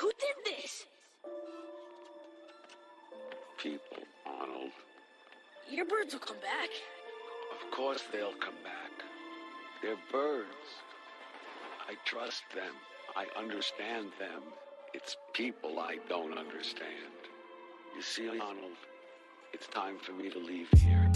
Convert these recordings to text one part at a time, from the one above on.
Who did this? People, Arnold. Your birds will come back. Of course they'll come back. They're birds. I trust them. I understand them. It's people I don't understand. You see, Arnold, it's time for me to leave here.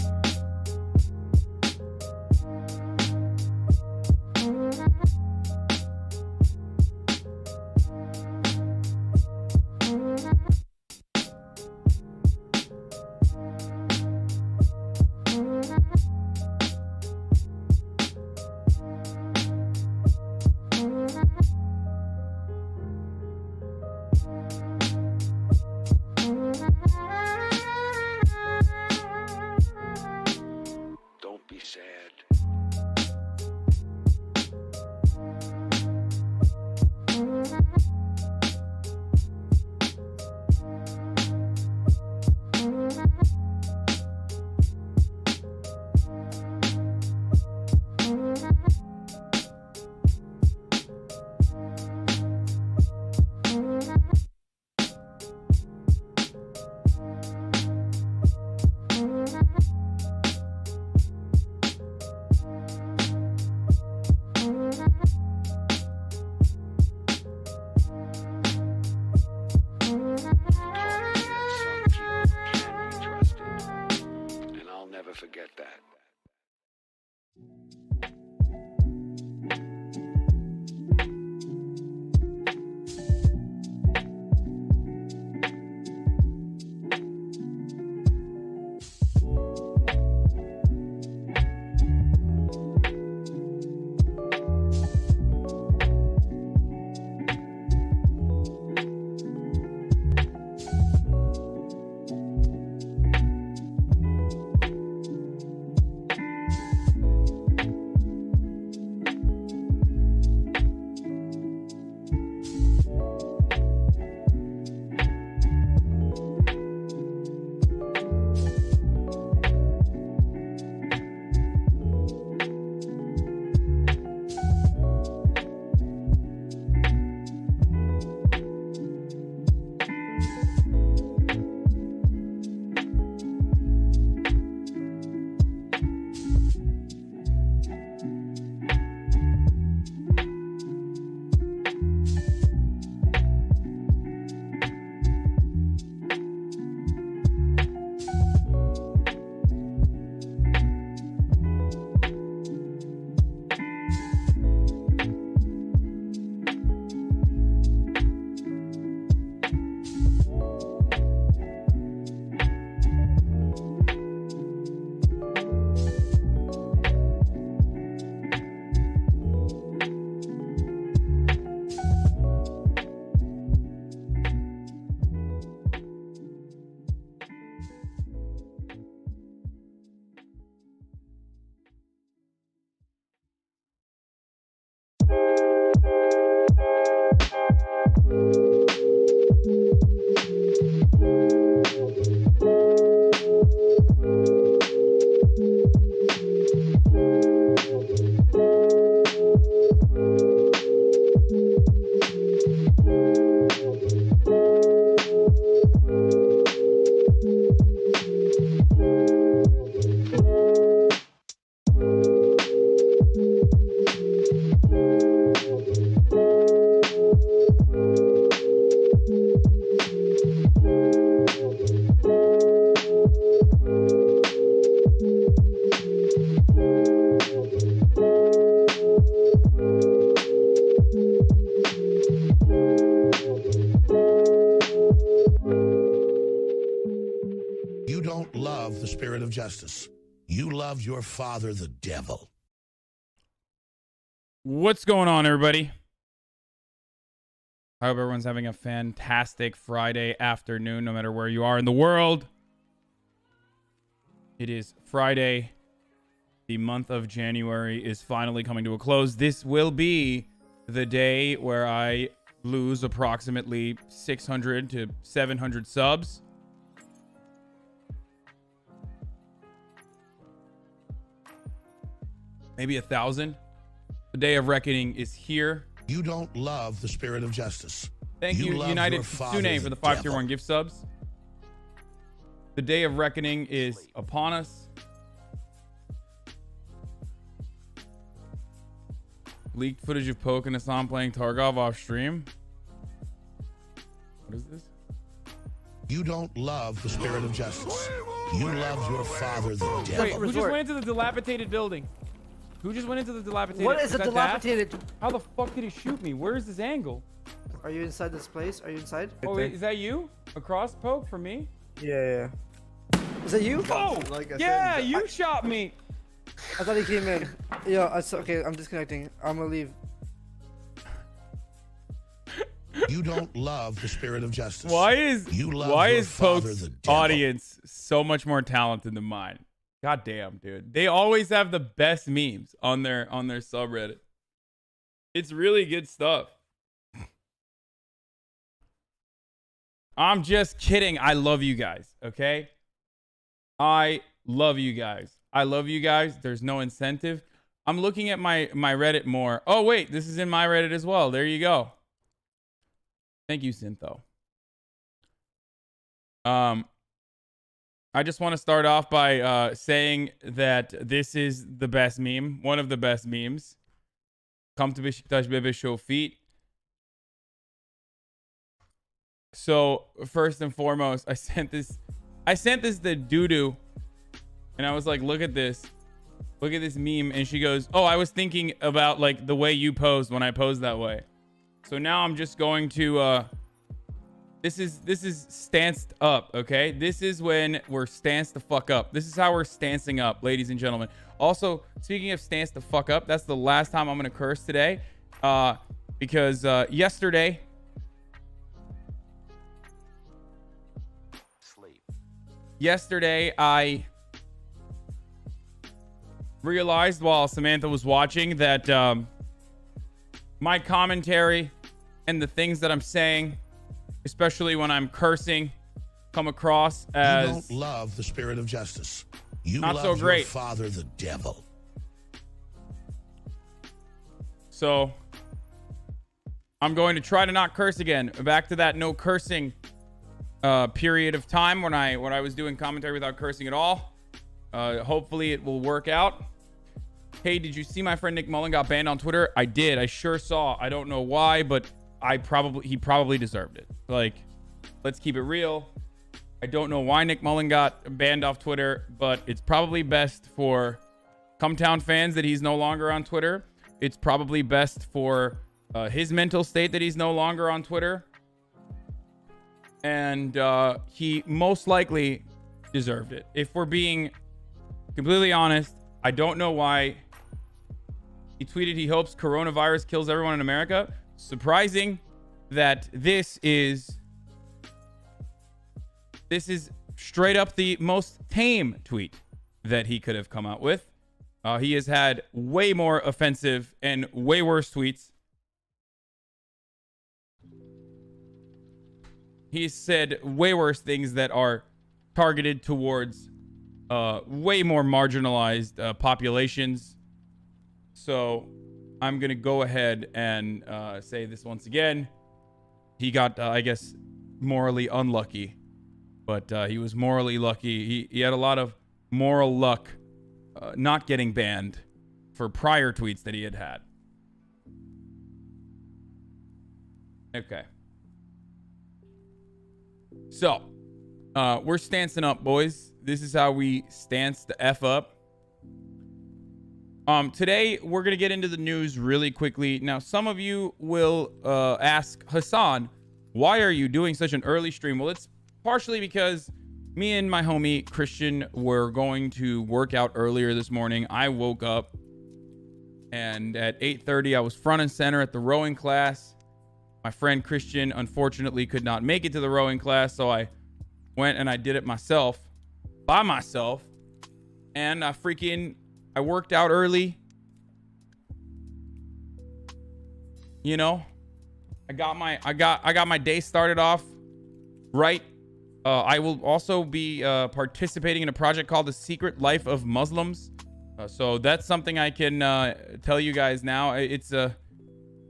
of justice. You loved your father, the devil. What's going on, everybody? I hope everyone's having a fantastic Friday afternoon, no matter where you are in the world. It is Friday. The month of January is finally coming to a close. This will be the day where I lose approximately 600 to 700 subs. Maybe 1,000. The day of reckoning is here. You don't love the spirit of justice. Thank you, loved United your father, Kitsune, for the 5 tier 1 gift subs. The day of reckoning is upon us. Leaked footage of Poke and Hasan playing Tarkov off stream. What is this? You don't love the spirit of justice. You loved your father, the devil. Wait, who just went into the dilapidated building? Who just went into the dilapidated? What is a that dilapidated? Dad? How the fuck did he shoot me? Where is this angle? Are you inside this place? Are you inside? Oh, wait, is that you? Across Poke from me? Yeah. Is that you? Oh, yeah, you shot me. I thought he came in. Yeah, okay, I'm disconnecting. I'm gonna leave. You don't love the spirit of justice. Why is father, Poke's the devil. audience so much more talented than mine? God damn, dude. They always have the best memes on their subreddit. It's really good stuff. I'm just kidding. I love you guys, okay? I love you guys. I love you guys. There's no incentive. I'm looking at my Reddit more. Oh, wait. This is in my Reddit as well. There you go. Thank you, Syntho. I just want to start off by saying that this is the best meme. One of the best memes. Come to Beşiktaş Bebe show feet. So first and foremost, I sent this to Doodoo, and I was like, look at this meme. And she goes, oh, I was thinking about like the way you posed when I posed that way. So now I'm just going to this is stanced up, okay? This is when we're stanced the fuck up. This is how we're stancing up, ladies and gentlemen. Also, speaking of stanced the fuck up, that's the last time I'm gonna curse today. Because yesterday I realized while Samantha was watching that my commentary and the things that I'm saying, especially when I'm cursing, come across as you don't love the spirit of justice. You not loved so great. Your father, the devil. So I'm going to try to not curse again. Back to that no cursing period of time when I was doing commentary without cursing at all. Hopefully it will work out. Hey, did you see my friend Nick Mullen got banned on Twitter? I did. I sure saw. I don't know why, but he probably deserved it. Like, let's keep it real. I don't know why Nick Mullen got banned off Twitter, but it's probably best for Cumtown fans that he's no longer on Twitter. It's probably best for his mental state that he's no longer on Twitter. And he most likely deserved it. If we're being completely honest, I don't know why he tweeted he hopes coronavirus kills everyone in America. Surprising that this is straight up the most tame tweet that he could have come out with. He has had way more offensive and way worse tweets. He's said way worse things that are targeted towards way more marginalized populations. So I'm going to go ahead and say this once again. He got, I guess, morally unlucky. But he was morally lucky. He had a lot of moral luck not getting banned for prior tweets that he had had. Okay. So, we're stancing up, boys. This is how we stance the F up. Today, we're going to get into the news really quickly. Now, some of you will ask, Hasan, why are you doing such an early stream? Well, it's partially because me and my homie Christian were going to work out earlier this morning. I woke up and at 8:30 I was front and center at the rowing class. My friend Christian unfortunately could not make it to the rowing class, so I went and I did it myself, by myself. And I worked out early. You know, I got my day started off right. I will also be participating in a project called The Secret Life of Muslims. So that's something I can tell you guys now. It's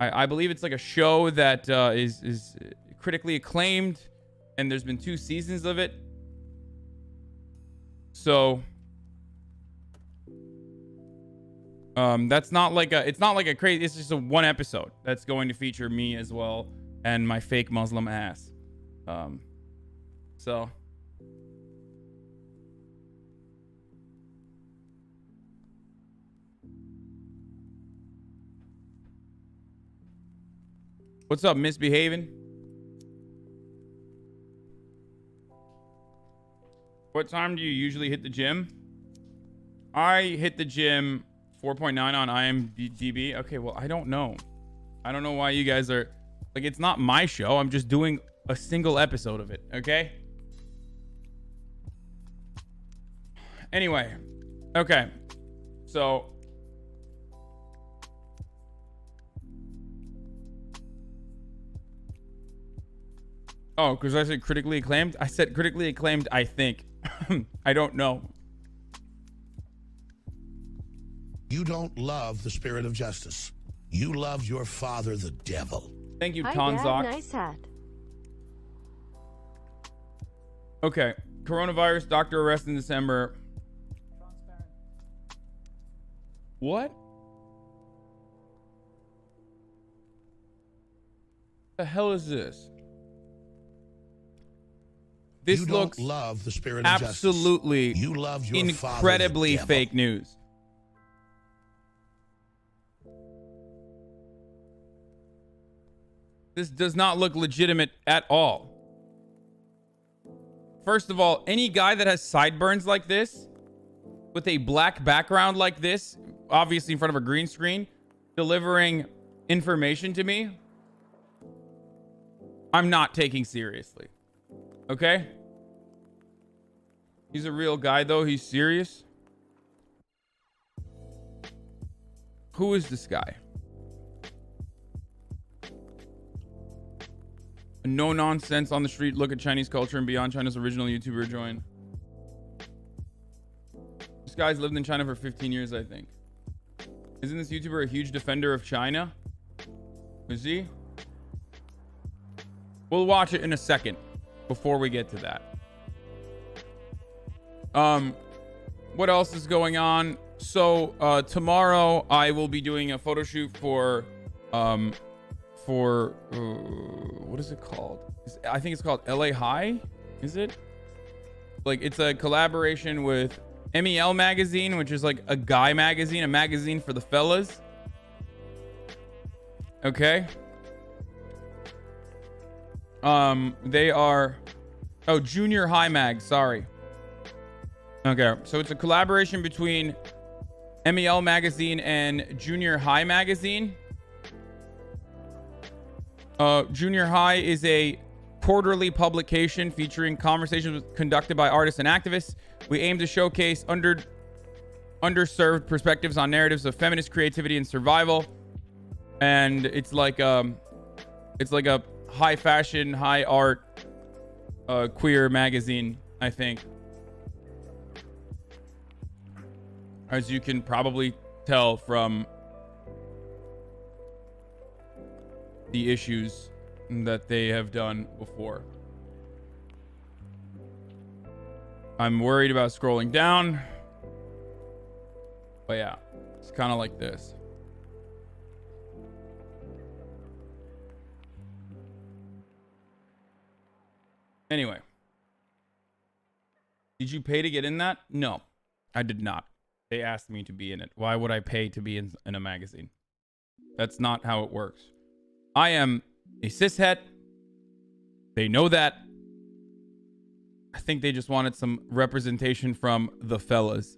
I believe it's like a show that is critically acclaimed, and there's been 2 seasons of it. So that's not like it's not like a crazy, it's just a 1 episode that's going to feature me as well and my fake Muslim ass. So what's up, misbehaving? What time do you usually hit the gym? I hit the gym 4.9 on IMDb. Okay, well, I don't know. I don't know why you guys are like, it's not my show. I'm just doing a single episode of it, okay? Anyway, okay. So oh, because I said critically acclaimed? I said critically acclaimed, I think. I don't know. You don't love the spirit of justice. You love your father, the devil. Thank you, Hi, Tonzok. Dad. Nice hat. Okay. Coronavirus, doctor arrest in December. What? The hell is this? This you looks don't love the spirit of absolutely justice. You love your incredibly father, the devil. fake news. This does not look legitimate at all. First of all, any guy that has sideburns like this, with a black background like this, obviously in front of a green screen, delivering information to me, I'm not taking seriously. Okay? He's a real guy, though. He's serious. Who is this guy? A no nonsense on the street look at Chinese culture and beyond China's original YouTuber join. This guy's lived in China for 15 years, I think. Isn't this YouTuber a huge defender of China? Is he? We'll watch it in a second before we get to that. What else is going on? So tomorrow I will be doing a photo shoot for what is it called? I think it's called LA High. Is it? Like, it's a collaboration with MEL magazine, which is like a guy magazine, a magazine for the fellas. Okay. They are Junior High Mag, sorry. Okay, so it's a collaboration between MEL magazine and Junior High magazine. Junior High is a quarterly publication featuring conversations conducted by artists and activists. We aim to showcase underserved perspectives on narratives of feminist creativity and survival. And it's like a high fashion, high art, queer magazine, I think. As you can probably tell from the issues that they have done before. I'm worried about scrolling down. But yeah, it's kind of like this. Anyway. Did you pay to get in that? No, I did not. They asked me to be in it. Why would I pay to be in a magazine? That's not how it works. I am a cishet. They know that. I think they just wanted some representation from the fellas.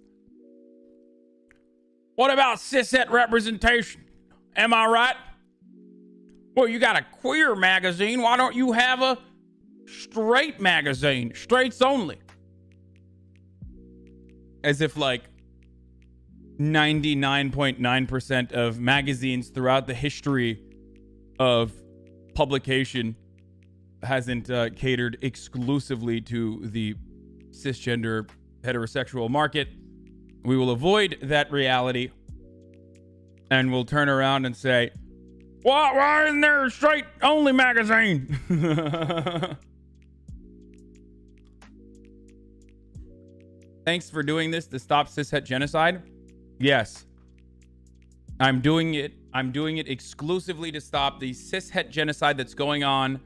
What about cishet representation? Am I right? Well, you got a queer magazine. Why don't you have a straight magazine? Straights only. As if like 99.9% of magazines throughout the history of publication hasn't catered exclusively to the cisgender heterosexual market. We will avoid that reality and we'll turn around and say, why isn't there a straight only magazine? Thanks for doing this to stop cishet genocide. Yes. I'm doing it exclusively to stop the cishet genocide that's going on.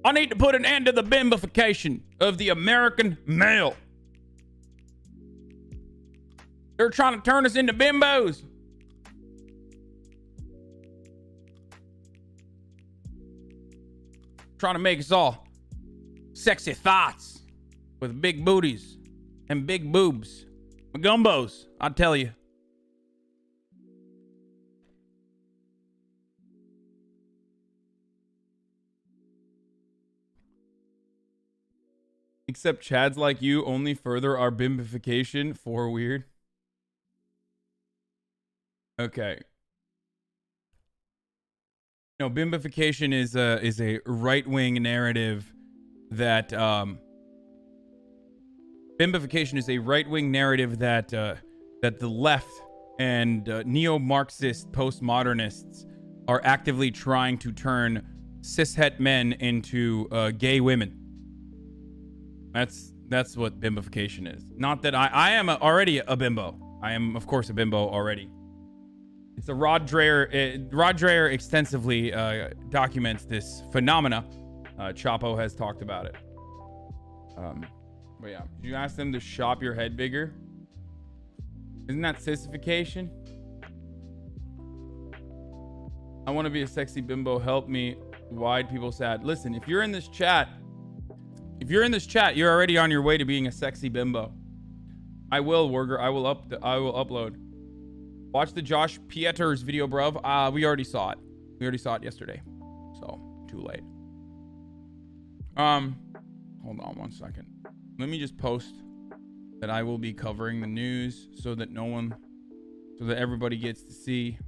I need to put an end to the bimbification of the American male. They're trying to turn us into bimbos. Trying to make us all sexy thoughts with big booties and big boobs. Gumbos, I tell you. Except Chads like you only further our bimbification for weird. Okay. No, bimbification is a right-wing narrative that bimbification is a right-wing narrative that that the left and neo-Marxist postmodernists are actively trying to turn cishet men into gay women. That's what bimbification is. Not that I am already a bimbo. I am, of course, a bimbo already. It's a Rod Dreher extensively documents this phenomena. Chapo has talked about it. But yeah, did you ask them to shop your head bigger? Isn't that sissification? I want to be a sexy bimbo. Help me. Wide people sad. Listen, if you're in this chat, you're already on your way to being a sexy bimbo. I will, Werger. I will upload. Watch the Josh Pieters video, bruv. We already saw it. We already saw it yesterday. So, too late. Hold on one second. Let me just post that I will be covering the news so that everybody gets to see.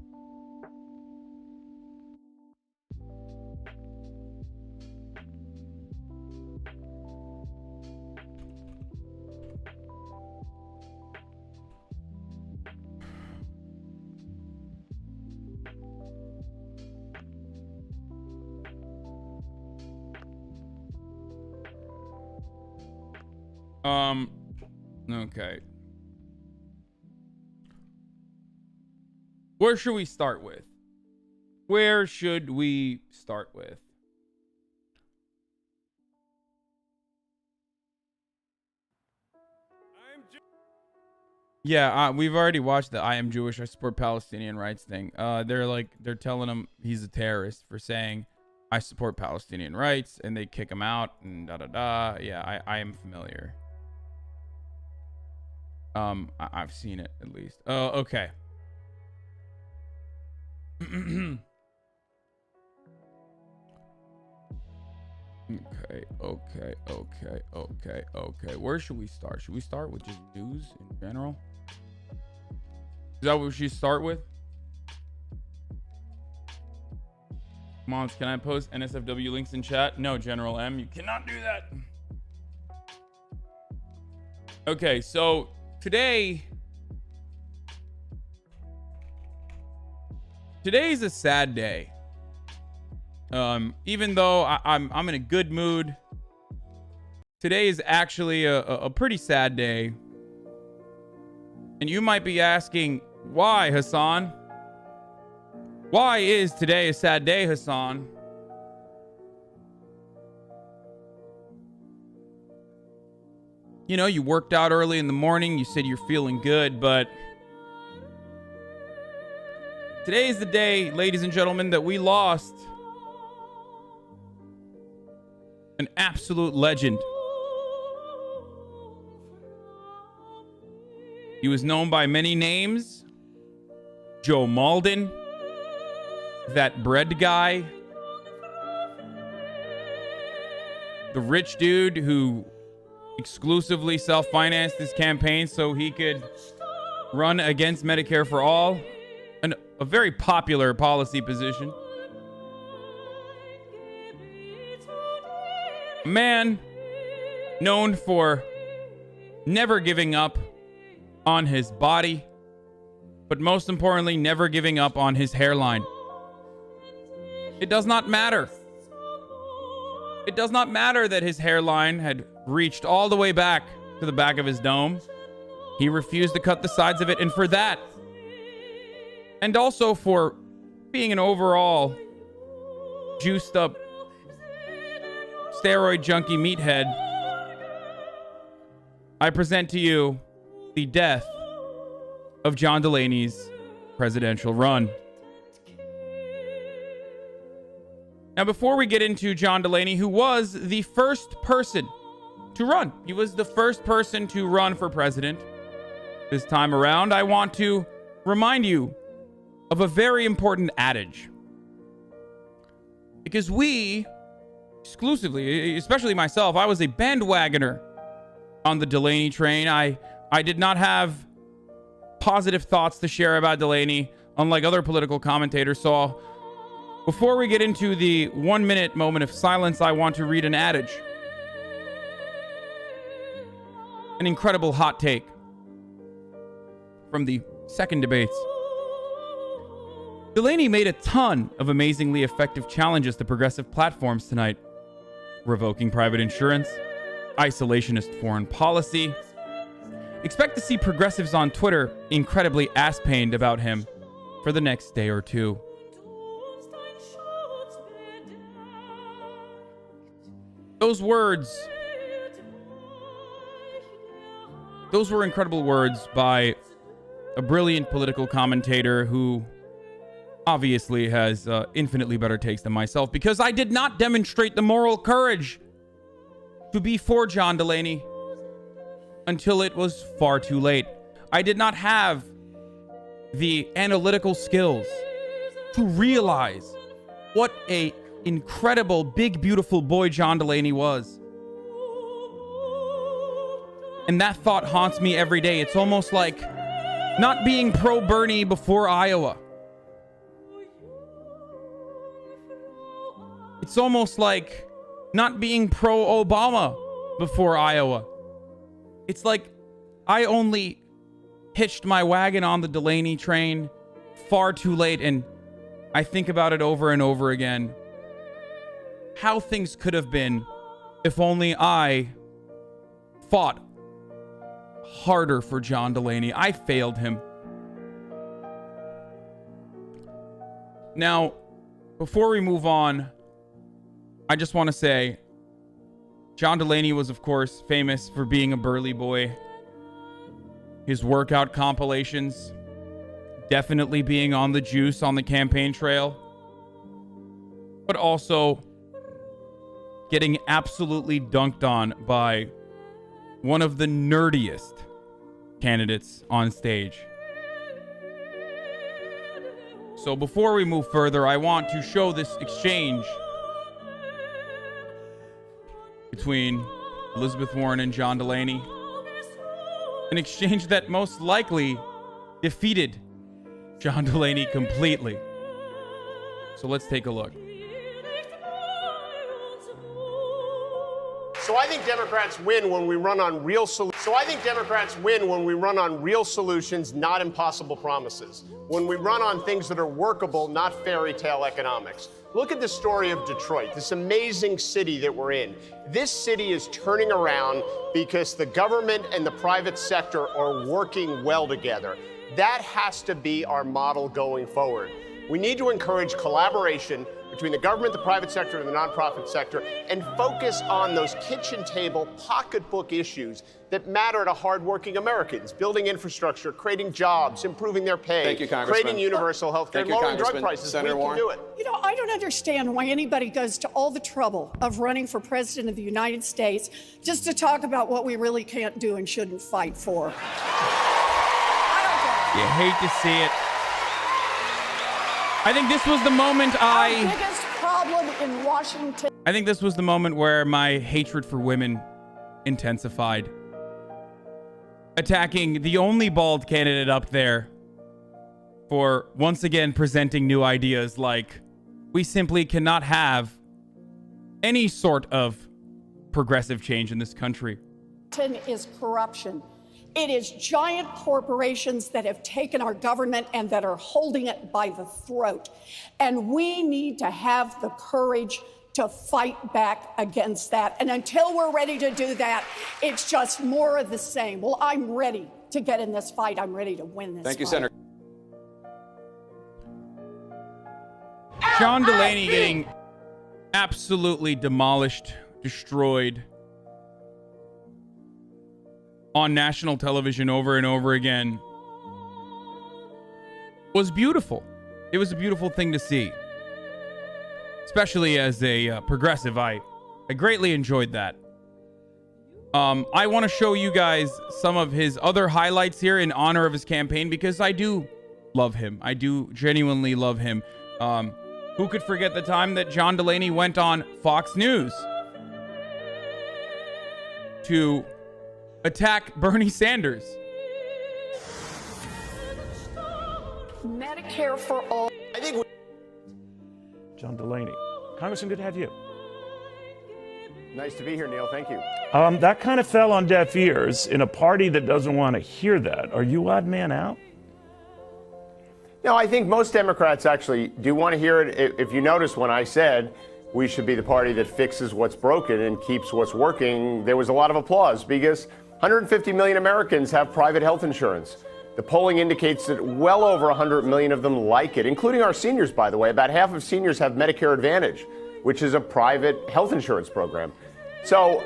Okay. Where should we start with? Yeah, we've already watched the I am Jewish, I support Palestinian rights thing. They're telling him he's a terrorist for saying I support Palestinian rights, and they kick him out and da. Yeah, I am familiar. I've seen it at least. Oh, okay. Okay. Where should we start? Should we start with just news in general? Is that what we should start with? Moms, can I post NSFW links in chat? No, General M, you cannot do that. Okay, so today's a sad day. Even though I'm in a good mood, today is actually a pretty sad day. And you might be asking, why, Hasan? Why is today a sad day, Hasan? You know, you worked out early in the morning. You said you're feeling good, but today is the day, ladies and gentlemen, that we lost an absolute legend He was known by many names. Joe Malden, that bread guy, the rich dude who exclusively self-financed his campaign so he could run against Medicare for all, a very popular policy position. A man known for never giving up on his body, but most importantly, never giving up on his hairline. It does not matter. It does not matter that his hairline had reached all the way back to the back of his dome. He refused to cut the sides of it, and for that, and also for being an overall juiced up steroid junkie meathead, I present to you the death of John Delaney's presidential run. Now, before we get into John Delaney, who was the first person to run, he was the first person to run for president this time around, I want to remind you of a very important adage. Because we, exclusively, especially myself, I was a bandwagoner on the Delaney train. I did not have positive thoughts to share about Delaney, unlike other political commentators. So before we get into the 1 minute moment of silence, I want to read an adage. An incredible hot take from the second debates. Delaney made a ton of amazingly effective challenges to progressive platforms tonight. Revoking private insurance, isolationist foreign policy. Expect to see progressives on Twitter incredibly ass-pained about him for the next day or two. Those were incredible words by a brilliant political commentator who obviously has infinitely better takes than myself, because I did not demonstrate the moral courage to be for John Delaney until it was far too late. I did not have the analytical skills to realize what a incredible, big, beautiful boy John Delaney was. And that thought haunts me every day. It's almost like not being pro-Bernie before Iowa. It's almost like not being pro-Obama before Iowa. It's like I only hitched my wagon on the Delaney train far too late, and I think about it over and over again. How things could have been if only I fought harder for John Delaney. I failed him. Now, before we move on, I just want to say John Delaney was, of course, famous for being a burly boy. His workout compilations definitely being on the juice on the campaign trail, but also getting absolutely dunked on by one of the nerdiest candidates on stage. So before we move further, I want to show this exchange between Elizabeth Warren and John Delaney. An exchange that most likely defeated John Delaney completely. So let's take a look. So I think Democrats win when we run on real solutions. Not impossible promises. When we run on things that are workable, not fairy tale economics. Look at the story of Detroit, this amazing city that we're in. This city is turning around because the government and the private sector are working well together. That has to be our model going forward. We need to encourage collaboration between the government, the private sector, and the nonprofit sector, and focus on those kitchen table, pocketbook issues that matter to hardworking Americans: building infrastructure, creating jobs, improving their pay, Thank you, Congressman. creating universal health care, lowering drug prices. Senator We Warren. can do it. You know, I don't understand why anybody goes to all the trouble of running for president of the United States just to talk about what we really can't do and shouldn't fight for. You hate to see it. I think this was the moment Our biggest problem in Washington. I think this was the moment where my hatred for women intensified. Attacking the only bald candidate up there for once again presenting new ideas like we simply cannot have any sort of progressive change in this country. Is corruption. It is giant corporations that have taken our government and that are holding it by the throat. And we need to have the courage to fight back against that. And until we're ready to do that, it's just more of the same. Well, I'm ready to get in this fight. I'm ready to win this fight. Thank you, Senator. John Delaney getting absolutely demolished, destroyed on national television over and over again was beautiful. It was a beautiful thing to see. Especially as a progressive, I greatly enjoyed that. I want to show you guys some of his other highlights here in honor of his campaign because I do love him. I do genuinely love him. Who could forget the time that John Delaney went on Fox News to attack Bernie Sanders? Medicare for all. John Delaney. Congressman, good to have you. Nice to be here, Neil. Thank you. That kind of fell on deaf ears in a party that doesn't want to hear that. Are you odd man out? No, I think most Democrats actually do want to hear it. If you notice when I said we should be the party that fixes what's broken and keeps what's working, there was a lot of applause because 150 million Americans have private health insurance. The polling indicates that well over 100 million of them like it, including our seniors, by the way. About half of seniors have Medicare Advantage, which is a private health insurance program. So,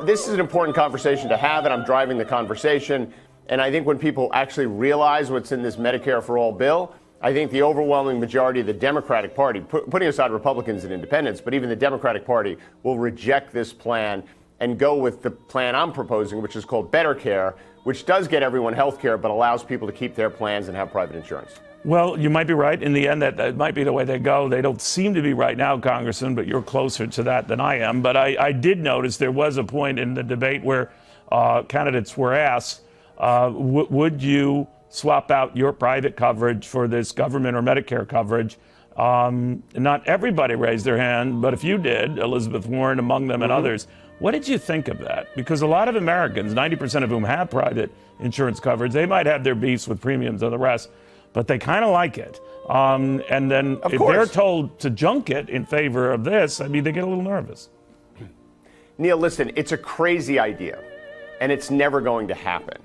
this is an important conversation to have, and I'm driving the conversation. And I think when people actually realize what's in this Medicare for All bill, I think the overwhelming majority of the Democratic Party, putting aside Republicans and independents, but even the Democratic Party will reject this plan and go with the plan I'm proposing, which is called Better Care, which does get everyone health care, but allows people to keep their plans and have private insurance. Well, you might be right. In the end, that might be the way they go. They don't seem to be right now, Congressman, but you're closer to that than I am. But I did notice there was a point in the debate where candidates were asked, would you swap out your private coverage for this government or Medicare coverage? Not everybody raised their hand, but if you did, Elizabeth Warren among them and others, what did you think of that? Because a lot of Americans, 90% of whom have private insurance coverage, they might have their beefs with premiums and the rest, but they kind of like it. And then if they're told to junk it in favor of this, I mean, they get a little nervous. Neil, listen, it's a crazy idea, and it's never going to happen.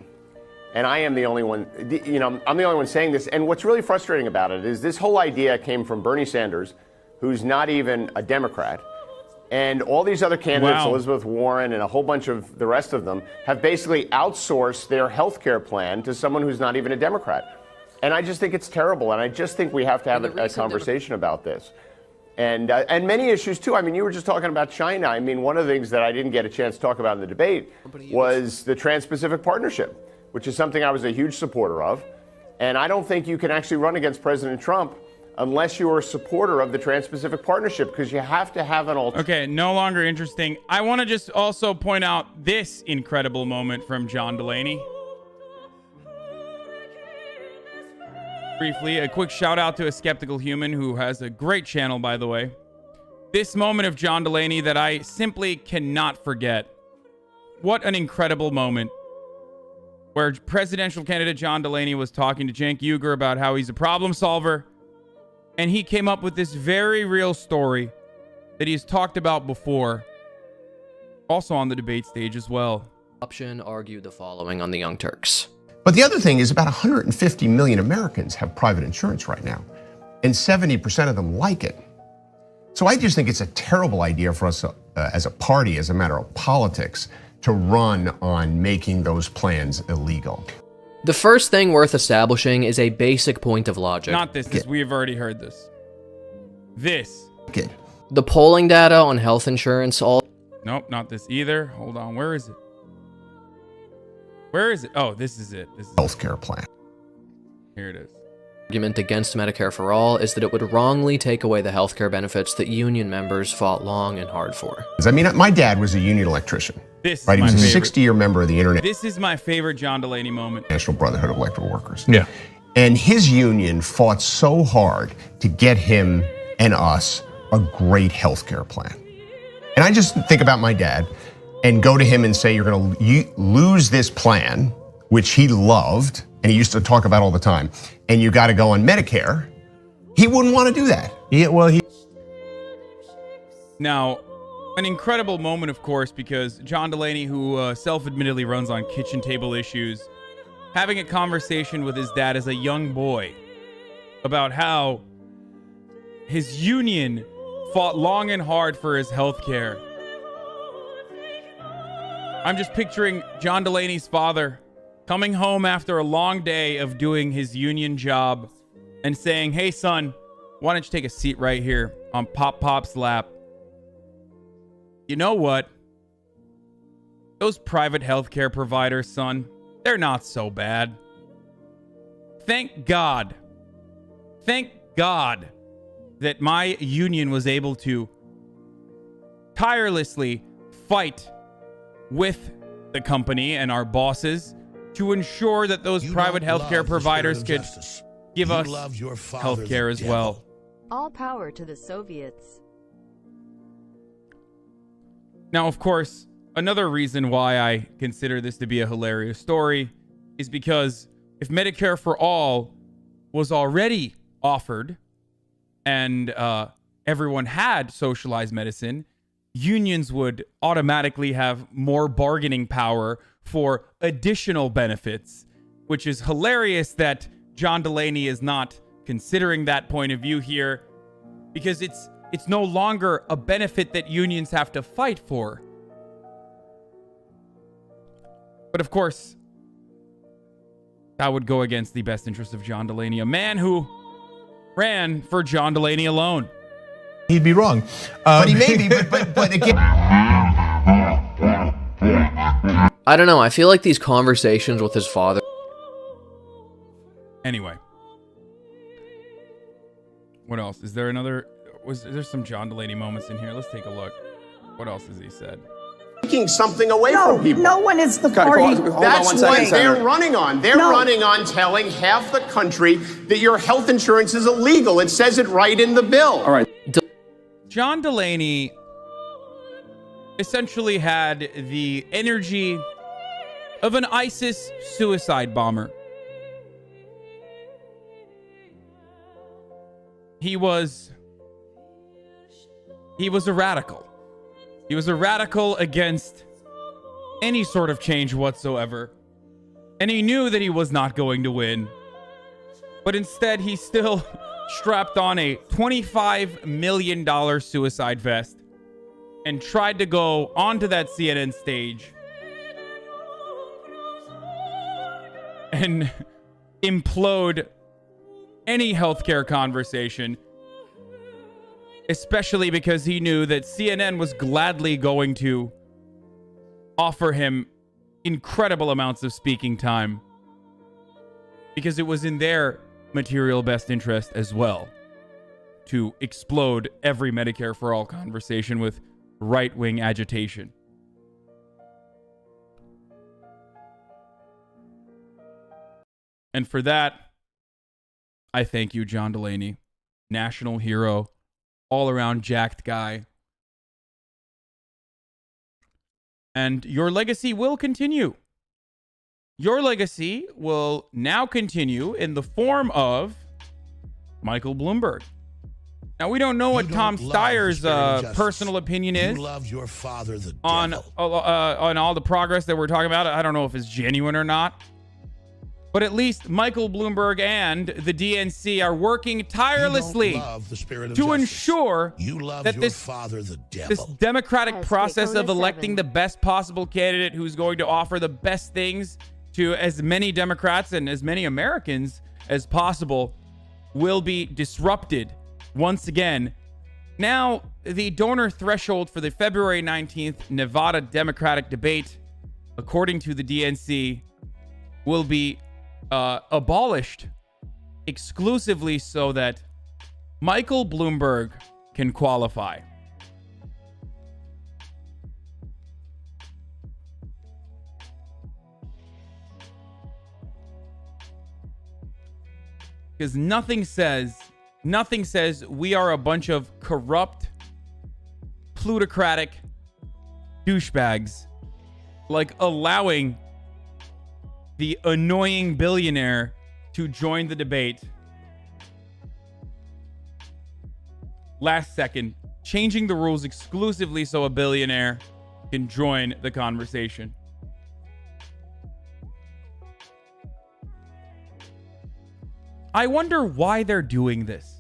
And I am the only one, I'm the only one saying this. And what's really frustrating about it is this whole idea came from Bernie Sanders, who's not even a Democrat. And all these other candidates, Elizabeth Warren and a whole bunch of the rest of them, have basically outsourced their health care plan to someone who's not even a Democrat. And I just think it's terrible. And I just think we have to have a conversation about this. And many issues, too. I mean, you were just talking about China. I mean, one of the things that I didn't get a chance to talk about in the debate was the Trans-Pacific Partnership, which is something I was a huge supporter of. And I don't think you can actually run against President Trump unless you are a supporter of the Trans-Pacific Partnership, because you have to have an alternative. Okay, no longer interesting. I want to just also point out this incredible moment from John Delaney. Briefly, a quick shout out to a skeptical human who has a great channel, by the way. This moment of John Delaney that I simply cannot forget. What an incredible moment. Where presidential candidate John Delaney was talking to Cenk Uygur about how he's a problem solver. And he came up with this very real story that he's talked about before. Also on the debate stage as well. Option argued the following on the Young Turks. But the other thing is about 150 million Americans have private insurance right now, and 70% of them like it. So I just think it's a terrible idea for us as a party, as a matter of politics, to run on making those plans illegal. The first thing worth establishing is a basic point of logic. Not this, we've already heard this. This. Good. The polling data on health insurance Nope, not this either. Hold on, where is it? Where is it? Oh, this is it. This is healthcare plan. Here it is. Argument against Medicare for All is that it would wrongly take away the healthcare benefits that union members fought long and hard for. I mean, my dad was a union electrician. This is right? He my was a favorite. 60-year member of the This is my favorite John Delaney moment. National Brotherhood of Electrical Workers. Yeah. And his union fought so hard to get him and us a great healthcare plan. And I just think about my dad and go to him and say, you're going to lose this plan, which he loved and he used to talk about all the time, and you got to go on Medicare. He wouldn't want to do that. Now, an incredible moment, of course, because John Delaney, who self-admittedly runs on kitchen table issues, having a conversation with his dad as a young boy about how his union fought long and hard for his health care. I'm just picturing John Delaney's father coming home after a long day of doing his union job and saying, hey, son, why don't you take a seat right here on Pop's lap? You know what? Those private healthcare providers, son, they're not so bad. Thank God that my union was able to tirelessly fight with the company and our bosses to ensure that those private healthcare providers could give us healthcare as well. All power to the Soviets. Now, of course, another reason why I consider this to be a hilarious story is because if Medicare for All was already offered and everyone had socialized medicine, unions would automatically have more bargaining power for additional benefits, which is hilarious that John Delaney is not considering that point of view here, because it's no longer a benefit that unions have to fight for. But of course, that would go against the best interest of John Delaney, a man who ran for John Delaney alone. He'd be wrong. But he may be, but again. I don't know. I feel like these conversations with his father. Anyway. What else? Is there another... Is there some John Delaney moments in here? Let's take a look. What else has he said? Taking something away from people. No one is the party. That's what they're running on. They're running on telling half the country that your health insurance is illegal. It says it right in the bill. All right. John Delaney essentially had the energy of an ISIS suicide bomber. He was a radical. He was a radical against any sort of change whatsoever. And he knew that he was not going to win. But instead, he still strapped on a $25 million suicide vest and tried to go onto that CNN stage and implode any healthcare conversation, especially because he knew that CNN was gladly going to offer him incredible amounts of speaking time because it was in their material best interest as well to explode every Medicare for All conversation with right-wing agitation. And for that, I thank you, John Delaney, national hero, all-around jacked guy. And your legacy will continue. Your legacy will now continue in the form of Michael Bloomberg. Now, we don't know what Tom Steyer's personal opinion is on all the progress that we're talking about. I don't know if it's genuine or not. But at least Michael Bloomberg and the DNC are working tirelessly to ensure that this democratic process of electing the best possible candidate who's going to offer the best things to as many Democrats and as many Americans as possible will be disrupted once again. Now, the donor threshold for the February 19th Nevada Democratic debate, according to the DNC, will be abolished exclusively so that Michael Bloomberg can qualify. Because nothing says we are a bunch of corrupt, plutocratic douchebags like allowing the annoying billionaire to join the debate last second, changing the rules exclusively so a billionaire can join the conversation. I wonder why they're doing this.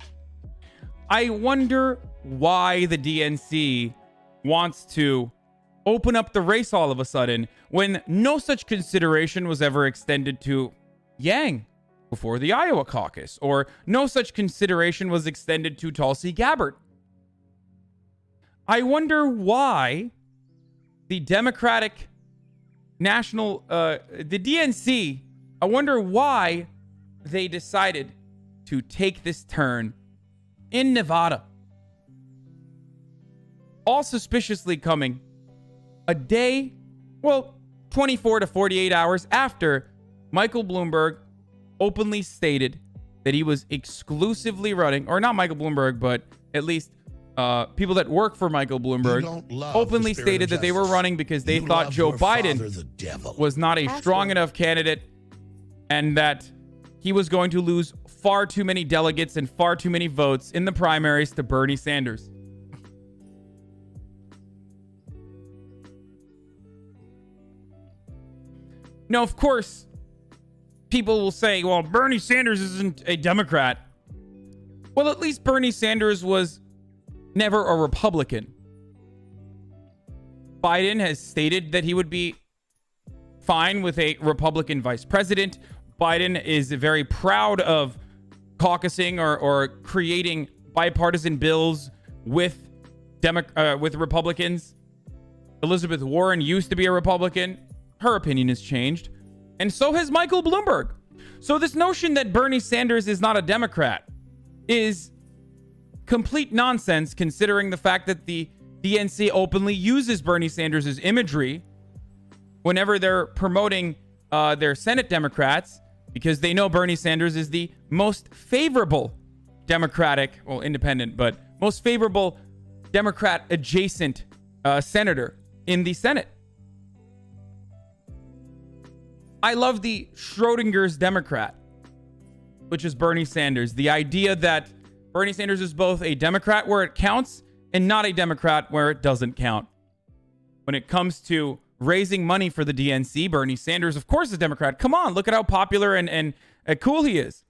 I wonder why the DNC wants to open up the race all of a sudden when no such consideration was ever extended to Yang before the Iowa caucus, or no such consideration was extended to Tulsi Gabbard. I wonder why the Democratic National, the DNC, I wonder why they decided to take this turn in Nevada. All suspiciously coming a day, 24 to 48 hours after Michael Bloomberg openly stated that he was exclusively running, or not Michael Bloomberg, but at least people that work for Michael Bloomberg openly stated that they were running because they thought Joe Biden was not a strong enough candidate and that he was going to lose far too many delegates and far too many votes in the primaries to Bernie Sanders. Now, of course, people will say, well, Bernie Sanders isn't a Democrat. Well, at least Bernie Sanders was never a Republican. Biden has stated that he would be fine with a Republican vice president. Biden is very proud of caucusing or creating bipartisan bills with Republicans. Elizabeth Warren used to be a Republican. Her opinion has changed. And so has Michael Bloomberg. So this notion that Bernie Sanders is not a Democrat is complete nonsense, considering the fact that the DNC openly uses Bernie Sanders' imagery whenever they're promoting their Senate Democrats, because they know Bernie Sanders is the most favorable Democratic, well, independent, but most favorable Democrat adjacent senator in the Senate. I love the Schrodinger's Democrat, which is Bernie Sanders. The idea that Bernie Sanders is both a Democrat where it counts and not a Democrat where it doesn't count. When it comes to raising money for the DNC, Bernie Sanders, of course, is a Democrat. Come on, look at how popular and cool he is.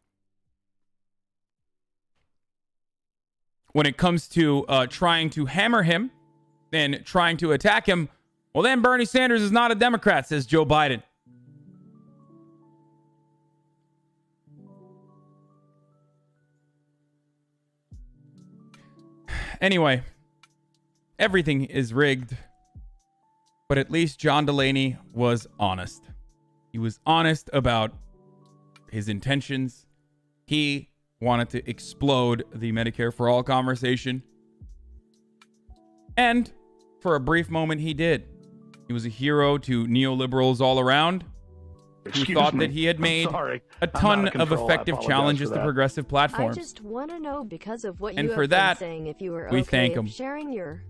When it comes to trying to hammer him and trying to attack him, well, then Bernie Sanders is not a Democrat, says Joe Biden. Anyway, everything is rigged, but at least John Delaney was honest. He was honest about his intentions. He wanted to explode the Medicare for All conversation. And for a brief moment, he did. He was a hero to neoliberals all around who thought that he had made a ton of effective challenges to progressive platforms. I just want to know, because of what And you for have that, been saying, if you were we okay thank him. sharing your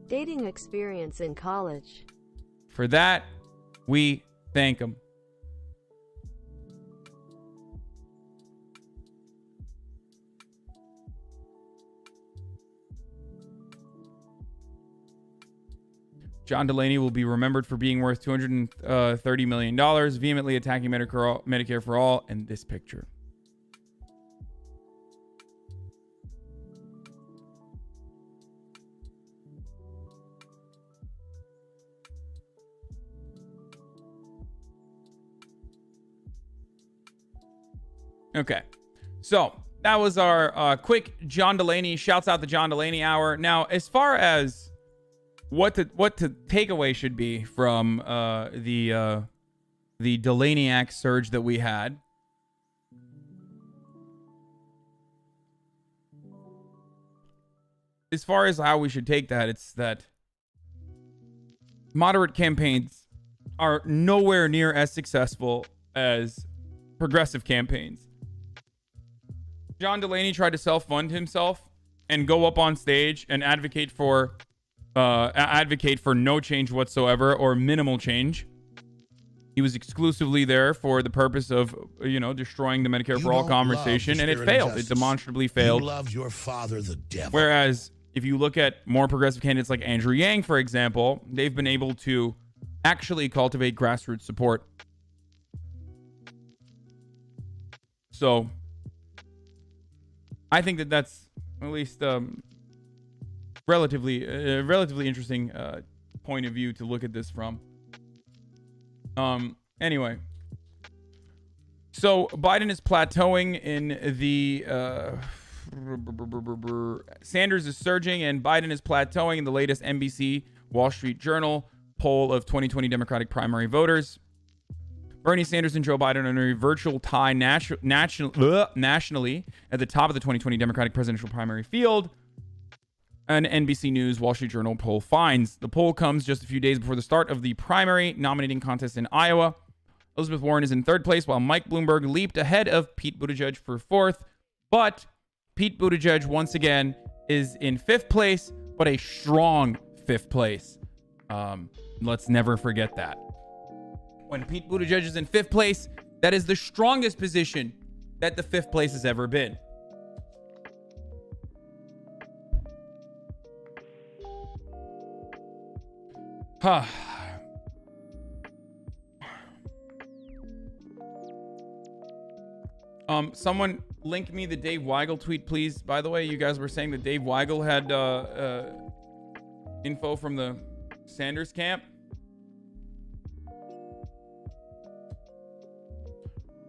dating experience in college. For that, we thank him. John Delaney will be remembered for being worth $230 million, vehemently attacking Medicare for All, and this picture. Okay, so that was our quick John Delaney. Shouts out the John Delaney hour. Now, as far as what the takeaway should be from the Delaney-act surge that we had, as far as how we should take that, it's that moderate campaigns are nowhere near as successful as progressive campaigns. John Delaney tried to self-fund himself and go up on stage and advocate for no change whatsoever or minimal change. He was exclusively there for the purpose of, destroying the Medicare for All conversation, and it failed. It demonstrably failed. You love your father, the devil. Whereas if you look at more progressive candidates like Andrew Yang, for example, they've been able to actually cultivate grassroots support. So I think that that's at least relatively interesting point of view to look at this from. Anyway, so Biden is plateauing in the Sanders is surging and Biden is plateauing in the latest NBC Wall Street Journal poll of 2020 Democratic primary voters. Bernie Sanders and Joe Biden are in a virtual tie nationally at the top of the 2020 Democratic presidential primary field. An NBC News Wall Street Journal poll finds. The poll comes just a few days before the start of the primary nominating contest in Iowa. Elizabeth Warren is in third place, while Mike Bloomberg leaped ahead of Pete Buttigieg for fourth. But Pete Buttigieg, once again, is in fifth place, but a strong fifth place. Let's never forget that. When Pete Buttigieg is in fifth place, that is the strongest position that the fifth place has ever been. Someone link me the Dave Weigel tweet, please. By the way, you guys were saying that Dave Weigel had info from the Sanders camp.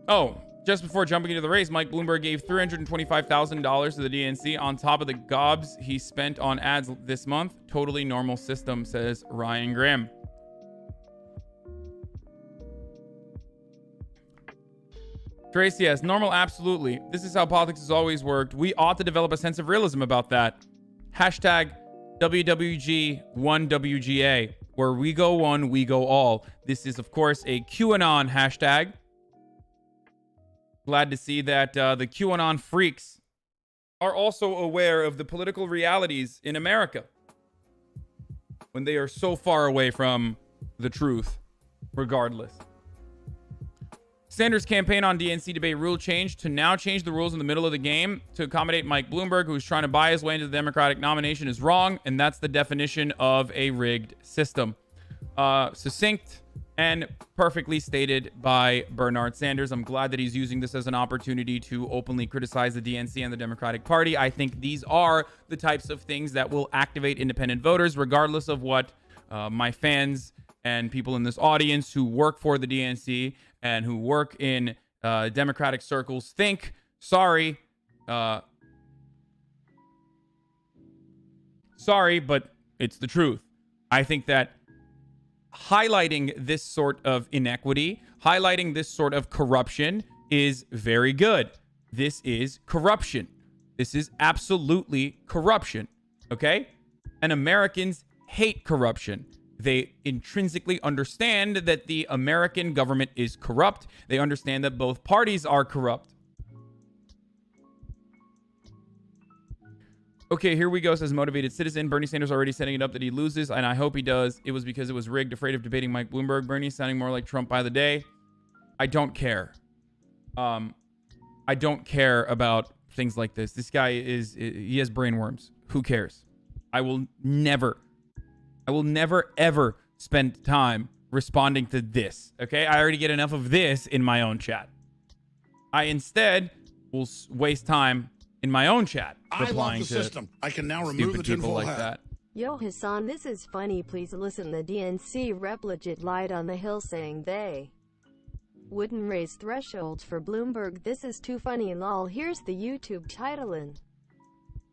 Oh, just before jumping into the race, Mike Bloomberg gave $325,000 to the DNC on top of the gobs he spent on ads this month. Totally normal system, says Ryan Graham. Tracy, yes, normal, absolutely. This is how politics has always worked. We ought to develop a sense of realism about that. Hashtag WWG1WGA. Where we go one, we go all. This is, of course, a QAnon hashtag. Glad to see that the QAnon freaks are also aware of the political realities in America when they are so far away from the truth, regardless. Sanders' campaign on DNC debate rule change to now change the rules in the middle of the game to accommodate Mike Bloomberg, who's trying to buy his way into the Democratic nomination, is wrong, and that's the definition of a rigged system. Succinct and perfectly stated by Bernard Sanders. I'm glad that he's using this as an opportunity to openly criticize the DNC and the Democratic Party. I think these are the types of things that will activate independent voters, regardless of what my fans and people in this audience who work for the DNC and who work in Democratic circles think. Sorry, but it's the truth. I think that highlighting this sort of inequity, highlighting this sort of corruption is very good. This is corruption. This is absolutely corruption. Okay? And Americans hate corruption. They intrinsically understand that the American government is corrupt. They understand that both parties are corrupt. Okay, here we go, says Motivated Citizen. Bernie Sanders already setting it up that he loses, and I hope he does. It was because it was rigged, afraid of debating Mike Bloomberg. Bernie sounding more like Trump by the day. I don't care. I don't care about things like this. This guy he has brainworms. Who cares? I will never, ever spend time responding to this. Okay? I already get enough of this in my own chat. I instead will waste time in my own chat replying to system. I can now remove the people like that. Yo, Hasan, this is funny. Please listen. The DNC rep legit lied on the Hill saying they wouldn't raise thresholds for Bloomberg. This is too funny, lol. Here's the YouTube title and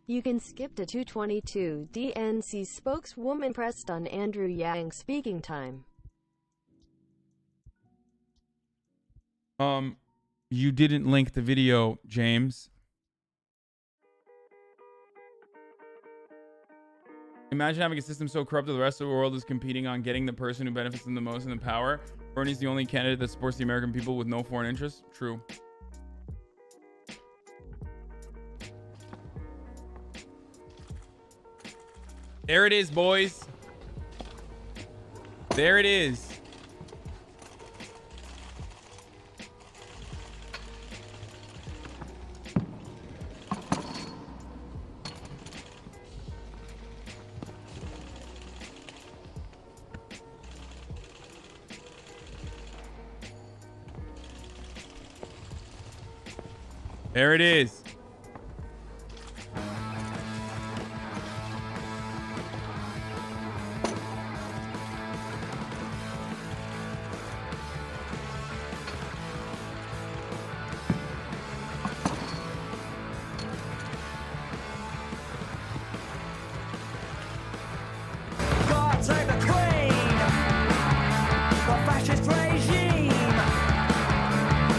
you can skip to 222. DNC spokeswoman pressed on Andrew Yang speaking time. You didn't link the video, James. Imagine having a system so corrupt that the rest of the world is competing on getting the person who benefits them the most in the power. Bernie's the only candidate that supports the American people with no foreign interests. True. There it is, boys. There it is. There it is. God save the Queen, the fascist regime,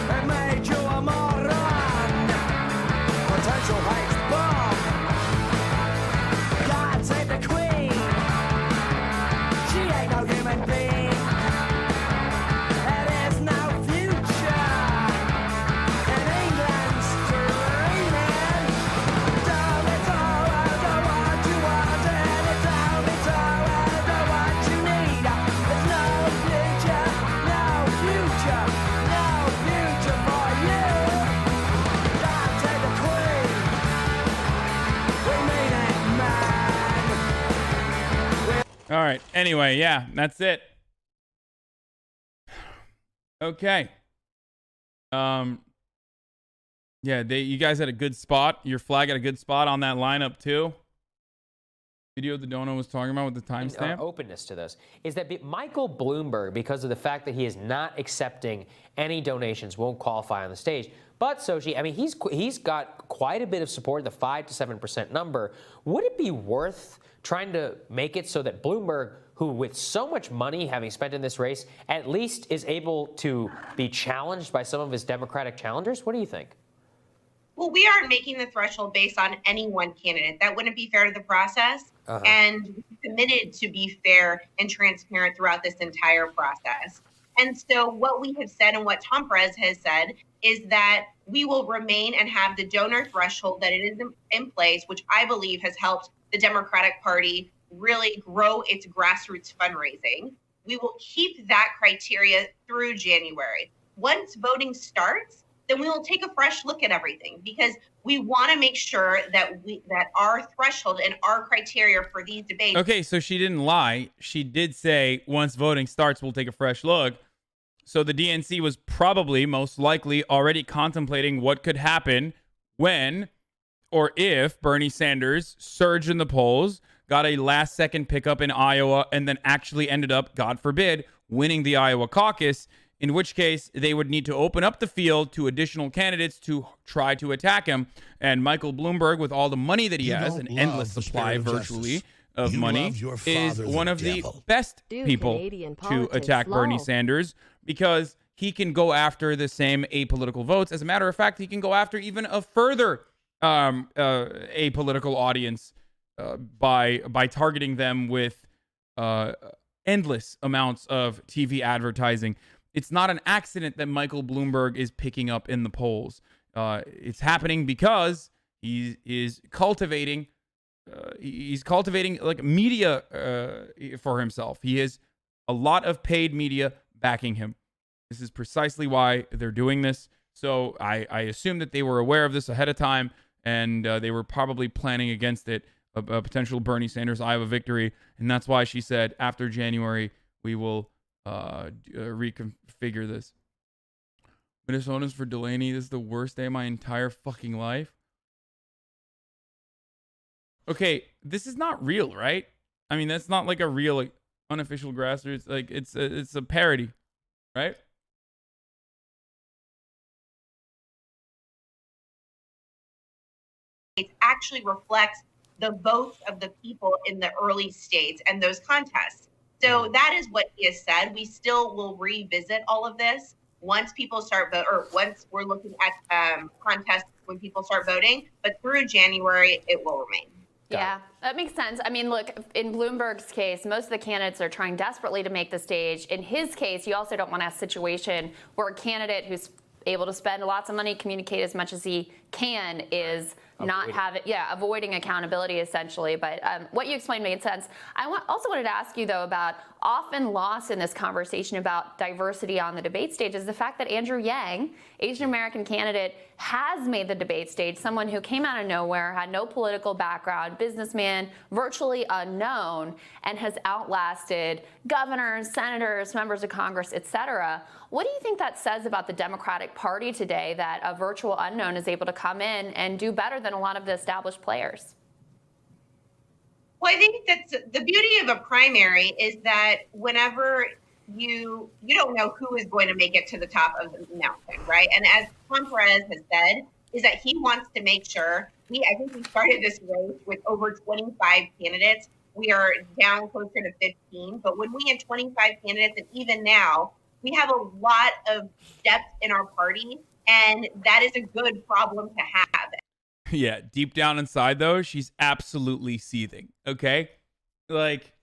it made you a moron, potential hate bomb. God save the Queen, she ain't no human being, there is no future in England's dreaming. Tell me so, I don't want you wanted, tell me so, I don't want you need. There's no future, no future, no future for you. God save the Queen, we mean it, man. All right. Anyway, yeah, that's it. Okay. Yeah, you guys had a good spot. Your flag had a good spot on that lineup too. Video the Dono was talking about with the timestamp. Openness to this is that Michael Bloomberg, because of the fact that he is not accepting any donations, won't qualify on the stage. But Sochi, I mean, he's got quite a bit of support, the 5 to 7% number. Would it be worth trying to make it so that Bloomberg, who with so much money having spent in this race, at least is able to be challenged by some of his Democratic challengers? What do you think? Well, we aren't making the threshold based on any one candidate. That wouldn't be fair to the process. And we're committed to be fair and transparent throughout this entire process. And so what we have said and what Tom Perez has said is that we will remain and have the donor threshold that it is in place, which I believe has helped the Democratic Party really grow its grassroots fundraising. We will keep that criteria through January. Once voting starts, then we will take a fresh look at everything because we want to make sure that that our threshold and our criteria for these debates. Okay, so she didn't lie. She did say once voting starts, we'll take a fresh look. So the DNC was probably, most likely, already contemplating what could happen when or if Bernie Sanders surged in the polls, got a last-second pickup in Iowa, and then actually ended up, God forbid, winning the Iowa caucus, in which case they would need to open up the field to additional candidates to try to attack him. And Michael Bloomberg, with all the money that he has, an endless supply virtually of money, is one of the best people to attack Bernie Sanders because he can go after the same apolitical votes. As a matter of fact, he can go after even a further apolitical audience by targeting them with endless amounts of TV advertising. It's not an accident that Michael Bloomberg is picking up in the polls. It's happening because he is cultivating. He's cultivating like media for himself. He has a lot of paid media backing him. This is precisely why they're doing this. So I assume that they were aware of this ahead of time, and they were probably planning against it, a potential Bernie Sanders Iowa victory. And that's why she said after January, we will reconfigure this. Minnesotans for Delaney. This is the worst day of my entire fucking life. Okay, this is not real, right? I mean, that's not like a real, like, unofficial grassroots. Like, it's a parody, right? It actually reflects the votes of the people in the early states and those contests. So that is what he has said. We still will revisit all of this once people start vote, or once we're looking at contests when people start voting. But through January, it will remain. Yeah, that makes sense. I mean, look, in Bloomberg's case, most of the candidates are trying desperately to make the stage. In his case, you also don't want a situation where a candidate who's able to spend lots of money, communicate as much as he can, is not having, avoiding accountability essentially. But what you explained made sense. I also wanted to ask you though about often lost in this conversation about diversity on the debate stage is the fact that Andrew Yang, Asian American candidate, has made the debate stage, someone who came out of nowhere, had no political background, businessman, virtually unknown, and has outlasted governors, senators, members of Congress, etc. What do you think that says about the Democratic Party today, that a virtual unknown is able to come in and do better than a lot of the established players? Well, I think that's the beauty of a primary, is that whenever you don't know who is going to make it to the top of the mountain, right? And as Tom Perez has said, is that he wants to make sure, I think we started this race with over 25 candidates. We are down closer to 15, but when we had 25 candidates, and even now, we have a lot of depth in our party, and that is a good problem to have. Yeah, deep down inside, though, she's absolutely seething, okay? Like,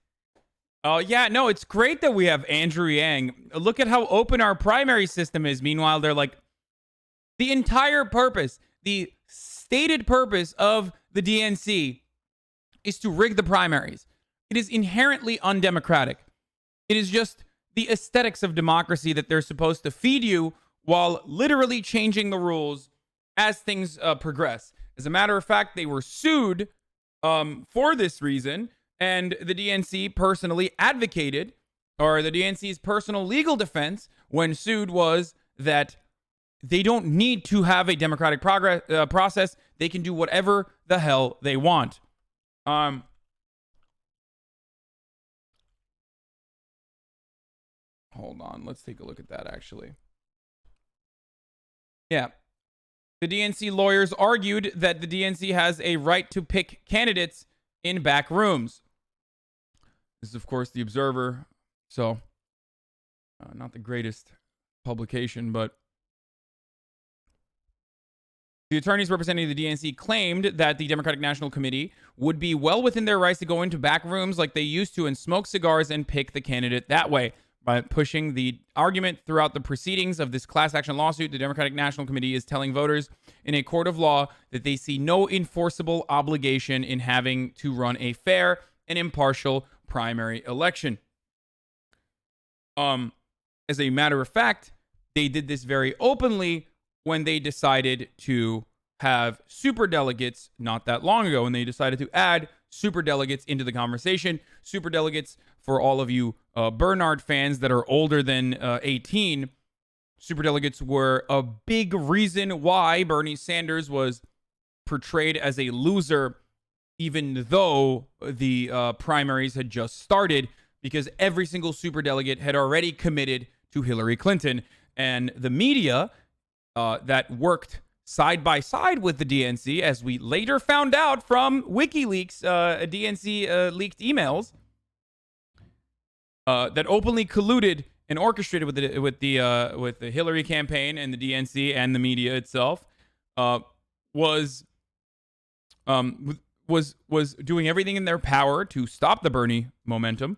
oh, yeah, no, it's great that we have Andrew Yang. Look at how open our primary system is. Meanwhile, they're like, the entire purpose, the stated purpose of the DNC is to rig the primaries. It is inherently undemocratic. It is just the aesthetics of democracy that they're supposed to feed you while literally changing the rules as things progress. As a matter of fact, they were sued for this reason, and the DNC personally advocated, or the DNC's personal legal defense when sued was that they don't need to have a democratic process. They can do whatever the hell they want. Hold on. Let's take a look at that, actually. Yeah. The DNC lawyers argued that the DNC has a right to pick candidates in back rooms. This is, of course, the Observer. So, not the greatest publication, but the attorneys representing the DNC claimed that the Democratic National Committee would be well within their rights to go into back rooms like they used to and smoke cigars and pick the candidate that way. By pushing the argument throughout the proceedings of this class action lawsuit, the Democratic National Committee is telling voters in a court of law that they see no enforceable obligation in having to run a fair and impartial primary election. As a matter of fact, they did this very openly when they decided to have superdelegates not that long ago, and they decided to add superdelegates into the conversation. Superdelegates, for all of you Bernard fans that are older than 18, superdelegates were a big reason why Bernie Sanders was portrayed as a loser, even though the primaries had just started, because every single superdelegate had already committed to Hillary Clinton. And the media that worked side by side with the DNC, as we later found out from WikiLeaks, DNC leaked emails that openly colluded and orchestrated with the Hillary campaign and the DNC and the media itself, was doing everything in their power to stop the Bernie momentum,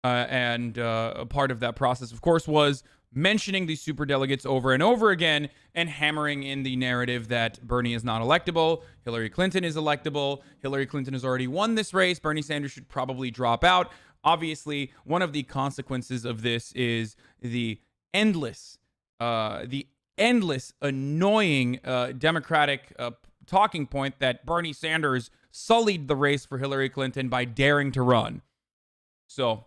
and a part of that process, of course, was mentioning these superdelegates over and over again and hammering in the narrative that Bernie is not electable, Hillary Clinton is electable, Hillary Clinton has already won this race, Bernie Sanders should probably drop out. Obviously, one of the consequences of this is the endless annoying Democratic talking point that Bernie Sanders sullied the race for Hillary Clinton by daring to run. So,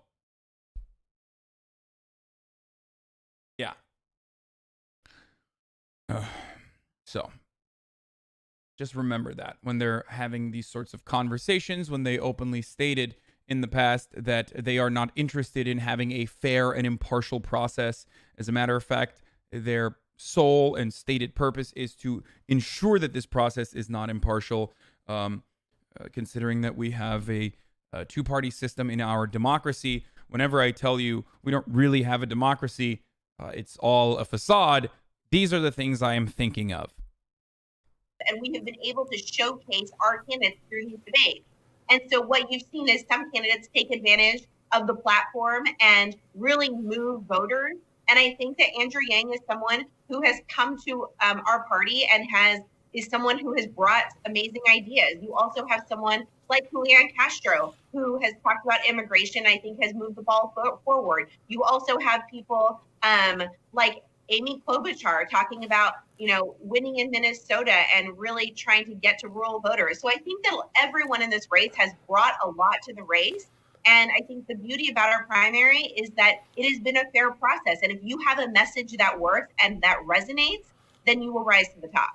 yeah. So, just remember that when they're having these sorts of conversations, when they openly stated in the past that they are not interested in having a fair and impartial process. As a matter of fact, their sole and stated purpose is to ensure that this process is not impartial, considering that we have a two-party system in our democracy. Whenever I tell you we don't really have a democracy, it's all a facade, these are the things I am thinking of. And we have been able to showcase our candidates through these debates. And so what you've seen is some candidates take advantage of the platform and really move voters. And I think that Andrew Yang is someone who has come to our party and is someone who has brought amazing ideas. You also have someone like Julian Castro, who has talked about immigration, I think has moved the ball forward. You also have people like Amy Klobuchar talking about, winning in Minnesota and really trying to get to rural voters. So I think that everyone in this race has brought a lot to the race. And I think the beauty about our primary is that it has been a fair process. And if you have a message that works and that resonates, then you will rise to the top.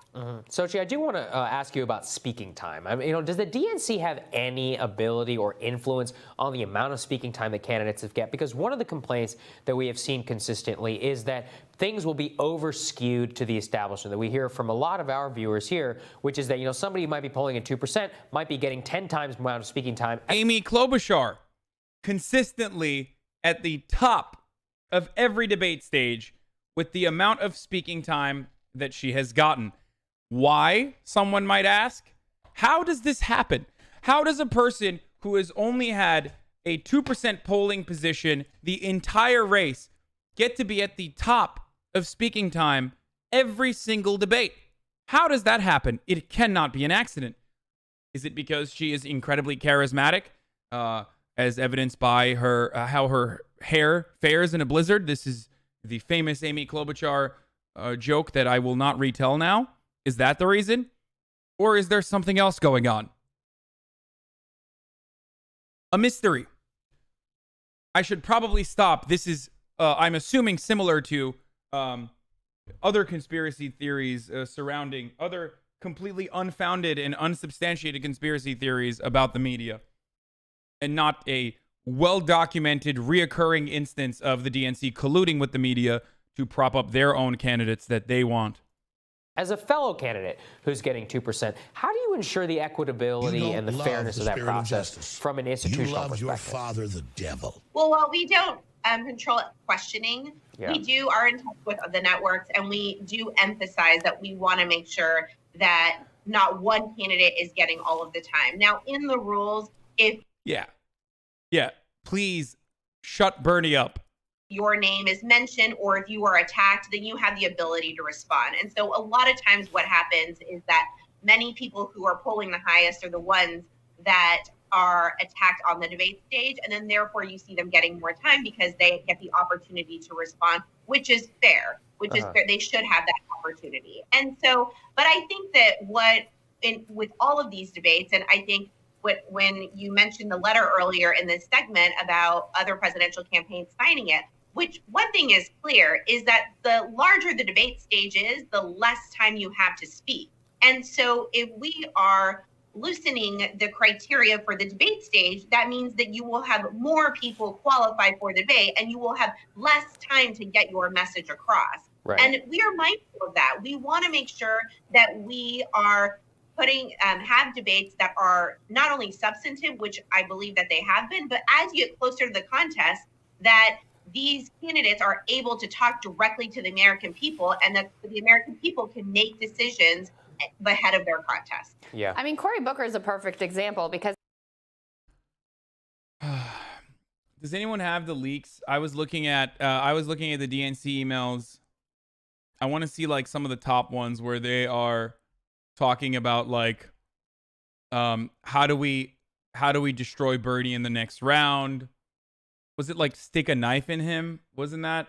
Sochi, I do want to ask you about speaking time. I mean, does the DNC have any ability or influence on the amount of speaking time that candidates have get? Because one of the complaints that we have seen consistently is that things will be over-skewed to the establishment, that we hear from a lot of our viewers here, which is that, somebody who might be polling at 2% might be getting 10 times the amount of speaking time. Amy Klobuchar, consistently at the top of every debate stage with the amount of speaking time that she has gotten. Why, someone might ask? How does this happen? How does a person who has only had a 2% polling position the entire race get to be at the top of speaking time every single debate? How does that happen? It cannot be an accident. Is it because she is incredibly charismatic, as evidenced by her how her hair fares in a blizzard? This is the famous Amy Klobuchar joke that I will not retell now. Is that the reason? Or is there something else going on? A mystery. I should probably stop. This is, I'm assuming, similar to other conspiracy theories surrounding other completely unfounded and unsubstantiated conspiracy theories about the media, and not a well-documented, reoccurring instance of the DNC colluding with the media to prop up their own candidates that they want. As a fellow candidate who's getting 2%, how do you ensure the equitability and the fairness of that process from an institutional perspective? You love your father, the devil. Well, while we don't control questioning, we do are in touch with the networks, and we do emphasize that we want to make sure that not one candidate is getting all of the time. Now, in the rules, if please shut Bernie up. Your name is mentioned or if you are attacked, then you have the ability to respond. And so a lot of times what happens is that many people who are polling the highest are the ones that are attacked on the debate stage. And then therefore you see them getting more time because they get the opportunity to respond, which is fair, is fair. They should have that opportunity. And so, but I think that with all of these debates, and I think when you mentioned the letter earlier in this segment about other presidential campaigns signing it, which one thing is clear is that the larger the debate stage is, the less time you have to speak. And so if we are loosening the criteria for the debate stage, that means that you will have more people qualify for the debate and you will have less time to get your message across. Right. And we are mindful of that. We want to make sure that we are have debates that are not only substantive, which I believe that they have been, but as you get closer to the contest, that these candidates are able to talk directly to the American people and that the American people can make decisions ahead of their contest. Yeah. I mean, Cory Booker is a perfect example because. Does anyone have the leaks? I was looking at the DNC emails. I want to see like some of the top ones where they are talking about like how do we destroy Bernie in the next round? Was it like stick a knife in him? Wasn't that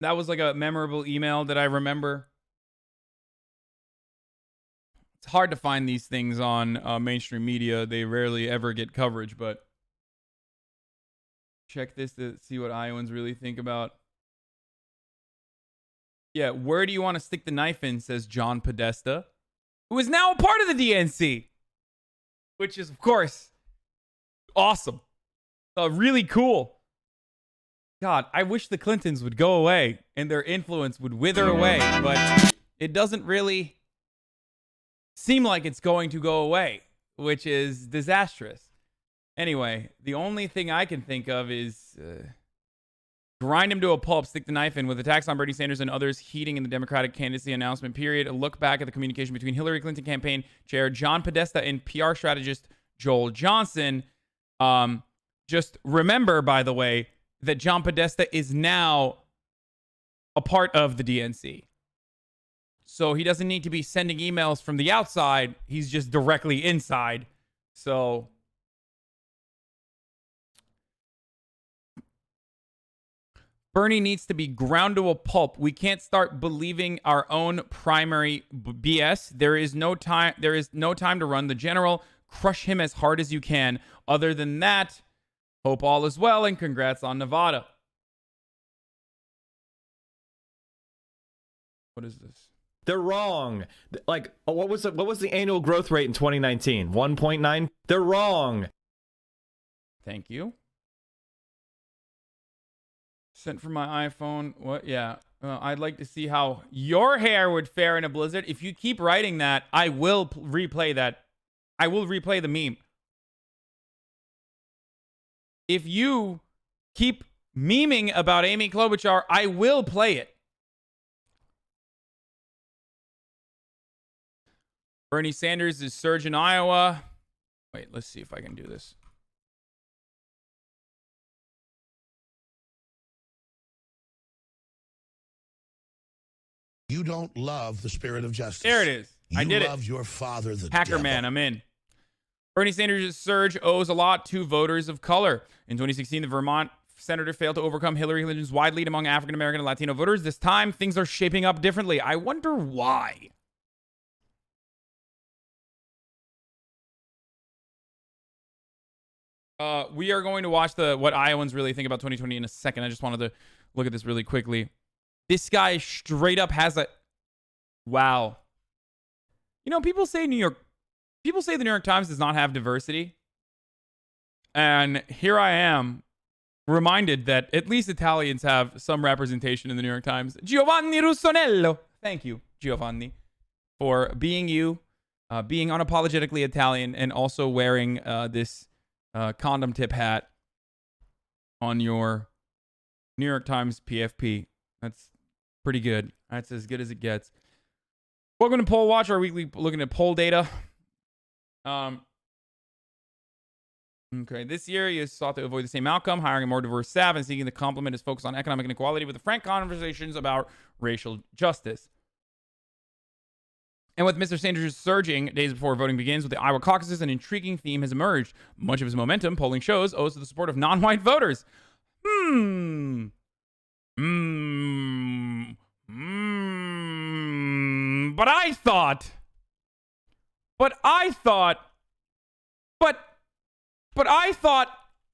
was like a memorable email that I remember? It's hard to find these things on mainstream media. They rarely ever get coverage, but check this to see what Iowans really think about. Yeah, where do you want to stick the knife in, says John Podesta, who is now a part of the DNC, which is, of course, awesome. Really cool. God, I wish the Clintons would go away and their influence would wither away, but it doesn't really seem like it's going to go away, which is disastrous. Anyway, the only thing I can think of is grind him to a pulp, stick the knife in. With attacks on Bernie Sanders and others heating in the Democratic candidacy announcement period, a look back at the communication between Hillary Clinton campaign chair John Podesta and PR strategist Joel Johnson. Just remember, by the way, that John Podesta is now a part of the DNC. So he doesn't need to be sending emails from the outside. He's just directly inside. So Bernie needs to be ground to a pulp. We can't start believing our own primary BS. There is no time to run the general. Crush him as hard as you can. Other than that, hope all is well and congrats on Nevada. What is this? They're wrong. Like, what was the annual growth rate in 2019? 1.9. They're wrong. Thank you. Sent from my iPhone. What? Yeah. I'd like to see how your hair would fare in a blizzard. If you keep writing that, I will replay that. I will replay the meme. If you keep memeing about Amy Klobuchar, I will play it. Bernie Sanders is surge in Iowa. Wait, let's see if I can do this. You don't love the spirit of justice. There it is. I did it. You love your father, the Hacker devil. Man, I'm in. Bernie Sanders' surge owes a lot to voters of color. In 2016, the Vermont senator failed to overcome Hillary Clinton's wide lead among African American and Latino voters. This time, things are shaping up differently. I wonder why. We are going to watch what Iowans really think about 2020 in a second. I just wanted to look at this really quickly. This guy straight up has a... Wow. You know, people say the New York Times does not have diversity. And here I am, reminded that at least Italians have some representation in the New York Times. Giovanni Russonello. Thank you, Giovanni, for being you, being unapologetically Italian, and also wearing this condom tip hat on your New York Times PFP. That's pretty good. That's as good as it gets. Welcome to Poll Watch, our weekly looking at poll data. Okay, this year he has sought to avoid the same outcome, hiring a more diverse staff and seeking to complement his focus on economic inequality with the frank conversations about racial justice. And with Mr. Sanders surging days before voting begins with the Iowa caucuses, an intriguing theme has emerged. Much of his momentum, polling shows, owes to the support of non-white voters. But I thought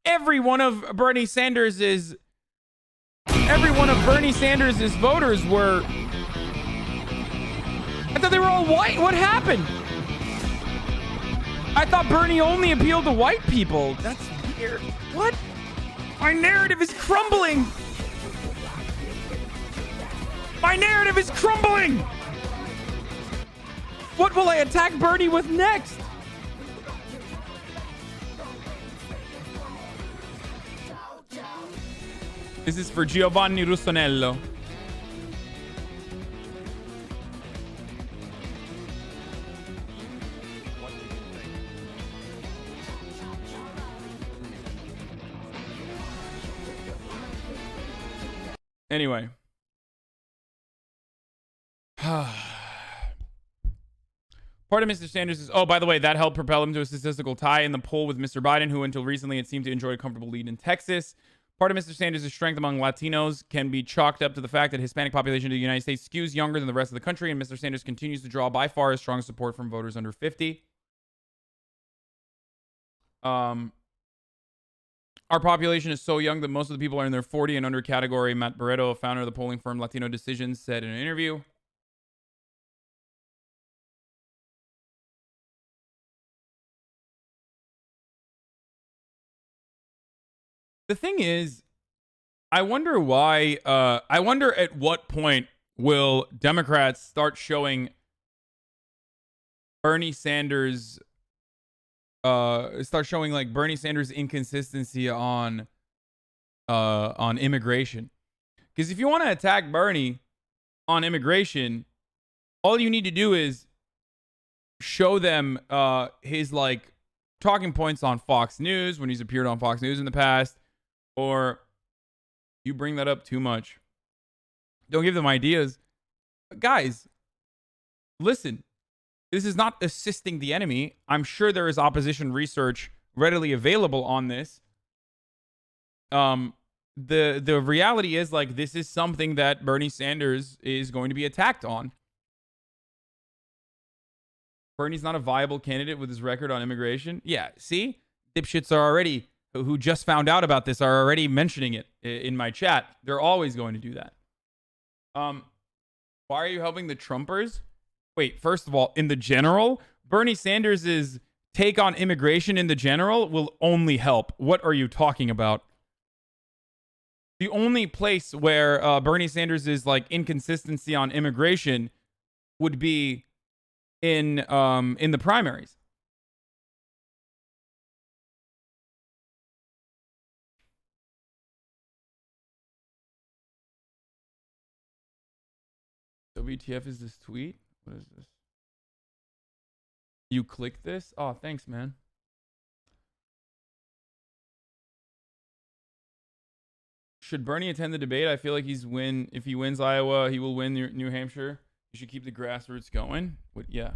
every one of Bernie Sanders's voters were... I thought they were all white. What happened? I thought Bernie only appealed to white people. That's weird. What? My narrative is crumbling. My narrative is crumbling. What will I attack Bernie with next? This is for Giovanni Russonello. Anyway. Part of Mr. Sanders is... Oh, by the way, that helped propel him to a statistical tie in the poll with Mr. Biden, who until recently had seemed to enjoy a comfortable lead in Texas. Part of Mr. Sanders' strength among Latinos can be chalked up to the fact that Hispanic population of the United States skews younger than the rest of the country, and Mr. Sanders continues to draw by far his strong support from voters under 50. Our population is so young that most of the people are in their 40 and under category. Matt Barreto, a founder of the polling firm Latino Decisions, said in an interview. The thing is, I wonder why, I wonder at what point will Democrats start showing Bernie Sanders, like Bernie Sanders' inconsistency on immigration. Because if you want to attack Bernie on immigration, all you need to do is show them his like talking points on Fox News when he's appeared on Fox News in the past, or you bring that up too much. Don't give them ideas. Guys, listen, this is not assisting the enemy. I'm sure there is opposition research readily available on this. The reality is, like, this is something that Bernie Sanders is going to be attacked on. Bernie's not a viable candidate with his record on immigration. Yeah, see? Dipshits are already, who just found out about this, are already mentioning it in my chat. They're always going to do that. Why are you helping the Trumpers? Wait, first of all, in the general, Bernie Sanders' take on immigration in the general will only help. What are you talking about? The only place where Bernie Sanders' like inconsistency on immigration would be in the primaries. WTF is this tweet? What is this? You click this? Oh, thanks, man. Should Bernie attend the debate? I feel like if he wins Iowa, he will win New Hampshire. You should keep the grassroots going. Yeah.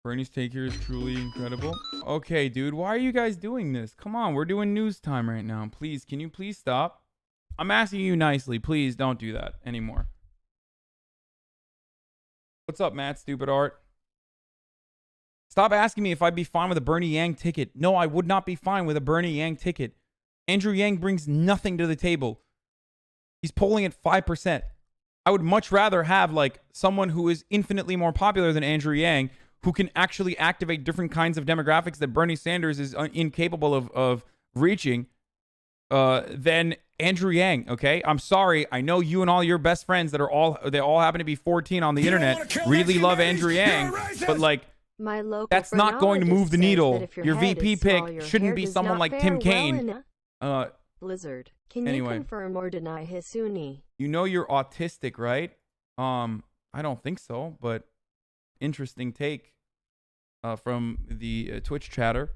Bernie's take here is truly incredible. Okay, dude, why are you guys doing this? Come on, we're doing news time right now. Please, can you please stop? I'm asking you nicely. Please don't do that anymore. What's up, Matt? Stupid Art. Stop asking me if I'd be fine with a Bernie Yang ticket. No, I would not be fine with a Bernie Yang ticket. Andrew Yang brings nothing to the table. He's polling at 5%. I would much rather have like someone who is infinitely more popular than Andrew Yang, who can actually activate different kinds of demographics that Bernie Sanders is incapable of reaching, than Andrew Yang. Okay, I'm sorry. I know you and all your best friends that all happen to be 14 on the internet really love Andrew Yang, but like, that's not going to move the needle. Your VP pick shouldn't be someone like Tim Kaine. Blizzard, can anyway, you confirm or deny Hasuni? You know you're autistic, right? I don't think so, but interesting take from the Twitch chatter.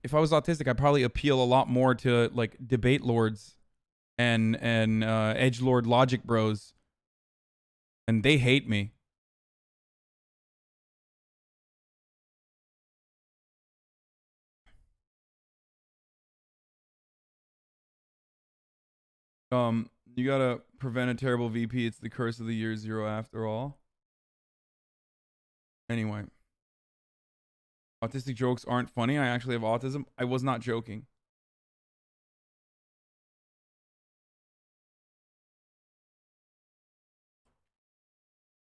If I was autistic, I'd probably appeal a lot more to like debate lords and edgelord logic bros, and they hate me. You gotta prevent a terrible VP. It's the curse of the year zero after all. Anyway. Autistic jokes aren't funny. I actually have autism. I was not joking.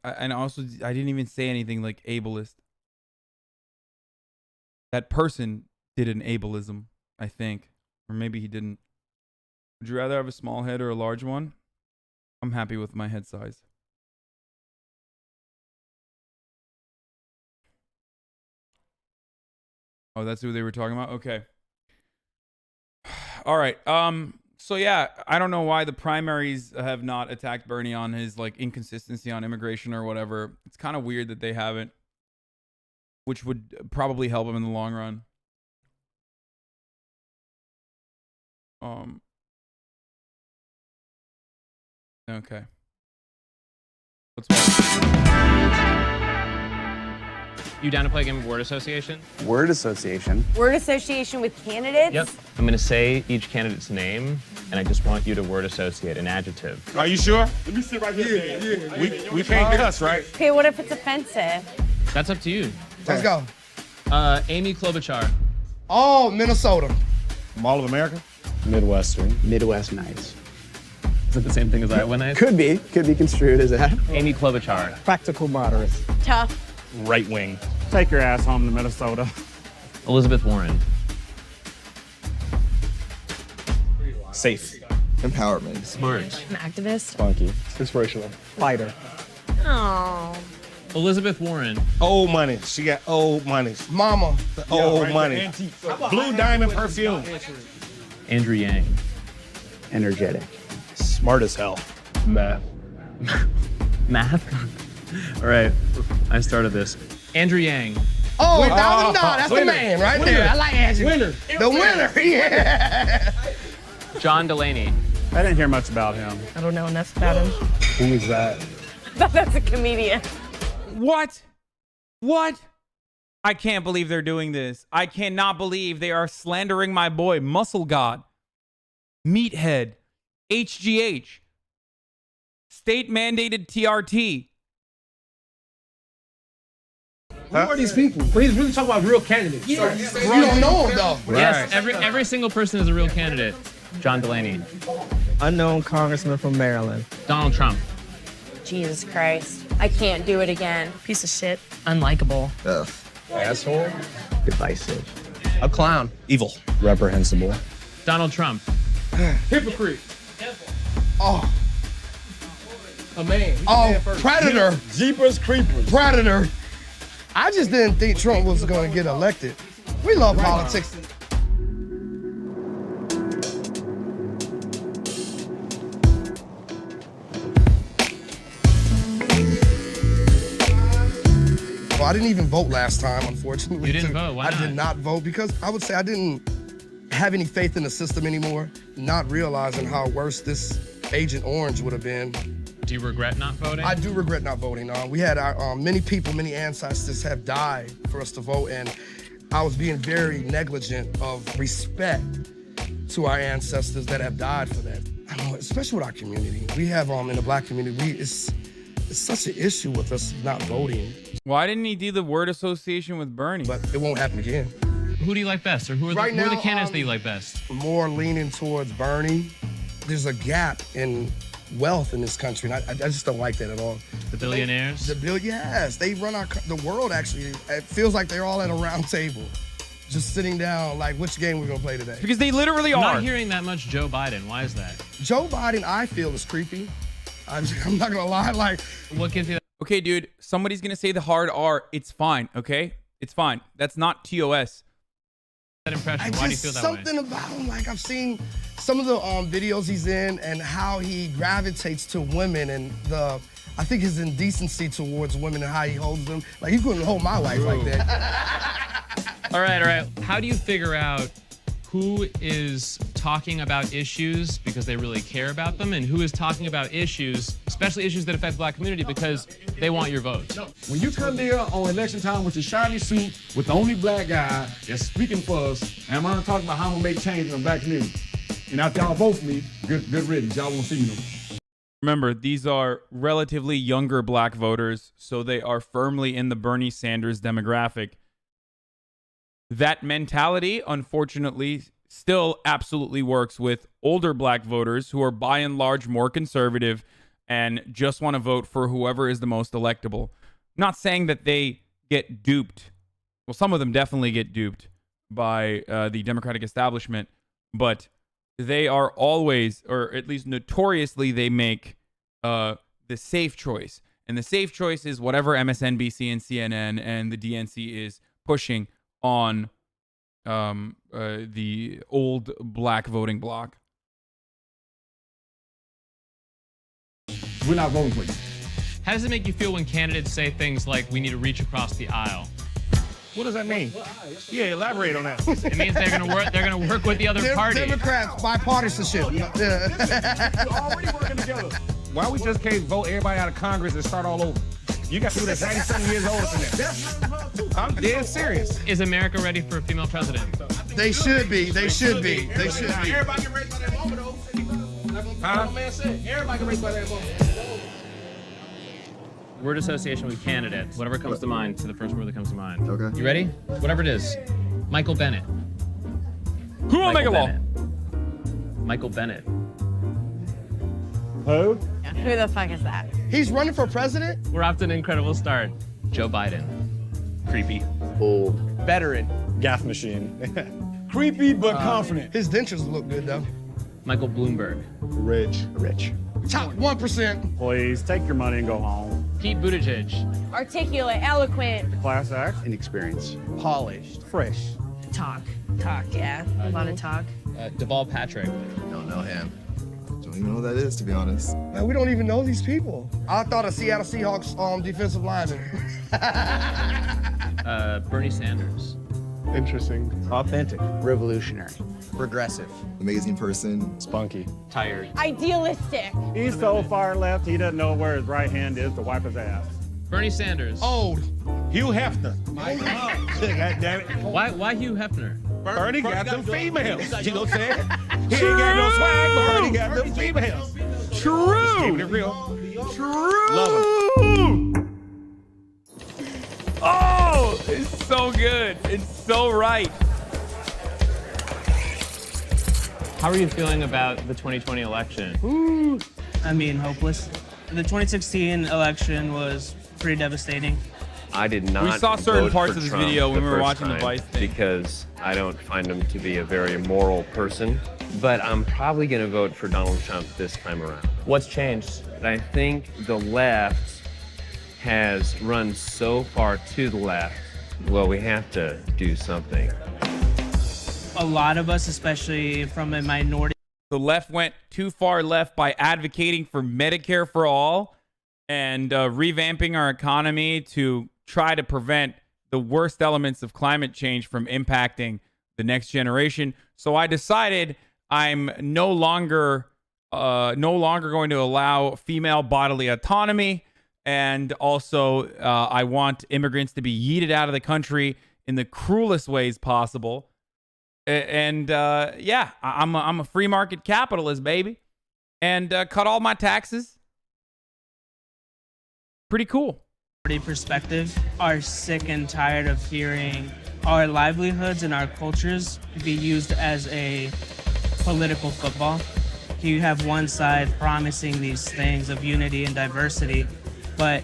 And also, I didn't even say anything like ableist. That person did an ableism, I think. Or maybe he didn't. Would you rather have a small head or a large one? I'm happy with my head size. Oh, that's who they were talking about? Okay. All right. So yeah, I don't know why the primaries have not attacked Bernie on his like inconsistency on immigration or whatever. It's kind of weird that they haven't, which would probably help him in the long run. Okay. You down to play a game of word association? Word association? Word association with candidates? Yep. I'm going to say each candidate's name, and I just want you to word associate an adjective. Are you sure? Let me sit right here. Yeah. We can't cuss, right? Okay, what if it's offensive? That up to you. Let's go. Amy Klobuchar. Oh, Minnesota. Mall of America? Midwestern. Midwest nice. Is it the same thing as Iowa nice? Could be construed as that. Amy Klobuchar. Practical moderate. Tough. Right wing. Take your ass home to Minnesota. Elizabeth Warren. Safe. Empowerment. Smart. An activist. Funky. Inspirational. Fighter. Oh. Elizabeth Warren. Old money. She got old money. Mama. The old money. Blue Diamond perfume. Andrew Yang. Energetic. Smart as hell. Math. Math? All right. I started this. Andrew Yang. Oh, $1,000. That's the man right there. I like Andrew. Winner. The winner. Yeah. John Delaney. I didn't hear much about him. I don't know enough about him. Who is that? That's a comedian. What? What? I can't believe they're doing this. I cannot believe they are slandering my boy, Muscle God, Meathead, HGH, state-mandated TRT. Who are these people? Please really talk about real candidates. You don't know them though. Yes, every single person is a real candidate. John Delaney. Unknown congressman from Maryland. Donald Trump. Jesus Christ. I can't do it again. Piece of shit. Unlikable. Ugh. Asshole. Divisive. A clown. Evil. Reprehensible. Donald Trump. Hypocrite. Oh. A man. Oh, predator. Jeepers creepers. Predator. I just didn't think Trump was going to get elected. We love politics. Well, I didn't even vote last time, unfortunately. You didn't vote? Why not? I did not vote because I would say I didn't have any faith in the system anymore, not realizing how worse this Agent Orange would have been. Do you regret not voting? I do regret not voting. We had our, many people, many ancestors have died for us to vote, and I was being very negligent of respect to our ancestors that have died for that. I don't know, especially with our community. We have, in the Black community, it's such an issue with us not voting. Why didn't he do the word association with Bernie? But it won't happen again. Who do you like best, or who are the candidates that you like best? More leaning towards Bernie. There's a gap in wealth in this country, and I just don't like that at all. The billionaires? Yes, they run the world, actually. It feels like they're all at a round table, just sitting down, like, which game we're gonna play today? Because they literally I'm are. not hearing that much Joe Biden. Why is that? Joe Biden, I feel, is creepy. I'm not gonna lie, like. What gives you that? Okay, dude, somebody's gonna say the hard R. It's fine, okay? It's fine. That's not TOS. That impression. Why do you feel that way? Something about him, like I've seen some of the videos he's in and how he gravitates to women and I think his indecency towards women and how he holds them. Like, he couldn't hold my wife like that. All right. How do you figure out who is talking about issues because they really care about them and who is talking about issues, especially issues that affect the Black community, because they want your votes? When you come there on election time with your shiny suit with the only Black guy that's speaking for us, and I'm gonna talk about how I'm gonna make change in the Black community. And after y'all vote for me, good riddance. Y'all won't see me no more. Remember, these are relatively younger Black voters, so they are firmly in the Bernie Sanders demographic. That mentality, unfortunately, still absolutely works with older Black voters who are by and large more conservative and just want to vote for whoever is the most electable. I'm not saying that they get duped. Well, some of them definitely get duped by the Democratic establishment, but they are always, or at least notoriously, they make the safe choice. And the safe choice is whatever MSNBC and CNN and the DNC is pushing on the old Black voting bloc. We're not voting for you. How does it make you feel when candidates say things like, we need to reach across the aisle? What does that mean? Yeah, elaborate on that. It means they're gonna work with the other party. Democrats, bipartisanship. We're already working together. Why we just can't vote everybody out of Congress and start all over? You got people that's 97 years older than that. I'm dead serious. Is America ready for a female president? They should be. They should be. They should be. Everybody can raise by that moment, though. That's what man said. Everybody can raise by that moment. Word association with candidate. Whatever comes to mind, to the first word that comes to mind. Okay. You ready? Whatever it is. Michael Bennett. Who will make a law? Michael Bennett. Who? Who the fuck is that? He's running for president? We're off to an incredible start. Joe Biden. Creepy. Old. Veteran. Gaff machine. Creepy but confident. His dentures look good, though. Michael Bloomberg. Rich. Top 1%. Please, take your money and go home. Pete Buttigieg. Articulate, eloquent. Class act. Inexperienced. Polished. Fresh. Talk, yeah. A lot of talk. Deval Patrick. Don't know him. So don't even know what that is, to be honest. Man, we don't even know these people. I thought a Seattle Seahawks defensive lineman. Bernie Sanders. Interesting. Authentic. Revolutionary. Progressive. Amazing person. Spunky. Tired. Idealistic. He's so far left, he doesn't know where his right hand is to wipe his ass. Bernie Sanders. Old. Hugh Hefner. God damn it. Why Hugh Hefner? Bernie got them females. You know what I'm saying? He ain't got no swag, but Bernie got them females. True. Just keeping it real. True. Love him. Oh, it's so good. It's so right. How are you feeling about the 2020 election? Ooh, I mean, hopeless. The 2016 election was pretty devastating. I did not. We saw certain vote parts for of this Trump video when we were first watching the time Vice thing. because I don't find him to be a very moral person. But I'm probably going to vote for Donald Trump this time around. What's changed? I think the left has run so far to the left. Well, we have to do something. A lot of us, especially from a minority. The left went too far left by advocating for Medicare for all and revamping our economy to try to prevent the worst elements of climate change from impacting the next generation. So I decided I'm no longer going to allow female bodily autonomy, and also I want immigrants to be yeeted out of the country in the cruelest ways possible. And yeah, I'm a free market capitalist, baby, and cut all my taxes. Pretty cool. Perspective are sick and tired of hearing our livelihoods and our cultures be used as a political football. You have one side promising these things of unity and diversity, but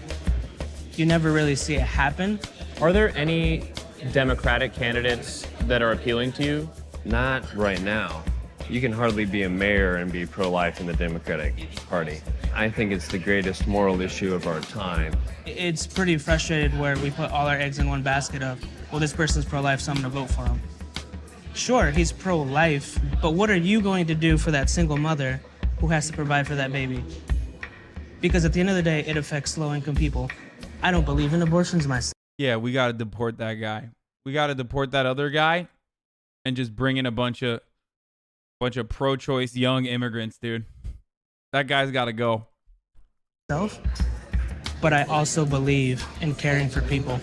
you never really see it happen. Are there any Democratic candidates that are appealing to you? Not right now. You can hardly be a mayor and be pro-life in the Democratic Party. I think it's the greatest moral issue of our time. It's pretty frustrated where we put all our eggs in one basket of, well, this person's pro-life, so I'm gonna vote for him. Sure, he's pro-life, but what are you going to do for that single mother who has to provide for that baby? Because at the end of the day, it affects low-income people. I don't believe in abortions myself. Yeah, we got to deport that guy. We got to deport that other guy and just bring in a bunch of pro-choice young immigrants, dude. That guy's got to go. But I also believe in caring for people.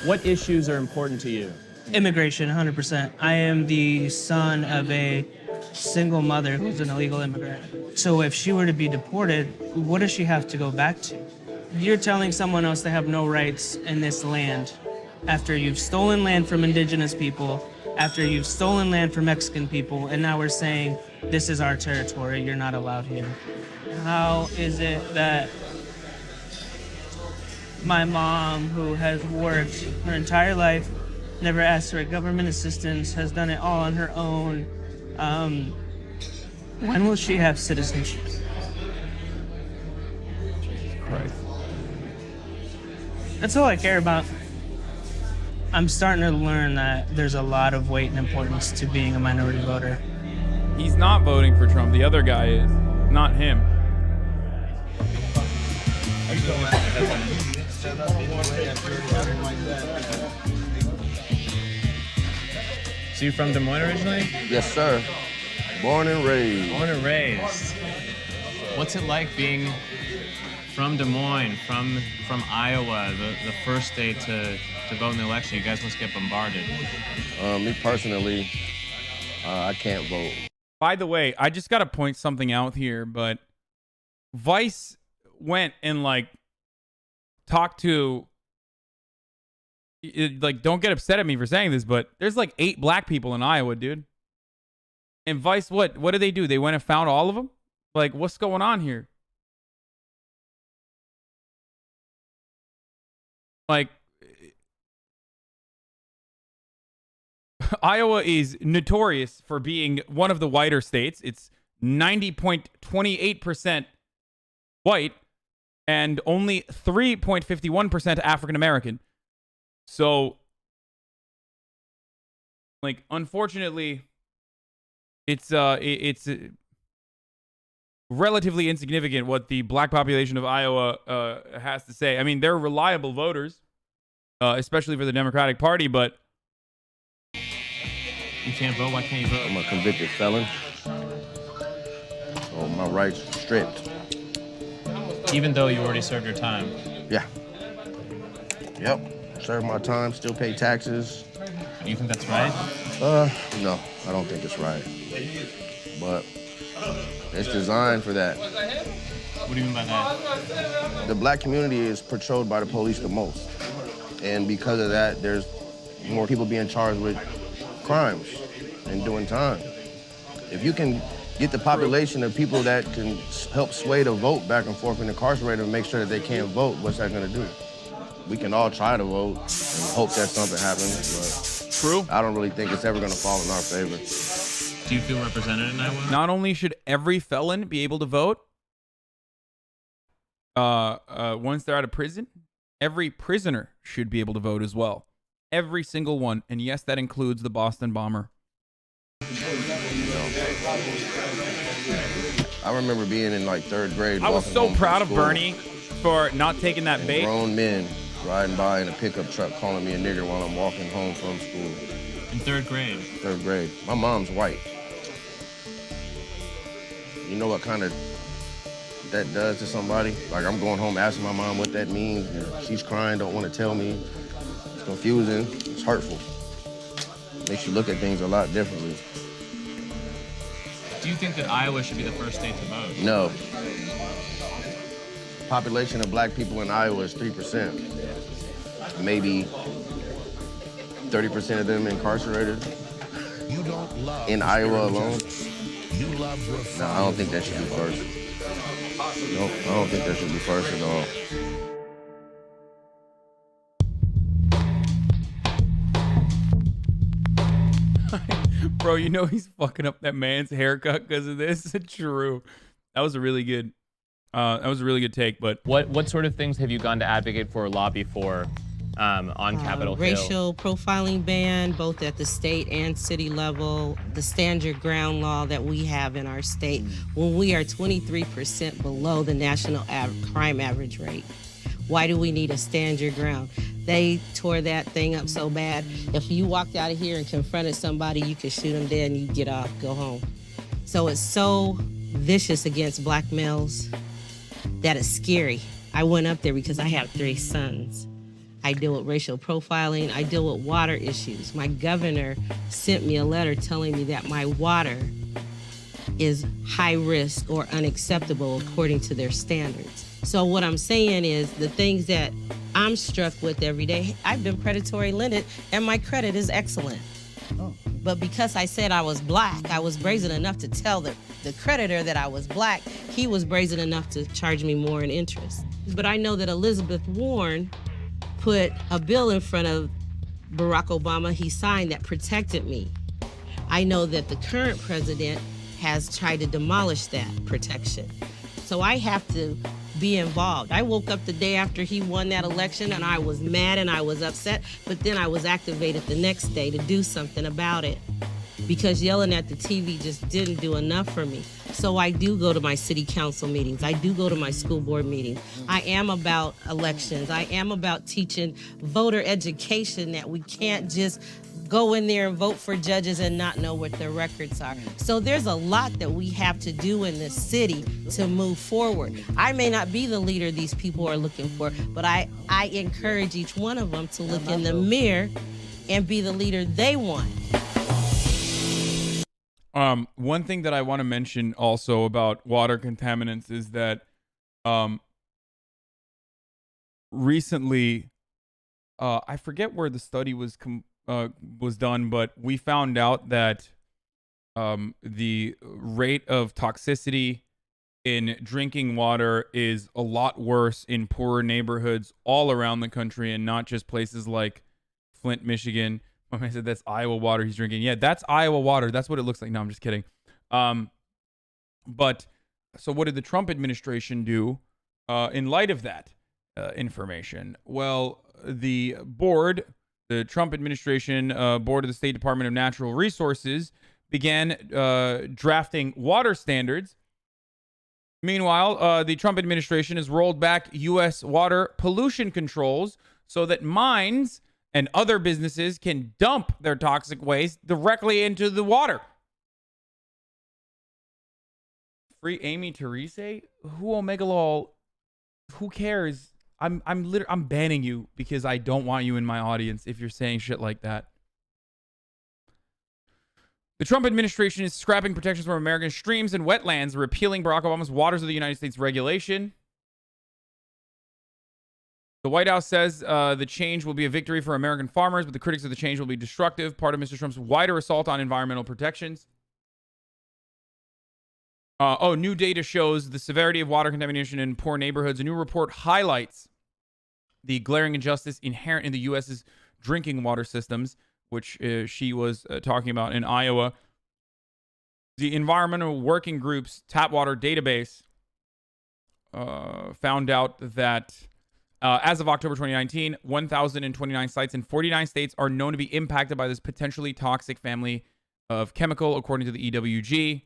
What issues are important to you? Immigration, 100%. I am the son of a single mother who's an illegal immigrant. So if she were to be deported, what does she have to go back to? You're telling someone else they have no rights in this land after you've stolen land from indigenous people, after you've stolen land from Mexican people, and now we're saying, this is our territory, you're not allowed here. How is it that my mom, who has worked her entire life, never asked for government assistance, has done it all on her own, when will she have citizenship? Jesus Christ. That's all I care about. I'm starting to learn that there's a lot of weight and importance to being a minority voter. He's not voting for Trump. The other guy is, not him. So you from Des Moines originally? Yes, sir. Born and raised. Born and raised. What's it like being from Des Moines, from Iowa, the first state to vote in the election? You guys must get bombarded. Me personally, I can't vote. By the way, I just got to point something out here, but Vice went and talked to, don't get upset at me for saying this, but there's 8 black people in Iowa, dude. And Vice, what did they do? They went and found all of them? What's going on here? Iowa is notorious for being one of the whiter states. It's 90.28% white and only 3.51% African American. So, unfortunately, it's relatively insignificant what the black population of Iowa has to say. I mean, they're reliable voters, especially for the Democratic Party, but You can't vote. Why can't you vote? I'm a convicted felon. So my rights stripped. Even though you already served your time. Yeah. Yep. Serve my time, still pay taxes. Do you think that's right? No, I don't think it's right. But it's designed for that. What do you mean by that? The black community is patrolled by the police the most. And because of that, there's more people being charged with crimes and doing time. If you can get the population of people that can help sway the vote back and forth and incarcerate them and make sure that they can't vote, what's that gonna do? We can all try to vote and hope that something happens, but true. I don't really think it's ever gonna fall in our favor. Do you feel represented in Iowa? not only should every felon be able to vote once they're out of prison, every prisoner should be able to vote as well. Every single one. And yes, that includes the Boston bomber. I remember being in like 3rd grade. I was walking so home proud from of school, Bernie for not taking that and bait. grown men riding by in a pickup truck calling me a nigger while I'm walking home from school. In 3rd grade. 3rd grade. My mom's white. You know what kind of that does to somebody? Like, I'm going home asking my mom what that means. And she's crying, don't want to tell me. It's confusing. It's hurtful. Makes you look at things a lot differently. Do you think that Iowa should be the first state to vote? No. Population of black people in Iowa is 3%. Maybe 30% of them incarcerated. You don't love in the Iowa spirit of alone. justice. You love your No, father. I don't think that should be first. Nope, I don't think that should be first at all. Bro, you know he's fucking up that man's haircut because of this. True. That was a really good take. But What sort of things have you gone to advocate for or lobby for on Capitol Hill? Racial profiling ban, both at the state and city level, the stand your ground law that we have in our state, when we are 23% below the national crime average rate. Why do we need a stand your ground? They tore that thing up so bad. If you walked out of here and confronted somebody, you could shoot them dead and you get off, go home. So it's so vicious against black males that it's scary. I went up there because I have 3 sons. I deal with racial profiling. I deal with water issues. My governor sent me a letter telling me that my water is high risk or unacceptable according to their standards. So what I'm saying is the things that I'm struck with every day, I've been predatory lended and my credit is excellent. But because I said I was black, I was brazen enough to tell the creditor that I was black. He was brazen enough to charge me more in interest. But I know that Elizabeth Warren put a bill in front of Barack Obama, he signed, that protected me. I know that the current president has tried to demolish that protection. So I have to be involved. I woke up the day after he won that election and I was mad and I was upset, but then I was activated the next day to do something about it because yelling at the TV just didn't do enough for me. So I do go to my city council meetings. I do go to my school board meetings. I am about elections. I am about teaching voter education, that we can't just go in there and vote for judges and not know what their records are. So there's a lot that we have to do in this city to move forward. I may not be the leader these people are looking for, but I encourage each one of them to look in the mirror and be the leader they want. One thing that I want to mention also about water contaminants is that recently, I forget where the study was done, but we found out that the rate of toxicity in drinking water is a lot worse in poorer neighborhoods all around the country, and not just places like Flint, Michigan. I said that's Iowa water he's drinking. Yeah, that's Iowa water. That's what it looks like. No, I'm just kidding. But so what did the Trump administration do in light of that information? Well, the Trump administration board of the State Department of Natural Resources began drafting water standards Meanwhile, the Trump administration has rolled back U.S. water pollution controls so that mines and other businesses can dump their toxic waste directly into the water. Free Amy Therese? Who Omega Lol? Who cares? I'm banning you because I don't want you in my audience if you're saying shit like that. The Trump administration is scrapping protections from American streams and wetlands, repealing Barack Obama's Waters of the United States regulation. The White House says the change will be a victory for American farmers, but the critics of the change will be destructive, part of Mr. Trump's wider assault on environmental protections. New data shows the severity of water contamination in poor neighborhoods. A new report highlights the glaring injustice inherent in the U.S.'s drinking water systems, which she was talking about in Iowa. The Environmental Working Group's tap water database found out that as of October 2019, 1,029 sites in 49 states are known to be impacted by this potentially toxic family of chemical, according to the EWG.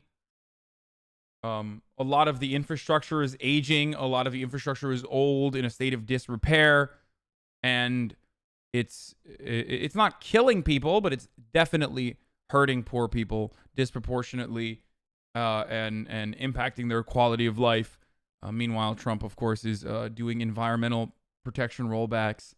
A lot of the infrastructure is aging. A lot of the infrastructure is old, in a state of disrepair, and it's not killing people, but it's definitely hurting poor people disproportionately, and impacting their quality of life. Meanwhile, Trump, of course, is doing environmental protection rollbacks.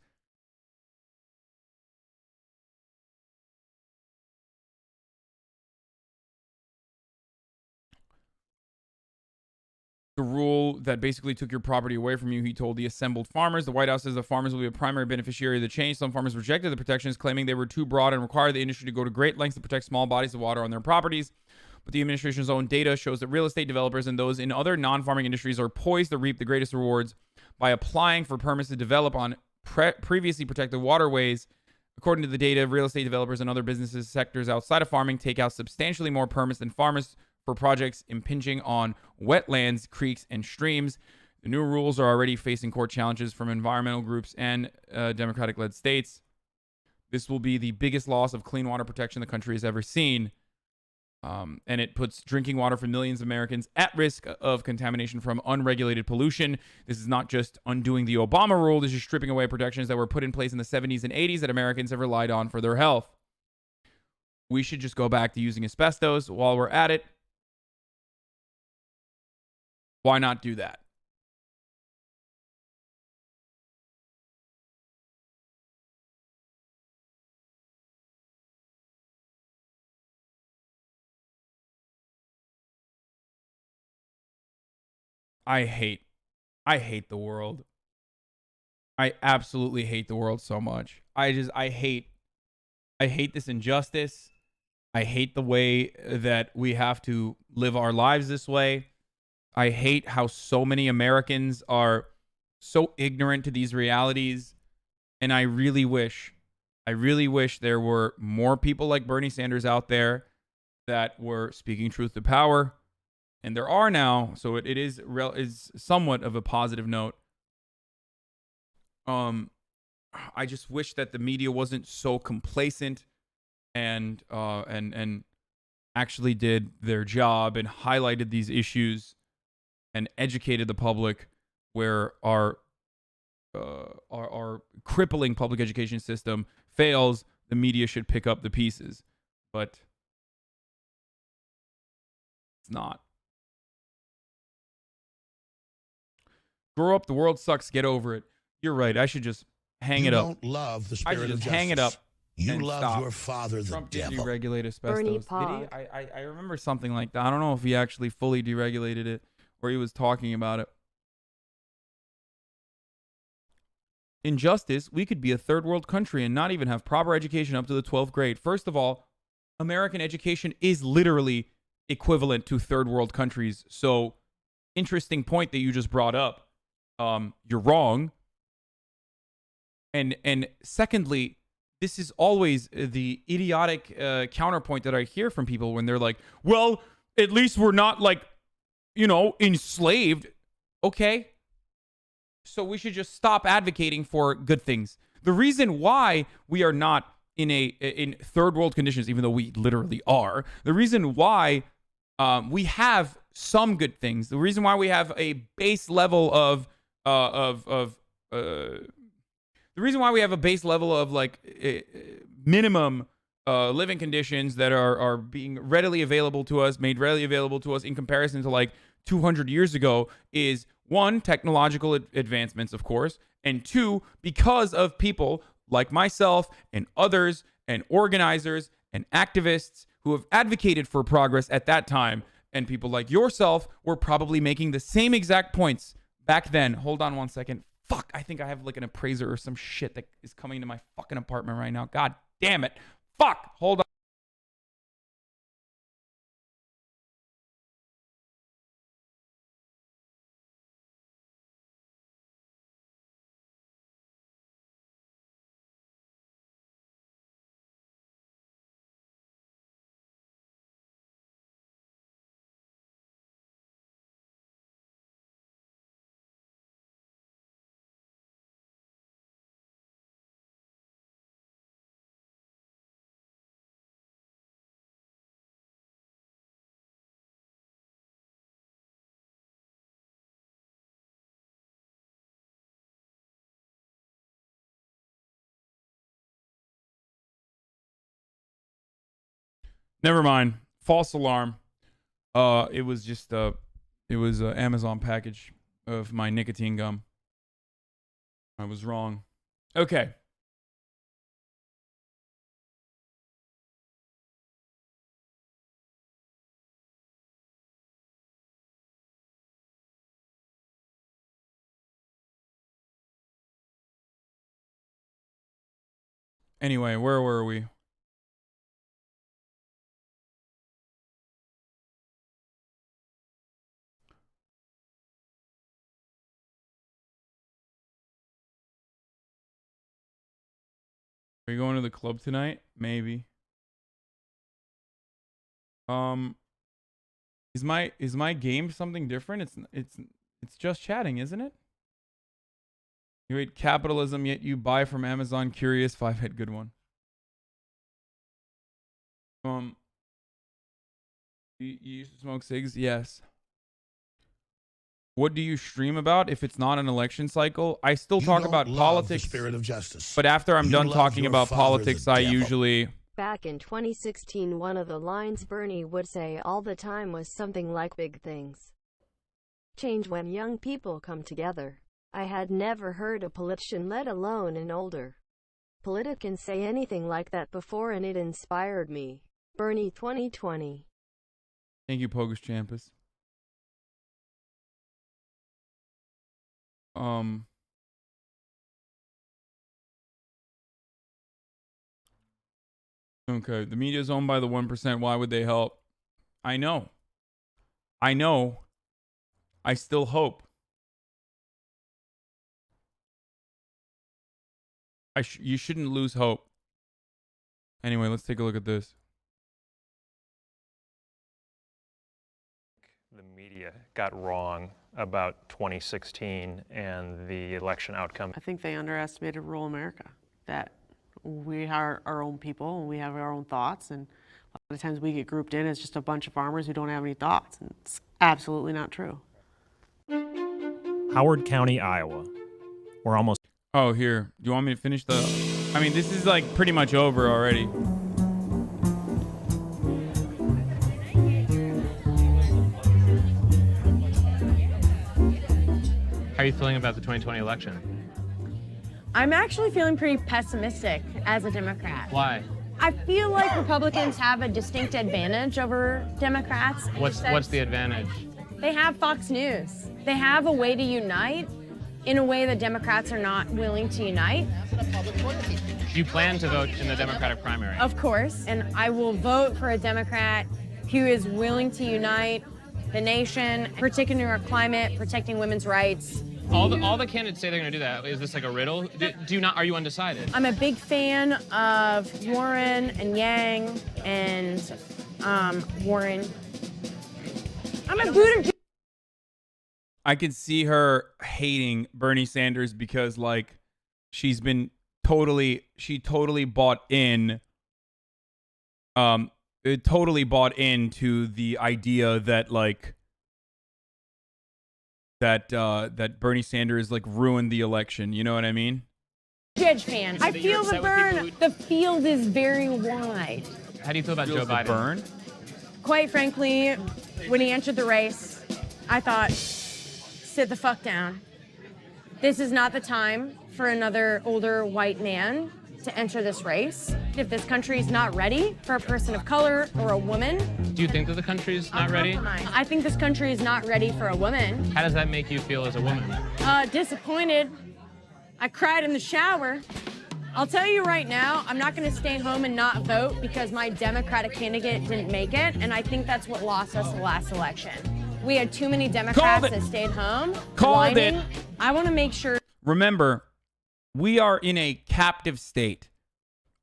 The rule that basically took your property away from you, he told the assembled farmers. The White House says the farmers will be a primary beneficiary of the change. Some farmers rejected the protections, claiming they were too broad and required the industry to go to great lengths to protect small bodies of water on their properties. But the administration's own data shows that real estate developers and those in other non-farming industries are poised to reap the greatest rewards by applying for permits to develop on previously protected waterways. According to the data, real estate developers and other businesses sectors outside of farming take out substantially more permits than farmers for projects impinging on wetlands, creeks, and streams. The new rules are already facing court challenges from environmental groups and Democratic-led states. This will be the biggest loss of clean water protection the country has ever seen. And it puts drinking water for millions of Americans at risk of contamination from unregulated pollution. This is not just undoing the Obama rule. This is stripping away protections that were put in place in the 70s and 80s that Americans have relied on for their health. We should just go back to using asbestos while we're at it. Why not do that? I hate the world. I absolutely hate the world so much. I hate this injustice. I hate the way that we have to live our lives this way. I hate how so many Americans are so ignorant to these realities. And I really wish there were more people like Bernie Sanders out there that were speaking truth to power. And there are now, so it is somewhat of a positive note. I just wish that the media wasn't so complacent and actually did their job and highlighted these issues and educated the public where our crippling public education system fails. The media should pick up the pieces, but it's not. Grow up. The world sucks. Get over it. You're right. I should just hang it up. You don't love the I spirit should of just justice. hang it up. You love stop. your father, the Trump devil. did deregulate asbestos. Bernie Did he? Pog. I remember something like that. I don't know if he actually fully deregulated it or he was talking about it. In justice, we could be a third world country and not even have proper education up to the 12th grade. First of all, American education is literally equivalent to third world countries. So, interesting point that you just brought up. You're wrong. And secondly, this is always the idiotic counterpoint that I hear from people when they're like, well, at least we're not like, enslaved. Okay. So we should just stop advocating for good things. The reason why we are not in third world conditions, even though we literally are, the reason why we have some good things. The reason why we have a base level of the reason why we have a base level of like minimum living conditions that are being readily available to us, made readily available to us in comparison to like 200 years ago is one, technological advancements, of course, and two, because of people like myself and others and organizers and activists who have advocated for progress at that time, and people like yourself were probably making the same exact points back then. Hold on one second. Fuck, I think I have like an appraiser or some shit that is coming to my fucking apartment right now. God damn it. Fuck, hold on. Never mind. False alarm. It was just it was an Amazon package of my nicotine gum. I was wrong. Okay. Anyway, where were we? Are you going to the club tonight? Maybe. Is my game something different? It's just chatting, isn't it? You hate capitalism, yet you buy from Amazon. Curious 5-hit good one. You used to smoke cigs? Yes. What do you stream about if it's not an election cycle? I still talk about politics. The spirit of justice. But after I'm done talking about politics, I usually... Back in 2016, one of the lines Bernie would say all the time was something like big things change when young people come together. I had never heard a politician, let alone an older politician, say anything like that before, and it inspired me. Bernie 2020. Thank you, Pogus Champus. Okay, the media is owned by the 1%. Why would they help? I know. I still hope. You shouldn't lose hope. Anyway, let's take a look at this. The media got wrong about 2016 and the election outcome. I think they underestimated rural America, that we are our own people and we have our own thoughts, and a lot of times we get grouped in as just a bunch of farmers who don't have any thoughts, and it's absolutely not true. Howard County, Iowa. We're almost... Oh, here. Do you want me to finish the... I mean, this is like pretty much over already. How are you feeling about the 2020 election? I'm actually feeling pretty pessimistic as a Democrat. Why? I feel like Republicans have a distinct advantage over Democrats. What's the advantage? They have Fox News. They have a way to unite in a way that Democrats are not willing to unite. You plan to vote in the Democratic primary? Of course, and I will vote for a Democrat who is willing to unite the nation, protecting our climate, protecting women's rights. All the candidates say they're going to do that. Is this like a riddle? Are you undecided? I'm a big fan of Warren and Yang and Warren. I'm a Buddha. I could see her hating Bernie Sanders because like she totally bought in. Totally bought into the idea that like that that Bernie Sanders like ruined the election. You know what I mean? Judge fan. I feel the burn. The field is very wide. How do you feel about Joe Biden? Burn? Quite frankly, when he entered the race, I thought, sit the fuck down. This is not the time for another older white man to enter this race. If this country is not ready for a person of color or a woman. Do you think that the country's not ready? I think this country is not ready for a woman. How does that make you feel as a woman? Disappointed. I cried in the shower. I'll tell you right now, I'm not going to stay home and not vote because my Democratic candidate didn't make it, and I think that's what lost us the last election. We had too many Democrats that stayed home. Called whining. it. I want to make sure. Remember, we are in a captive state.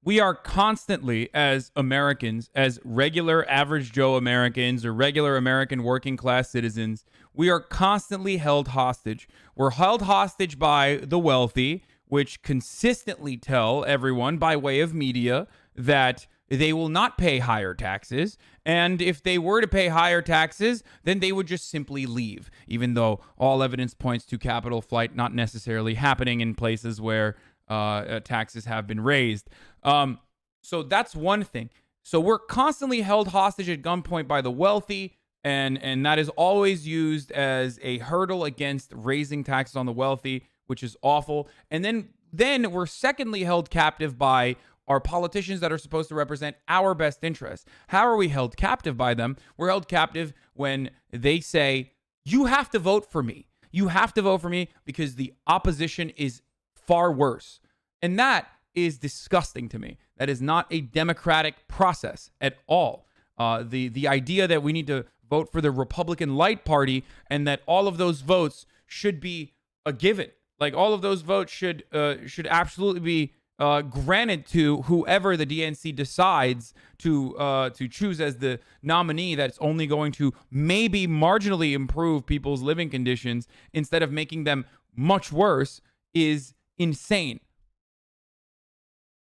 We are constantly, as Americans, as regular average Joe Americans or regular American working class citizens, we are constantly held hostage. We're held hostage by the wealthy, which consistently tell everyone by way of media that they will not pay higher taxes. And if they were to pay higher taxes, then they would just simply leave, even though all evidence points to capital flight not necessarily happening in places where taxes have been raised. So that's one thing. So we're constantly held hostage at gunpoint by the wealthy, and that is always used as a hurdle against raising taxes on the wealthy, which is awful. And then we're secondly held captive by our politicians that are supposed to represent our best interests. How are we held captive by them? We're held captive when they say, you have to vote for me. You have to vote for me because the opposition is far worse. And that is disgusting to me. That is not a democratic process at all. The idea that we need to vote for the Republican Light Party and that all of those votes should be a given. Like all of those votes should absolutely be granted to whoever the DNC decides to choose as the nominee that's only going to maybe marginally improve people's living conditions instead of making them much worse is insane.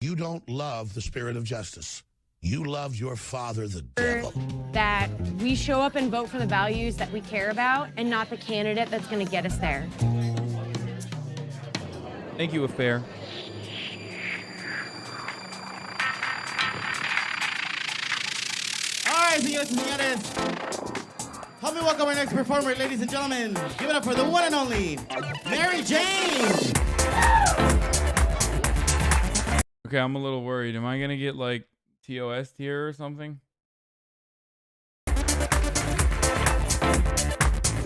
You don't love the spirit of justice. You love your father, the devil. That we show up and vote for the values that we care about and not the candidate that's going to get us there. Thank you, Affair. All right, señores y señores. Help me welcome our next performer, ladies and gentlemen. Give it up for the one and only Mary Jane. Okay, I'm a little worried. Am I gonna get like TOS here or something?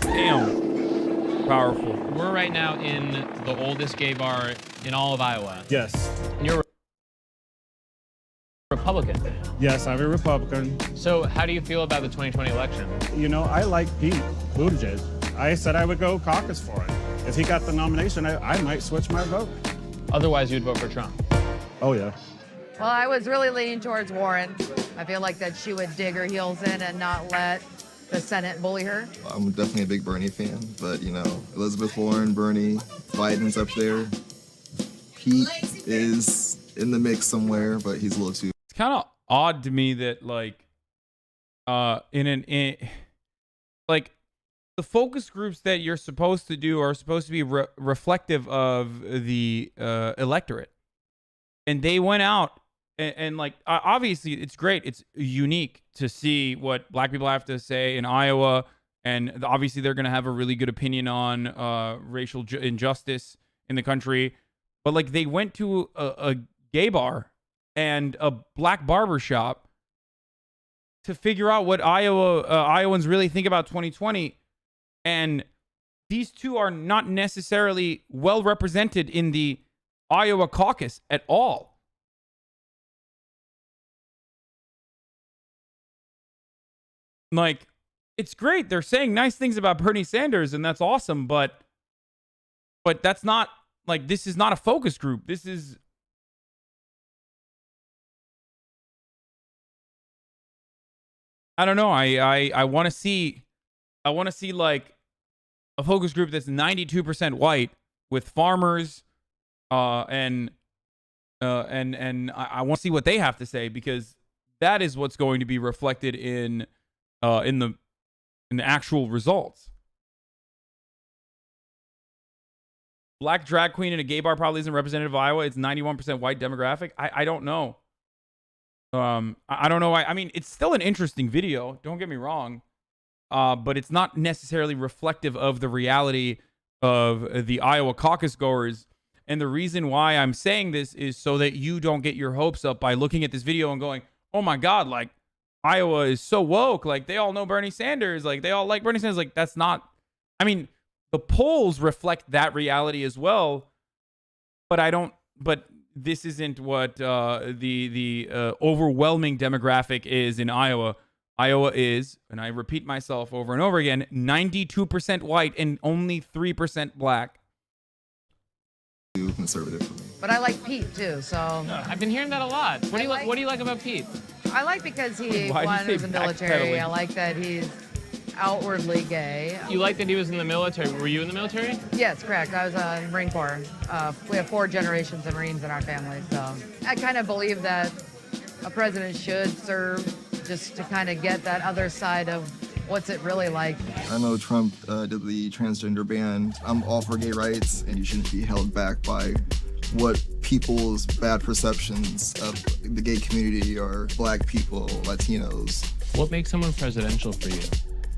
Damn. Powerful. We're right now in the oldest gay bar in all of Iowa. Yes. And you're a Republican. Yes, I'm a Republican. So how do you feel about the 2020 election? You know, I like Pete Buttigieg. I said I would go caucus for it. If he got the nomination, I might switch my vote. Otherwise, you'd vote for Trump. Oh, yeah. Well, I was really leaning towards Warren. I feel like that she would dig her heels in and not let the Senate bully her. I'm definitely a big Bernie fan, but, you know, Elizabeth Warren, Bernie, Biden's up there. Pete is in the mix somewhere, but he's a little too... It's kind of odd to me that, like, like, the focus groups that you're supposed to do are supposed to be reflective of the electorate. And they went out and like, obviously it's great. It's unique to see what black people have to say in Iowa. And obviously they're going to have a really good opinion on racial injustice in the country. But like they went to a gay bar and a black barber shop to figure out what Iowans really think about 2020. And these two are not necessarily well represented in the Iowa caucus at all. Like, it's great. They're saying nice things about Bernie Sanders, and that's awesome, but that's not, like, this is not a focus group. This is... I don't know. I want to see like a focus group that's 92% white with farmers, and I want to see what they have to say, because that is what's going to be reflected in the actual results. Black drag queen in a gay bar probably isn't representative of Iowa. It's 91% white demographic. I don't know. I don't know why. I mean, it's still an interesting video. Don't get me wrong. But it's not necessarily reflective of the reality of the Iowa caucus goers. And the reason why I'm saying this is so that you don't get your hopes up by looking at this video and going, oh my God, like Iowa is so woke. Like they all know Bernie Sanders. Like they all like Bernie Sanders. Like that's not, I mean, the polls reflect that reality as well. But this isn't what the overwhelming demographic is in Iowa. Iowa is, and I repeat myself over and over again, 92% white and only 3% black. Too conservative for me. But I like Pete too, so. I've been hearing that a lot. What do you like about Pete? I like because he Why'd you won say in the military. backpedaling? I like that he's outwardly gay. You like that he was in the military. Were you in the military? Yes, correct. I was in the Marine Corps. We have 4 generations of Marines in our family, so I kind of believe that a president should serve just to kind of get that other side of what's it really like. I know Trump did the transgender ban. I'm all for gay rights, and you shouldn't be held back by what people's bad perceptions of the gay community or black people, Latinos. What makes someone presidential for you?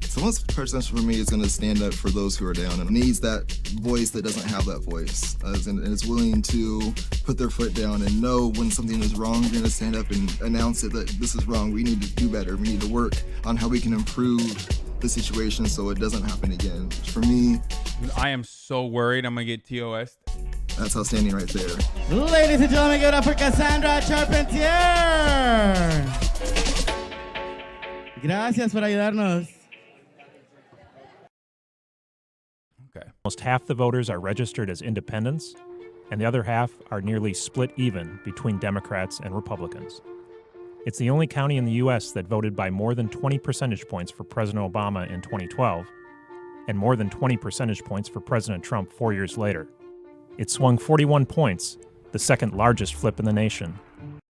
Someone's presidential for me is going to stand up for those who are down and needs that voice that doesn't have that voice, and is willing to put their foot down and know when something is wrong. You're going to stand up and announce it that this is wrong. We need to do better. We need to work on how we can improve the situation so it doesn't happen again. For me, I am so worried I'm going to get TOS'd. That's outstanding right there. Ladies and gentlemen, give it up for Cassandra Charpentier. Gracias por ayudarnos. Almost half the voters are registered as independents, and the other half are nearly split even between Democrats and Republicans. It's the only county in the U.S. that voted by more than 20 percentage points for President Obama in 2012, and more than 20 percentage points for President Trump 4 years later. It swung 41 points, the second largest flip in the nation.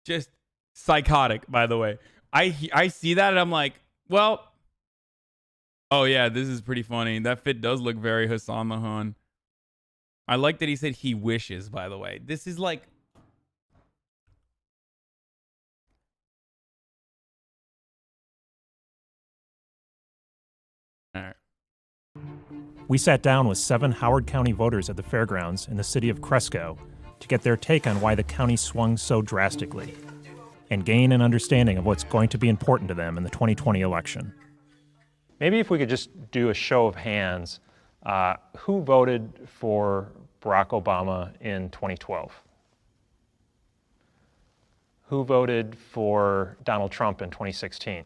Just psychotic, by the way. I see that and I'm like, well, oh yeah, this is pretty funny. That fit does look very Hasan Mahan. I like that he said he wishes, by the way. This is like... All right. We sat down with 7 Howard County voters at the fairgrounds in the city of Cresco to get their take on why the county swung so drastically and gain an understanding of what's going to be important to them in the 2020 election. Maybe if we could just do a show of hands, who voted for Barack Obama in 2012? Who voted for Donald Trump in 2016?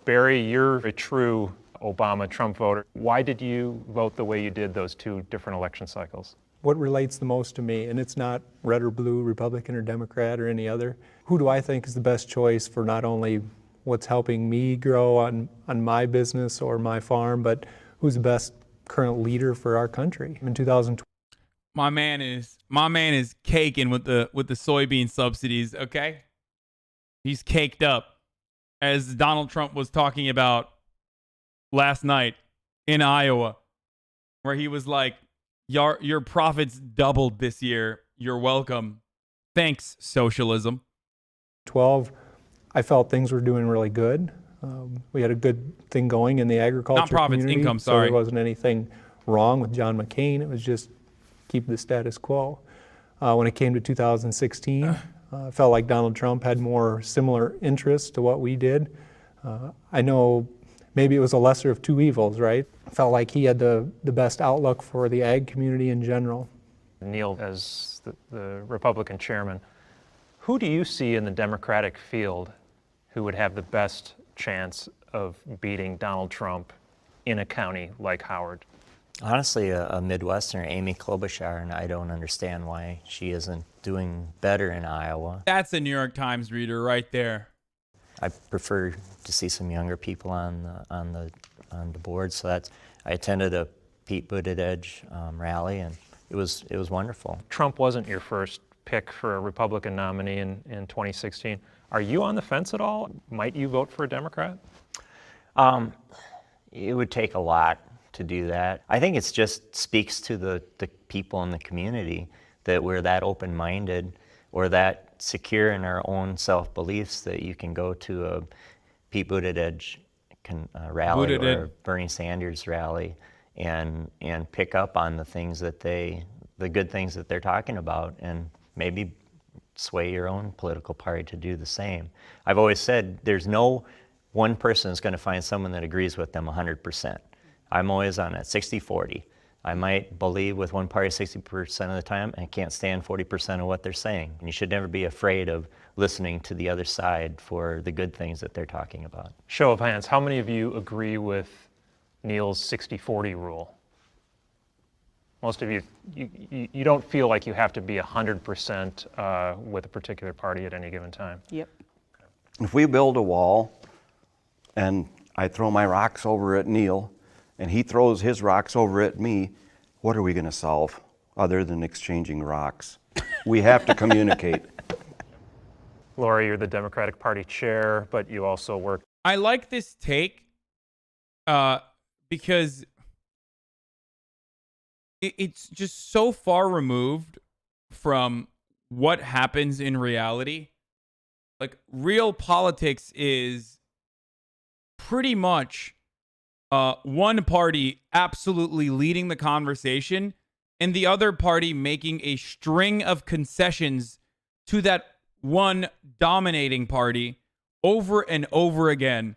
Barry, you're a true Obama-Trump voter. Why did you vote the way you did those 2 different election cycles? What relates the most to me, and it's not red or blue, Republican or Democrat or any other, who do I think is the best choice for not only what's helping me grow on my business or my farm, but who's the best current leader for our country in 2020? My man is caking with the soybean subsidies, okay? He's caked up, as Donald Trump was talking about last night in Iowa, where he was like, your profits doubled this year. You're welcome. Thanks, socialism. 12, I felt things were doing really good. We had a good thing going in the agriculture Not profits, community, income, so sorry. there wasn't anything wrong with John McCain. It was just keep the status quo. When it came to 2016, I felt like Donald Trump had more similar interests to what we did. I know maybe it was a lesser of 2 evils, right? Felt like he had the best outlook for the ag community in general. Neil, as the Republican chairman, who do you see in the Democratic field who would have the best chance of beating Donald Trump in a county like Howard? Honestly, a Midwesterner, Amy Klobuchar, and I don't understand why she isn't doing better in Iowa. That's a New York Times reader right there. I prefer to see some younger people on the board, so I attended a Pete Buttigieg rally, and it was wonderful. Trump wasn't your first pick for a Republican nominee in 2016. Are you on the fence at all? Might you vote for a Democrat? It would take a lot to do that. I think it just speaks to the people in the community that we're that open-minded or that secure in our own self-beliefs that you can go to a Pete Buttigieg rally or a Bernie Sanders rally and pick up on the things that the good things that they're talking about, and maybe sway your own political party to do the same. I've always said there's no one person is going to find someone that agrees with them 100%. I'm always on that 60-40. I might believe with one party 60% of the time and can't stand 40% of what they're saying. And you should never be afraid of listening to the other side for the good things that they're talking about. Show of hands, how many of you agree with Neil's 60-40 rule? Most of you, you don't feel like you have to be 100% with a particular party at any given time. Yep. If we build a wall and I throw my rocks over at Neil and he throws his rocks over at me, what are we going to solve other than exchanging rocks? We have to communicate. Laura, you're the Democratic Party chair, but you also work. I like this take because it's just so far removed from what happens in reality. Like, real politics is pretty much one party absolutely leading the conversation and the other party making a string of concessions to that one dominating party over and over again.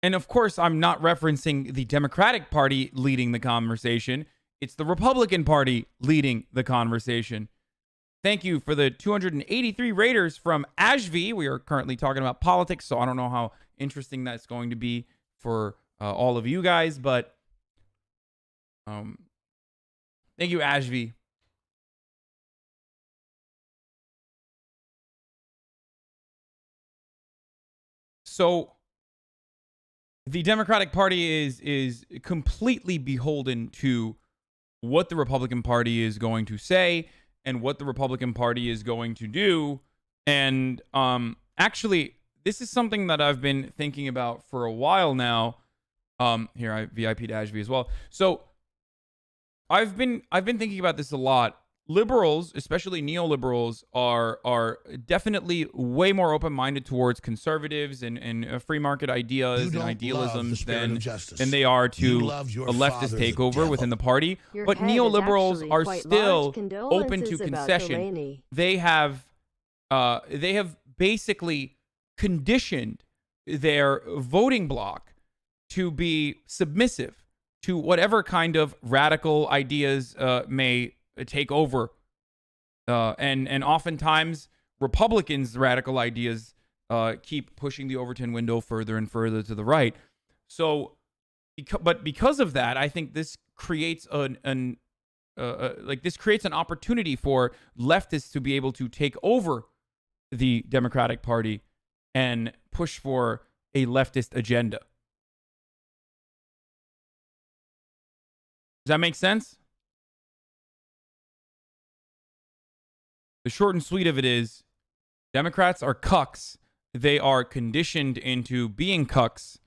And of course, I'm not referencing the Democratic Party leading the conversation. It's the Republican Party leading the conversation. Thank you for the 283 raters from Ashby. We are currently talking about politics, so I don't know how interesting that's going to be for all of you guys, but thank you, Ashby. So the Democratic Party is completely beholden to what the Republican Party is going to say and what the Republican Party is going to do. And actually, this is something that I've been thinking about for a while now. Here, I VIP'd Ashby as well. So I've been thinking about this a lot. Liberals, especially neoliberals, are definitely way more open-minded towards conservatives and free market ideas and idealisms than they are to a leftist takeover within the party. But neoliberals are still open to concession. They have basically conditioned their voting bloc to be submissive to whatever kind of radical ideas may take over. And oftentimes, Republicans' radical ideas keep pushing the Overton window further and further to the right. So, but because of that, I think this creates an opportunity for leftists to be able to take over the Democratic Party and push for a leftist agenda. Does that make sense? The short and sweet of it is, Democrats are cucks. They are conditioned into being cucks.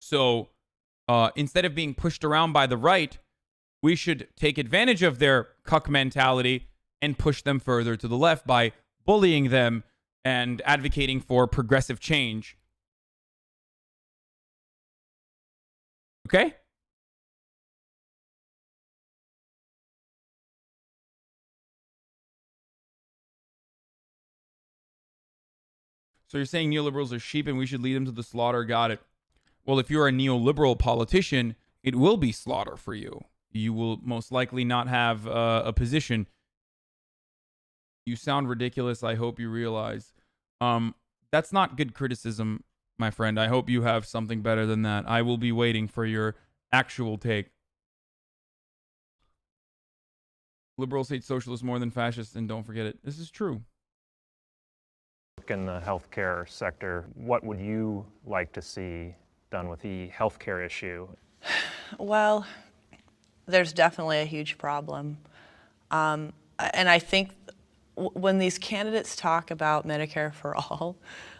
So instead of being pushed around by the right, we should take advantage of their cuck mentality and push them further to the left by bullying them and advocating for progressive change. Okay? So you're saying neoliberals are sheep and we should lead them to the slaughter? Got it. Well, if you're a neoliberal politician, it will be slaughter for you. You will most likely not have a position. You sound ridiculous. I hope you realize. That's not good criticism, my friend. I hope you have something better than that. I will be waiting for your actual take. Liberals hate socialists more than fascists, and don't forget it. This is true. In the healthcare sector, what would you like to see done with the healthcare issue? Well, there's definitely a huge problem. And I think when these candidates talk about Medicare for all,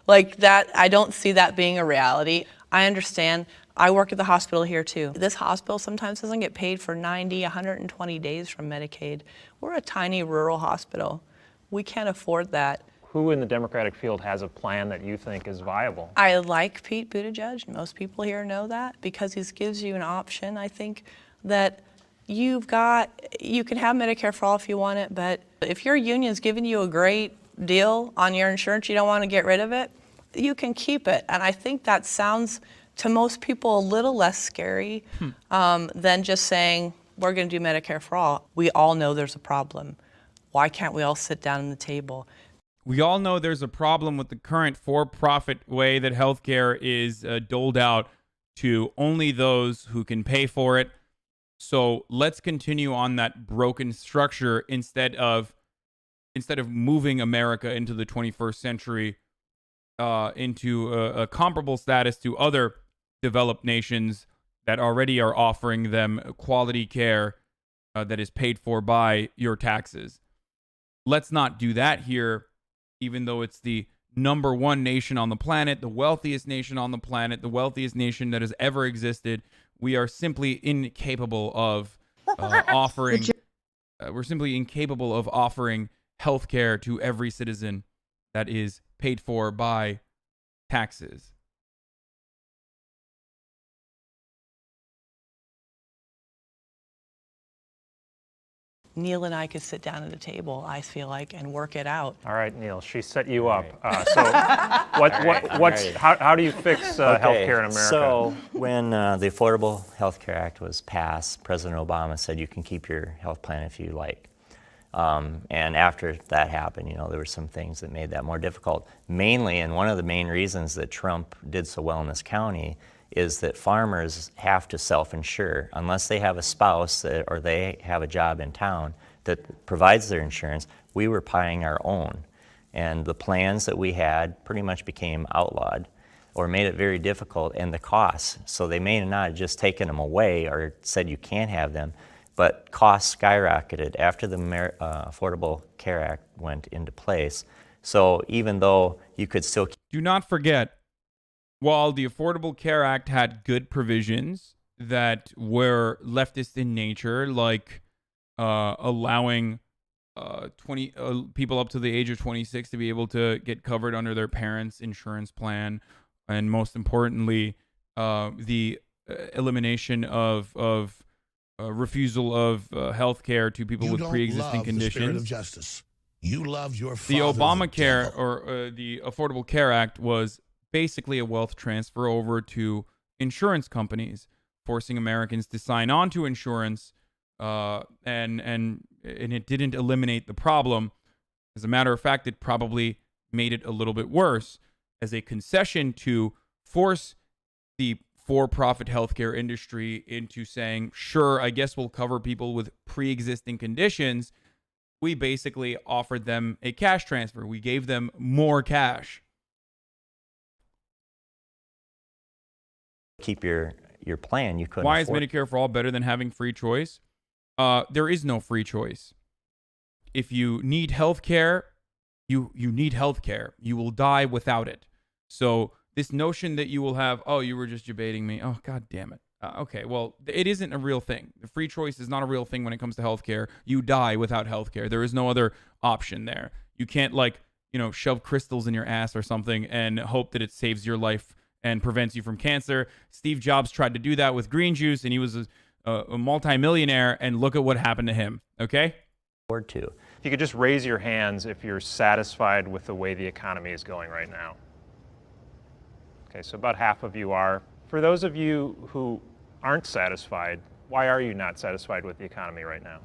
like that, I don't see that being a reality. I understand I work at the hospital here too. This hospital sometimes doesn't get paid for 90, 120 days from Medicaid. We're a tiny rural hospital. We can't afford that. Who in the Democratic field has a plan that you think is viable? I like Pete Buttigieg. Most people here know that because he gives you an option. I think that you can have Medicare for all if you want it, but if your union's giving you a great deal on your insurance, you don't want to get rid of it, you can keep it. And I think that sounds to most people a little less scary than just saying, we're going to do Medicare for all. We all know there's a problem. Why can't we all sit down at the table? We all know there's a problem with the current for-profit way that healthcare is doled out to only those who can pay for it. So let's continue on that broken structure instead of moving America into the 21st century into a comparable status to other developed nations that already are offering them quality care that is paid for by your taxes. Let's not do that here, even though it's the #1 nation on the planet, the wealthiest nation on the planet, the wealthiest nation that has ever existed. We are simply incapable of offering. We're simply incapable of offering health care to every citizen that is paid for by taxes. Neil and I could sit down at a table, I feel like, and work it out. All right, Neil, she set you up. So how do you fix healthcare in America? So when the Affordable Health Care Act was passed, President Obama said you can keep your health plan if you like. And after that happened, there were some things that made that more difficult. Mainly, and one of the main reasons that Trump did so well in this county is that farmers have to self-insure unless they have a spouse or they have a job in town that provides their insurance. We were buying our own, and the plans that we had pretty much became outlawed or made it very difficult, and the costs. So they may not have just taken them away or said you can't have them, but costs skyrocketed after the Affordable Care Act went into place. So even though you could still do not forget, while the Affordable Care Act had good provisions that were leftist in nature, like allowing people up to the age of 26 to be able to get covered under their parents' insurance plan, and most importantly, the elimination of refusal of health care to people with pre-existing conditions. The spirit of justice. You love your The father, Obamacare or the Affordable Care Act was basically a wealth transfer over to insurance companies, forcing Americans to sign on to insurance, and it didn't eliminate the problem. As a matter of fact, it probably made it a little bit worse as a concession to force the for-profit healthcare industry into saying, sure, I guess we'll cover people with pre-existing conditions. We basically offered them a cash transfer. We gave them more cash. keep your plan, you couldn't. Why is Medicare for All better than having free choice? There is no free choice. If you need health care, you need health care. You will die without it. So this notion that you will have, oh, you were just debating me. Oh, God damn it. Okay, well, it isn't a real thing. The free choice is not a real thing when it comes to healthcare. You die without healthcare. There is no other option there. You can't, like, shove crystals in your ass or something and hope that it saves your life and prevents you from cancer. Steve Jobs tried to do that with green juice, and he was a multimillionaire, and look at what happened to him, okay? Forward to. If you could just raise your hands if you're satisfied with the way the economy is going right now. Okay, so about half of you are. For those of you who aren't satisfied, why are you not satisfied with the economy right now?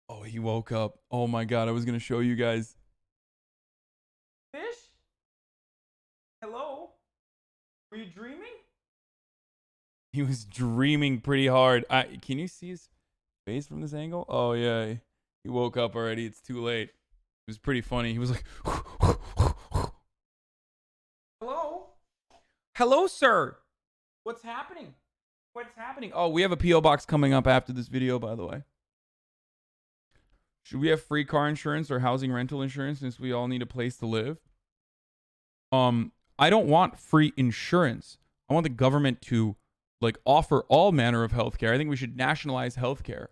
Oh, he woke up. Oh my God, I was going to show you guys. Fish? Hello? Were you dreaming? He was dreaming pretty hard. Can you see his face from this angle? Oh yeah, he woke up already. It's too late. It was pretty funny. He was like, hello? Hello, sir. What's happening? What's happening? Oh, we have a P.O. box coming up after this video, by the way. Should we have free car insurance or housing rental insurance since we all need a place to live? I don't want free insurance. I want the government to like offer all manner of healthcare. I think we should nationalize healthcare.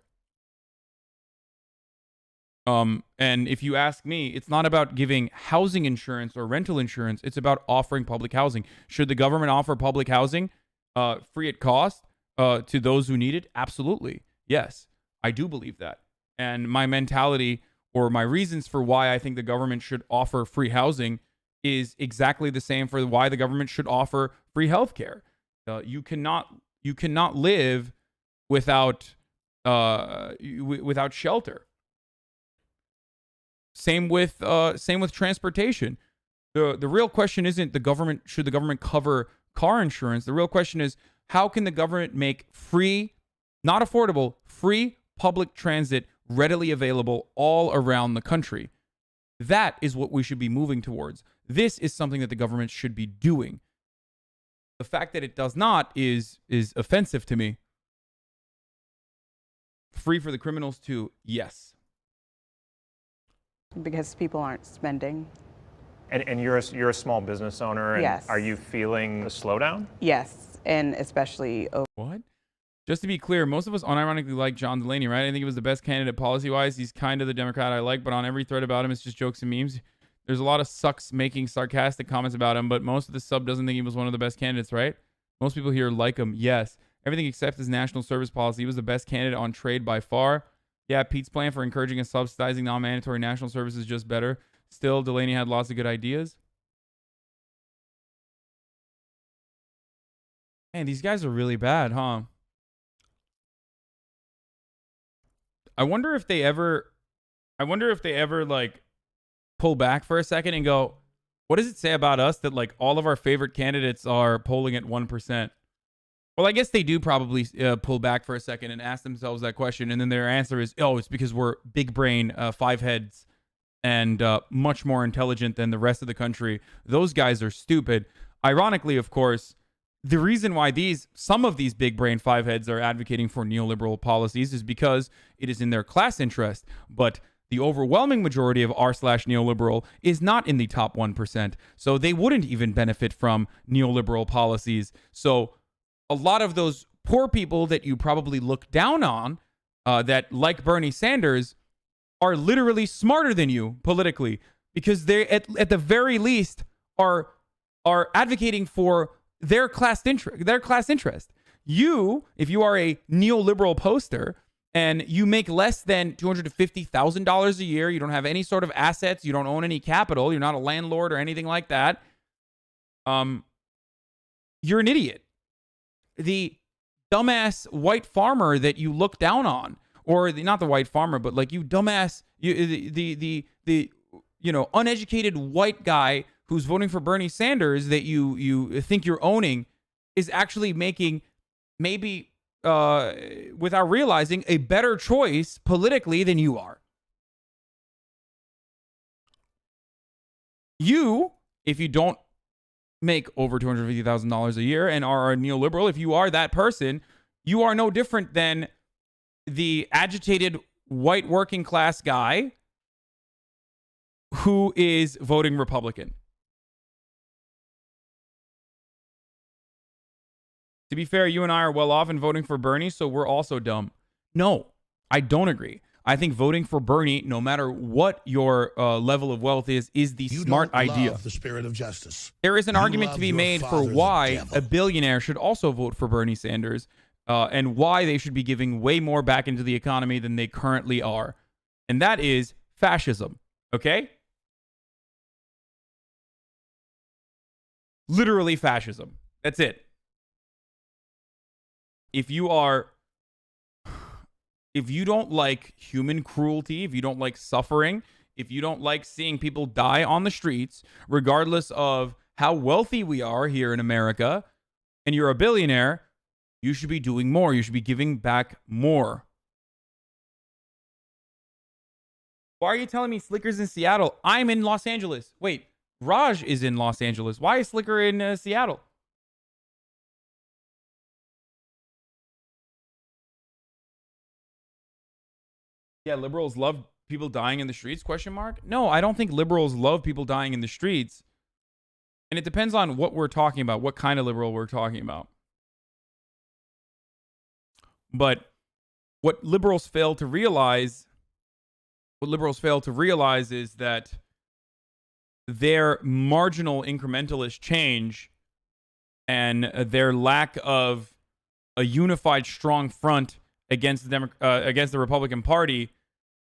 And if you ask me, it's not about giving housing insurance or rental insurance. It's about offering public housing. Should the government offer public housing free at cost to those who need it? Absolutely. Yes, I do believe that. And my mentality or my reasons for why I think the government should offer free housing is exactly the same for why the government should offer free healthcare. You cannot live without without shelter. Same with transportation. The real question isn't should the government cover car insurance. The real question is, how can the government make free, not affordable, free public transit readily available all around the country? That is what we should be moving towards. This is something that the government should be doing. The fact that it does not is offensive to me. Free for the criminals too, yes. Because people aren't spending. And you're a small business owner, and Yes. are you feeling a slowdown? Yes, and especially What? Just to be clear, most of us unironically like John Delaney, right? I think he was the best candidate policy-wise. He's kind of the Democrat I like, but on every thread about him, it's just jokes and memes. There's a lot of sucks making sarcastic comments about him, but most of the sub doesn't think he was one of the best candidates, right? Most people here like him. Yes. Everything except his national service policy. He was the best candidate on trade by far. Yeah, Pete's plan for encouraging and subsidizing non-mandatory national service is just better. Still, Delaney had lots of good ideas. Man, these guys are really bad, huh? I wonder if they ever like pull back for a second and go, what does it say about us that like all of our favorite candidates are polling at 1%? Well, I guess they do probably pull back for a second and ask themselves that question. And then their answer is, oh, it's because we're big brain, five heads, and much more intelligent than the rest of the country. Those guys are stupid. Ironically, of course, the reason why some of these big brain five heads are advocating for neoliberal policies is because it is in their class interest. But the overwhelming majority of r/neoliberal is not in the top 1%. So they wouldn't even benefit from neoliberal policies. So a lot of those poor people that you probably look down on, that like Bernie Sanders, are literally smarter than you politically, because they at the very least are advocating for their class interest. You, if you are a neoliberal poster and you make less than $250,000 a year, you don't have any sort of assets, you don't own any capital, you're not a landlord or anything like that, you're an idiot. The dumbass white farmer that you look down on, or not the white farmer, but like you dumbass, the uneducated white guy who's voting for Bernie Sanders that you think you're owning, is actually making maybe without realizing a better choice politically than you are. You, if you don't make over $250,000 a year and are a neoliberal, if you are that person, you are no different than the agitated white working class guy who is voting Republican. To be fair, you and I are well off in voting for Bernie, so we're also dumb. No, I don't agree. I think voting for Bernie, no matter what your level of wealth is the smart idea. Love the spirit of justice. There is an You argument to love be your made for father, the why devil. a billionaire should also vote for Bernie Sanders, and why they should be giving way more back into the economy than they currently are. And that is fascism, okay? Literally fascism. That's it. If you don't like human cruelty, if you don't like suffering, if you don't like seeing people die on the streets, regardless of how wealthy we are here in America, and you're a billionaire, you should be doing more. You should be giving back more. Why are you telling me Slicker's in Seattle? I'm in Los Angeles. Wait, Raj is in Los Angeles. Why is Slicker in Seattle? Yeah, liberals love people dying in the streets, question mark? No, I don't think liberals love people dying in the streets. And it depends on what we're talking about, what kind of liberal we're talking about. But what liberals fail to realize is that their marginal incrementalist change and their lack of a unified, strong front against the Republican Party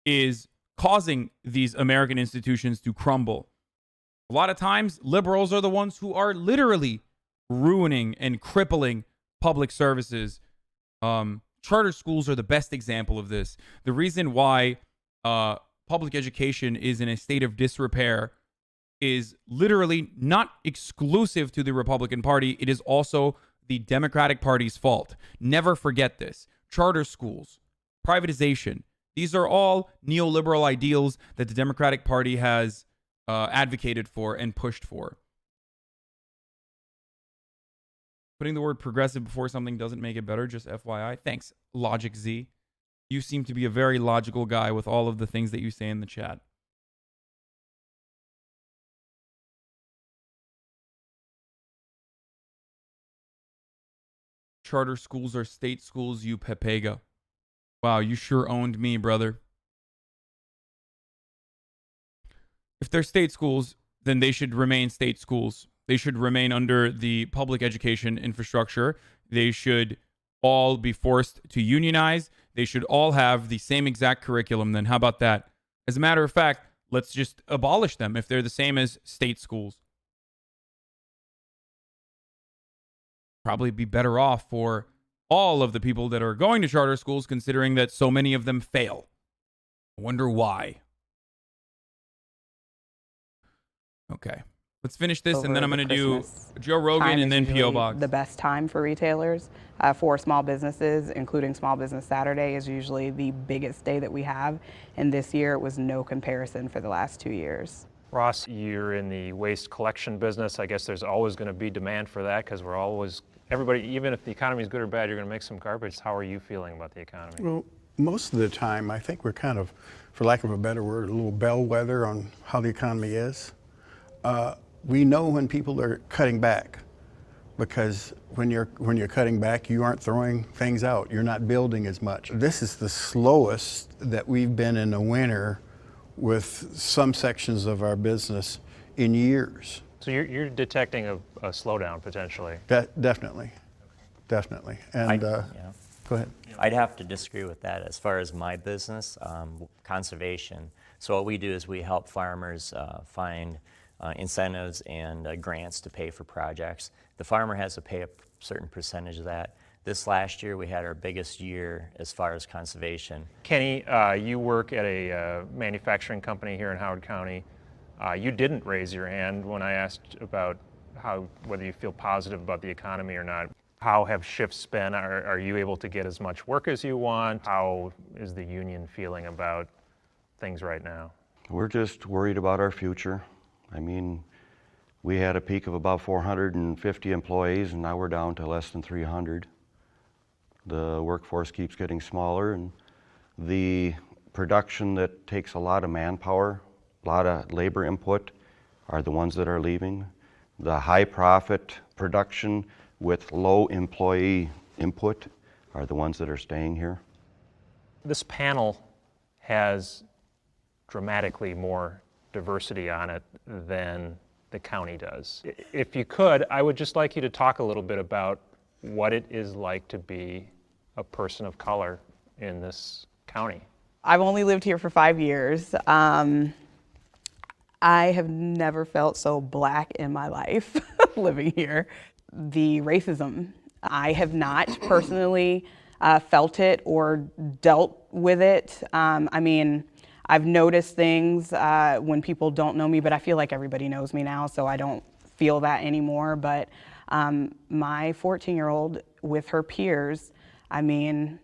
is causing these American institutions to crumble. A lot of times, liberals are the ones who are literally ruining and crippling public services. Charter schools are the best example of this. The reason why public education is in a state of disrepair is literally not exclusive to the Republican Party. It is also the Democratic Party's fault. Never forget this. Charter schools, privatization, these are all neoliberal ideals that the Democratic Party has advocated for and pushed for. Putting the word progressive before something doesn't make it better, just FYI. Thanks, Logic Z. You seem to be a very logical guy with all of the things that you say in the chat. Charter schools are state schools, you pepega. Wow, you sure owned me, brother. If they're state schools, then they should remain state schools. They should remain under the public education infrastructure. They should all be forced to unionize. They should all have the same exact curriculum. Then how about that? As a matter of fact, let's just abolish them if they're the same as state schools. Probably be better off for all of the people that are going to charter schools, considering that so many of them fail. I wonder why. Okay. Let's finish this, and then I'm going to do Joe Rogan and then P.O. Box. The best time for retailers, for small businesses, including Small Business Saturday, is usually the biggest day that we have. And this year, it was no comparison for the last 2 years. Ross, you're in the waste collection business. I guess there's always going to be demand for that because we're always, everybody, even if the economy is good or bad, you're going to make some garbage. How are you feeling about the economy? Well, most of the time, I think we're kind of, for lack of a better word, a little bellwether on how the economy is. We know when people are cutting back, because when you're cutting back, you aren't throwing things out. You're not building as much. This is the slowest that we've been in a winter with some sections of our business in years. So you're detecting a slowdown potentially. Definitely. And go ahead. I'd have to disagree with that as far as my business, conservation. So what we do is we help farmers find incentives and grants to pay for projects. The farmer has to pay a certain percentage of that. This last year, we had our biggest year as far as conservation. Kenny, you work at a manufacturing company here in Howard County. You didn't raise your hand when I asked about whether you feel positive about the economy or not. How have shifts been? Are you able to get as much work as you want? How is the union feeling about things right now? We're just worried about our future. I mean, we had a peak of about 450 employees, and now we're down to less than 300. The workforce keeps getting smaller, and the production that takes a lot of manpower, a lot of labor input, are the ones that are leaving. The high profit production with low employee input are the ones that are staying here. This panel has dramatically more diversity on it than the county does. If you could, I would just like you to talk a little bit about what it is like to be a person of color in this county. I've only lived here for 5 years. I have never felt so black in my life living here. The racism, I have not personally felt it or dealt with it. I mean, I've noticed things when people don't know me, but I feel like everybody knows me now, so I don't feel that anymore. But my 14-year-old with her peers, I mean,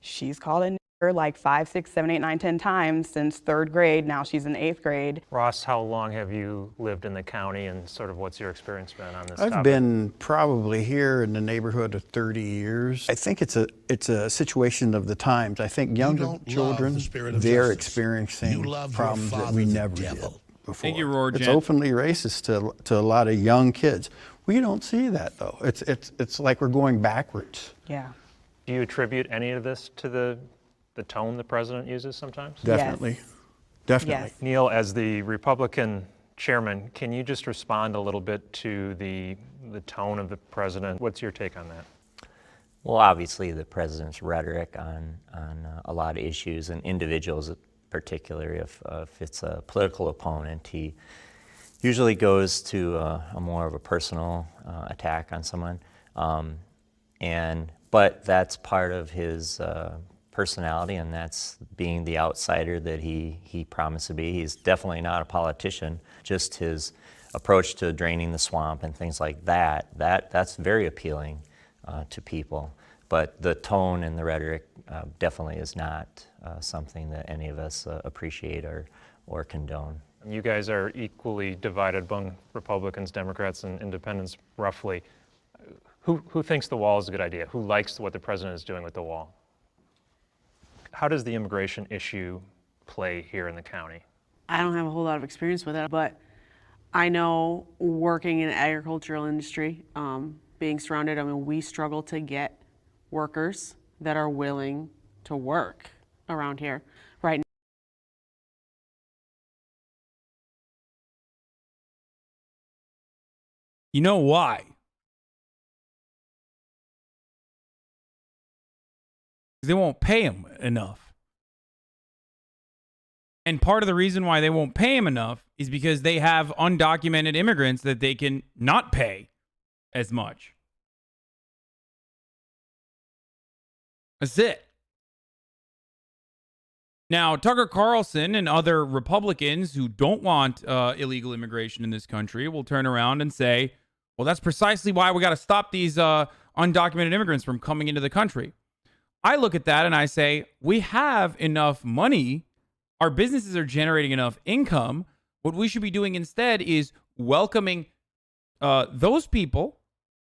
she's called a nigger like 5, 6, 7, 8, 9, 10 times since 3rd grade. Now she's in 8th grade. Ross, how long have you lived in the county, and sort of what's your experience been on this topic? I've been probably here in the neighborhood of 30 years. I think it's a situation of the times. I think younger children, they're experiencing problems that we never did. before. Thank you, Rogan. It's openly racist to a lot of young kids. We don't see that though. It's like we're going backwards. Yeah. Do you attribute any of this to the tone the president uses sometimes? Definitely. Yes. Definitely. Yes. Neil, as the Republican chairman, can you just respond a little bit to the tone of the president? What's your take on that? Well, obviously, the president's rhetoric on a lot of issues and individuals, particularly if it's a political opponent, he usually goes to a more of a personal attack on someone, but that's part of his personality, and that's being the outsider that he promised to be. He's definitely not a politician. Just his approach to draining the swamp and things like that's very appealing to people. But the tone and the rhetoric definitely is not something that any of us appreciate or condone. You guys are equally divided among Republicans, Democrats, and independents, roughly. Who thinks the wall is a good idea? Who likes what the president is doing with the wall? How does the immigration issue play here in the county? I don't have a whole lot of experience with it, but I know working in the agricultural industry, being surrounded, I mean, we struggle to get workers that are willing to work around here right now. You know why? They won't pay him enough. And part of the reason why they won't pay him enough is because they have undocumented immigrants that they can not pay as much. That's it. Now, Tucker Carlson and other Republicans who don't want illegal immigration in this country will turn around and say, well, that's precisely why we got to stop these undocumented immigrants from coming into the country. I look at that and I say, we have enough money. Our businesses are generating enough income. What we should be doing instead is welcoming those people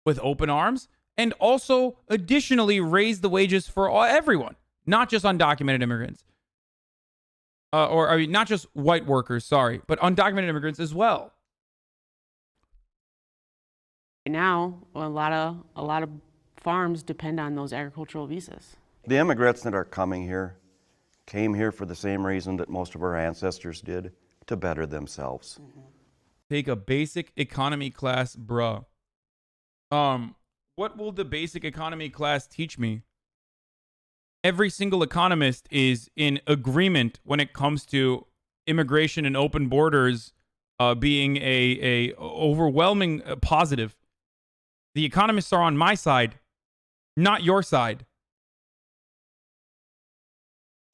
with open arms and also additionally raise the wages for everyone, not just undocumented immigrants. Not just white workers, sorry, but undocumented immigrants as well. Now, a lot of farms depend on those agricultural visas. The immigrants that are coming here came here for the same reason that most of our ancestors did, to better themselves. Take a basic economy class, bruh. What will the basic economy class teach me? Every single economist is in agreement when it comes to immigration and open borders being a overwhelming positive. The economists are on my side, not your side.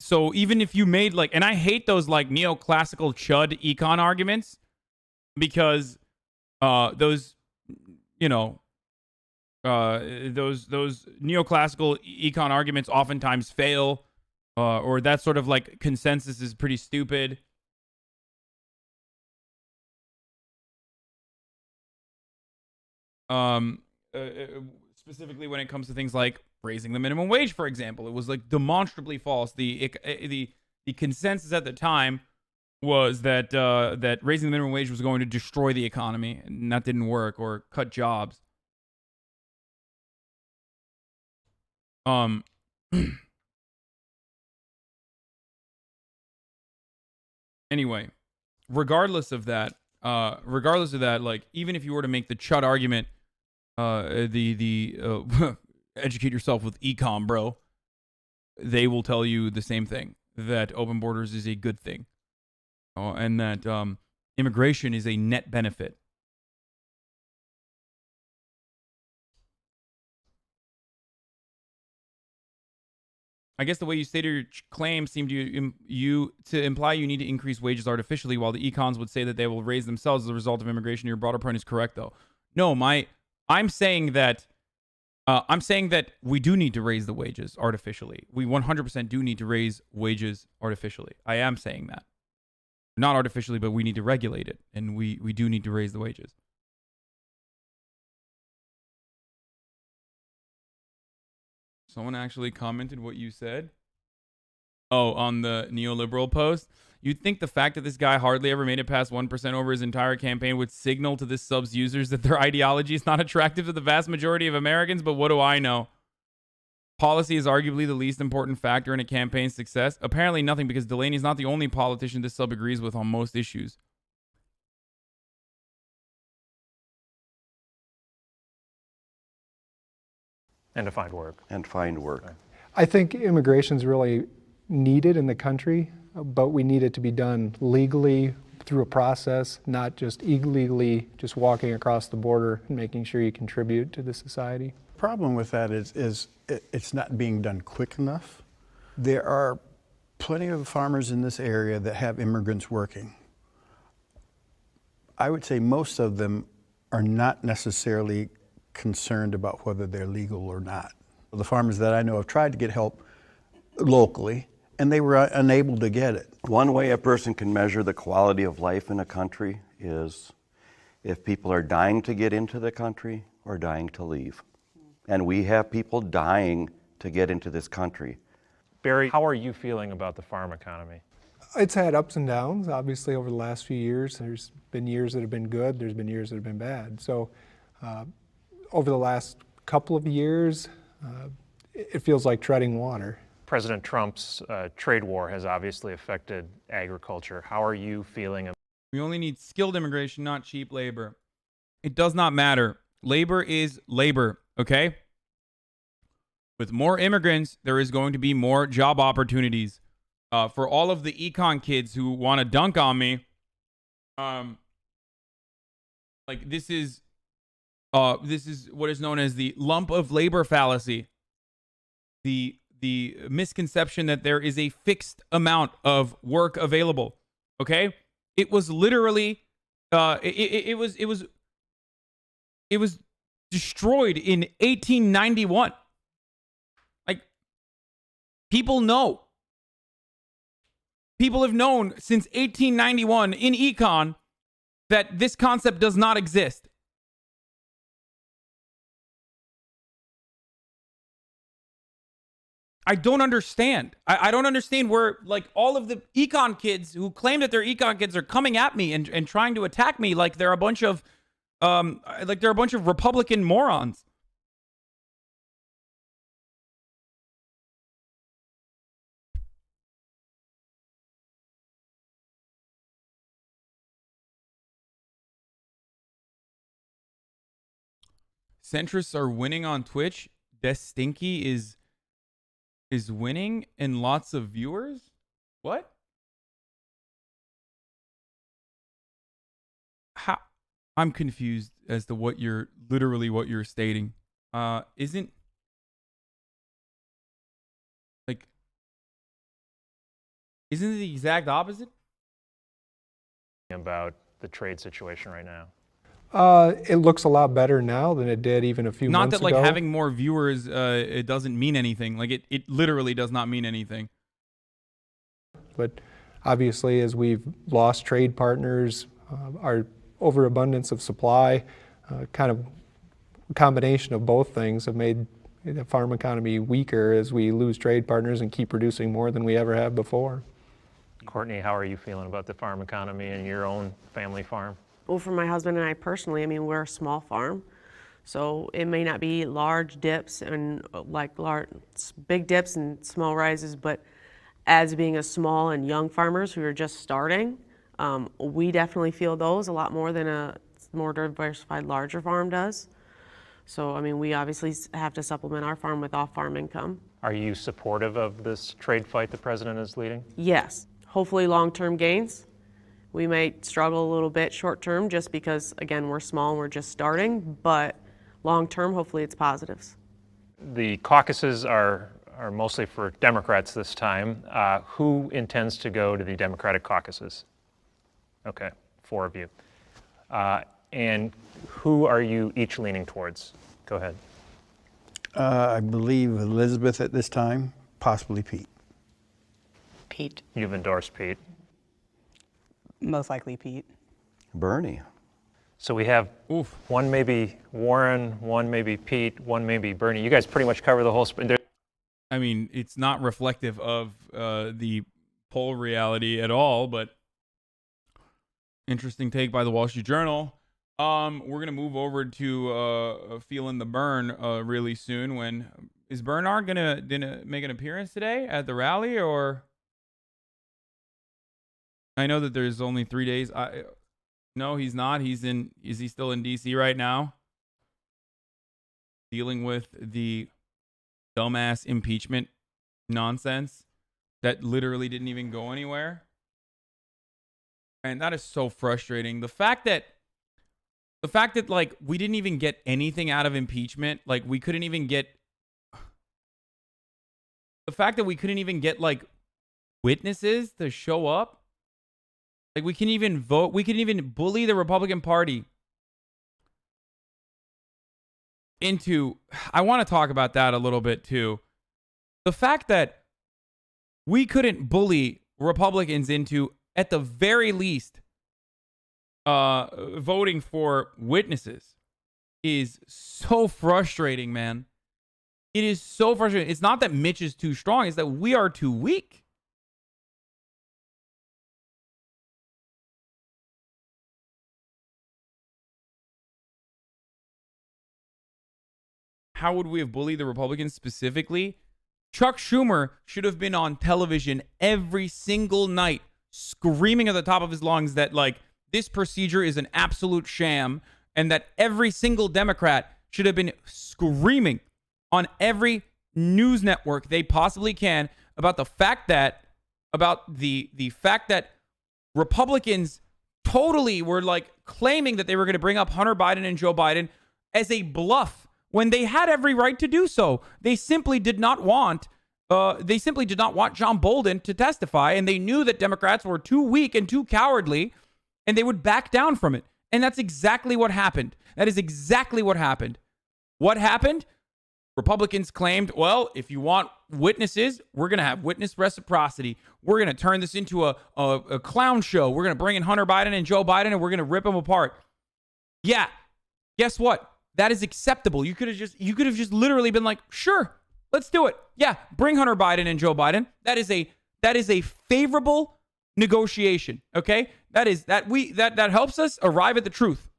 So even if you made and I hate those neoclassical chud econ arguments because those neoclassical econ arguments oftentimes fail, or that sort of consensus is pretty stupid. Specifically when it comes to things like raising the minimum wage, for example, it was demonstrably false. The consensus at the time was that that raising the minimum wage was going to destroy the economy, and that didn't work, or cut jobs. Anyway, regardless of that, even if you were to make the chud argument, educate yourself with econ, bro, they will tell you the same thing, that open borders is a good thing, and that immigration is a net benefit. I guess the way you stated your claim seemed to imply you need to increase wages artificially, while the econs would say that they will raise themselves as a result of immigration. Your broader point is correct, though. No, I'm saying that we do need to raise the wages artificially. We 100% do need to raise wages artificially. I am saying that. Not artificially, but we need to regulate it, and we do need to raise the wages. Someone actually commented what you said. Oh, on the neoliberal post? You'd think the fact that this guy hardly ever made it past 1% over his entire campaign would signal to this sub's users that their ideology is not attractive to the vast majority of Americans, but what do I know? Policy is arguably the least important factor in a campaign's success. Apparently nothing, because Delaney's not the only politician this sub agrees with on most issues. And to find work. And find work. I think immigration's really needed in the country, but we need it to be done legally through a process, not just illegally just walking across the border and making sure you contribute to the society. The problem with that is it's not being done quick enough. There are plenty of farmers in this area that have immigrants working. I would say most of them are not necessarily concerned about whether they're legal or not. The farmers that I know have tried to get help locally, and they were unable to get it. One way a person can measure the quality of life in a country is if people are dying to get into the country or dying to leave. And we have people dying to get into this country. Barry, how are you feeling about the farm economy? It's had ups and downs, obviously, over the last few years. There's been years that have been good, there's been years that have been bad. So over the last couple of years, it feels like treading water. President Trump's trade war has obviously affected agriculture. How are you feeling? We only need skilled immigration, not cheap labor. It does not matter. Labor is labor, okay? With more immigrants, there is going to be more job opportunities. For all of the econ kids who want to dunk on me, like this is what is known as the lump of labor fallacy. The misconception that there is a fixed amount of work available. Okay, it was literally it was destroyed in 1891. Like, people know. People have known since 1891 in econ that this concept does not exist. I don't understand. I don't understand where, like, all of the econ kids who claim that they're econ kids are coming at me and trying to attack me like they're a bunch of Republican morons. Centrists are winning on Twitch. Des Stinky is winning and lots of viewers? What? How? I'm confused as to what you're stating. Isn't it the exact opposite? About the trade situation right now. It looks a lot better now than it did even a few months ago. Not that, like, having more viewers, it doesn't mean anything. Like, it literally does not mean anything. But obviously, as we've lost trade partners, our overabundance of supply, kind of a combination of both things have made the farm economy weaker as we lose trade partners and keep producing more than we ever have before. Courtney, how are you feeling about the farm economy and your own family farm? Well, for my husband and I personally, I mean, we're a small farm, so it may not be large dips and big dips and small rises, but as being a small and young farmers who are just starting, we definitely feel those a lot more than a more diversified larger farm does. So, I mean, we obviously have to supplement our farm with off-farm income. Are you supportive of this trade fight the president is leading? Yes. Hopefully long-term gains. We might struggle a little bit short-term just because, again, we're small and we're just starting, but long-term, hopefully it's positives. The caucuses are mostly for Democrats this time. Who intends to go to the Democratic caucuses? Okay, 4 of you. And who are you each leaning towards? Go ahead. I believe Elizabeth at this time, possibly Pete. Pete. You've endorsed Pete. Most likely Pete. Bernie. So we have one maybe Warren, one maybe Pete, one maybe Bernie. You guys pretty much cover the whole. I mean, it's not reflective of the poll reality at all, but interesting take by the Wall Street Journal. We're gonna move over to feeling the burn really soon. When is Bernard gonna make an appearance today at the rally? Or I know that there's only 3 days. No, he's not. Is he still in DC right now, dealing with the dumbass impeachment nonsense that literally didn't even go anywhere? And that is so frustrating. The fact that like we didn't even get anything out of impeachment, like we couldn't even get like witnesses to show up. Like we can even vote, we can even bully the Republican Party into, I want to talk about that a little bit too. The fact that we couldn't bully Republicans into, at the very least, voting for witnesses is so frustrating, man. It is so frustrating. It's not that Mitch is too strong, it's that we are too weak. How would we have bullied the Republicans specifically? Chuck Schumer should have been on television every single night screaming at the top of his lungs that, like, this procedure is an absolute sham, and that every single Democrat should have been screaming on every news network they possibly can about the fact that, the fact that Republicans totally were like claiming that they were going to bring up Hunter Biden and Joe Biden as a bluff when they had every right to do so. They simply did not want John Bolden to testify, and they knew that Democrats were too weak and too cowardly, and they would back down from it. And that's exactly what happened. That is exactly what happened. What happened? Republicans claimed, well, if you want witnesses, we're going to have witness reciprocity. We're going to turn this into a clown show. We're going to bring in Hunter Biden and Joe Biden, and we're going to rip them apart. Yeah. Guess what? That is acceptable. You could have just literally been like, sure, let's do it. Yeah, bring Hunter Biden and Joe Biden. That is a favorable negotiation. Okay? That helps us arrive at the truth.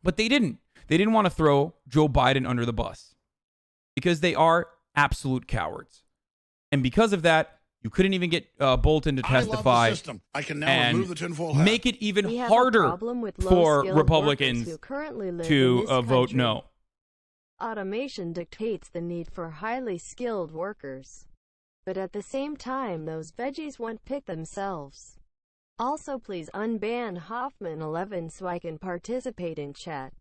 But they didn't. They didn't want to throw Joe Biden under the bus because they are absolute cowards. And because of that, you couldn't even get Bolton to testify. I love the system. I can now remove the tinfoil hat. Make it even harder for Republicans to vote no. Automation dictates the need for highly skilled workers. But at the same time, those veggies won't pick themselves. Also, please unban Hoffman11 so I can participate in chat.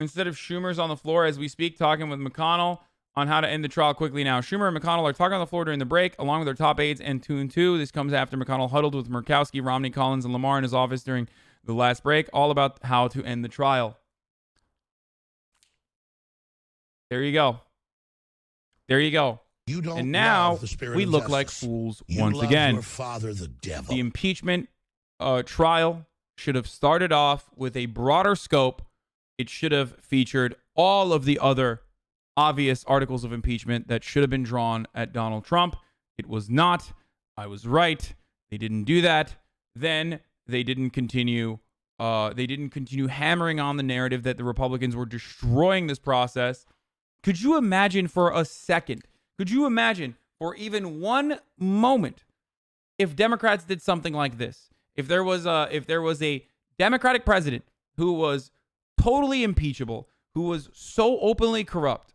Instead of Schumer's on the floor as we speak, talking with McConnell on how to end the trial quickly now. Schumer and McConnell are talking on the floor during the break, along with their top aides and 2 and 2. This comes after McConnell huddled with Murkowski, Romney, Collins, and Lamar in his office during the last break, all about how to end the trial. There you go. There you go. You don't and now love the spirit we of look justice. like fools You once love again. your father, the devil. The impeachment trial should have started off with a broader scope. It should have featured all of the other obvious articles of impeachment that should have been drawn at Donald Trump. It was not. I was right. They didn't do that. Then they didn't continue. Hammering on the narrative that the Republicans were destroying this process. Could you imagine for a second? Could you imagine for even one moment if Democrats did something like this? If there was a Democratic president who was totally impeachable, who was so openly corrupt,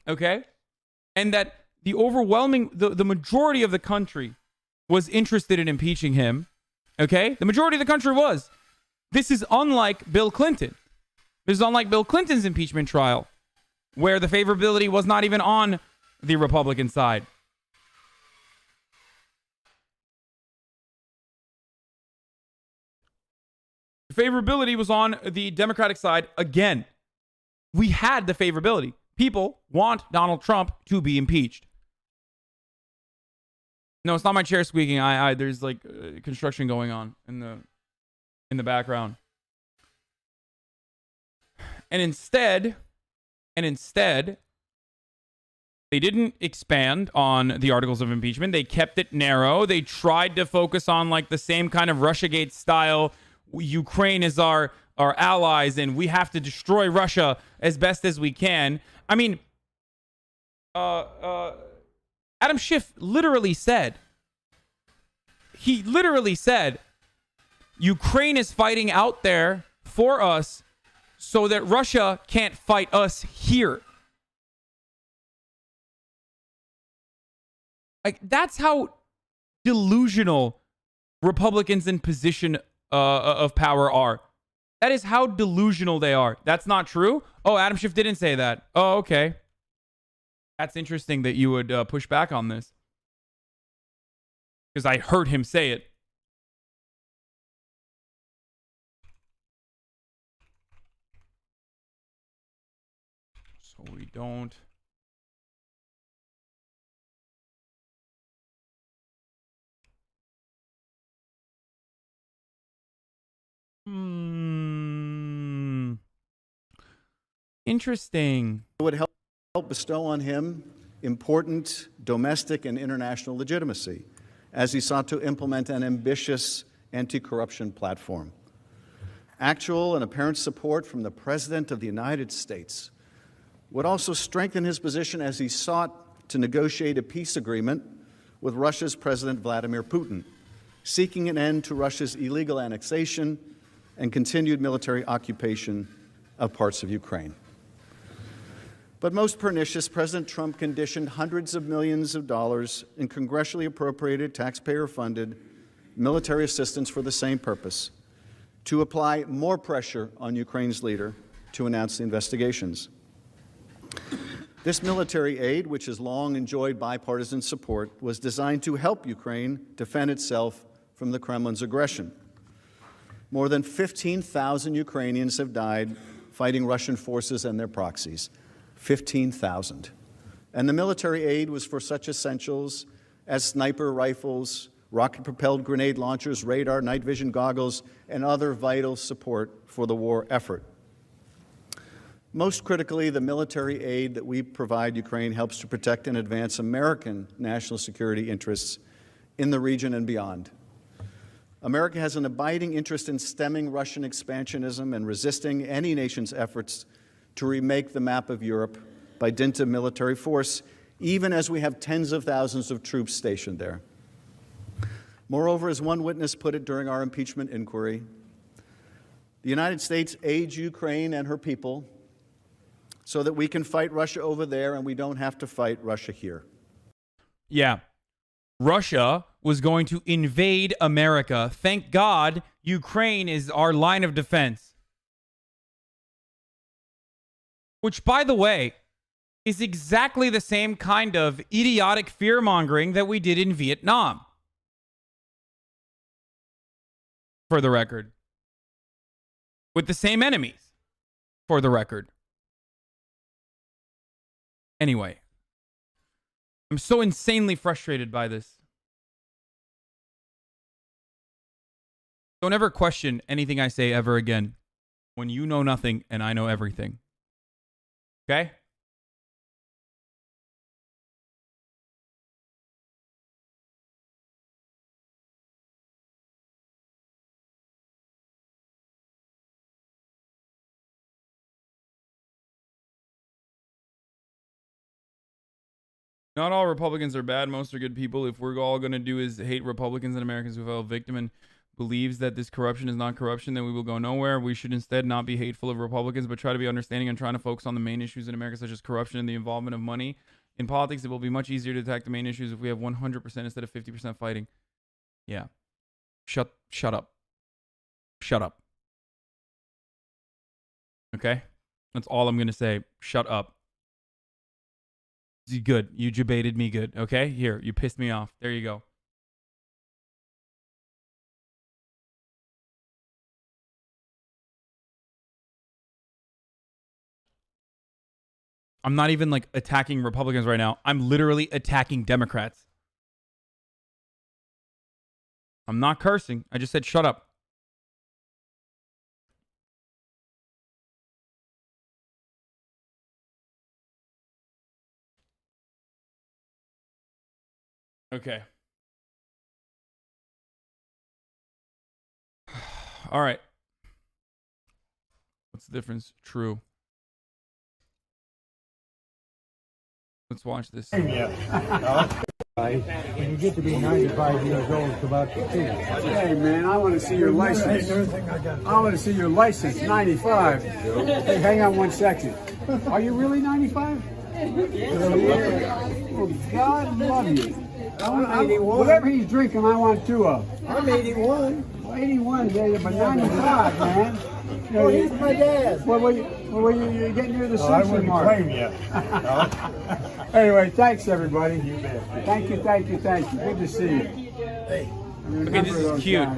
okay, and that the majority of the country was interested in impeaching him, okay, the majority of the country was. This is unlike Bill Clinton. This is unlike Bill Clinton's impeachment trial, where the favorability was not even on the Republican side. The favorability was on the Democratic side again. We had the favorability. People want Donald Trump to be impeached. No, it's not my chair squeaking. There's like construction going on in the background. And instead, They didn't expand on the articles of impeachment. They kept it narrow. They tried to focus on like the same kind of Russiagate style. Ukraine is our allies and we have to destroy Russia as best as we can. I mean, Adam Schiff literally said, Ukraine is fighting out there for us so that Russia can't fight us here. Like, that's how delusional Republicans in position of power are. That is how delusional they are. That's not true? Oh, Adam Schiff didn't say that. Oh, okay. That's interesting that you would push back on this. Because I heard him say it. So we don't... Interesting. It would help bestow on him important domestic and international legitimacy as he sought to implement an ambitious anti-corruption platform. Actual and apparent support from the President of the United States would also strengthen his position as he sought to negotiate a peace agreement with Russia's President Vladimir Putin, seeking an end to Russia's illegal annexation and continued military occupation of parts of Ukraine. But most pernicious, President Trump conditioned hundreds of millions of dollars in congressionally appropriated, taxpayer-funded military assistance for the same purpose, to apply more pressure on Ukraine's leader to announce the investigations. This military aid, which has long enjoyed bipartisan support, was designed to help Ukraine defend itself from the Kremlin's aggression. More than 15,000 Ukrainians have died fighting Russian forces and their proxies. 15,000. And the military aid was for such essentials as sniper rifles, rocket-propelled grenade launchers, radar, night vision goggles, and other vital support for the war effort. Most critically, the military aid that we provide Ukraine helps to protect and advance American national security interests in the region and beyond. America has an abiding interest in stemming Russian expansionism and resisting any nation's efforts to remake the map of Europe by dint of military force, even as we have tens of thousands of troops stationed there. Moreover, as one witness put it during our impeachment inquiry, the United States aids Ukraine and her people so that we can fight Russia over there and we don't have to fight Russia here. Yeah. Russia was going to invade America. Thank God Ukraine is our line of defense. Which, by the way, is exactly the same kind of idiotic fear-mongering that we did in Vietnam. For the record. With the same enemies. For the record. Anyway. I'm so insanely frustrated by this. Don't ever question anything I say ever again. When you know nothing and I know everything. Okay? Not all Republicans are bad. Most are good people. If we're all going to do is hate Republicans and Americans who fell victim and believes that this corruption is not corruption, then we will go nowhere. We should instead not be hateful of Republicans, but try to be understanding and trying to focus on the main issues in America, such as corruption and the involvement of money. In politics, it will be much easier to attack the main issues if we have 100% instead of 50% fighting. Yeah. Shut up. Shut up. Okay? That's all I'm going to say. Shut up. Good. You debated me good. Okay? Here. You pissed me off. There you go. I'm not even like attacking Republicans right now. I'm literally attacking Democrats. I'm not cursing. I just said shut up. Okay. All right. What's the difference? True. Let's watch this. When you get to be 95 years old, it's about to see. Hey, man, I want to see your license. I want to see your license, 95. Hey, hang on 1 second. Are you really 95? Oh, God love you. I'm 81. Whatever he's drinking, I want 2 of. I'm 81. Well, 81, yeah, but 95, man. Well, he's my dad. Well, you're getting near the century mark. I wouldn't claim yet. Anyway, thanks, everybody. You bet. Thank you. Good to see you. Hey. Okay, this is cute.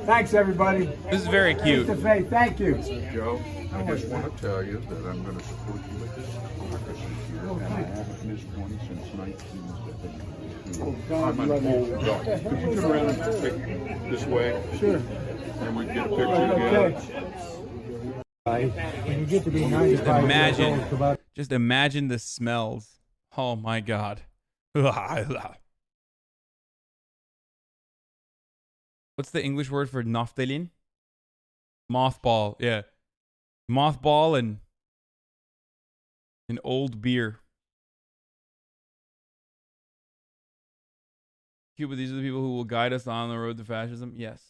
Thanks, everybody. This is very cute. Face to face. Thank you. Joe, I just want to tell you that I'm going to support you with this democracy here, and I haven't missed one since 1972. I'm an old dog. Could you turn around and take this way? Sure. And we get a picture together. When you get to be 95 years old, it's about... Just imagine the smells. Oh my God. What's the English word for naphthalene? Mothball. Yeah. Mothball and an old beer. Cuba, these are the people who will guide us on the road to fascism? Yes.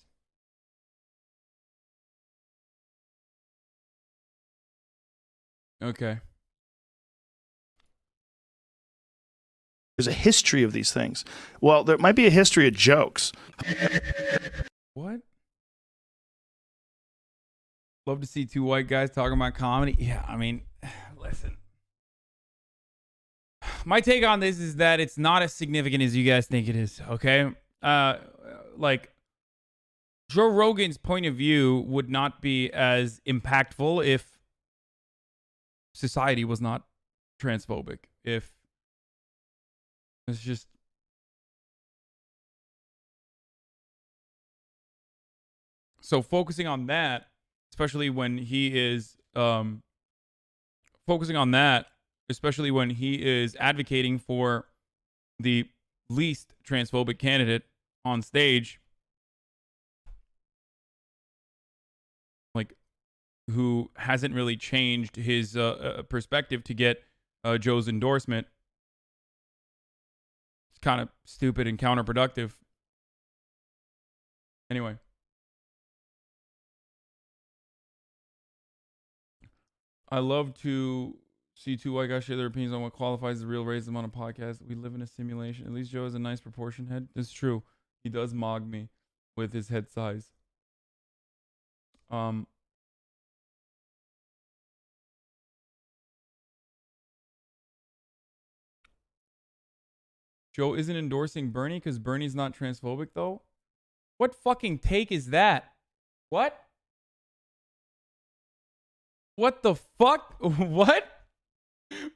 Okay. There's a history of these things. Well, there might be a history of jokes. What? Love to see 2 white guys talking about comedy. Yeah, I mean, listen. My take on this is that it's not as significant as you guys think it is, okay? Like, Joe Rogan's point of view would not be as impactful if society was not transphobic. If it's just... So focusing on that, especially when he is advocating for the least transphobic candidate on stage, like, who hasn't really changed his perspective to get Joe's endorsement. It's kind of stupid and counterproductive. Anyway. I love to see 2 white guys share their opinions on what qualifies as real racism on a podcast. We live in a simulation. At least Joe has a nice proportion head. It's true. He does mog me with his head size. Joe isn't endorsing Bernie because Bernie's not transphobic, though? What fucking take is that? What? What the fuck? What?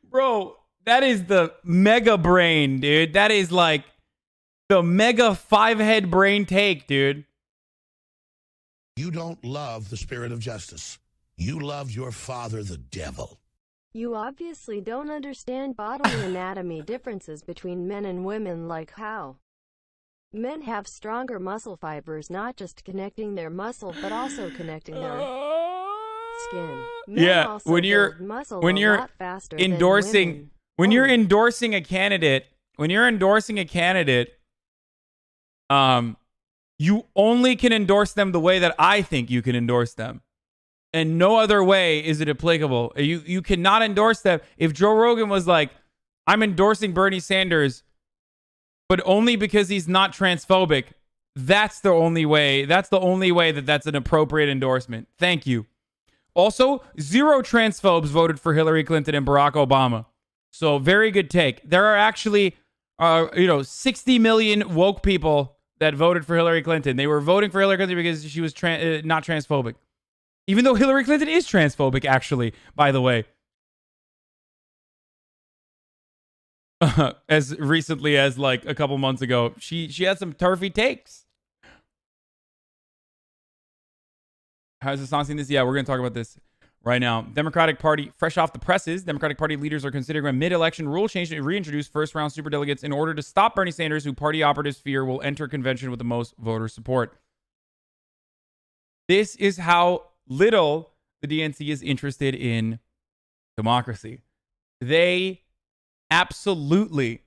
Bro, that is the mega brain, dude. That is like the mega 5-head brain take, dude. You don't love the spirit of justice. You love your father, the devil. You obviously don't understand bodily anatomy differences between men and women, like how men have stronger muscle fibers, not just connecting their muscle, but also connecting their skin. Men Yeah, also when you're build muscle when a you're lot faster than endorsing women. when you're endorsing a candidate, you only can endorse them the way that I think you can endorse them. And no other way is it applicable. You cannot endorse them. If Joe Rogan was like, I'm endorsing Bernie Sanders, but only because he's not transphobic, that's the only way. That's the only way that that's an appropriate endorsement. Thank you. Also, 0 transphobes voted for Hillary Clinton and Barack Obama. So very good take. There are actually, 60 million woke people that voted for Hillary Clinton. They were voting for Hillary Clinton because she was not transphobic. Even though Hillary Clinton is transphobic, actually, by the way. As recently as like a couple months ago, she had some turfy takes. Has Hasan seen this? Yeah, we're going to talk about this. right now. Democratic Party, fresh off the presses, Democratic Party leaders are considering a mid-election rule change to reintroduce first-round superdelegates in order to stop Bernie Sanders, who party operatives fear will enter convention with the most voter support. This is how little the DNC is interested in democracy. They absolutely,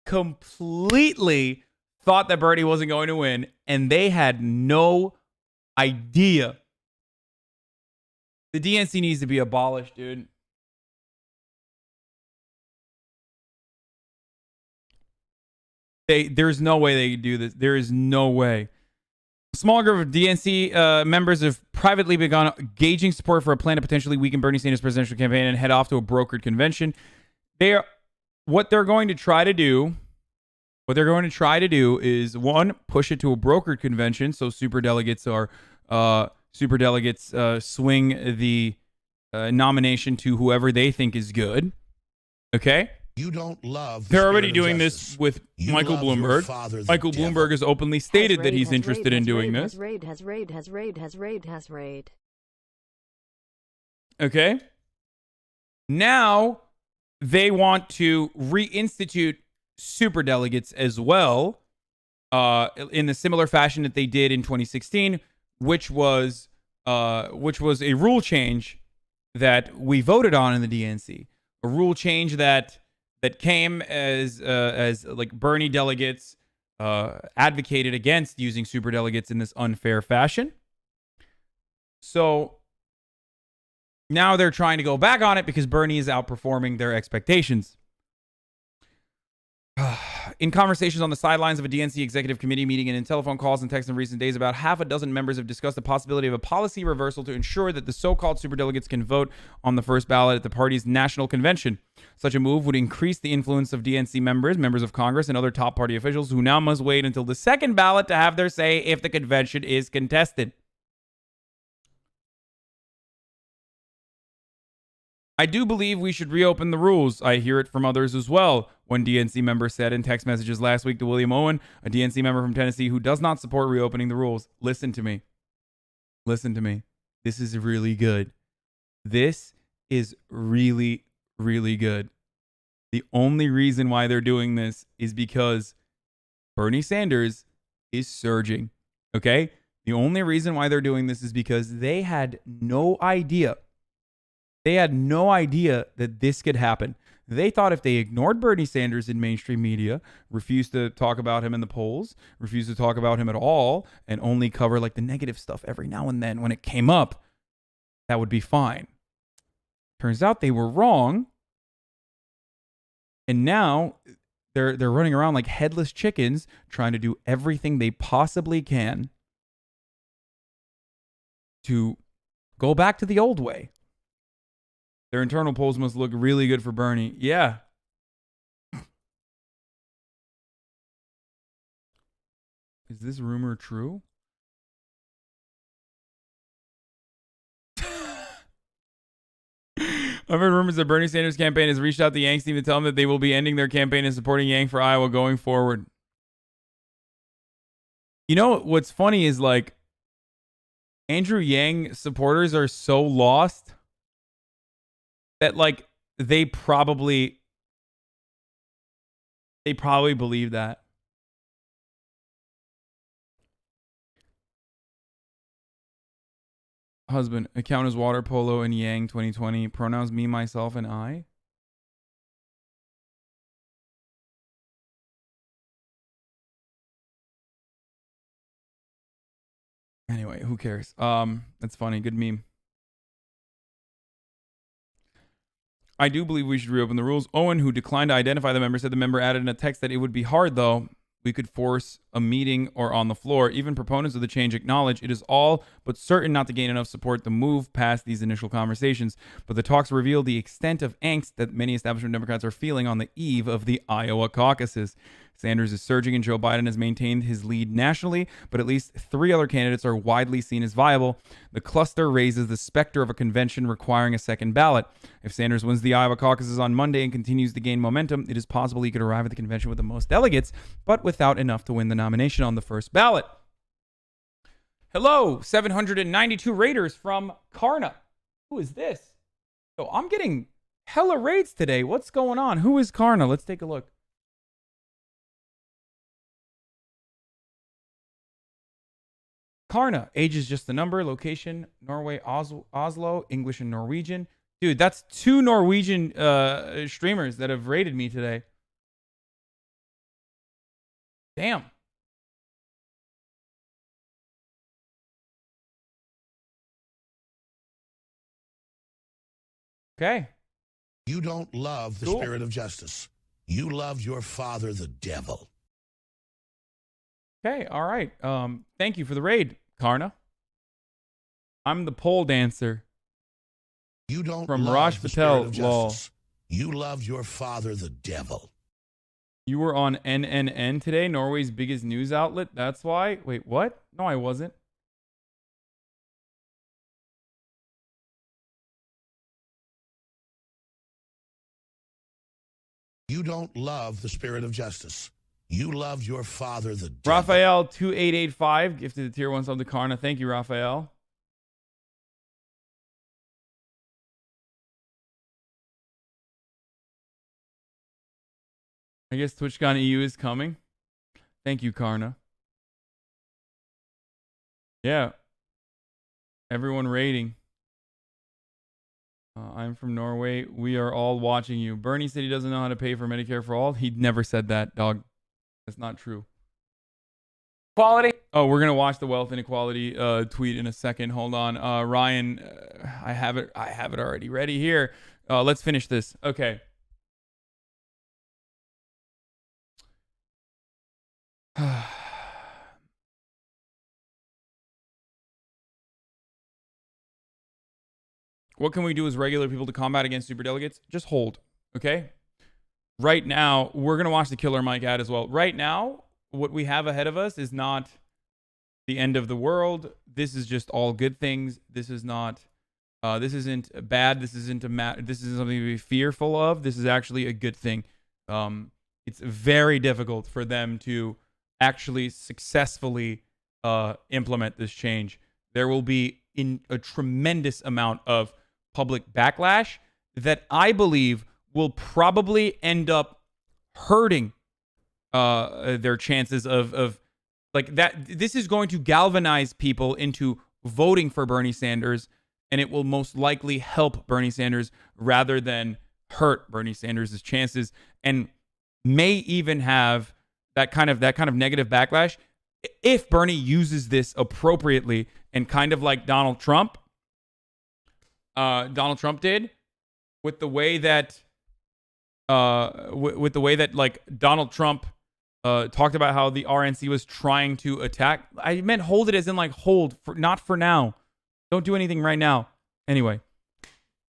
completely thought that Bernie wasn't going to win, and they had no idea. The DNC needs to be abolished, dude. There's no way they could do this. There is no way. A small group of DNC members have privately begun gauging support for a plan to potentially weaken Bernie Sanders' presidential campaign and head off to a brokered convention. What they're going to try to do is, one, push it to a brokered convention so superdelegates swing the nomination to whoever they think is good. Okay? You don't love. They're already doing this with Michael Bloomberg. Michael Bloomberg has openly stated that he's interested in doing this. Okay? Now they want to reinstitute superdelegates as well, in the similar fashion that they did in 2016, which was a rule change that we voted on in the DNC. A rule change that came as like Bernie delegates advocated against using superdelegates in this unfair fashion. So now they're trying to go back on it because Bernie is outperforming their expectations. In conversations on the sidelines of a DNC executive committee meeting and in telephone calls and texts in recent days, about half a dozen members have discussed the possibility of a policy reversal to ensure that the so-called superdelegates can vote on the first ballot at the party's national convention. Such a move would increase the influence of DNC members of Congress, and other top party officials who now must wait until the second ballot to have their say if the convention is contested. I do believe we should reopen the rules. I hear it from others as well. One DNC member said in text messages last week to William Owen, a DNC member from Tennessee who does not support reopening the rules. Listen to me. Listen to me. This is really good. This is really, really good. The only reason why they're doing this is because Bernie Sanders is surging. Okay? The only reason why they're doing this is because they had no idea. They had no idea that this could happen. They thought if they ignored Bernie Sanders in mainstream media, refused to talk about him in the polls, refused to talk about him at all, and only cover like the negative stuff every now and then when it came up, that would be fine. Turns out they were wrong. And now they're running around like headless chickens trying to do everything they possibly can to go back to the old way. Their internal polls must look really good for Bernie. Yeah. Is this rumor true? I've heard rumors that Bernie Sanders' campaign has reached out to Yang's team to tell them that they will be ending their campaign and supporting Yang for Iowa going forward. You know, what's funny is like Andrew Yang supporters are so lost that like they probably believe that. Husband, account is water polo and Yang 2020. Pronouns me, myself, and I. Anyway, who cares? That's funny. Good meme. I do believe we should reopen the rules. Owen, who declined to identify the member, said the member added in a text that it would be hard, though. We could force a meeting or on the floor. Even proponents of the change acknowledge it is all but certain not to gain enough support to move past these initial conversations. But the talks reveal the extent of angst that many establishment Democrats are feeling on the eve of the Iowa caucuses. Sanders is surging and Joe Biden has maintained his lead nationally, but at least 3 other candidates are widely seen as viable. The cluster raises the specter of a convention requiring a second ballot. If Sanders wins the Iowa caucuses on Monday and continues to gain momentum, it is possible he could arrive at the convention with the most delegates, but without enough to win the nomination on the first ballot. Hello, 792 raiders from Karna. Who is this? Oh, I'm getting hella raids today. What's going on? Who is Karna? Let's take a look. Karna, age is just a number, location, Norway, Oslo, English and Norwegian. Dude, that's 2 Norwegian streamers that have raided me today. Damn. Okay. You don't love the spirit of justice. You love your father, the devil. Okay, all right. Thank you for the raid, Karna. I'm the pole dancer. You don't from love Raj the Patel. spirit of Lol. justice. You love your father, the devil. You were on NNN today, Norway's biggest news outlet. That's why. Wait, what? No, I wasn't. You don't love the spirit of justice. You love your father, the devil. Raphael 2885 gifted the tier 1 sub to Karna. Thank you, Raphael. I guess TwitchCon EU is coming. Thank you, Karna. Yeah. Everyone rating. I'm from Norway. We are all watching you. Bernie said he doesn't know how to pay for Medicare for all. He never said that, dog. That's not true. Quality. Oh, we're gonna watch the wealth inequality tweet in a second. Hold on, Ryan. I have it already ready here. Let's finish this. Okay. What can we do as regular people to combat against superdelegates? Just hold, okay? Right now, we're going to watch the Killer Mike ad as well. Right now, what we have ahead of us is not the end of the world. This is just all good things. This is not, this isn't bad. This isn't this is something to be fearful of. This is actually a good thing. It's very difficult for them to actually successfully implement this change. There will be a tremendous amount of public backlash that I believe will probably end up hurting their chances of like that. This is going to galvanize people into voting for Bernie Sanders, and it will most likely help Bernie Sanders rather than hurt Bernie Sanders' chances, and may even have that kind of negative backlash if Bernie uses this appropriately and kind of like Donald Trump did with the way that like Donald Trump talked about how the RNC was trying to attack. I meant hold it as in like hold, not for now. Don't do anything right now. Anyway,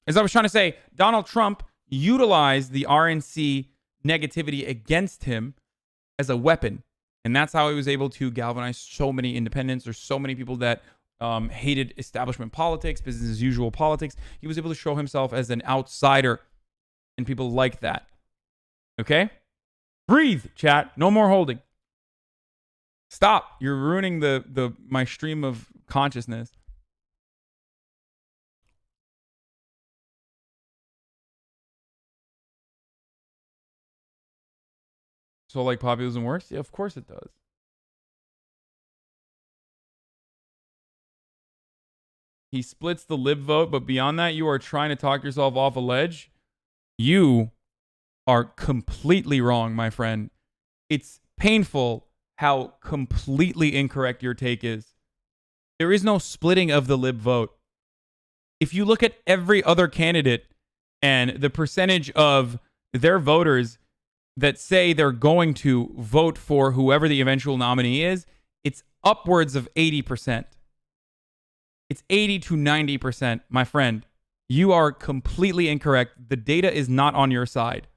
as I was trying to say, Donald Trump utilized the RNC negativity against him as a weapon. And that's how he was able to galvanize so many independents or so many people that hated establishment politics, business as usual politics. He was able to show himself as an outsider, and people like that. Okay? Breathe, chat. No more holding. Stop. You're ruining my stream of consciousness. So like populism works? Yeah, of course it does. He splits the lib vote, but beyond that, you are trying to talk yourself off a ledge. You are completely wrong, my friend. It's painful how completely incorrect your take is. There is no splitting of the lib vote. If you look at every other candidate and the percentage of their voters that say they're going to vote for whoever the eventual nominee is, it's upwards of 80%. It's 80 to 90%, my friend. You are completely incorrect. The data is not on your side.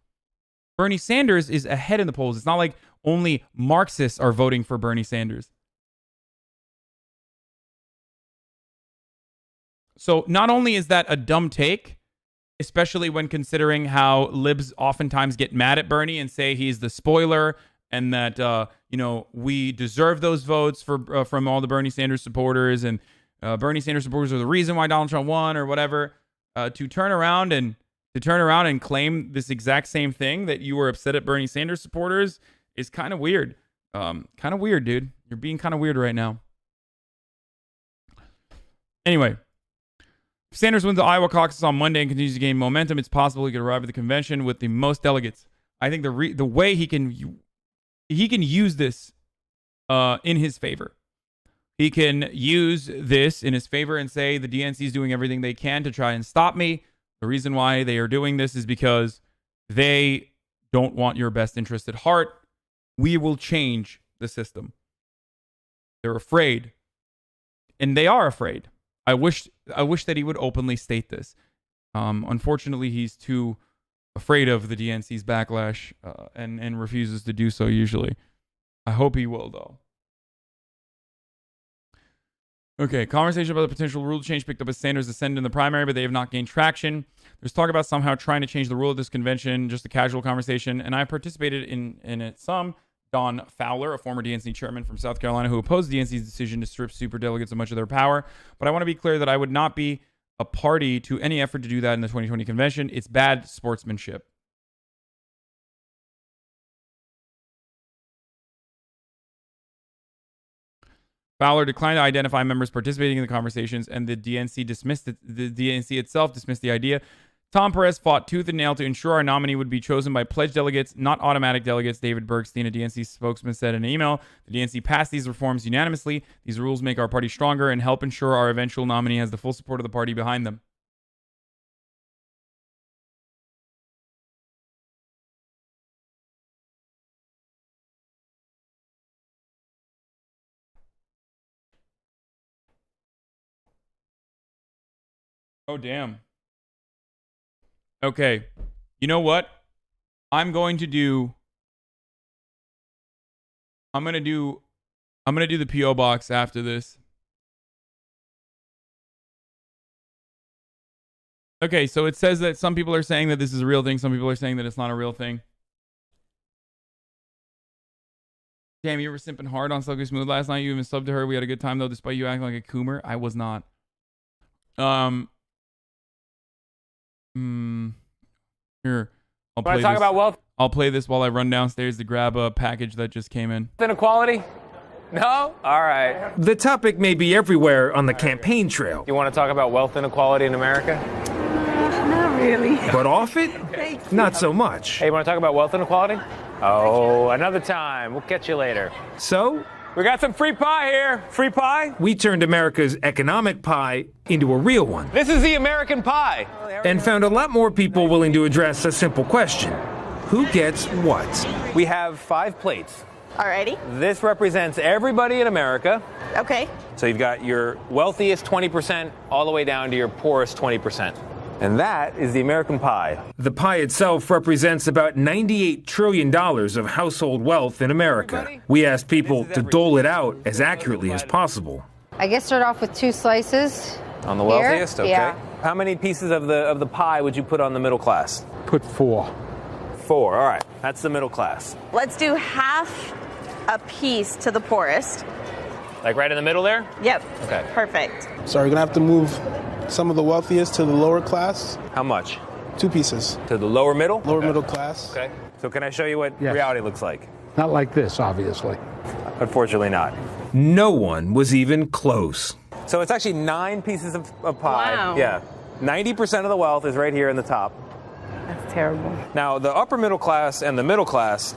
Bernie Sanders is ahead in the polls. It's not like only Marxists are voting for Bernie Sanders. So not only is that a dumb take, especially when considering how libs oftentimes get mad at Bernie and say he's the spoiler and that we deserve those votes from all the Bernie Sanders supporters, and Bernie Sanders supporters are the reason why Donald Trump won or whatever. To turn around and claim this exact same thing, that you were upset at Bernie Sanders supporters, is kind of weird. Kind of weird, dude. You're being kind of weird right now. Anyway, if Sanders wins the Iowa caucus on Monday and continues to gain momentum, it's possible he could arrive at the convention with the most delegates. I think the way he can use this in his favor. He can use this in his favor and say the DNC is doing everything they can to try and stop me. The reason why they are doing this is because they don't want your best interest at heart. We will change the system. They're afraid. And they are afraid. I wish that he would openly state this. Unfortunately, he's too afraid of the DNC's backlash and refuses to do so usually. I hope he will, though. Okay, conversation about the potential rule change picked up as Sanders ascended in the primary, but they have not gained traction. There's talk about somehow trying to change the rule of this convention, just a casual conversation, and I participated in it some. Don Fowler, a former DNC chairman from South Carolina who opposed DNC's decision to strip superdelegates of much of their power. But I want to be clear that I would not be a party to any effort to do that in the 2020 convention. It's bad sportsmanship. Fowler declined to identify members participating in the conversations, and the DNC dismissed it. The DNC itself dismissed the idea. Tom Perez fought tooth and nail to ensure our nominee would be chosen by pledged delegates, not automatic delegates, David Bergstein, a DNC spokesman, said in an email. The DNC passed these reforms unanimously. These rules make our party stronger and help ensure our eventual nominee has the full support of the party behind them. Oh, damn. Okay. You know what? I'm going to do the P.O. box after this. Okay, so it says that some people are saying that this is a real thing. Some people are saying that it's not a real thing. Damn, you were simping hard on Silky Smooth last night. You even subbed to her. We had a good time, though, despite you acting like a coomer. I was not. Here, I'll play talk this. about wealth? I'll play this while I run downstairs to grab a package that just came in. Inequality? No? All right. The topic may be everywhere on the campaign trail. You want to talk about wealth inequality in America? Not really. But off it? Not so much. Hey, you want to talk about wealth inequality? Oh, another time. We'll catch you later. So? We got some free pie here. Free pie? We turned America's economic pie into a real one. This is the American pie. And found a lot more people willing to address a simple question. Who gets what? We have 5 plates. Alrighty. This represents everybody in America. Okay. So you've got your wealthiest 20% all the way down to your poorest 20%. And that is the American pie. The pie itself represents about $98 trillion of household wealth in America. We asked people to dole it out as accurately as possible. I guess start off with 2 slices. On the wealthiest? Here? Okay. Yeah. How many pieces of the pie would you put on the middle class? Put 4. 4, all right. That's the middle class. Let's do half a piece to the poorest. Like right in the middle there? Yep. Okay. Perfect. So we're gonna have to move some of the wealthiest to the lower class. How much? 2 pieces. To the lower middle? Lower middle class. Okay. So can I show you what reality looks like? Not like this, obviously. Unfortunately not. No one was even close. So it's actually 9 pieces of pie. Wow. Yeah. 90% of the wealth is right here in the top. That's terrible. Now, the upper middle class and the middle class,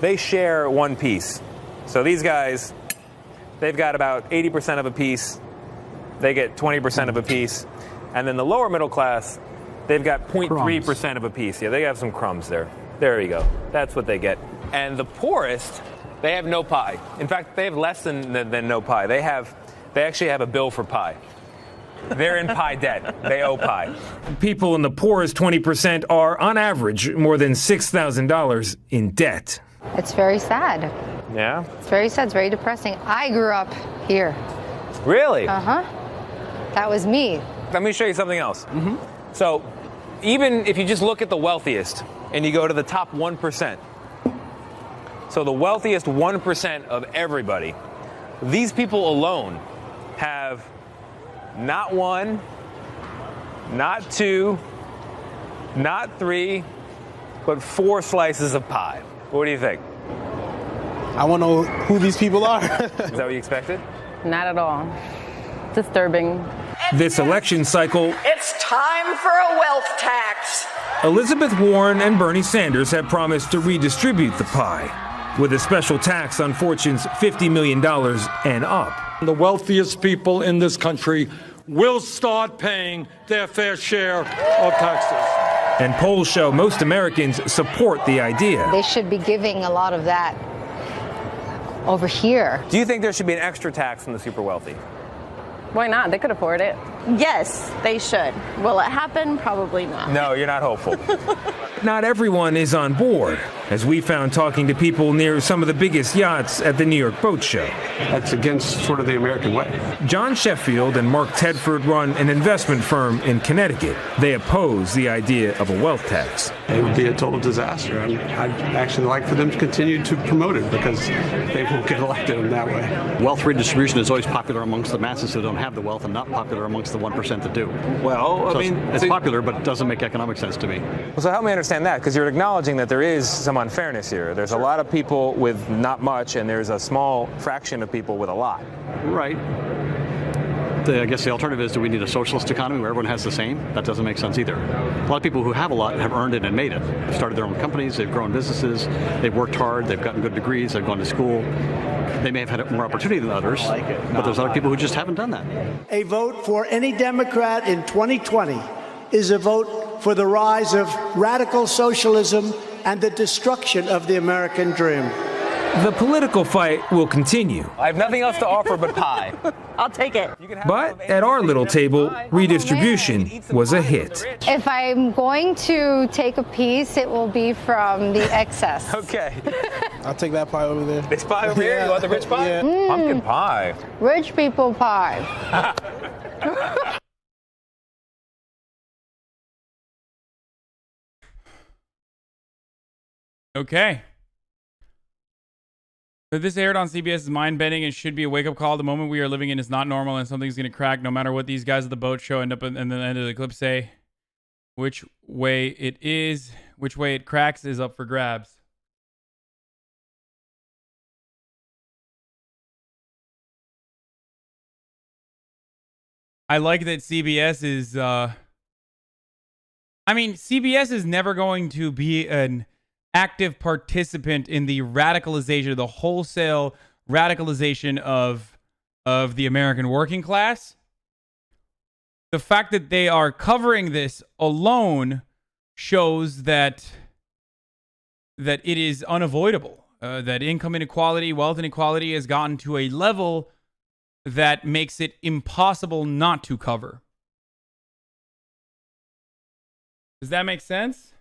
they share 1 piece. So these guys, they've got about 80% of a piece. They get 20% of a piece. And then the lower middle class, they've got 0.3% of a piece. Yeah, they have some crumbs there. There you go. That's what they get. And the poorest, they have no pie. In fact, they have less than no pie. They actually have a bill for pie. They're in pie debt. They owe pie. People in the poorest 20% are, on average, more than $6,000 in debt. It's very sad. Yeah? It's very sad. It's very depressing. I grew up here. Really? Uh-huh. That was me. Let me show you something else. Mm-hmm. So even if you just look at the wealthiest and you go to the top 1%, So the wealthiest 1% of everybody, these people alone have not one, not two, not three, but 4 slices of pie. What do you think? I want to know who these people are. Is that what you expected? Not at all. Disturbing. This election cycle, It's time for a wealth tax. Elizabeth Warren and Bernie Sanders have promised to redistribute the pie with a special tax on fortunes $50 million and up. The wealthiest people in this country will start paying their fair share of taxes. And polls show most Americans support the idea. They should be giving a lot of that over here. Do you think there should be an extra tax on the super wealthy? Why not? They could afford it. Yes, they should. Will it happen? Probably not. No, you're not hopeful. Not everyone is on board, as we found talking to people near some of the biggest yachts at the New York Boat Show. That's against sort of the American way. John Sheffield and Mark Tedford run an investment firm in Connecticut. They oppose the idea of a wealth tax. It would be a total disaster. I'd actually like for them to continue to promote it because they won't get elected in that way. Wealth redistribution is always popular amongst the masses who don't have the wealth and not popular amongst the 1% that do. Well, So it's popular, but it doesn't make economic sense to me. Well, so help me understand that, because you're acknowledging that there is some unfairness here. There's a lot of people with not much, and there's a small fraction of people with a lot. Right. I guess the alternative is, do we need a socialist economy where everyone has the same? That doesn't make sense either. A lot of people who have a lot have earned it and made it. They've started their own companies, they've grown businesses, they've worked hard, they've gotten good degrees, they've gone to school. They may have had more opportunity than others, but there's other people who just haven't done that. A vote for any Democrat in 2020 is a vote for the rise of radical socialism and the destruction of the American dream. The political fight will continue. I have nothing else to offer but pie. I'll take it. But at our little table, redistribution was a hit. If I'm going to take a piece, it will be from the excess. Okay. I'll take that pie over there. This pie over here? You want the rich pie? Yeah. Pumpkin pie. Rich people pie. Okay. So this aired on CBS is mind-bending and should be a wake-up call. The moment we are living in is not normal and something's going to crack no matter what these guys at the boat show end up in the end of the clip say. Which way it cracks is up for grabs. I like that CBS is, CBS is never going to be an active participant in the radicalization, the wholesale radicalization of the American working class. The fact that they are covering this alone shows that it is unavoidable. That income inequality, wealth inequality has gotten to a level that makes it impossible not to cover. Does that make sense?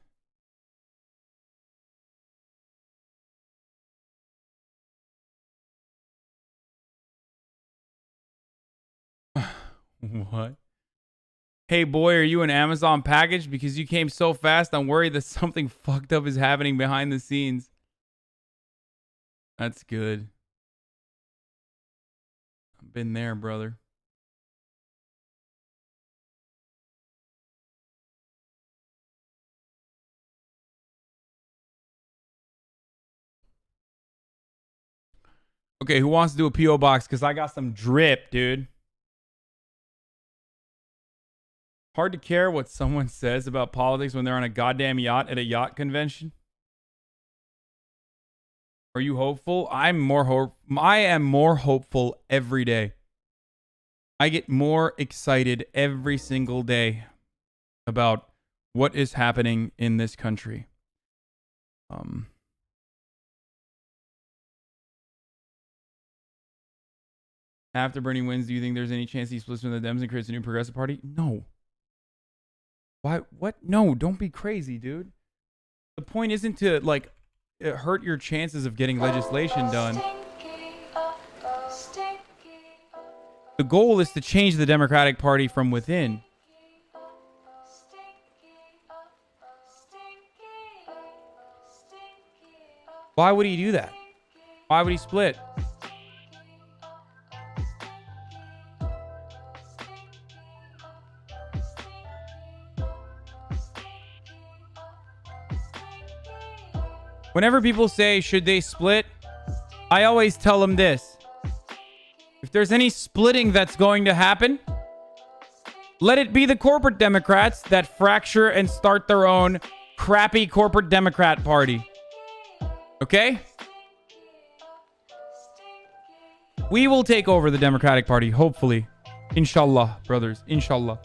What? Hey boy, are you an Amazon package? Because you came so fast, I'm worried that something fucked up is happening behind the scenes. That's good. I've been there, brother. Okay, who wants to do a P.O. box? Because I got some drip, dude. Hard to care what someone says about politics when they're on a goddamn yacht at a yacht convention. Are you hopeful? I am more hopeful every day. I get more excited every single day about what is happening in this country. After Bernie wins, do you think there's any chance he splits from the Dems and creates a new progressive party? No. Why? What? No, don't be crazy, dude. The point isn't to, like, hurt your chances of getting legislation done. The goal is to change the Democratic Party from within. Why would he do that? Why would he split? Whenever people say, should they split? I always tell them this. If there's any splitting that's going to happen, let it be the corporate Democrats that fracture and start their own crappy corporate Democrat party. Okay? We will take over the Democratic Party, hopefully. Inshallah, brothers. Inshallah.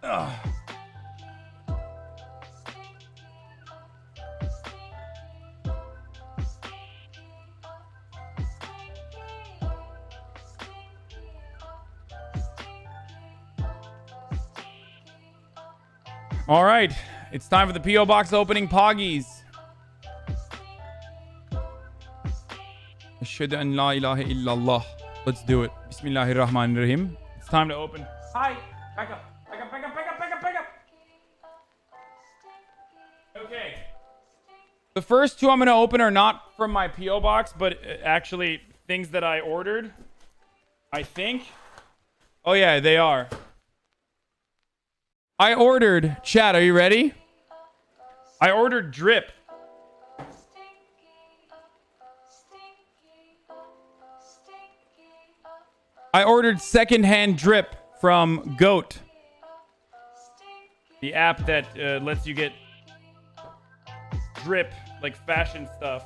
Ugh. All right, it's time for the P.O. Box opening poggies. Ashhadu an la ilaha illallah. Let's do it. Bismillahirrahmanirrahim. It's time to open. Hi. Back up. Back up, back up, back up, back up, back up. Okay. The first two I'm going to open are not from my P.O. Box, but actually things that I ordered. I think. Oh, yeah, they are. I ordered, chat, are you ready? I ordered drip. I ordered secondhand drip from Goat. The app that lets you get drip, like fashion stuff.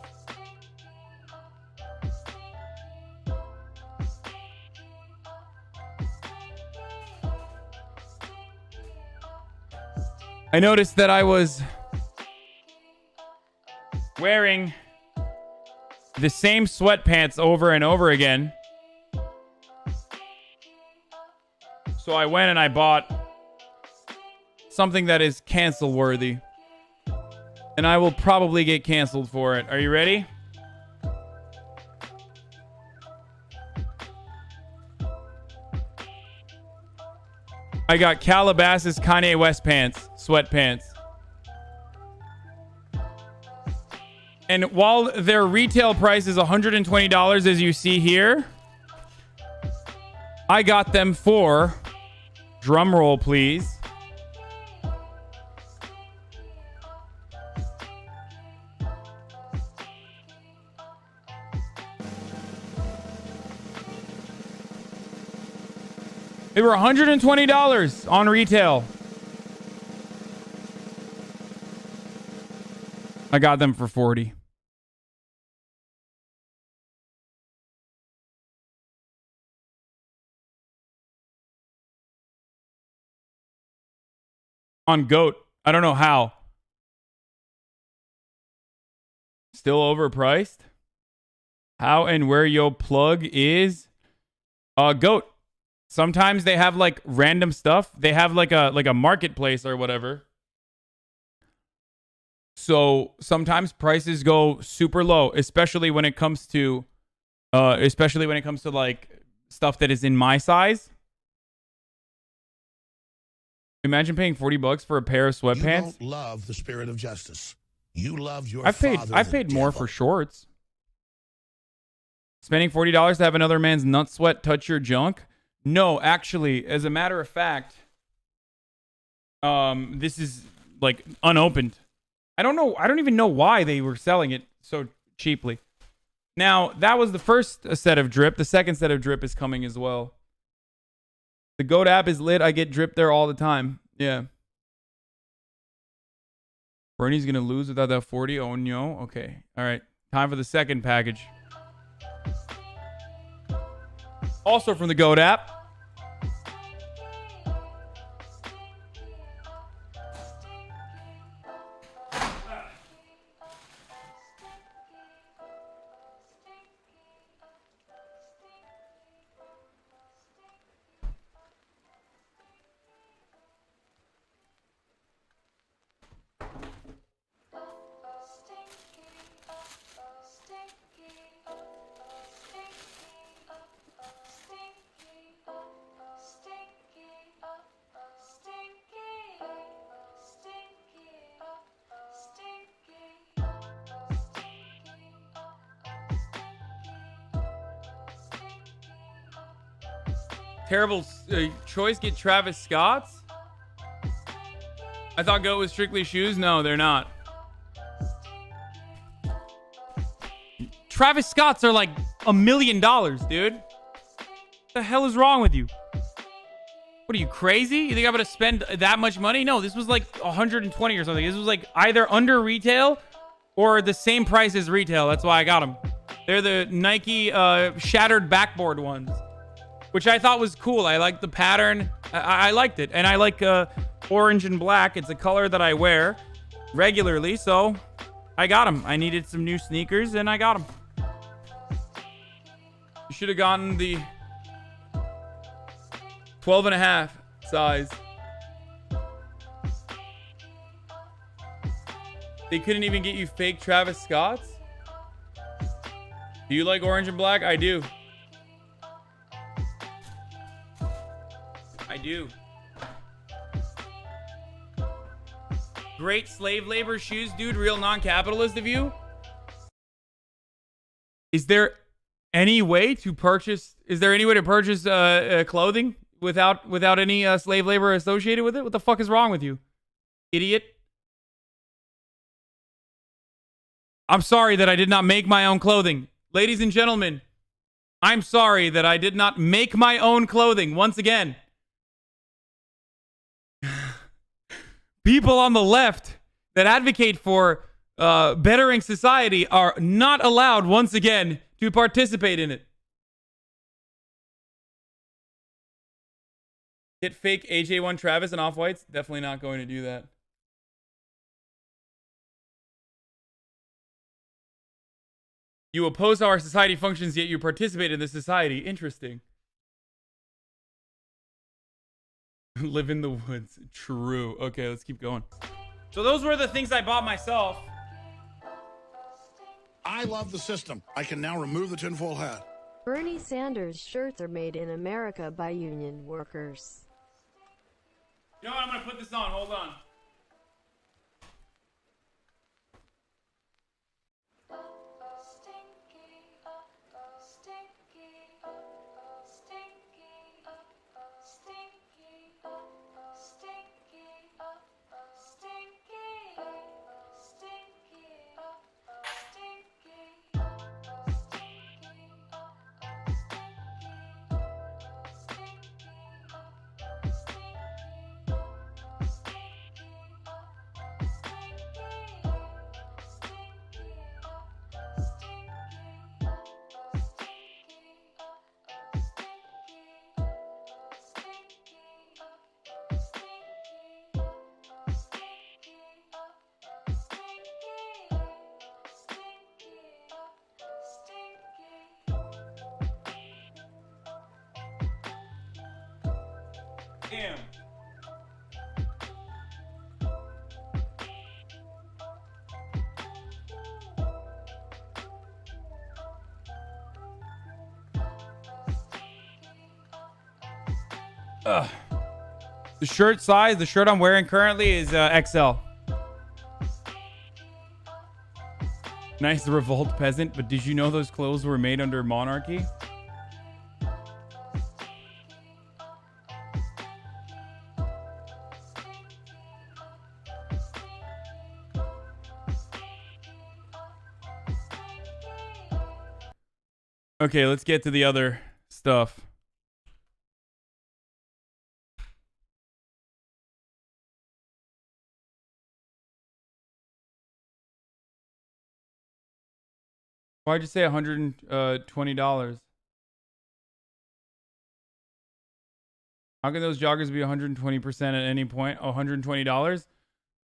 I noticed that I was wearing the same sweatpants over and over again. So I went and I bought something that is cancel worthy. And I will probably get canceled for it. Are you ready? I got Calabasas Kanye West pants, sweatpants. And while their retail price is $120, as you see here, I got them for, drum roll please, they were $120 on retail. I got them for $40. On Goat. I don't know how. Still overpriced? How and where yo plug is? Goat. Sometimes they have like random stuff. They have like a marketplace or whatever. So sometimes prices go super low, especially when it comes to like stuff that is in my size. Imagine paying $40 for a pair of sweatpants. You don't love the spirit of justice. You love your I've paid more for shorts. Spending $40 to have another man's nut sweat touch your junk? No, actually, as a matter of fact, this is like unopened. I don't even know why they were selling it so cheaply. Now, that was the first set of drip. The second set of drip is coming as well. The Goat app is lit. I get drip there all the time. Yeah. Bernie's going to lose without that 40. Oh, no. Okay. All right. Time for the second package. Also from the Goat app. Terrible choice. Get Travis Scott's. I thought GOAT was strictly shoes. No, they're not. Travis Scott's are like $1 million, dude. What the hell is wrong with you? What are you, crazy? You think I'm gonna spend that much money? No, this was like 120 or something. This was like either under retail or the same price as retail. That's why I got them. They're the Nike shattered backboard ones, which I thought was cool. I liked the pattern. I liked it. And I like orange and black. It's a color that I wear regularly, so I got them. I needed some new sneakers, and I got them. You should have gotten the 12.5 size. They couldn't even get you fake Travis Scott's? Do you like orange and black? I do. I do. Great slave labor shoes, dude. Real non-capitalist of you. Is there any way to purchase? Is there any way to purchase clothing without any slave labor associated with it? What the fuck is wrong with you, idiot? I'm sorry that I did not make my own clothing. Ladies and gentlemen, I'm sorry that I did not make my own clothing. Once again, people on the left that advocate for bettering society are not allowed, once again, to participate in it. Get fake AJ1 Travis and Off-Whites? Definitely not going to do that. You oppose how our society functions, yet you participate in this society. Interesting. Live in the woods. True. Okay, let's keep going. So those were the things I bought myself. I love the system. I can now remove the tinfoil hat. Bernie Sanders shirts are made in America by union workers. You know what? I'm going to put this on. Hold on. Damn. The shirt size, the shirt I'm wearing currently is XL. Nice revolt peasant, but did you know those clothes were made under monarchy? Okay, let's get to the other stuff. Why'd you say $120? How can those joggers be 120% at any point? Oh, $120?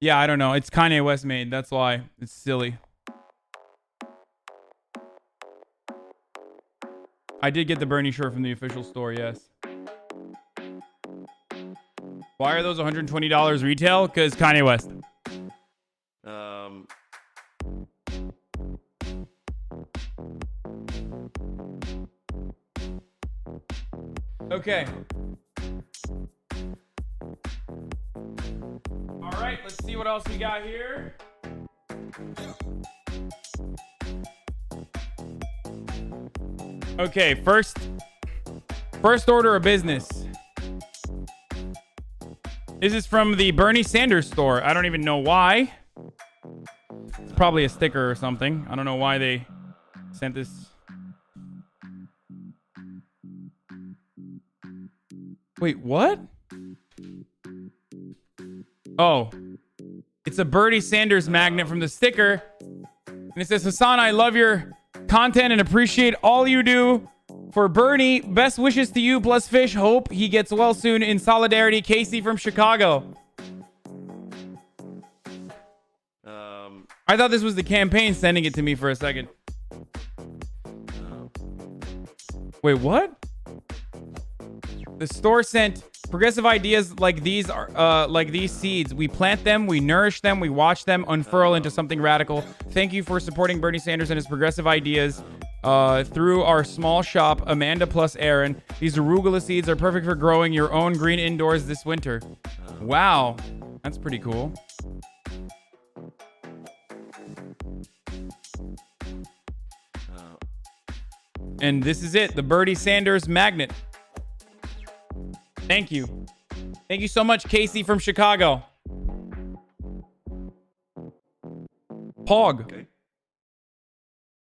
Yeah, I don't know. It's Kanye West made. That's why. It's silly. I did get the Bernie shirt from the official store, yes. Why are those $120 retail? Because Kanye West. Okay. All right, let's see what else we got here. Okay, first First order of business. This is from the Bernie Sanders store. I don't even know why. It's probably a sticker or something. I don't know why they sent this. Wait, what? Oh. It's a Bernie Sanders magnet from the sticker. And it says, Hasan, I love your content and appreciate all you do for Bernie. Best wishes to you plus fish. Hope he gets well soon. In solidarity, Casey from Chicago. I thought this was the campaign sending it to me for a second. Wait, what? The store sent progressive ideas like these are like these seeds. We plant them, we nourish them, we watch them unfurl into something radical. Thank you for supporting Bernie Sanders and his progressive ideas through our small shop, Amanda plus Aaron. These arugula seeds are perfect for growing your own green indoors this winter. Wow, that's pretty cool. And this is it, the Bernie Sanders magnet. Thank you. Thank you so much, Casey from Chicago. Pog.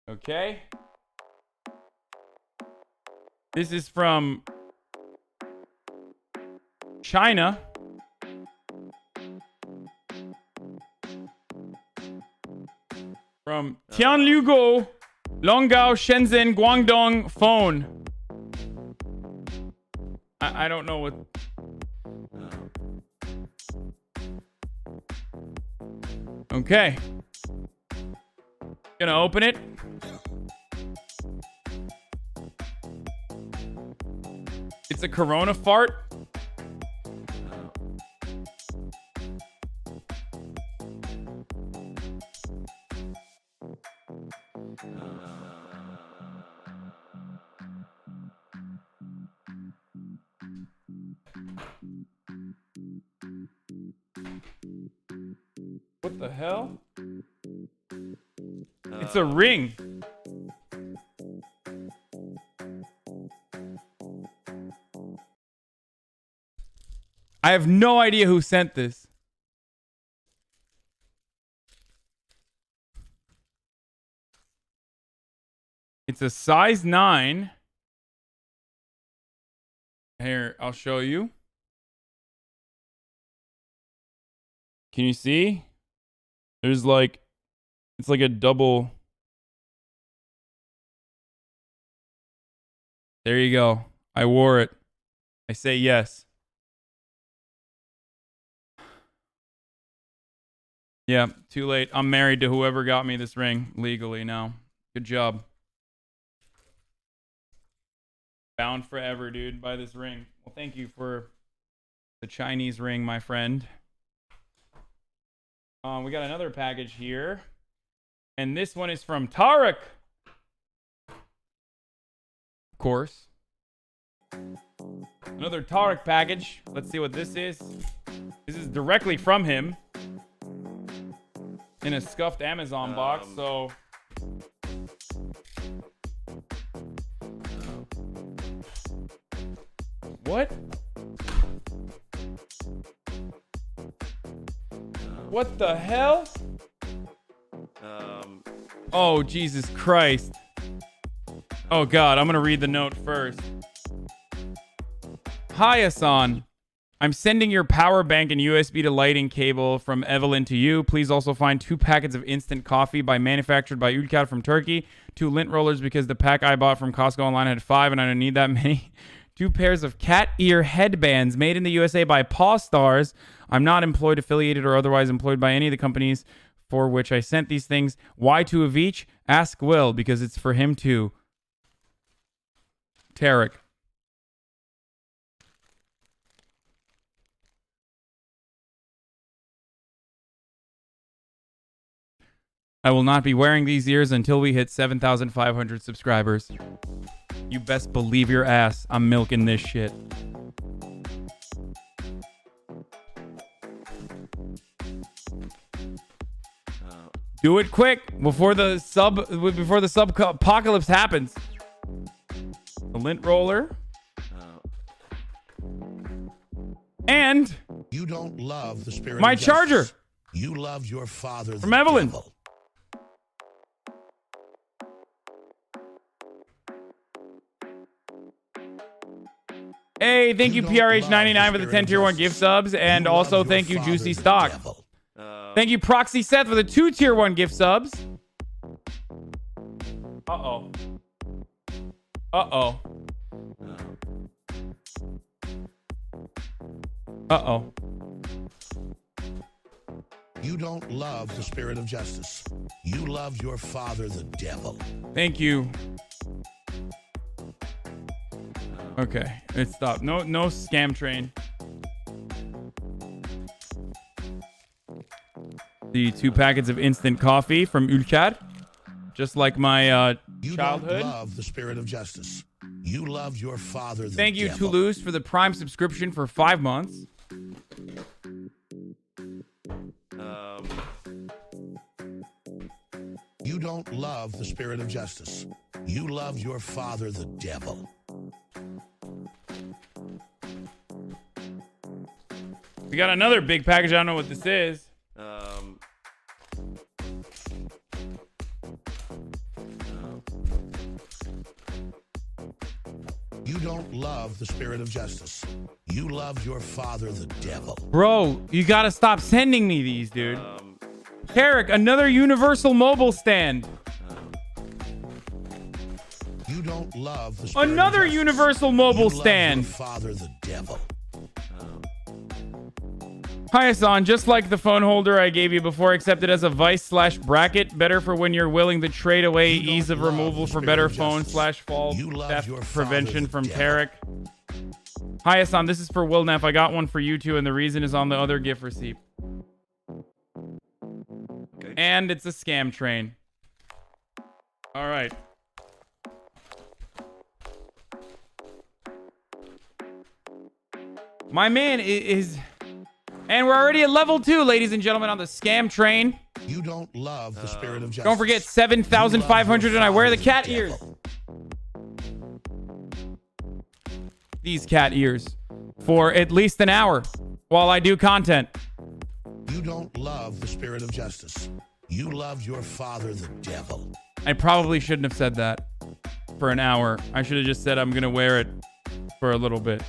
Okay. This is from China. From Tianlugo, Longgao, Shenzhen, Guangdong, phone. I don't know what. Okay. Gonna open it. It's a Corona fart. What the hell? It's a ring. I have no idea who sent this. It's a size 9. Here, I'll show you. Can you see? There's like, it's like a double. There you go. I wore it. I say yes. Yeah, too late. I'm married to whoever got me this ring legally now. Good job. Bound forever, dude, by this ring. Well, thank you for the Chinese ring, my friend. We got another package here. And this one is from Tarek. Of course. Another Tarek package. Let's see what this is. This is directly from him. In a scuffed Amazon box, so... What? What the hell? Oh, Jesus Christ. Oh, God. I'm going to read the note first. Hi, Hasan. I'm sending your power bank and USB to lighting cable from Evelyn to you. Please also find 2 packets of instant coffee manufactured by Ülker from Turkey. 2 lint rollers because the pack I bought from Costco online had 5 and I don't need that many. 2 pairs of cat ear headbands made in the USA by Paw Stars. I'm not employed, affiliated, or otherwise employed by any of the companies for which I sent these things. Why 2 of each? Ask Will, because it's for him too. Tarek. I will not be wearing these ears until we hit 7,500 subscribers. You best believe your ass I'm milking this shit. Do it quick before the sub apocalypse happens. The lint roller. And you don't love the spirit my of justice. charger. You love your father, From Evelyn. devil. Hey, thank you, PRH99 for the 10 tier 1 gift subs. And also thank you, Juicy Stock. Thank you, Proxy Seth, for the 2 tier 1 gift subs. Uh-oh. Uh-oh. Uh-oh. You don't love the spirit of justice. You love your father, the devil. Thank you. Okay, it stopped. No scam train. The 2 packets of instant coffee from Ülker. Just like my childhood. You don't love the spirit of justice. You love your father, the Thank you, devil. Toulouse, for the Prime subscription for 5 months. You don't love the spirit of justice. You love your father, the devil. We got another big package. I don't know what this is. You don't love the spirit of justice. You love your father, the devil. Bro, you gotta stop sending me these, dude. Tarek, another universal mobile stand. You don't love the spirit Another of justice. universal mobile You stand. Love your father, the devil. Hi, Hasan. Just like the phone holder I gave you before, except it as a vice/bracket. Better for when you're willing to trade away ease of removal for better phone/fall theft prevention from Tarek. Hi, Hasan. This is for Wilnef. I got one for you too, and the reason is on the other gift receipt. Okay. And it's a scam train. All right. My man is... And we're already at level 2, ladies and gentlemen, on the scam train. You don't love the spirit of justice. Don't forget 7,500 and I wear the cat ears. These cat ears for at least an hour while I do content. You don't love the spirit of justice. You love your father, the devil. I probably shouldn't have said that for an hour. I should have just said I'm going to wear it for a little bit.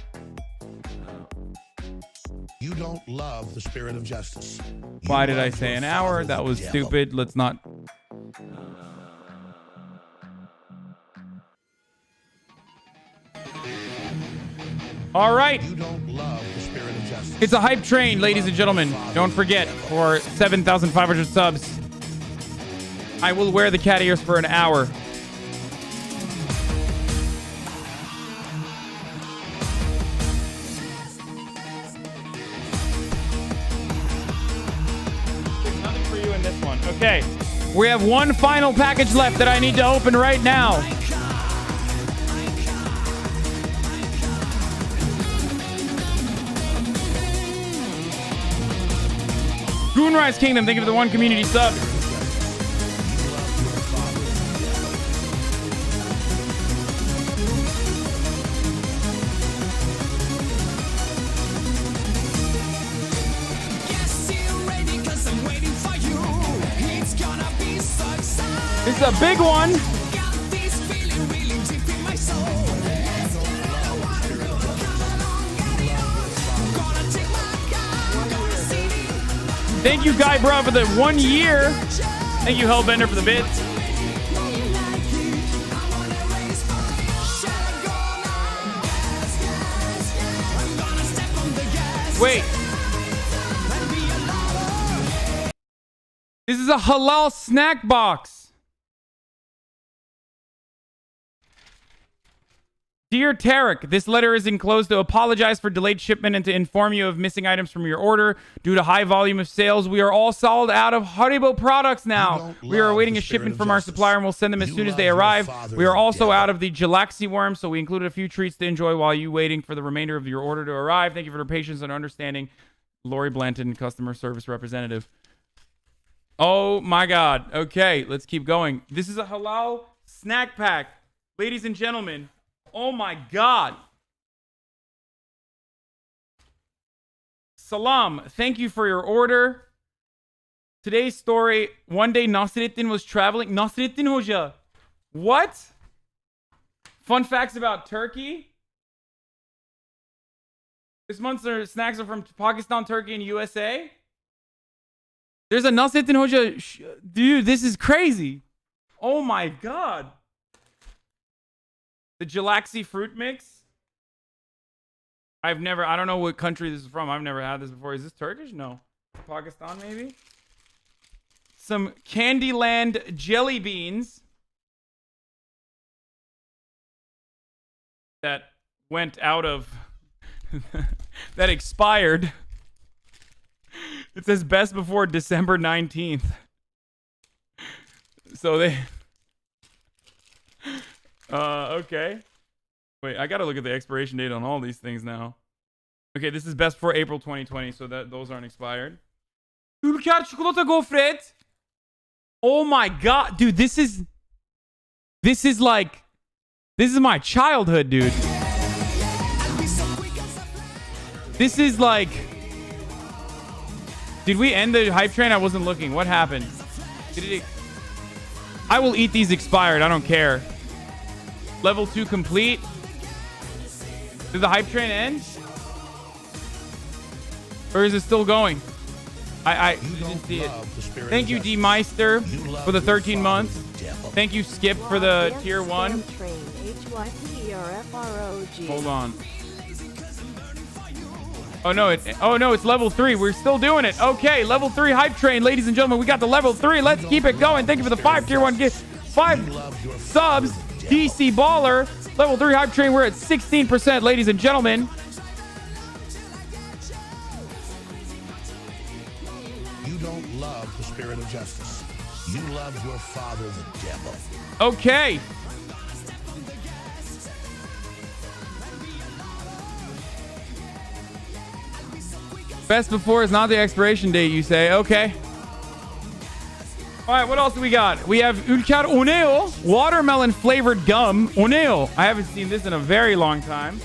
You don't love the spirit of justice. Why did I say an hour? That was stupid. Let's not. All right. You don't love the spirit of justice. It's a hype train, ladies and gentlemen. Don't forget, for 7,500 subs, I will wear the cat ears for an hour. Okay, we have one final package left that I need to open right now. Goonrise Kingdom, thank you for the 1 community sub. This is a big one. Thank you, Guy Bro, for the 1 year. Thank you, Hellbender, for the bits. Wait. This is a halal snack box. Dear Tarek, this letter is enclosed to apologize for delayed shipment and to inform you of missing items from your order. Due to high volume of sales, we are all sold out of Haribo products now. We are awaiting a shipment from our supplier and we'll send them as soon as they arrive. We are also out of the Galaxy worm, so we included a few treats to enjoy while you waiting for the remainder of your order to arrive. Thank you for your patience and understanding. Lori Blanton, customer service representative. Oh my God. Okay, let's keep going. This is a halal snack pack. Ladies and gentlemen. Oh my God. Salam, thank you for your order. Today's story, one day Nasreddin was traveling. Nasreddin Hoca. What? Fun facts about Turkey. This month's snacks are from Pakistan, Turkey, and USA. There's a Nasreddin Hoca. Dude, this is crazy. Oh my God. The Galaxy fruit mix. I don't know what country this is from. I've never had this before. Is this Turkish? No. Pakistan, maybe? Some Candyland jelly beans that went out of... that expired. It says best before December 19th. So they... okay. Wait, I gotta look at the expiration date on all these things now. Okay, this is best for April 2020, so that those aren't expired. Ülker çikolata gofret. Oh my God, dude, this is my childhood, dude. This is like, did we end the hype train? I wasn't looking. What happened? I will eat these expired. I don't care. Level 2 complete. Did the hype train end? Or is it still going? I didn't see it. Thank you, D Meister, for the 13 months. Thank you, Skip, for the tier 1. Hold on. Oh no, it's level 3. We're still doing it. Okay, level 3 hype train, ladies and gentlemen. We got the level 3. Let's keep it going. Thank you for the 5 tier 1 gift. 5 subs. DC Baller. Level 3 hype train. We're at 16%, ladies and gentlemen. You don't love the spirit of justice. You love your father, the devil. Okay. Best before is not the expiration date, you say. Okay. All right, what else do we got? We have Ülker Oneo, watermelon flavored gum. Oneo. I haven't seen this in a very long time.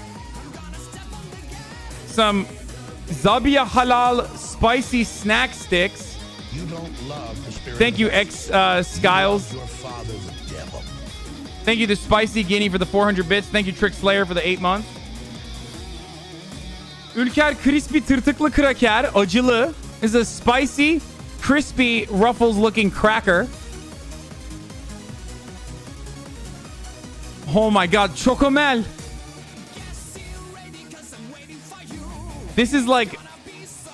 Some Zabia Halal spicy snack sticks. You don't love the spirit. Thank you, Skiles. Your father, the devil. Thank you, the Spicy Guinea, for the 400 bits. Thank you, Trick Slayer, for the 8 months. Ülker Crispy Tırtıklı Kraker, acılı, is a spicy, crispy, Ruffles-looking cracker. Oh my God, Chocomel. This is like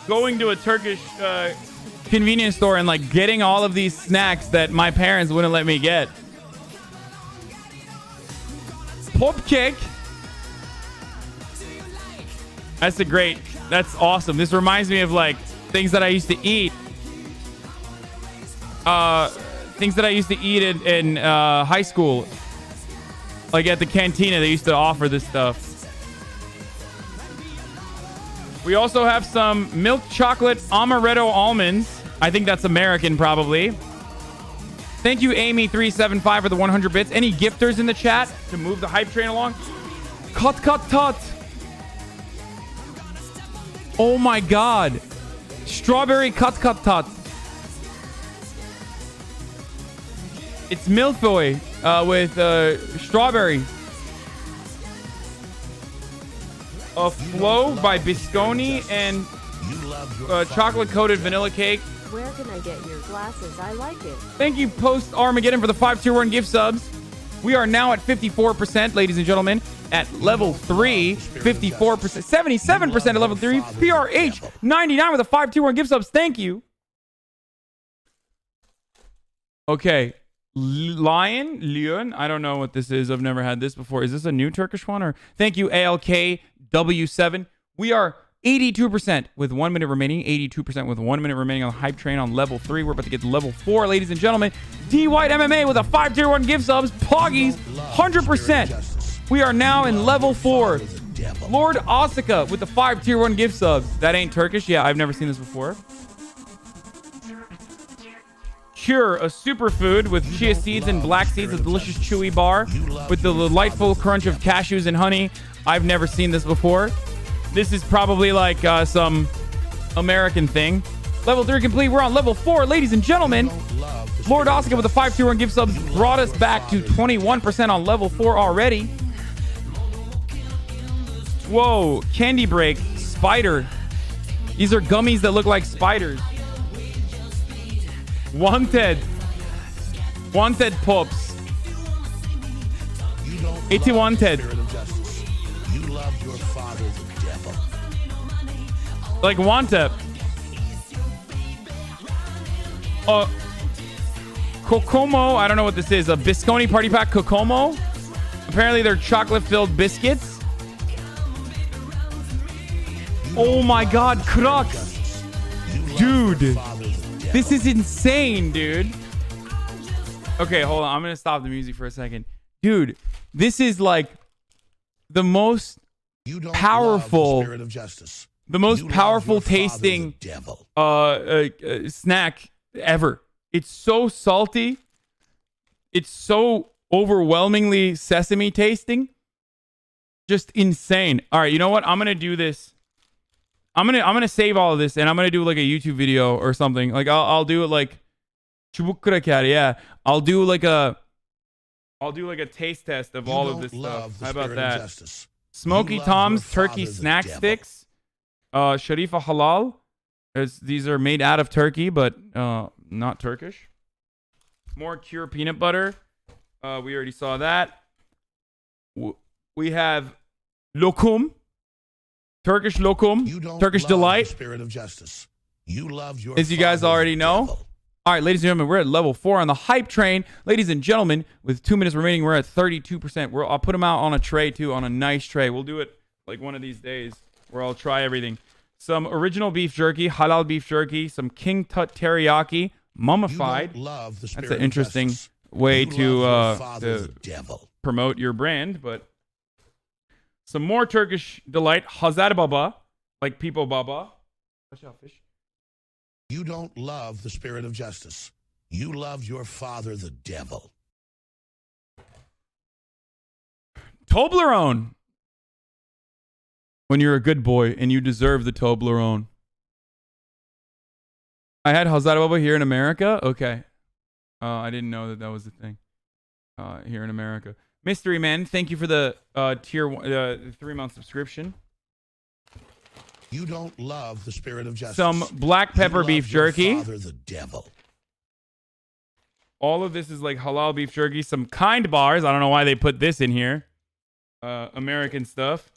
going to a Turkish convenience store and like getting all of these snacks that my parents wouldn't let me get. Pop cake. That's awesome. This reminds me of like things that I used to eat. Things that I used to eat in high school. Like at the cantina, they used to offer this stuff. We also have some milk chocolate amaretto almonds. I think that's American, probably. Thank you, Amy375, for the 100 bits. Any gifters in the chat to move the hype train along? Cut, cut, cut. Oh my God. Strawberry cut, cut, cut. It's milfoy with strawberry. A Flow by Bisconi and chocolate-coated vanilla cake. Where can I get your glasses? I like it. Thank you, Post Armageddon, for the 5 tier 1 gift subs. We are now at 54%, ladies and gentlemen. At level 3, 54%, 77% at level 3. PRH 99 with the 5 tier 1 gift subs. Thank you. Okay. Lion. I don't know what this is. I've never had this before. Is this a new Turkish one? Or thank you, ALKW7. We are 82% with 1 minute remaining. 82% with 1 minute remaining on the hype train on level 3. We're about to get to level 4, ladies and gentlemen. D White MMA with a 5 tier 1 gift subs. Poggies 100%. We are now in level 4. Lord Osaka with the 5 tier 1 gift subs. That ain't Turkish. Yeah, I've never seen this before. Cure, a superfood with chia seeds and black seeds, a delicious chewy bar with the delightful crunch of cashews and honey. I've never seen this before. This is probably like some American thing. Level 3 complete. We're on level 4, ladies and gentlemen. Lord Oscar with a 5-tier gift sub brought us back to 21% on level 4 already. Whoa, Candy Break, Spider. These are gummies that look like spiders. Wanted Pops. 81 Ted. You love your father, the devil. Like Wanta. Kokomo, I don't know what this is. A Bisconi Party Pack Kokomo. Apparently they're chocolate-filled biscuits. Oh my god, Crux. Dude. This is insane, dude. Okay, hold on. I'm going to stop the music for a second. Dude, this is like the most powerful, the most powerful tasting snack ever. It's so salty. It's so overwhelmingly sesame tasting. Just insane. All right, you know what? I'm going to do this. I'm gonna save all of this and I'm gonna do like a YouTube video or something. Like I'll do it like yeah. I'll do like a taste test of all of this stuff. How about that? Smoky Tom's turkey snack sticks. Sharifa Halal. These are made out of turkey, but not Turkish. More Cure peanut butter. We already saw that. We have lokum. Turkish lokum, Turkish delight. Spirit of justice. You love your as you guys already know. All right, ladies and gentlemen, we're at level 4 on the hype train. Ladies and gentlemen, with 2 minutes remaining, we're at 32%. I'll put them out on a tray too, on a nice tray. We'll do it like one of these days where I'll try everything. Some original beef jerky, halal beef jerky, some King Tut teriyaki, mummified. That's an interesting way to promote your brand, but. Some more Turkish delight. Hazar Baba. Like people Baba. Watch out, fish. You don't love the spirit of justice. You love your father, the devil. Toblerone. When you're a good boy and you deserve the Toblerone. I had Hazar Baba here in America. Okay. I didn't know that was the thing. Here in America. Mystery Man, thank you for the tier 3-month subscription. You don't love the spirit of justice. Some black pepper beef jerky. Father, the devil. All of this is like halal beef jerky. Some Kind bars. I don't know why they put this in here. American stuff.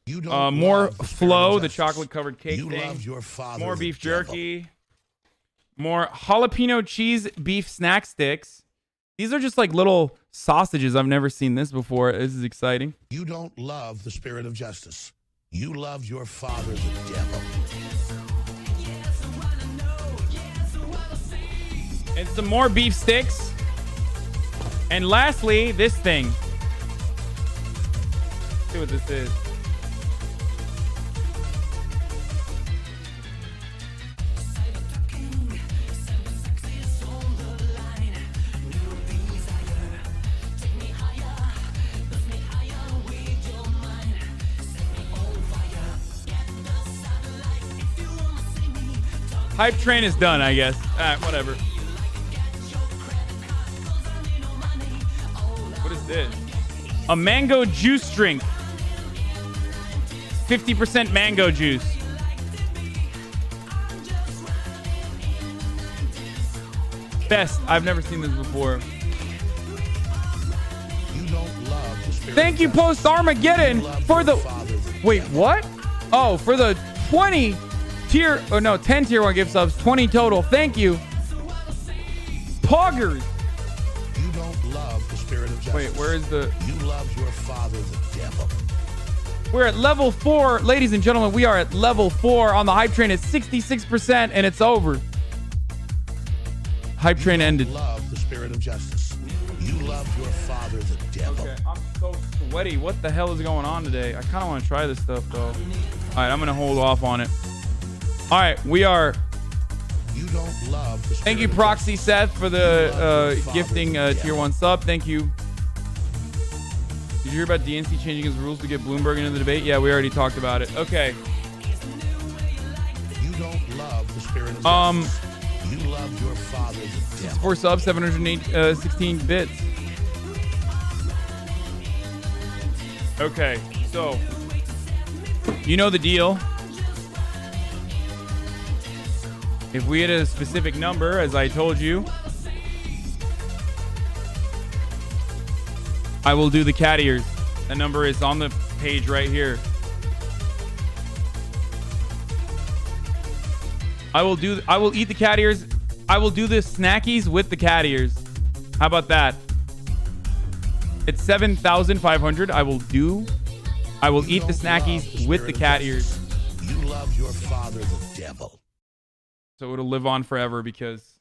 You don't more Flow, the chocolate covered cake you thing. Love your father, more beef devil. jerky. More jalapeno cheese beef snack sticks. These are just like little sausages. I've never seen this before. This is exciting. You don't love the spirit of justice. You love your father, the devil. And some more beef sticks. And lastly, this thing. Let's see what this is. Hype train is done, I guess. Whatever. What is this? A mango juice drink. 50% mango juice. Best. I've never seen this before. Thank you, Post Armageddon, for the... Wait, what? Oh, for the 20 tier... Oh, no, 10 tier 1 gift subs. 20 total. Thank you. Poggers. You don't love the spirit of justice. Wait, where is the... You love your father, the devil. We're at level 4. Ladies and gentlemen, we are at level 4 on the hype train. It's 66% and it's over. Hype train ended. You love the spirit of justice. You love your father, the devil. Okay, I'm so sweaty. What the hell is going on today? I kind of want to try this stuff, though. All right, I'm going to hold off on it. All right, we are... You don't love the spirit. Thank you, Proxy Seth, for the gifting tier 1 sub. Thank you. Did you hear about DNC changing his rules to get Bloomberg into the debate? Yeah, we already talked about it. Okay. You don't the spirit of justice. You love your father the devil. 4 subs, 716 bits. Okay, so you know the deal. If we hit a specific number, as I told you, I will do the cat ears. That number is on the page right here. I will eat the cat ears. I will do the snackies with the cat ears. How about that? It's 7,500. I will eat the snackies with the cat ears. You love your father the devil. So it'll live on forever because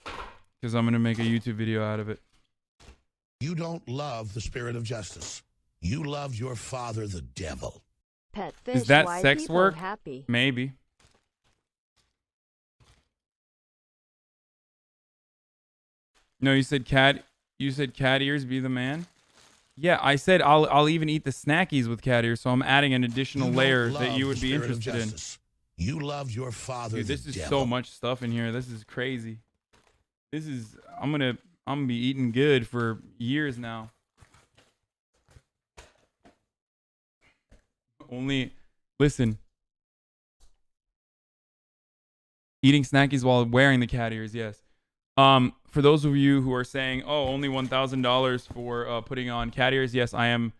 I'm going to make a YouTube video out of it. You don't love the spirit of justice. You love your father the devil. Pet fish, Is that why sex people work? Happy. Maybe. No, you said cat ears be the man? Yeah, I said I'll even eat the snackies with cat ears, so I'm adding an additional layer that you would be interested in. You love your father. Dude, this is so much stuff in here. This is crazy. I'm gonna be eating good for years now. Listen. Eating snackies while wearing the cat ears, yes. For those of you who are saying, "Oh, only $1,000 for putting on cat ears," yes, I am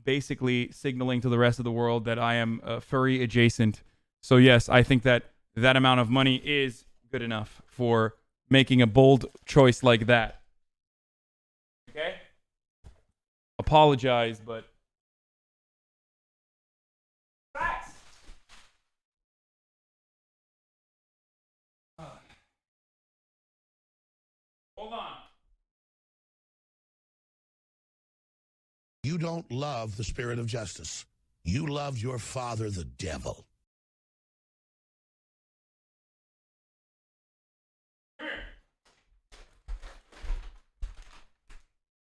basically signaling to the rest of the world that I am furry adjacent. So yes, I think that amount of money is good enough for making a bold choice like that. Okay? Apologize, but facts. Hold on. You don't love the spirit of justice. You love your father the devil.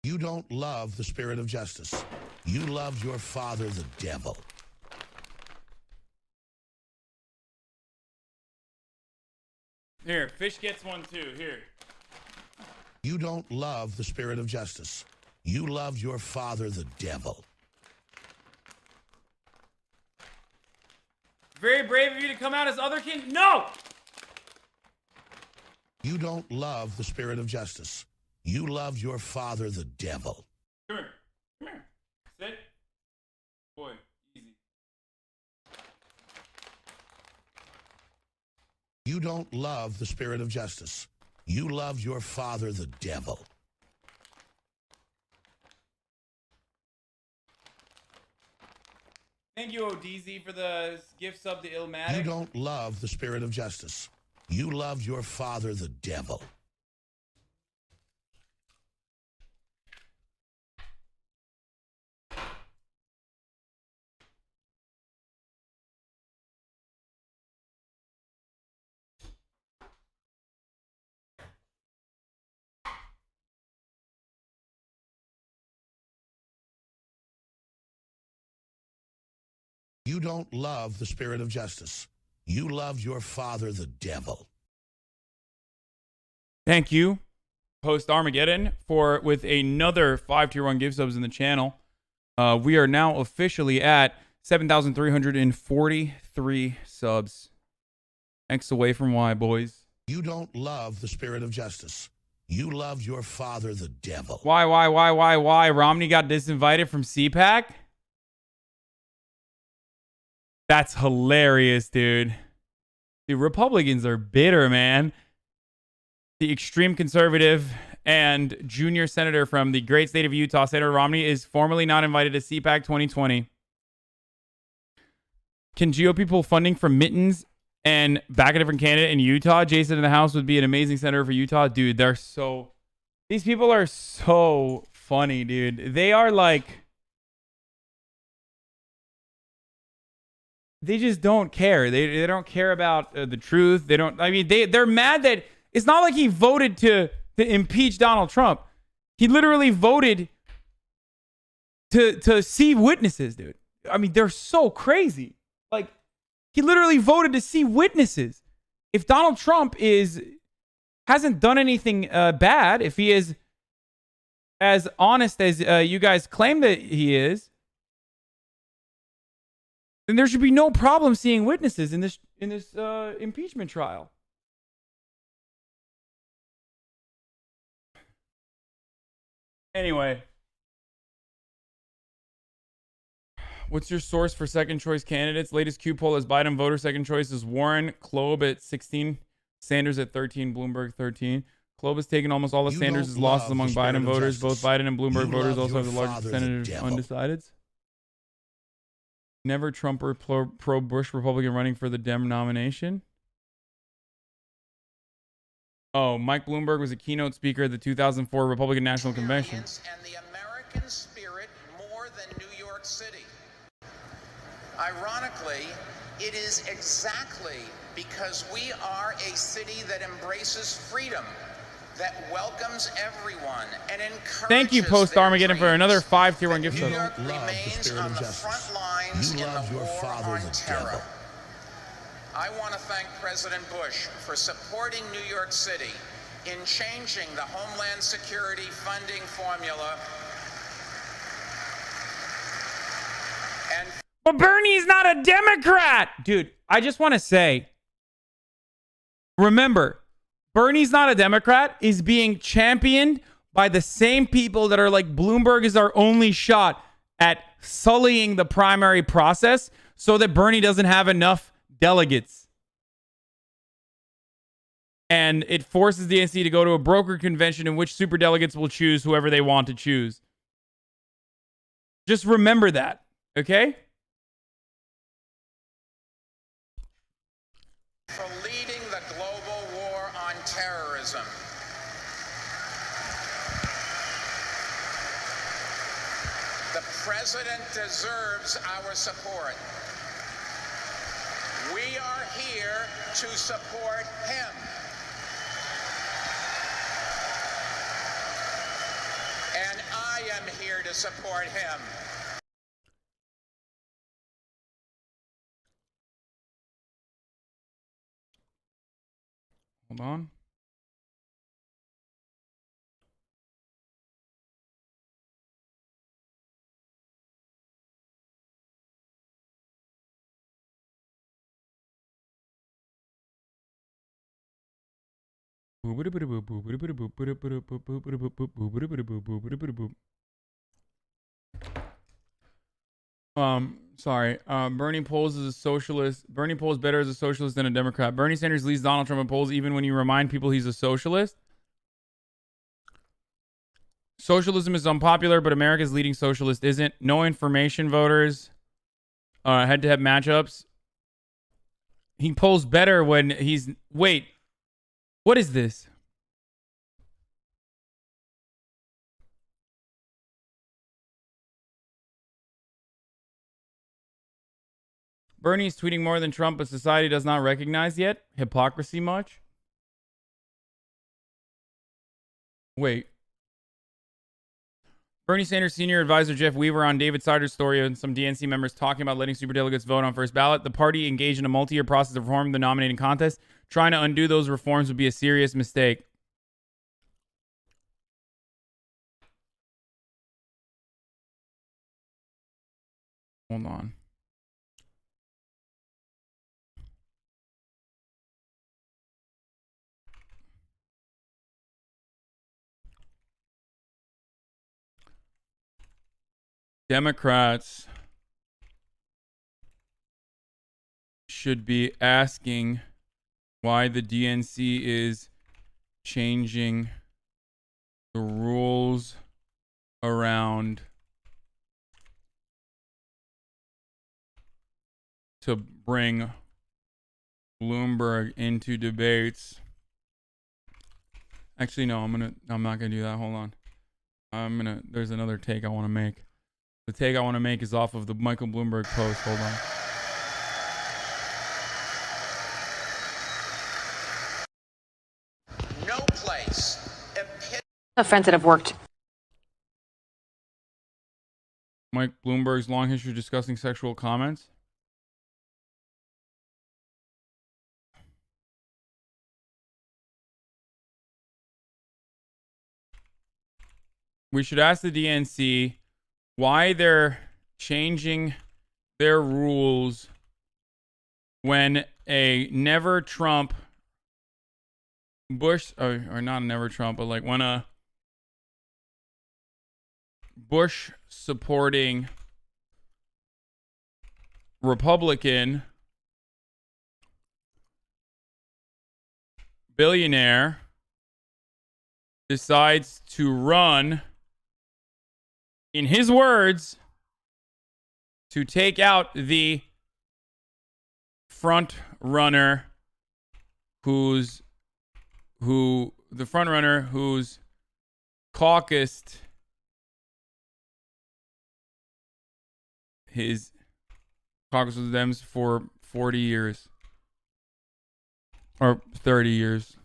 You don't love the spirit of justice. You love your father the devil. Here, fish gets one too. Here. You don't love the spirit of justice. You love your father the devil. Very brave of you to come out as otherkin. No! You don't love the spirit of justice. You love your father the devil. Come here. Come here. Sit. Boy, easy. You don't love the spirit of justice. You love your father the devil. Thank you, ODZ, for the gift sub to Illmatic. You don't love the spirit of justice. You love your father the devil. You don't love the spirit of justice. You love your father the devil. Thank you, Post Armageddon, with another 5 tier 1 gift subs in the channel. We are now officially at 7,343 subs. X away from Y, boys. You don't love the spirit of justice. You love your father the devil. Why? Romney got disinvited from CPAC? That's hilarious, dude. The Republicans are bitter, man. The extreme conservative and junior senator from the great state of Utah, Senator Romney, is formally not invited to CPAC 2020. Can GOP pull funding from Mittens and back a different candidate in Utah? Jason in the House would be an amazing senator for Utah. Dude, these people are so funny, dude. They are like... They just don't care. They don't care about the truth. They don't. I mean, they're mad that it's not like he voted to impeach Donald Trump. He literally voted to see witnesses, dude. I mean, they're so crazy. Like, He literally voted to see witnesses. If Donald Trump hasn't done anything bad, if he is as honest as you guys claim that he is, then there should be no problem seeing witnesses in this impeachment trial. Anyway, what's your source for second choice candidates? Latest Q poll as Biden voter second choice is Warren, Klob at 16, Sanders at 13, Bloomberg 13. Klob has taken almost all of Sanders' losses among Biden voters. Both Biden and Bloomberg voters also have the largest percentage of undecideds. Never Trump or pro-Bush Republican running for the Dem nomination. Oh, Mike Bloomberg was a keynote speaker at the 2004 Republican National Convention. And the American spirit more than New York City. Ironically, it is exactly because we are a city that embraces freedom, that welcomes everyone, and encourages. Thank you, Post Armageddon, for another 5 tier 1 gift card. New York remains on the front lines in the war on terror. I want to thank President Bush for supporting New York City in changing the Homeland Security funding formula. But Bernie's not a Democrat! Dude, I just want to say, remember, Bernie's not a Democrat is being championed by the same people that are like, Bloomberg is our only shot at sullying the primary process so that Bernie doesn't have enough delegates. And it forces the DNC to go to a broker convention in which superdelegates will choose whoever they want to choose. Just remember that, okay? For leading the global war on terrorism. The president deserves our support. We are here to support him. And I am here to support him. Hold on. Sorry. Bernie polls as a socialist. Bernie polls better as a socialist than a Democrat. Bernie Sanders leads Donald Trump in polls even when you remind people he's a socialist. Socialism is unpopular, but America's leading socialist isn't. No information voters. Head-to-head matchups. He polls better when he's... Wait. What is this? Bernie's tweeting more than Trump, but society does not recognize yet. Hypocrisy much? Wait. Bernie Sanders senior advisor Jeff Weaver on David Sider's story and some DNC members talking about letting superdelegates vote on first ballot. The party engaged in a multi-year process of reform the nominating contest. Trying to undo those reforms would be a serious mistake. Hold on. Democrats should be asking why the DNC is changing the rules around to bring Bloomberg into debates. Actually, no, I'm not gonna do that. Hold on. There's another take I want to make. The take I want to make is off of the Michael Bloomberg post. Hold on. No place. Friends that have worked. Mike Bloomberg's long history of discussing sexual comments. we should ask the DNC why they're changing their rules when a never Trump Bush, or not never Trump, but like when a Bush supporting Republican billionaire decides to run, in his words, to take out the front runner who's caucused his caucus with Dems for 40 years or 30 years.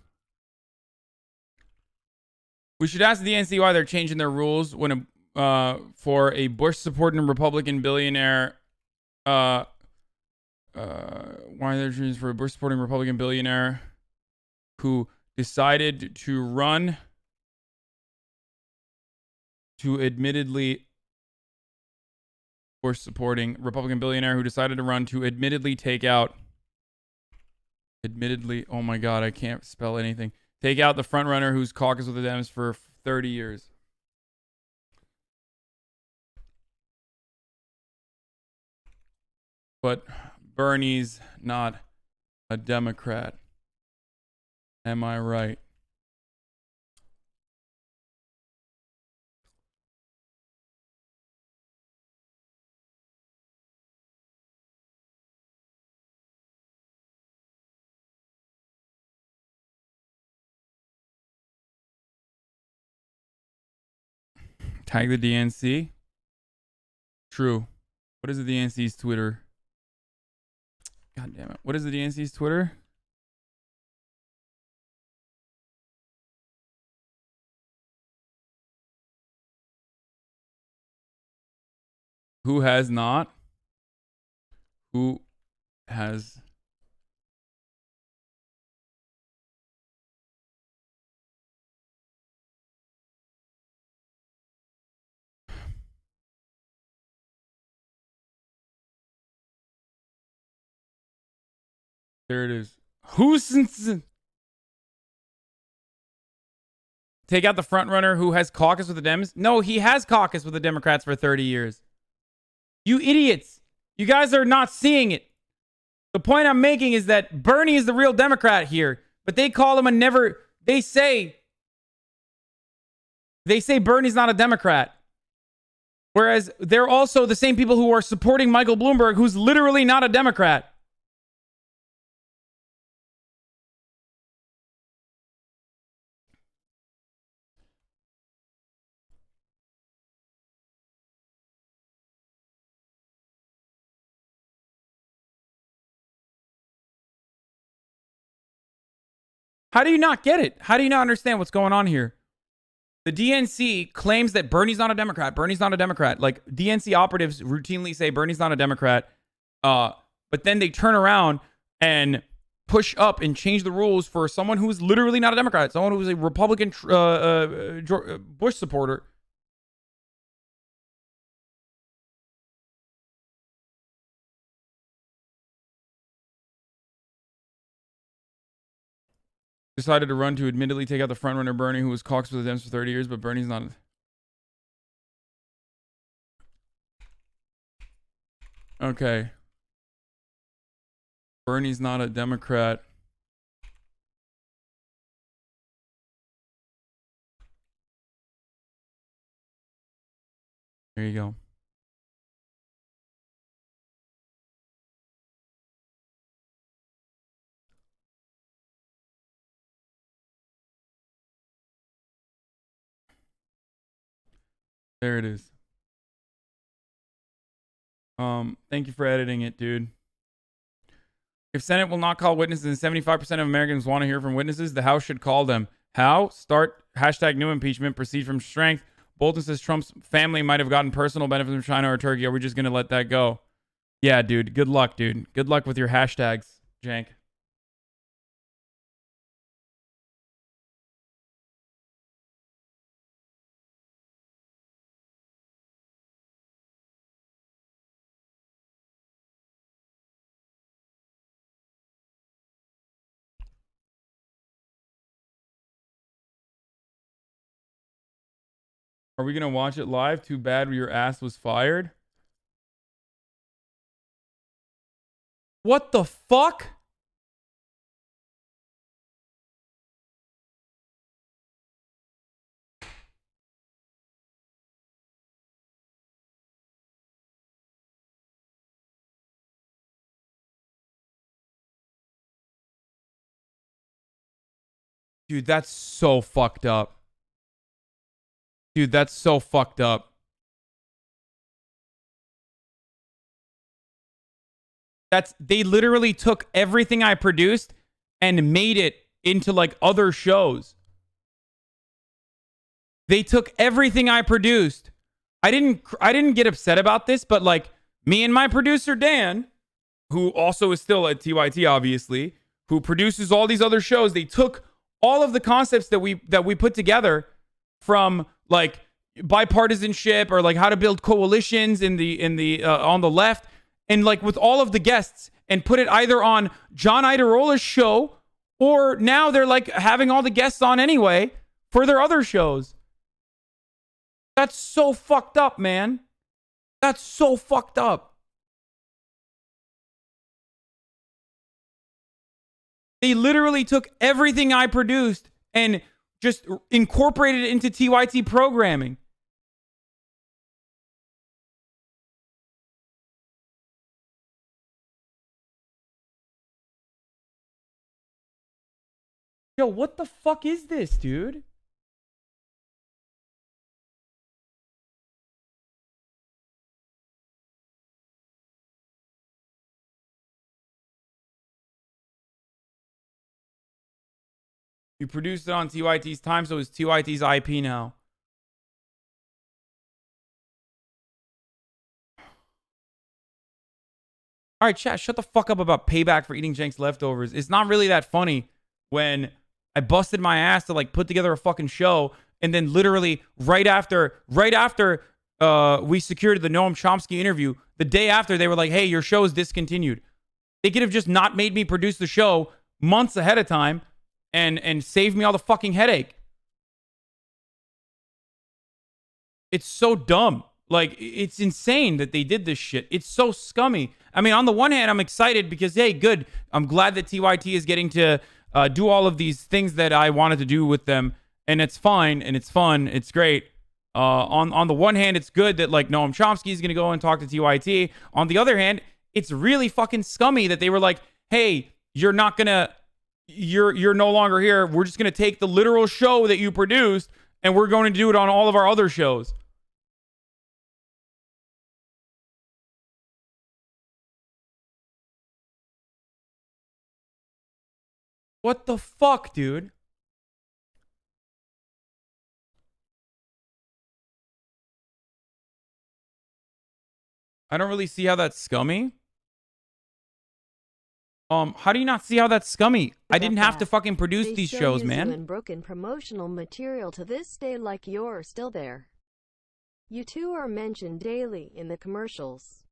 We should ask the DNC why they're changing their rules when for a Bush supporting Republican billionaire why they're changing for a Bush supporting Republican billionaire who decided to run to admittedly Bush supporting Republican billionaire who decided to run to admittedly take out oh my god, I can't spell anything. Take out the front runner who's caucused with the Dems for 30 years. But Bernie's not a Democrat. Am I right? Tag the DNC. True. What is the DNC's Twitter? God damn it. What is the DNC's Twitter? Who has not? Who has... There it is. Take out the front runner who has caucus with the Dems? No, he has caucus with the Democrats for 30 years. You idiots. You guys are not seeing it. The point I'm making is that Bernie is the real Democrat here, but they call him a never... They say Bernie's not a Democrat. Whereas they're also the same people who are supporting Michael Bloomberg, who's literally not a Democrat. How do you not get it? How do you not understand what's going on here? The DNC claims that Bernie's not a Democrat. Bernie's not a Democrat. Like, DNC operatives routinely say Bernie's not a Democrat. But then they turn around and push up and change the rules for someone who's literally not a Democrat. Someone who's a Republican Bush supporter. Decided to run to admittedly take out the frontrunner Bernie, who was caucused with the Dems for 30 years, but Bernie's not. Okay. Bernie's not a Democrat. There you go. There it is. Thank you for editing it, dude. If Senate will not call witnesses and 75% of Americans want to hear from witnesses, the House should call them. How? Start hashtag new impeachment, proceed from strength. Bolton says Trump's family might have gotten personal benefits from China or Turkey. Are we just going to let that go? Yeah, dude. Good luck, dude. Good luck with your hashtags, Jank. Are we gonna watch it live? Too bad your ass was fired. What the fuck? Dude, that's so fucked up. Dude, that's so fucked up. They literally took everything I produced and made it into like other shows. They took everything I produced. I didn't get upset about this, but like me and my producer Dan, who also is still at TYT obviously, who produces all these other shows, they took all of the concepts that we put together from like bipartisanship or like how to build coalitions in the on the left, and like with all of the guests, and put it either on John Iderola's show, or now they're like having all the guests on anyway for their other shows. That's so fucked up, man. That's so fucked up. They literally took everything I produced and just incorporated it into TYT programming. Yo, what the fuck is this, dude? You produced it on TYT's time, so it's TYT's IP now. All right, chat, shut the fuck up about payback for eating Jenks leftovers. It's not really that funny when I busted my ass to like put together a fucking show, and then literally right after we secured the Noam Chomsky interview, the day after they were like, "Hey, your show is discontinued." They could have just not made me produce the show months ahead of time and saved me all the fucking headache. It's so dumb. Like, it's insane that they did this shit. It's so scummy. I mean, on the one hand, I'm excited because, hey, good. I'm glad that TYT is getting to do all of these things that I wanted to do with them. And it's fine, and it's fun. It's great. On the one hand, it's good that, like, Noam Chomsky is going to go and talk to TYT. On the other hand, it's really fucking scummy that they were like, hey, you're not going to... You're no longer here. We're just going to take the literal show that you produced, and we're going to do it on all of our other shows. What the fuck, dude? I don't really see how that's scummy. How do you not see how that's scummy? I didn't have to fucking produce these shows, man. And broken promotional material to this day, like you're still there. You two are mentioned daily in the commercials.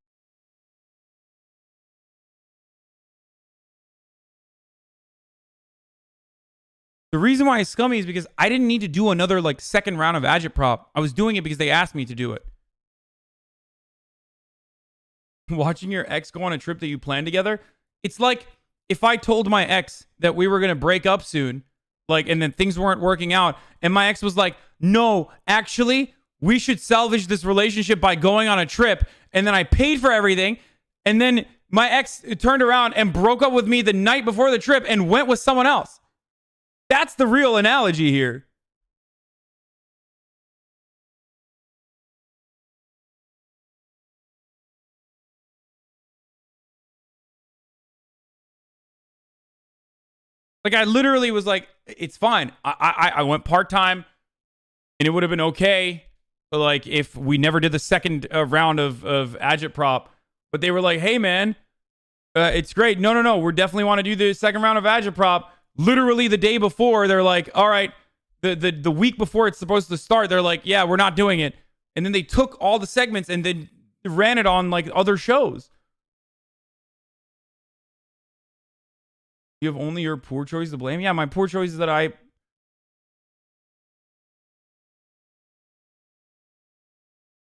The reason why it's scummy is because I didn't need to do another like second round of agitprop. I was doing it because they asked me to do it. Watching your ex go on a trip that you planned together, it's like if I told my ex that we were going to break up soon, like, and then things weren't working out, and my ex was like, no, actually, we should salvage this relationship by going on a trip, and then I paid for everything, and then my ex turned around and broke up with me the night before the trip and went with someone else. That's the real analogy here. Like, I literally was like, it's fine. I went part-time, and it would have been okay. But like, if we never did the second round of agitprop, but they were like, hey, man, it's great. No. We definitely want to do the second round of agitprop. Literally the day before, they're like, all right, the week before it's supposed to start, they're like, yeah, we're not doing it. And then they took all the segments and then ran it on like other shows. You have only your poor choice to blame? Yeah, my poor choice is that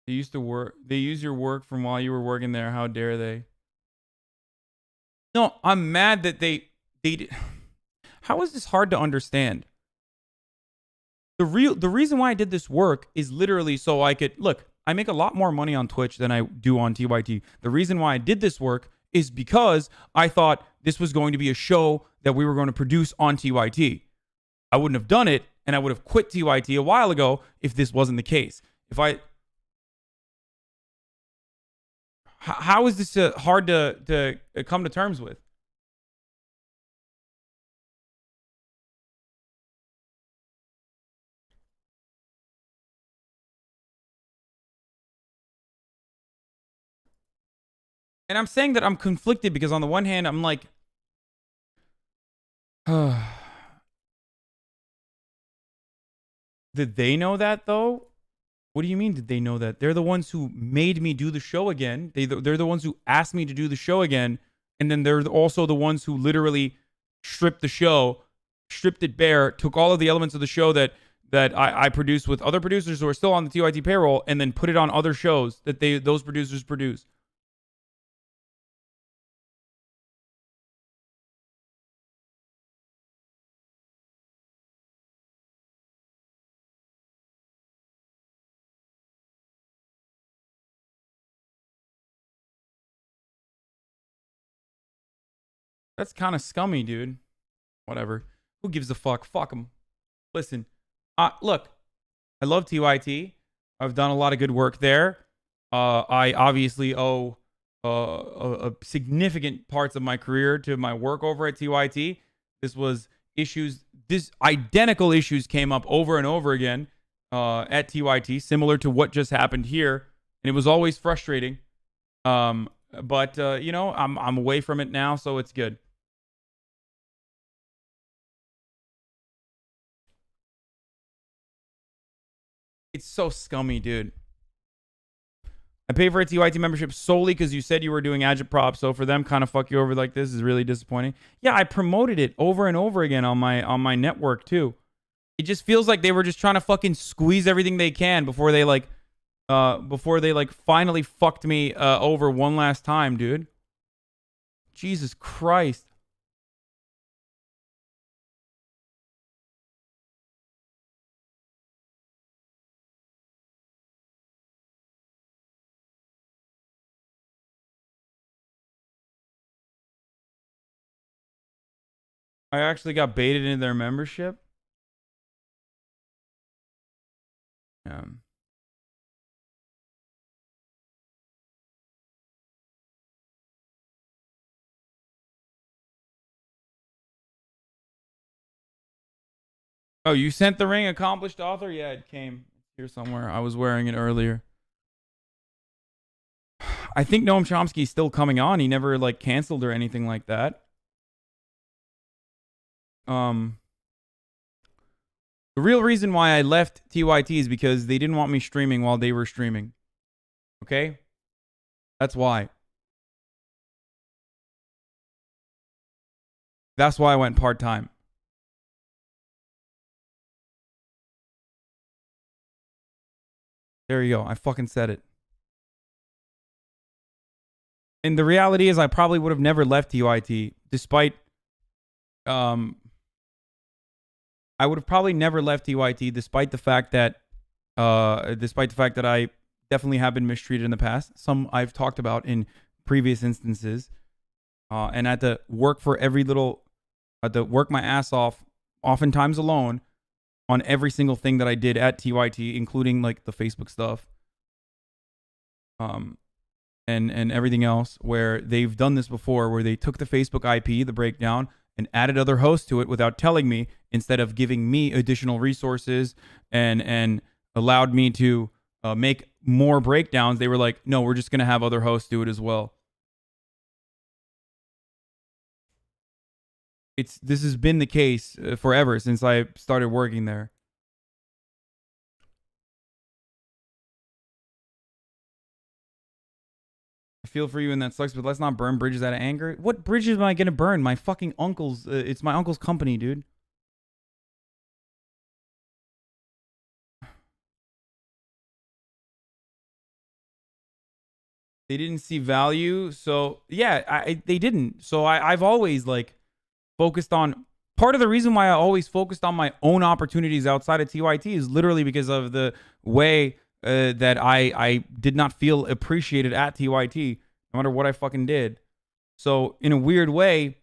They used to work. They use your work from while you were working there. How dare they? No, I'm mad that they. How is this hard to understand? The reason why I did this work is literally so I could look. I make a lot more money on Twitch than I do on TYT. The reason why I did this work is because I thought this was going to be a show that we were going to produce on TYT. I wouldn't have done it, and I would have quit TYT a while ago if this wasn't the case. How is this hard to come to terms with? And I'm saying that I'm conflicted because on the one hand, I'm like, did they know that though? What do you mean did they know that? They're the ones who made me do the show again. They're the ones who asked me to do the show again. And then they're also the ones who literally stripped the show, stripped it bare, took all of the elements of the show that I produced with other producers who are still on the TYT payroll, and then put it on other shows that those producers produce. That's kind of scummy, dude. Whatever. Who gives a fuck? Fuck them. Listen, look, I love TYT. I've done a lot of good work there. I obviously owe a significant parts of my career to my work over at TYT. This identical issues came up over and over again at TYT, similar to what just happened here. And it was always frustrating. But you know, I'm away from it now, so it's good. It's so scummy, dude. I pay for a TYT membership solely because you said you were doing agitprop, so for them kind of fuck you over like this is really disappointing. Yeah, I promoted it over and over again on my network too. It just feels like they were just trying to fucking squeeze everything they can before they finally fucked me over one last time, dude. Jesus Christ. I actually got baited into their membership. Oh, you sent the ring, accomplished author? Yeah, it came here somewhere. I was wearing it earlier. I think Noam Chomsky's still coming on. He never like canceled or anything like that. The real reason why I left TYT is because they didn't want me streaming while they were streaming. Okay? That's why. That's why I went part-time. There you go. I fucking said it. And the reality is I probably would have never left TYT despite I would have probably never left TYT despite the fact that I definitely have been mistreated in the past. Some I've talked about in previous instances. And I had to work my ass off, oftentimes alone, on every single thing that I did at TYT, including like the Facebook stuff. And everything else, where they've done this before, where they took the Facebook IP, the breakdown, and added other hosts to it without telling me, instead of giving me additional resources and allowed me to make more breakdowns. They were like, no, we're just going to have other hosts do it as well. This has been the case forever since I started working there. I feel for you and that sucks, but let's not burn bridges out of anger. What bridges am I going to burn? My fucking uncle's, it's my uncle's company, dude. They didn't see value. So yeah, they didn't. So I've always like focused on, part of the reason why I always focused on my own opportunities outside of TYT is literally because of the way that I did not feel appreciated at TYT, no matter what I fucking did. So in a weird way,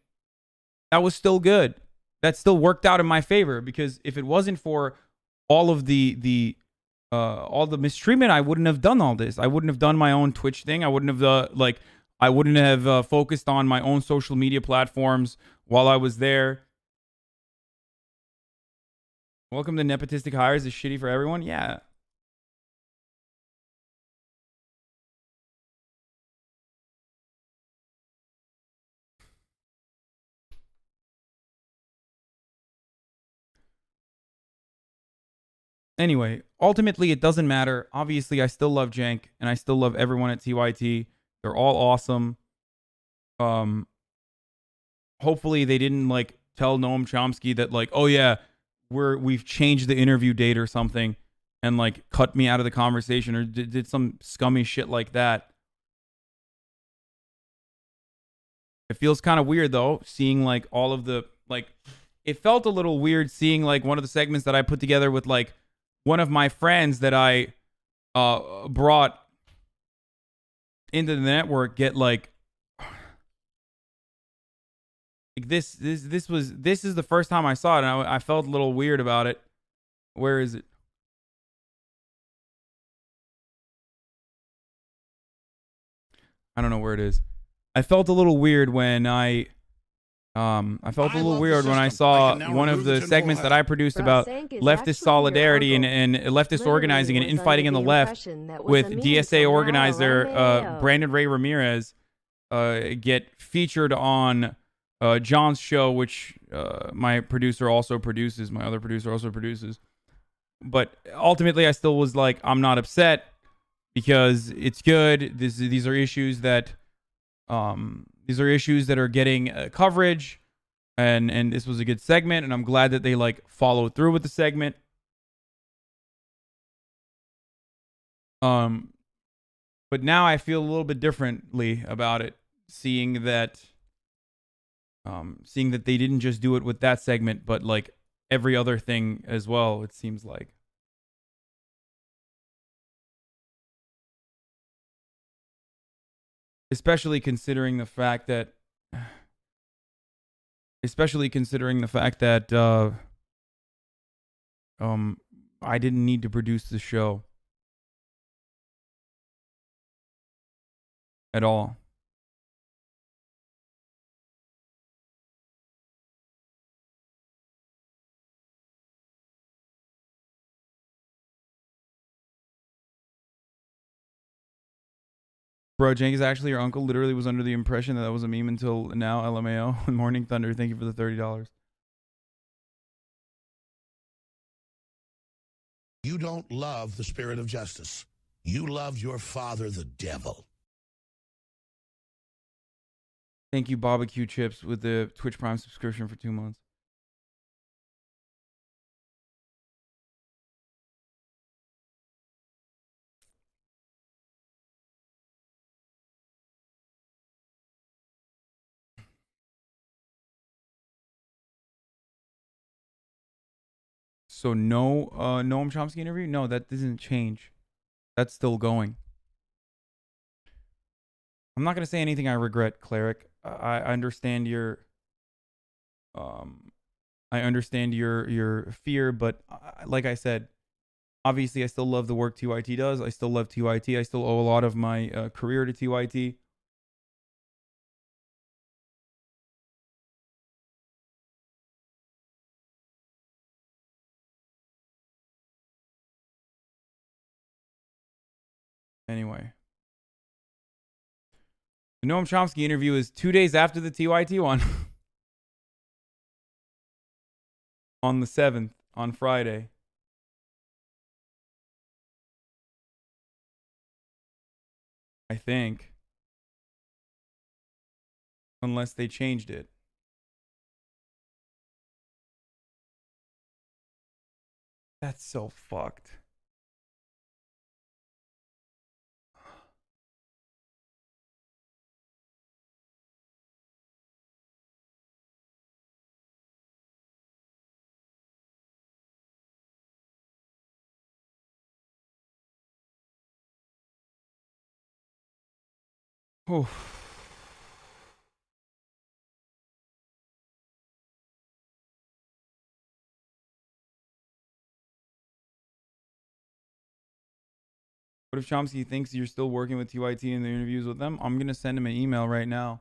that was still good. That still worked out in my favor, because if it wasn't for all of the mistreatment, I wouldn't have done all this. I wouldn't have done my own Twitch thing. I wouldn't have I wouldn't have focused on my own social media platforms while I was there. Welcome to nepotistic hires is shitty for everyone. Yeah. Anyway, ultimately, it doesn't matter. Obviously, I still love Jank, and I still love everyone at TYT. They're all awesome. Hopefully, they didn't like tell Noam Chomsky that like, oh yeah, we've changed the interview date or something, and like cut me out of the conversation, or did some scummy shit like that. It feels kind of weird though, seeing like all of the like. It felt a little weird seeing like one of the segments that I put together with like one of my friends that I brought into the network get like this is the first time I saw it, and I felt a little weird about it. Where is it? I don't know where it is. I felt a little weird when I felt a little weird when I saw one of the segments that I produced about leftist solidarity and leftist organizing and infighting in the left with DSA organizer Brandon Ray Ramirez get featured on John's show, which my producer also produces. My other producer also produces. But ultimately, I still was like, I'm not upset because it's good. These are issues that are getting coverage, and this was a good segment, and I'm glad that they like followed through with the segment. But now I feel a little bit differently about it, seeing that they didn't just do it with that segment, but like every other thing as well, it seems like. Especially considering the fact that I didn't need to produce the show at all. Bro, Jank is actually your uncle. Literally was under the impression that was a meme until now. LMAO. Morning Thunder, thank you for the $30. You don't love the spirit of justice. You love your father, the devil. Thank you, Barbecue Chips, with the Twitch Prime subscription for 2 months. So no Noam Chomsky interview? No, that doesn't change. That's still going. I'm not gonna say anything I regret, Cleric. I understand your fear, but like I said, obviously I still love the work TYT does. I still love TYT. I still owe a lot of my career to TYT. Anyway. The Noam Chomsky interview is 2 days after the TYT one. On the 7th, on Friday. I think. Unless they changed it. That's so fucked. Oh. What if Chomsky thinks you're still working with TYT in the interviews with them? I'm going to send him an email right now.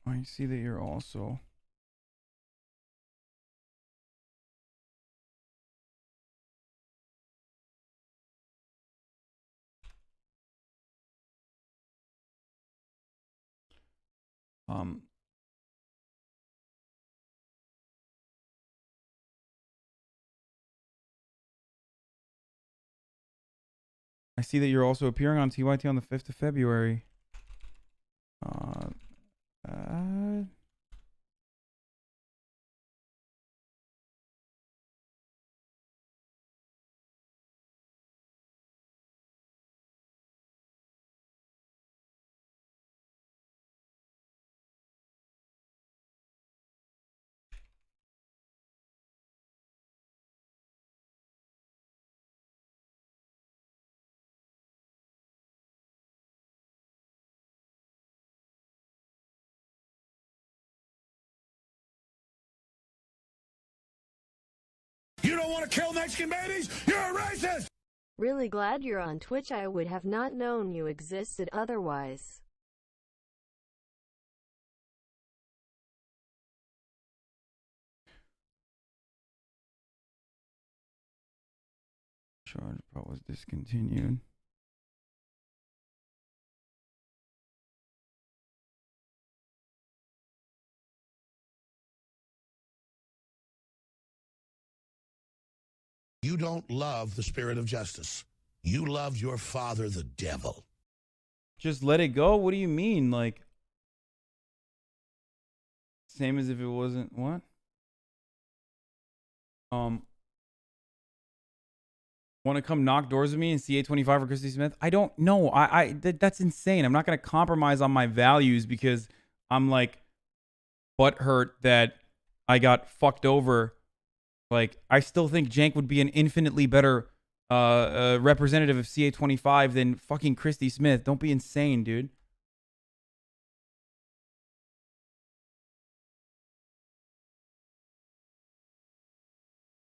I see that you're also... I see that you're also appearing on TYT on the 5th of February. You don't want to kill Mexican babies? You're a racist! Really glad you're on Twitch. I would have not known you existed otherwise. Charge Pro was discontinued. You don't love the spirit of justice. You love your father, the devil. Just let it go? What do you mean? Like, same as if it wasn't what? Want to come knock doors with me and see 825 or Christy Smith? I don't know. That's insane. I'm not going to compromise on my values because I'm like butthurt that I got fucked over. Like, I still think Jank would be an infinitely better representative of CA25 than fucking Christy Smith. Don't be insane, dude.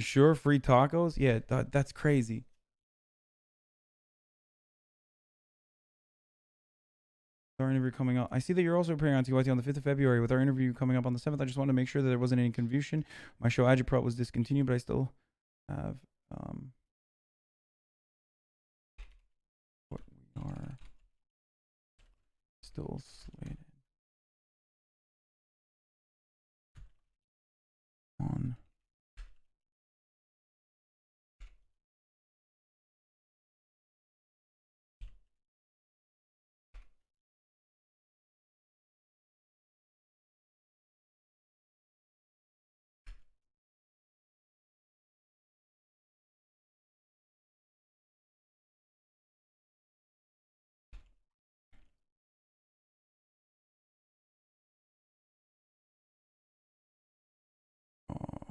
Sure, free tacos? Yeah, that's crazy. Our interview coming up. I see that you're also appearing on TYT on the 5th of February with our interview coming up on the 7th. I just wanted to make sure that there wasn't any confusion. My show Agitprop was discontinued, but I still have what we are still slated on.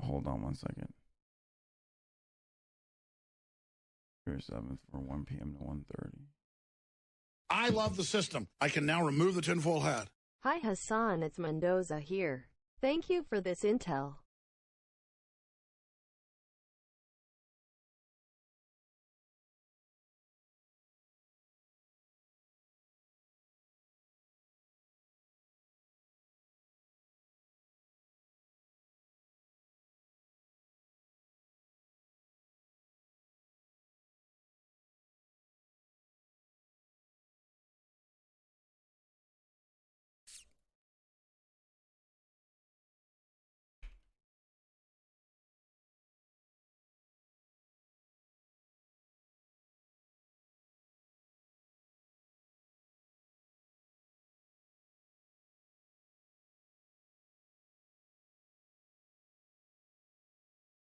Hold on one second. February 7th for 1 p.m. to 1:30. I love the system. I can now remove the tinfoil hat. Hi Hasan, it's Mendoza here. Thank you for this intel.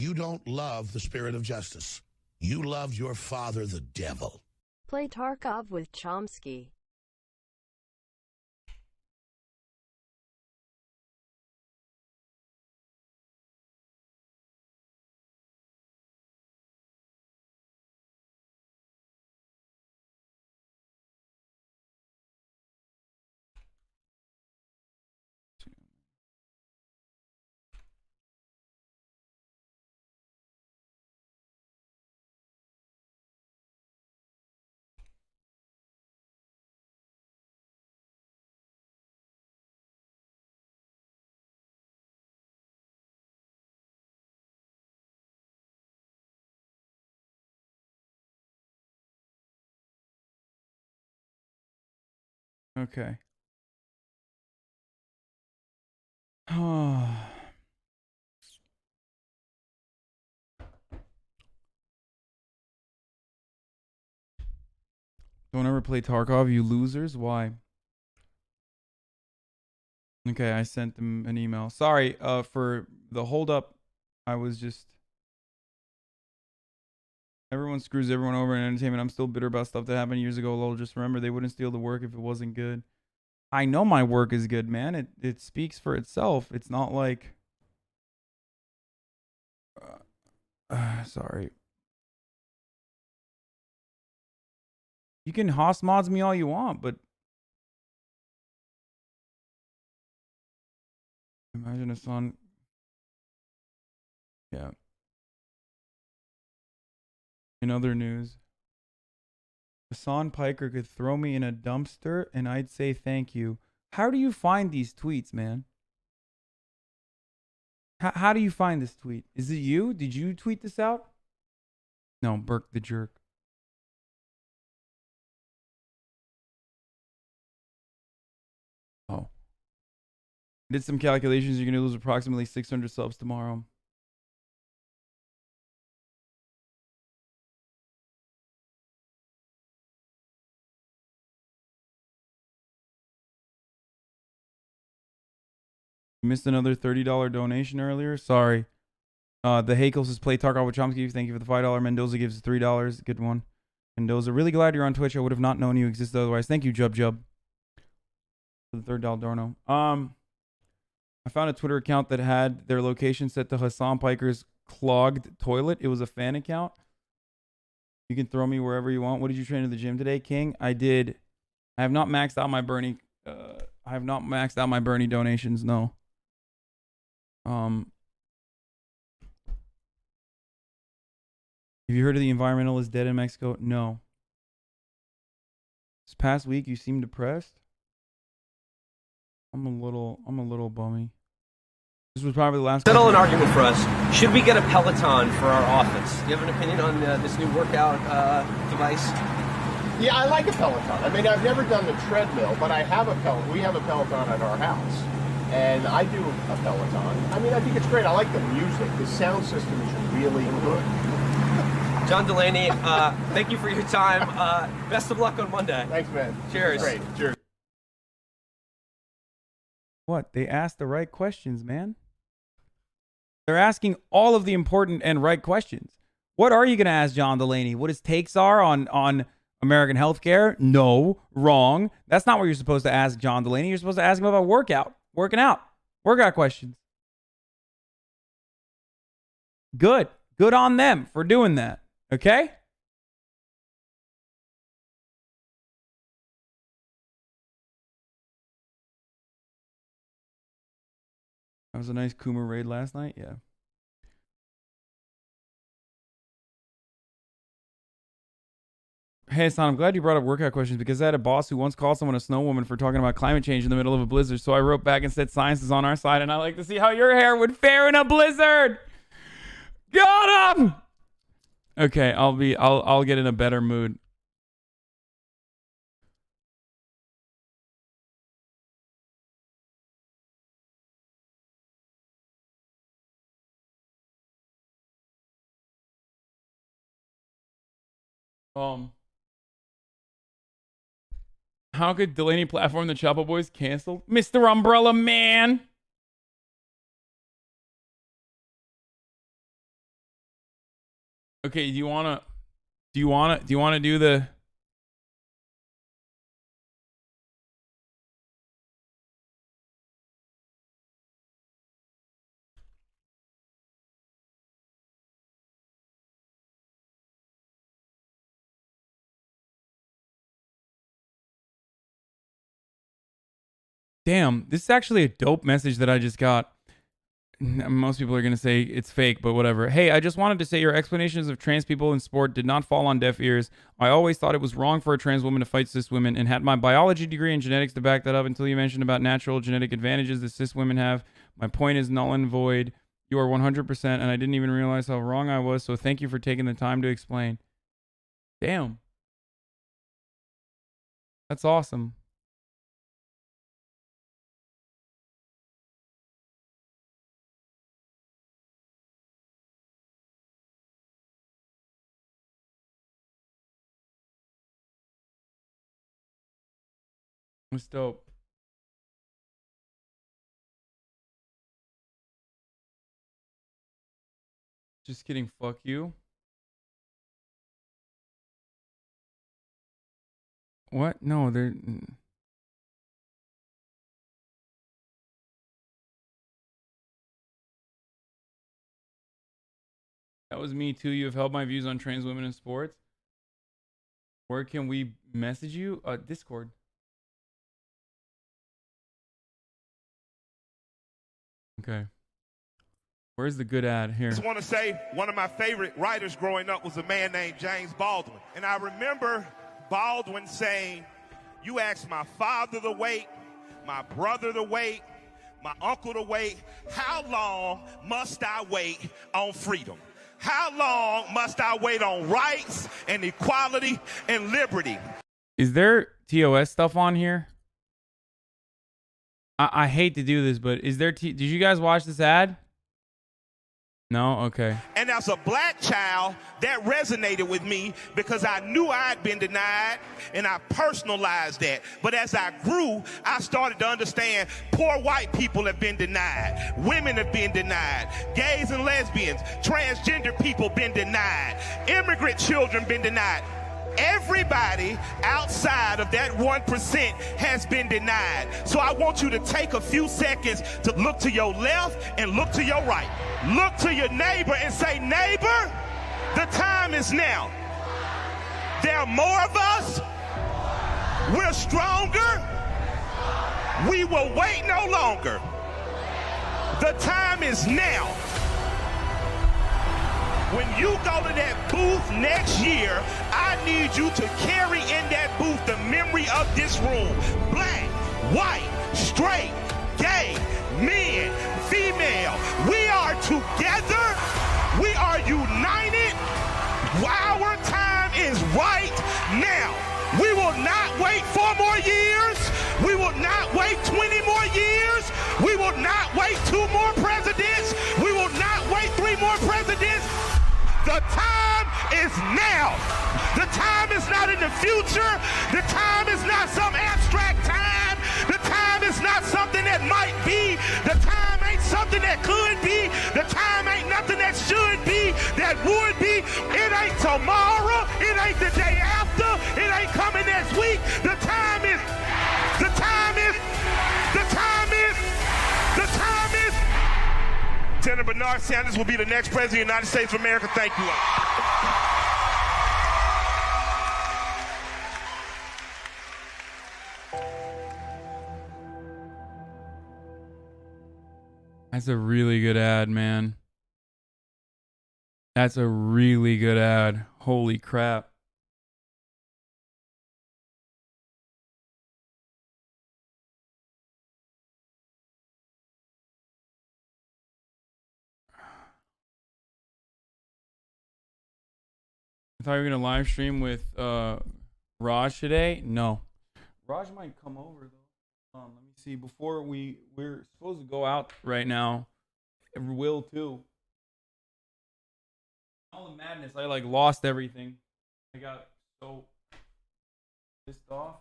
You don't love the spirit of justice. You love your father, the devil. Play Tarkov with Chomsky. Okay. Don't ever play Tarkov, you losers. Why? Okay, I sent them an email. Sorry, for the holdup. I was just... Everyone screws everyone over in entertainment. I'm still bitter about stuff that happened years ago. Lol, just remember, they wouldn't steal the work if it wasn't good. I know my work is good, man. It speaks for itself. It's not like... sorry. You can Haas mods me all you want, but... Imagine Hasan... Yeah. In other news, Hasan Piker could throw me in a dumpster and I'd say thank you. How do you find these tweets, man? How do you find this tweet? Is it you? Did you tweet this out? No, Burke the jerk. Oh. Did some calculations. You're going to lose approximately 600 subs tomorrow. Missed another $30 donation earlier. Sorry. The Hakel says play Tarkov with Chomsky. Thank you for the $5. Mendoza gives $3. Good one. Mendoza, really glad you're on Twitch. I would have not known you existed otherwise. Thank you, Jub, for the $3 dono. I found a Twitter account that had their location set to Hasan Piker's clogged toilet. It was a fan account. You can throw me wherever you want. What did you train at the gym today, King? I did. I have not maxed out my Bernie. I have not maxed out my Bernie donations. No. Have you heard of the environmentalist dead in Mexico? No. This past week, you seem depressed. I'm a little bummy. This was probably the last. Settle an argument for us. Should we get a Peloton for our office? Do you have an opinion on this new workout device? Yeah, I like a Peloton. I mean, I've never done the treadmill, but I have a Peloton. We have a Peloton at our house, and I do a Peloton. I mean, I think it's great. I like the music. The sound system is really good. John Delaney, thank you for your time. Best of luck on Monday. Thanks, man. Cheers. Great. Cheers. What? They asked the right questions, man. They're asking all of the important and right questions. What are you going to ask John Delaney? What his takes are on American healthcare? No, wrong. That's not what you're supposed to ask John Delaney. You're supposed to ask him about working out questions. Good on them for doing that. Okay? That was a nice Coomer raid last night. Yeah. Hey, Hasan, I'm glad you brought up workout questions because I had a boss who once called someone a snow woman for talking about climate change in the middle of a blizzard. So I wrote back and said science is on our side and I like to see how your hair would fare in a blizzard. Got him! Okay, I'll get in a better mood. How could Delaney platform the Chapo Boys canceled? Mr. Umbrella Man. Okay, do you wanna do the? Damn, this is actually a dope message that I just got. Most people are going to say it's fake, but whatever. Hey, I just wanted to say your explanations of trans people in sport did not fall on deaf ears. I always thought it was wrong for a trans woman to fight cis women and had my biology degree and genetics to back that up until you mentioned about natural genetic advantages that cis women have. My point is null and void. You are 100%, and I didn't even realize how wrong I was, so thank you for taking the time to explain. Damn. That's awesome. It's dope. Just kidding. Fuck you. What? No, they're... That was me too. You have held my views on trans women in sports. Where can we message you? Discord. Okay. Where's the good ad? Here. I just want to say one of my favorite writers growing up was a man named James Baldwin. And I remember Baldwin saying, you asked my father to wait, my brother to wait, my uncle to wait. How long must I wait on freedom? How long must I wait on rights and equality and liberty? Is there TOS stuff on here? I hate to do this, but is there... Did you guys watch this ad? No? Okay. And as a black child, that resonated with me because I knew I'd been denied and I personalized that. But as I grew, I started to understand poor white people have been denied. Women have been denied. Gays and lesbians, transgender people been denied. Immigrant children been denied. Everybody outside of that 1% has been denied. So I want you to take a few seconds to look to your left and look to your right. Look to your neighbor and say, neighbor, the time is now. There are more of us. We're stronger. We will wait no longer. The time is now. When you go to that booth next year, I need you to carry in that booth the memory of this room. Black, white, straight, gay, men, female. We are together. We are united. Our time is right now. We will not wait 4 more years. We will not wait 20 more years. We will not wait 2 more presidents. We will not wait 3 more presidents. The time is now. The time is not in the future. The time is not some abstract time. The time is not something that might be. The time ain't something that could be. The time ain't nothing that should be, that would be. It ain't tomorrow. It ain't the day after. It ain't coming next week. The time is. The time is. The time is. The time is. Senator Bernard Sanders will be the next president of the United States of America. Thank you all. That's a really good ad, man. That's a really good ad. Holy crap. I thought you were going to live stream with Raj today. No. Raj might come over, though. Let me see. Before we're supposed to go out right now. Will, too. All the madness. I, lost everything. I got so pissed off.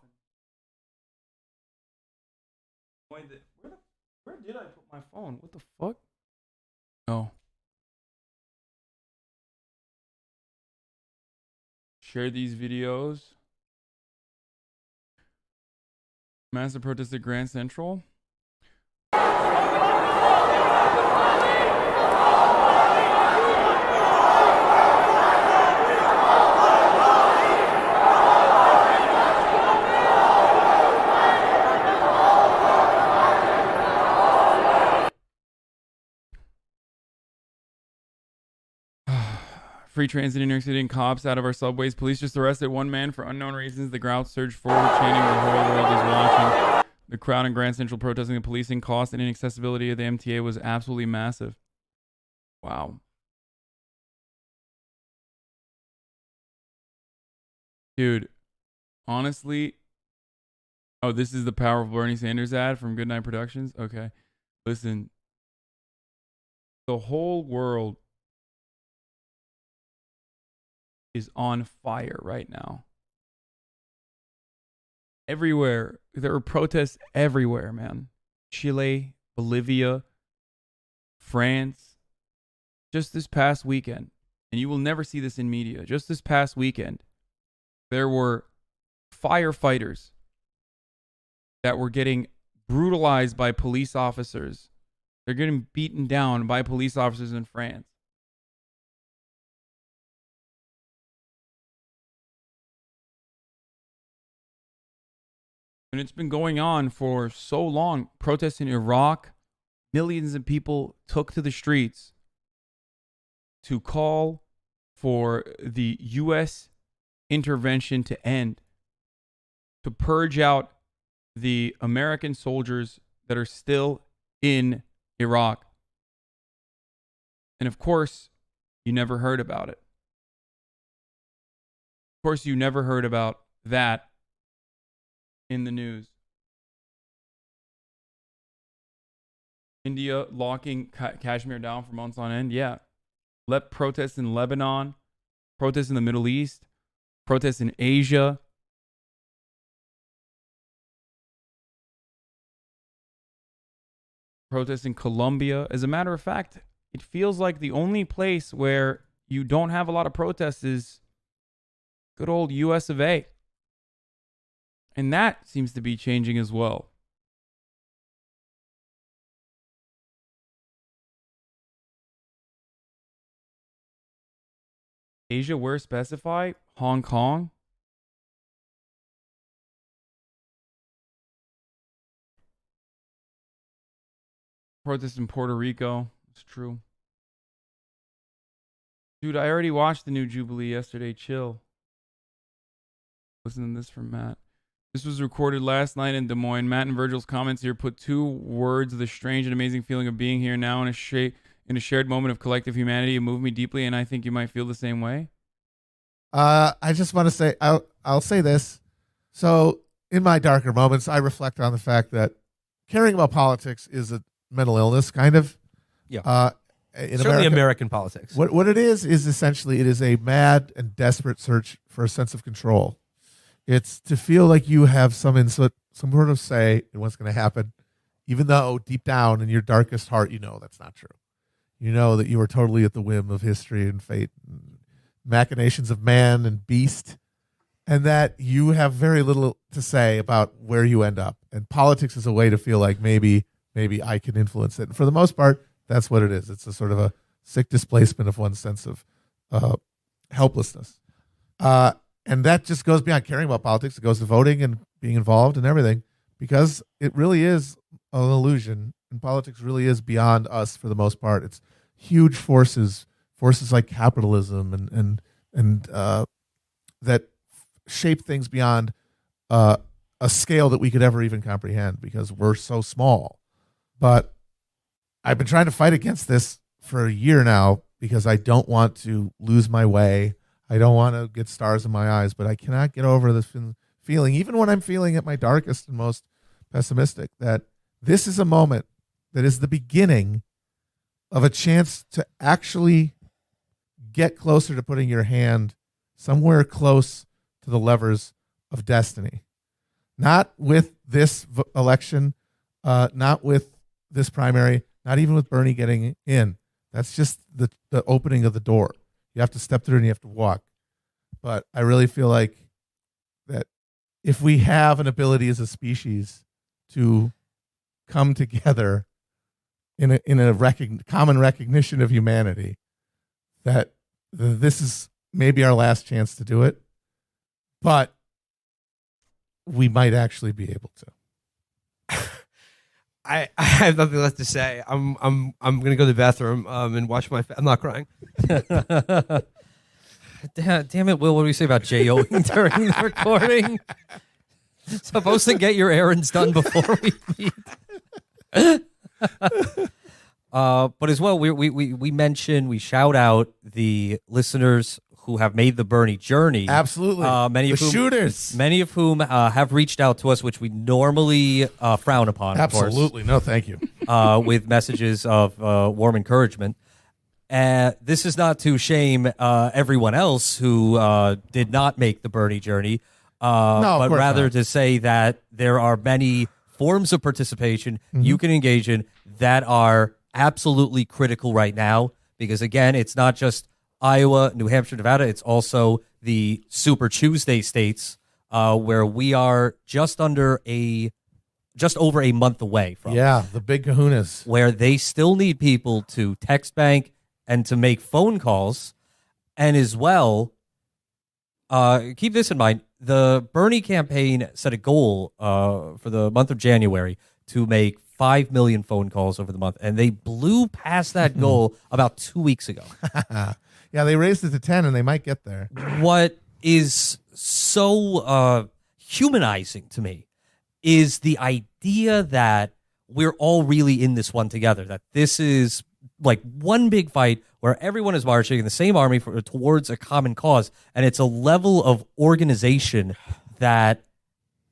Where did I put my phone? What the fuck? Oh. share these videos. Massive protest at Grand Central. Free transit in New York City and cops out of our subways. Police just arrested one man for unknown reasons. The crowd surged forward, chanting, "The whole world is watching." The crowd in Grand Central protesting the policing cost and inaccessibility of the MTA was absolutely massive. Wow. Dude, honestly. Oh, this is the Power of Bernie Sanders ad from Goodnight Productions? Okay. Listen. The whole world is on fire right now. Everywhere. There are protests everywhere, man. Chile, Bolivia, France. Just this past weekend, and you will never see this in media, just this past weekend, there were firefighters that were getting brutalized by police officers. They're getting beaten down by police officers in France. And it's been going on for so long. Protests in Iraq, millions of people took to the streets to call for the U.S. intervention to end, to purge out the American soldiers that are still in Iraq. And of course, you never heard about it. Of course, you never heard about that in the news. India locking Kashmir down for months on end. Yeah. Let protests in Lebanon, protests in the Middle East, protests in Asia. Protests in Colombia. As a matter of fact, it feels like the only place where you don't have a lot of protests is good old US of A. And that seems to be changing as well. Asia, where specify? Hong Kong? Protests in Puerto Rico. It's true. Dude, I already watched the new Jubilee yesterday. Chill. Listen to this from Matt. This was recorded last night in Des Moines. Matt and Virgil's comments here put two words: the strange and amazing feeling of being here now in a shared moment of collective humanity. It moved me deeply, and I think you might feel the same way. I just want to say, I'll say this. So in my darker moments, I reflect on the fact that caring about politics is a mental illness, kind of. Yeah. In Certainly American politics. What it is essentially, it is a mad and desperate search for a sense of control. It's to feel like you have some sort of say in what's going to happen, even though deep down in your darkest heart, you know that's not true. You know that you are totally at the whim of history and fate and machinations of man and beast, and that you have very little to say about where you end up. And politics is a way to feel like maybe I can influence it. And for the most part, that's what it is. It's a sort of a sick displacement of one's sense of helplessness. And that just goes beyond caring about politics. It goes to voting and being involved and everything, because it really is an illusion. And politics really is beyond us for the most part. It's huge forces like capitalism and that shape things beyond a scale that we could ever even comprehend, because we're so small. But I've been trying to fight against this for a year now because I don't want to lose my way. I don't want to get stars in my eyes, but I cannot get over this feeling, even when I'm feeling at my darkest and most pessimistic, that this is a moment that is the beginning of a chance to actually get closer to putting your hand somewhere close to the levers of destiny. Not with this election, not with this primary, not even with Bernie getting in. That's just the opening of the door. You have to step through and you have to walk. but I really feel like that if we have an ability as a species to come together in a common recognition of humanity, that this is maybe our last chance to do it, but we might actually be able to. I have nothing left to say. I'm gonna go to the bathroom and watch my. I'm not crying. Damn it, Will! What do we say about J-O-ing during the recording? Supposed to get your errands done before we meet. But as well, we mention, we shout out the listeners who have made the Bernie journey. Absolutely. Many of whom have reached out to us, which we normally frown upon. Absolutely. Of No, thank you. with messages of warm encouragement. This is not to shame everyone else who did not make the Bernie journey, but rather not. to say that there are many forms of participation you can engage in that are absolutely critical right now. Because again, it's not just Iowa, New Hampshire, Nevada. It's also the Super Tuesday states where we are just over a month away from. Yeah, the big kahunas. Where they still need people to text bank and to make phone calls. And as well, keep this in mind, the Bernie campaign set a goal for the month of January to make 5 million phone calls over the month. And they blew past that goal about 2 weeks ago. Yeah, they raised it to 10 and they might get there. What is so humanizing to me is the idea that we're all really in this one together, that this is like one big fight where everyone is marching in the same army towards a common cause. And it's a level of organization that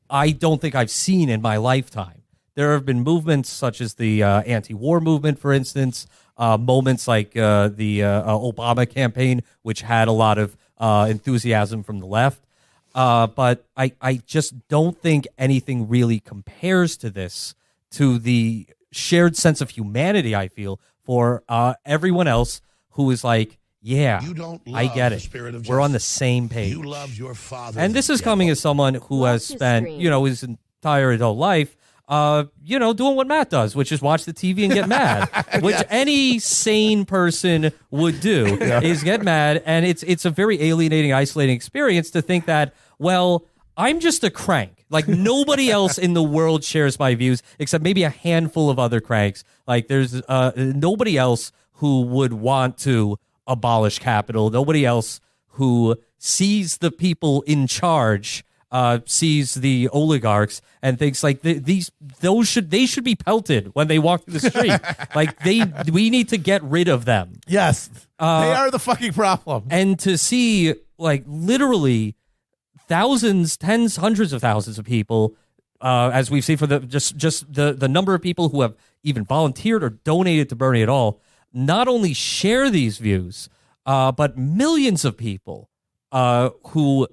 I don't think I've seen in my lifetime. There have been movements such as the anti-war movement, for instance, moments like the Obama campaign, which had a lot of enthusiasm from the left. But I just don't think anything really compares to this, to the shared sense of humanity I feel for everyone else who is like, yeah, I get it. We're on the same page. You love your father. And this is coming as someone who has spent, his entire adult life doing what Matt does, which is watch the TV and get mad, which any sane person would do is get mad. And it's a very alienating, isolating experience to think that, well, I'm just a crank. Like nobody else in the world shares my views except maybe a handful of other cranks. Like there's nobody else who would want to abolish capital. Nobody else who sees the people in charge, sees the oligarchs and thinks like they should be pelted when they walk through the street. Like we need to get rid of them. Yes, they are the fucking problem. And to see like literally thousands, tens, hundreds of thousands of people, as we've seen for the just the number of people who have even volunteered or donated to Bernie at all, not only share these views, but millions of people who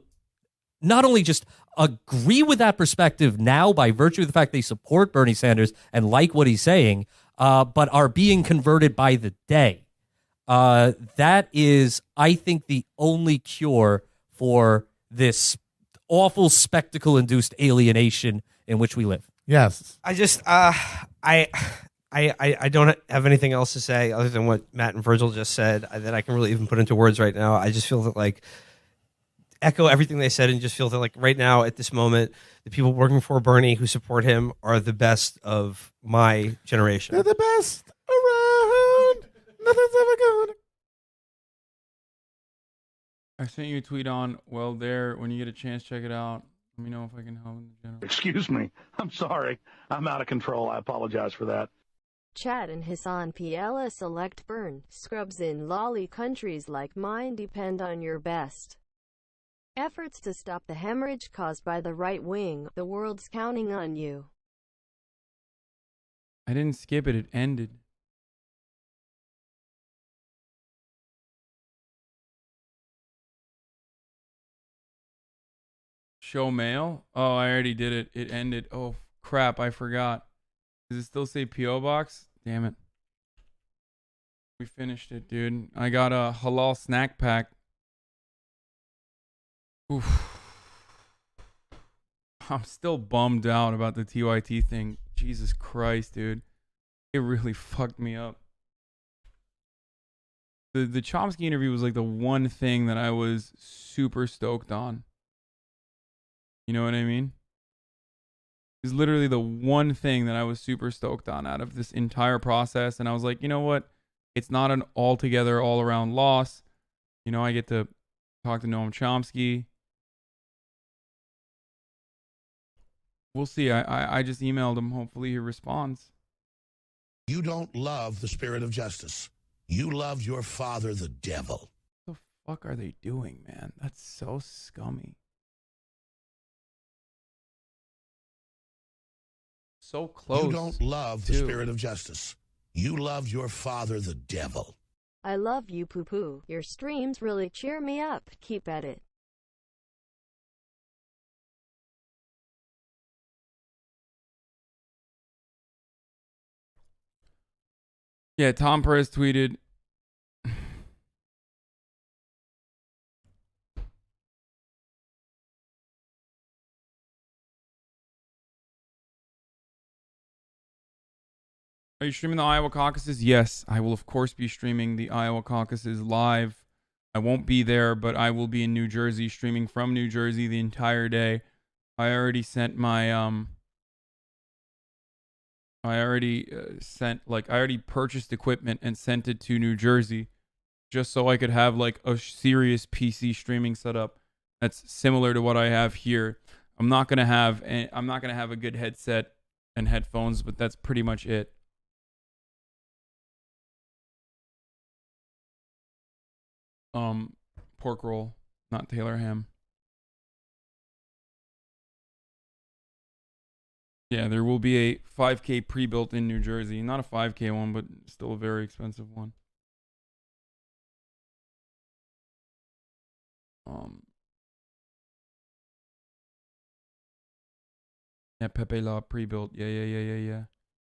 not only just agree with that perspective now by virtue of the fact they support Bernie Sanders and like what he's saying, but are being converted by the day. That is, I think, the only cure for this awful spectacle-induced alienation in which we live. Yes. I just, I don't have anything else to say other than what Matt and Virgil just said that I can really even put into words right now. I just feel that like echo everything they said and just feel that like right now at this moment, the people working for Bernie who support him are the best of my generation. They're the best around. Nothing's ever going. I sent you a tweet on there. When you get a chance, check it out. Let me know if I can help in general. Excuse me. I'm sorry. I'm out of control. I apologize for that. Chad and Hasan PLS select burn. Scrubs in lolly countries like mine depend on your best efforts to stop the hemorrhage caused by the right wing. The world's counting on you. I didn't skip it. It ended. Show mail? Oh, I already did it. It ended. Oh, crap. I forgot. Does it still say P.O. Box? Damn it. We finished it, dude. I got a halal snack pack Oof. I'm still bummed out about the TYT thing. Jesus Christ, dude. It really fucked me up. The Chomsky interview was like the one thing that I was super stoked on. You know what I mean? It's literally the one thing that I was super stoked on out of this entire process. And I was like, you know what? It's not an altogether all-around loss. You know, I get to talk to Noam Chomsky. We'll see. I just emailed him. Hopefully he responds. You don't love the spirit of justice. You love your father, the devil. What the fuck are they doing, man? That's so scummy. So close. You don't love the spirit of justice. You love your father, the devil. I love you, poo-poo. Your streams really cheer me up. Keep at it. Yeah, Tom Perez tweeted. Are you streaming the Iowa caucuses? Yes, I will of course be streaming the Iowa caucuses live. I won't be there, but I will be in New Jersey, streaming from New Jersey the entire day. I already sent my I already purchased equipment and sent it to New Jersey just so I could have like a serious PC streaming setup that's similar to what I have here. I'm not going to have a good headset and headphones, but that's pretty much it. Pork roll, not Taylor ham. Yeah, there will be a 5K pre-built in New Jersey. Not a 5K one, but still a very expensive one. Yeah, Pepe La pre-built. Yeah.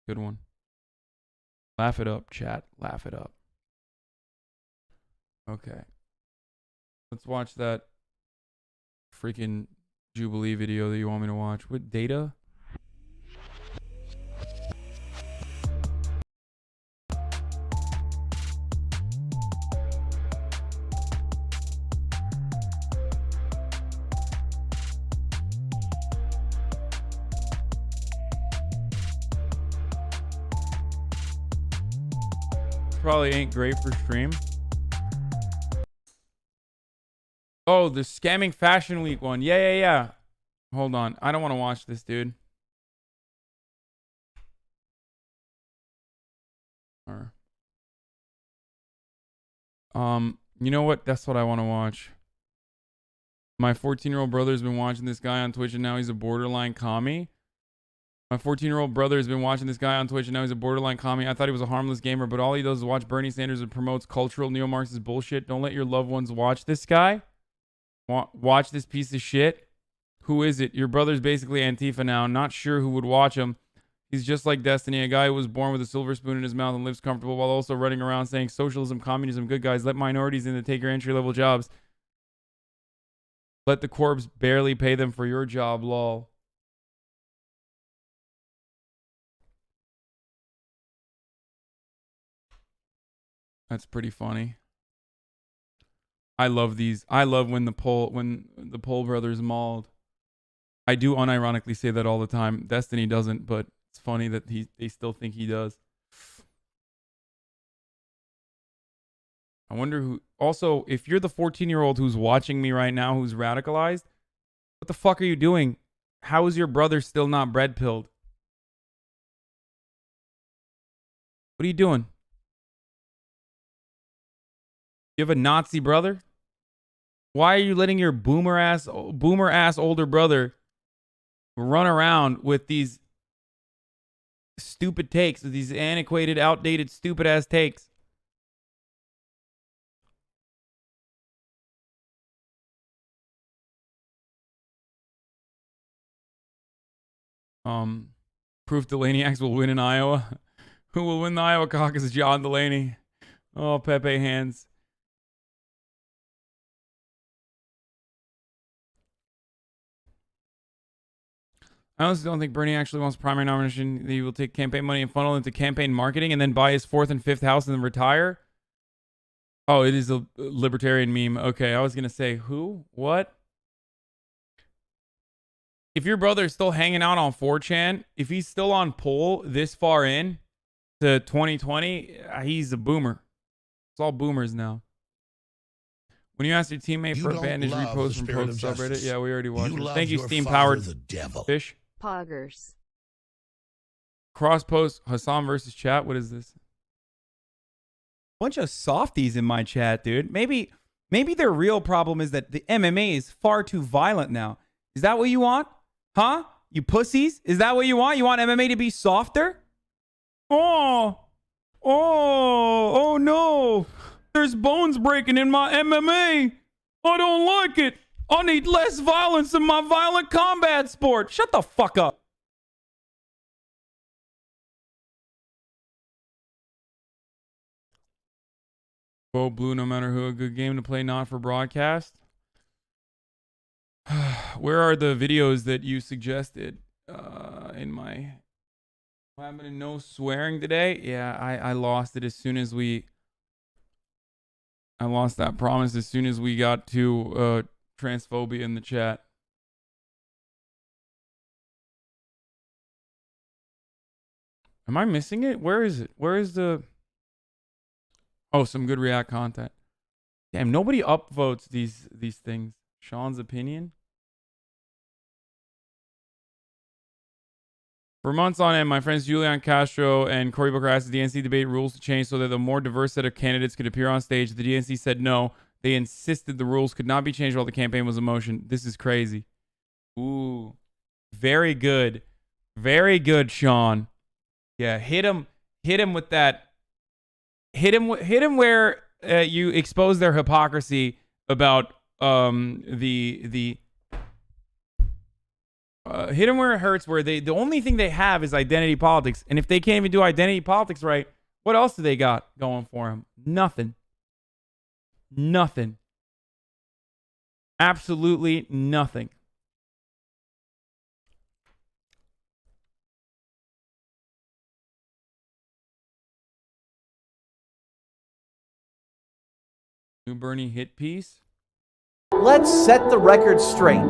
Good one. Laugh it up, chat. Laugh it up. Okay. Let's watch that freaking Jubilee video that you want me to watch. What data? Probably ain't great for stream. Oh, the scamming fashion week one. Yeah. Hold on. I don't want to watch this, dude. You know what? That's what I want to watch. My 14-year-old brother's been watching this guy on Twitch and now he's a borderline commie. My 14-year-old brother has been watching this guy on Twitch and now he's a borderline commie. I thought he was a harmless gamer, but all he does is watch Bernie Sanders and promotes cultural neo-Marxist bullshit. Don't let your loved ones watch this guy. Watch this piece of shit. Who is it? Your brother's basically Antifa now. Not sure who would watch him. He's just like Destiny, a guy who was born with a silver spoon in his mouth and lives comfortable while also running around saying socialism, communism, good guys, let minorities in to take your entry-level jobs. Let the corps barely pay them for your job, lol. That's pretty funny. I love these. I love when the Poll brothers mauled. I do unironically say that all the time. Destiny doesn't, but it's funny that they still think he does. I wonder who. Also, if you're the 14-year-old who's watching me right now, who's radicalized, what the fuck are you doing? How is your brother still not bread pilled? What are you doing? You have a Nazi brother? Why are you letting your boomer ass older brother run around with these stupid takes, with these antiquated, outdated, stupid ass takes? Proof Delaney will win in Iowa. Who will win the Iowa caucus? John Delaney. Oh, Pepe hands. I honestly don't think Bernie actually wants primary nomination. He will take campaign money and funnel into campaign marketing and then buy his 4th and 5th house and then retire. Oh, it is a libertarian meme. Okay, I was going to say, who? What? If your brother is still hanging out on 4chan, if he's still on poll this far in to 2020, he's a boomer. It's all boomers now. When you ask your teammate for a bandage repost from post subreddit, yeah, we already watched it. Thank you, Steam Powered Fish. Poggers. Cross post Hasan versus chat. What is this? Bunch of softies in my chat, dude. Maybe their real problem is that the MMA is far too violent now. Is that what you want? Huh? You pussies? Is that what you want? You want MMA to be softer? Oh no. There's bones breaking in my MMA. I don't like it. I need less violence in my violent combat sport. Shut the fuck up. Bo Blue, no matter who, a good game to play, not for broadcast. Where are the videos that you suggested in my... What happened to no swearing today? Yeah, I lost it as soon as we... I lost that promise as soon as we got to transphobia in the chat. Am I missing it? Where is it? Where is the... Oh, some good React content. Damn, nobody upvotes these things. Sean's opinion. For months on end, my friends Julian Castro and Cory Booker asked the DNC debate rules to change so that the more diverse set of candidates could appear on stage. The DNC said no. They insisted the rules could not be changed while the campaign was in motion. This is crazy. Ooh. Very good. Very good, Sean. Yeah, hit him with that. Hit him where you expose their hypocrisy about hit them where it hurts, where the only thing they have is identity politics. And if they can't even do identity politics right, what else do they got going for them? Nothing. Nothing. Absolutely nothing. New Bernie hit piece. Let's set the record straight.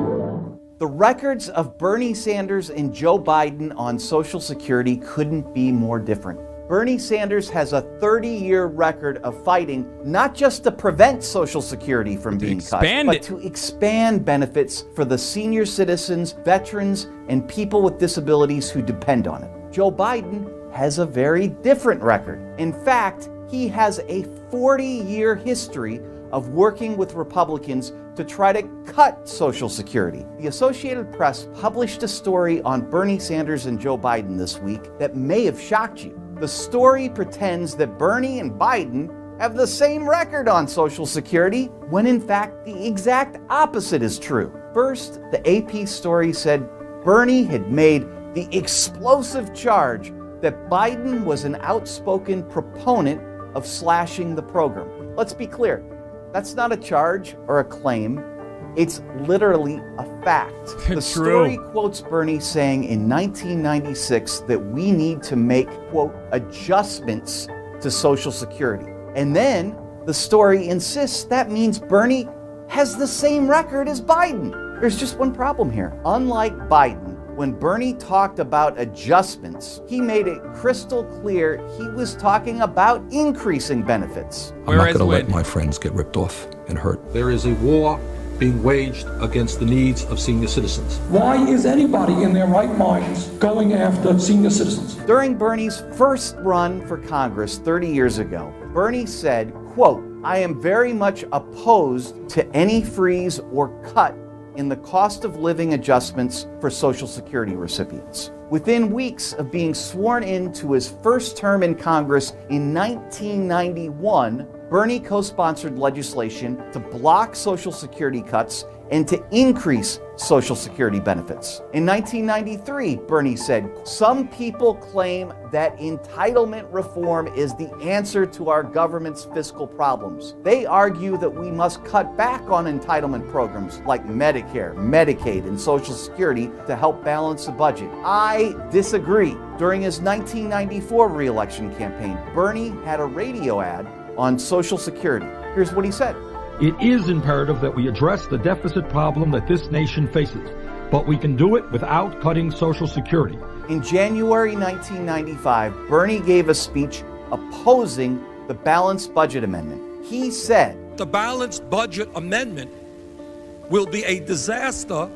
The records of Bernie Sanders and Joe Biden on Social Security couldn't be more different. Bernie Sanders has a 30-year record of fighting not just to prevent Social Security from being cut, but to expand benefits for the senior citizens, veterans, and people with disabilities who depend on it. Joe Biden has a very different record. In fact, he has a 40-year history of working with Republicans to try to cut Social Security. The Associated Press published a story on Bernie Sanders and Joe Biden this week that may have shocked you. The story pretends that Bernie and Biden have the same record on Social Security, when in fact the exact opposite is true. First, the AP story said Bernie had made the explosive charge that Biden was an outspoken proponent of slashing the program. Let's be clear. That's not a charge or a claim. It's literally a fact. The story quotes Bernie saying in 1996 that we need to make, quote, adjustments to Social Security. And then the story insists that means Bernie has the same record as Biden. There's just one problem here. Unlike Biden, when Bernie talked about adjustments, he made it crystal clear he was talking about increasing benefits. I'm not going to let my friends get ripped off and hurt. There is a war being waged against the needs of senior citizens. Why is anybody in their right minds going after senior citizens? During Bernie's first run for Congress 30 years ago, Bernie said, quote, I am very much opposed to any freeze or cut in the cost of living adjustments for Social Security recipients. Within weeks of being sworn into his first term in Congress in 1991, Bernie co-sponsored legislation to block Social Security cuts and to increase Social Security benefits. In 1993, Bernie said, "Some people claim that entitlement reform is the answer to our government's fiscal problems. They argue that we must cut back on entitlement programs like Medicare, Medicaid, and Social Security to help balance the budget. I disagree." During his 1994 re-election campaign, Bernie had a radio ad on Social Security. Here's what he said. It is imperative that we address the deficit problem that this nation faces, but we can do it without cutting Social Security. In January 1995, Bernie gave a speech opposing the balanced budget amendment. He said, "The balanced budget amendment will be a disaster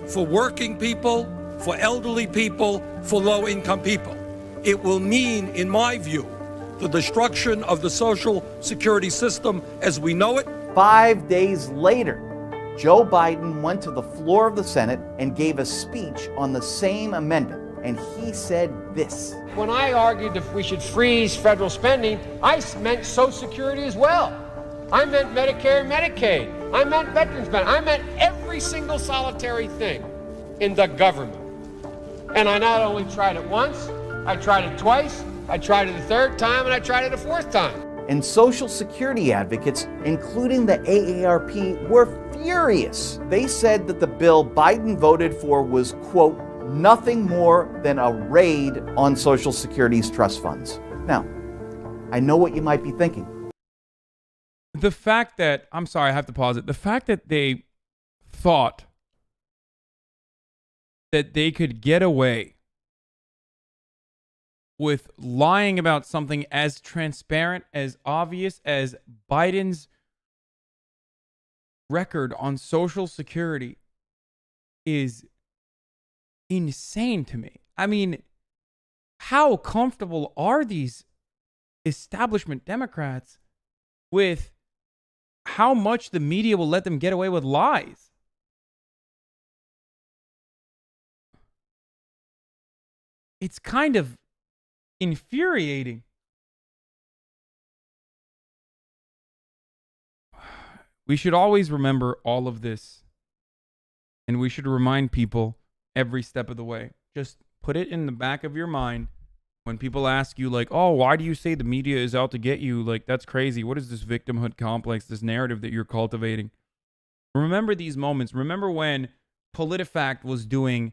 for working people, for elderly people, for low-income people. It will mean, in my view, the destruction of the Social Security system as we know it." 5 days later, Joe Biden went to the floor of the Senate and gave a speech on the same amendment, and he said this. When I argued that we should freeze federal spending, I meant Social Security as well. I meant Medicare and Medicaid. I meant veterans benefits. I meant every single solitary thing in the government. And I not only tried it once, I tried it twice, I tried it a third time, and I tried it a fourth time. And Social Security advocates, including the AARP, were furious. They said that the bill Biden voted for was, quote, nothing more than a raid on Social Security's trust funds. Now, I know what you might be thinking. The fact that, I'm sorry, I have to pause it. The fact that they thought that they could get away with lying about something as transparent, as obvious as Biden's record on Social Security is insane to me. I mean, how comfortable are these establishment Democrats with how much the media will let them get away with lies? It's kind of infuriating. We should always remember all of this, and we should remind people every step of the way. Just put it in the back of your mind when people ask you, like, oh, why do you say the media is out to get you? Like, that's crazy. What is this victimhood complex, this narrative that you're cultivating? Remember these moments. Remember when PolitiFact was doing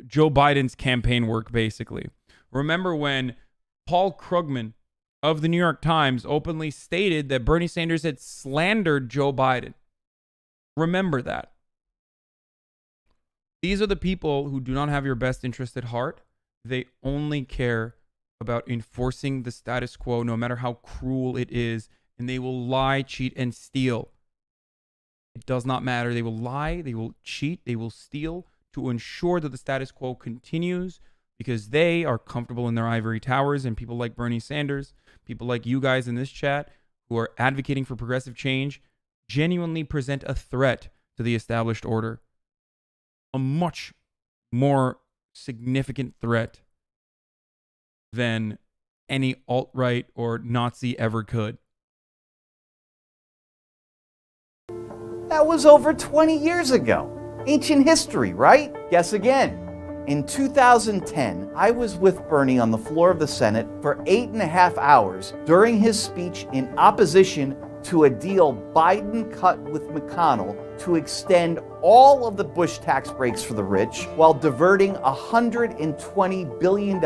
Joe Biden's campaign work, basically. Remember when Paul Krugman of the New York Times openly stated that Bernie Sanders had slandered Joe Biden. Remember that. These are the people who do not have your best interest at heart. They only care about enforcing the status quo, no matter how cruel it is, and they will lie, cheat, and steal. It does not matter. They will lie, they will cheat, they will steal to ensure that the status quo continues, because they are comfortable in their ivory towers. And people like Bernie Sanders, people like you guys in this chat who are advocating for progressive change, genuinely present a threat to the established order. A much more significant threat than any alt-right or Nazi ever could. That was over 20 years ago. Ancient history, right? Guess again. In 2010, I was with Bernie on the floor of the Senate for 8.5 hours during his speech in opposition to a deal Biden cut with McConnell to extend all of the Bush tax breaks for the rich while diverting $120 billion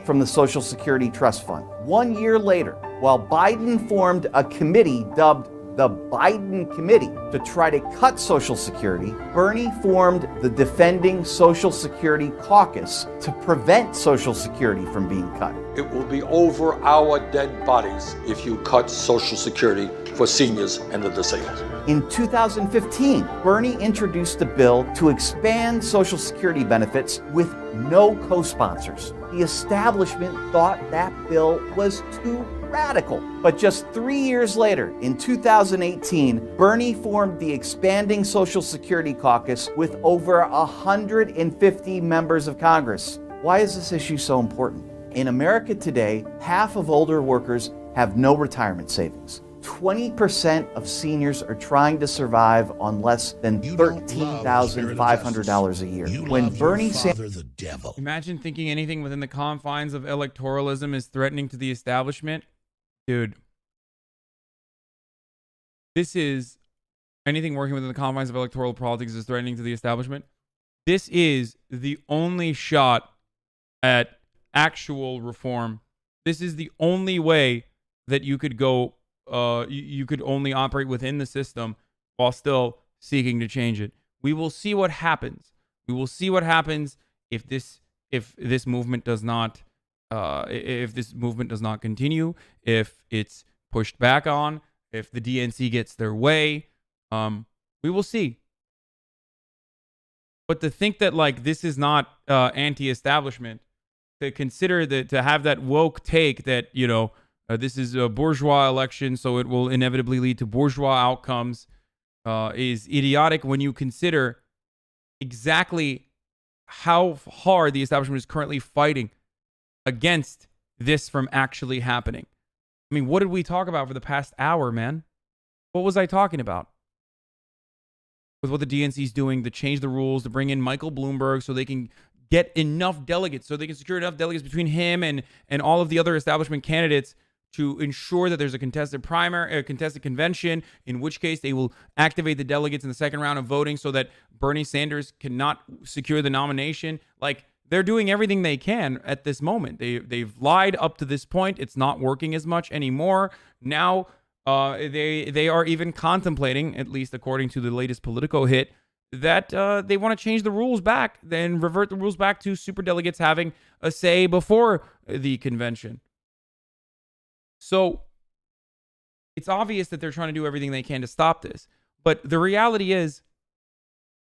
from the Social Security Trust Fund. 1 year later, while Biden formed a committee dubbed the Biden Committee to try to cut Social Security, Bernie formed the Defending Social Security Caucus to prevent Social Security from being cut. It will be over our dead bodies if you cut Social Security for seniors and the disabled. In 2015, Bernie introduced a bill to expand Social Security benefits with no co-sponsors. The establishment thought that bill was too radical. But just 3 years later, in 2018, Bernie formed the Expanding Social Security Caucus with over 150 members of Congress. Why is this issue so important? In America today, half of older workers have no retirement savings. 20% of seniors are trying to survive on less than $13,500 a year. When Bernie Sanders, the devil. Imagine thinking anything within the confines of electoralism is threatening to the establishment. Dude, this is anything working within the confines of electoral politics is threatening to the establishment. This is the only shot at actual reform. This is the only way that you could go, you could only operate within the system while still seeking to change it. We will see what happens. We will see what happens if this movement does not continue, if it's pushed back on, if the DNC gets their way. We will see. But to think that like this is not anti-establishment, to consider that, to have that woke take that, you know, this is a bourgeois election, so it will inevitably lead to bourgeois outcomes, is idiotic when you consider exactly how hard the establishment is currently fighting against this from actually happening. I mean, what did we talk about for the past hour, man? What was I talking about? With what the DNC is doing to change the rules, to bring in Michael Bloomberg so they can get enough delegates, so they can secure enough delegates between him and all of the other establishment candidates to ensure that there's a contested primary, a contested convention, in which case they will activate the delegates in the second round of voting so that Bernie Sanders cannot secure the nomination. Like, they're doing everything they can at this moment. They've lied up to this point. It's not working as much anymore. Now they are even contemplating, at least according to the latest Politico hit, that they want to change the rules back, then revert the rules back to superdelegates having a say before the convention. So it's obvious that they're trying to do everything they can to stop this. But the reality is,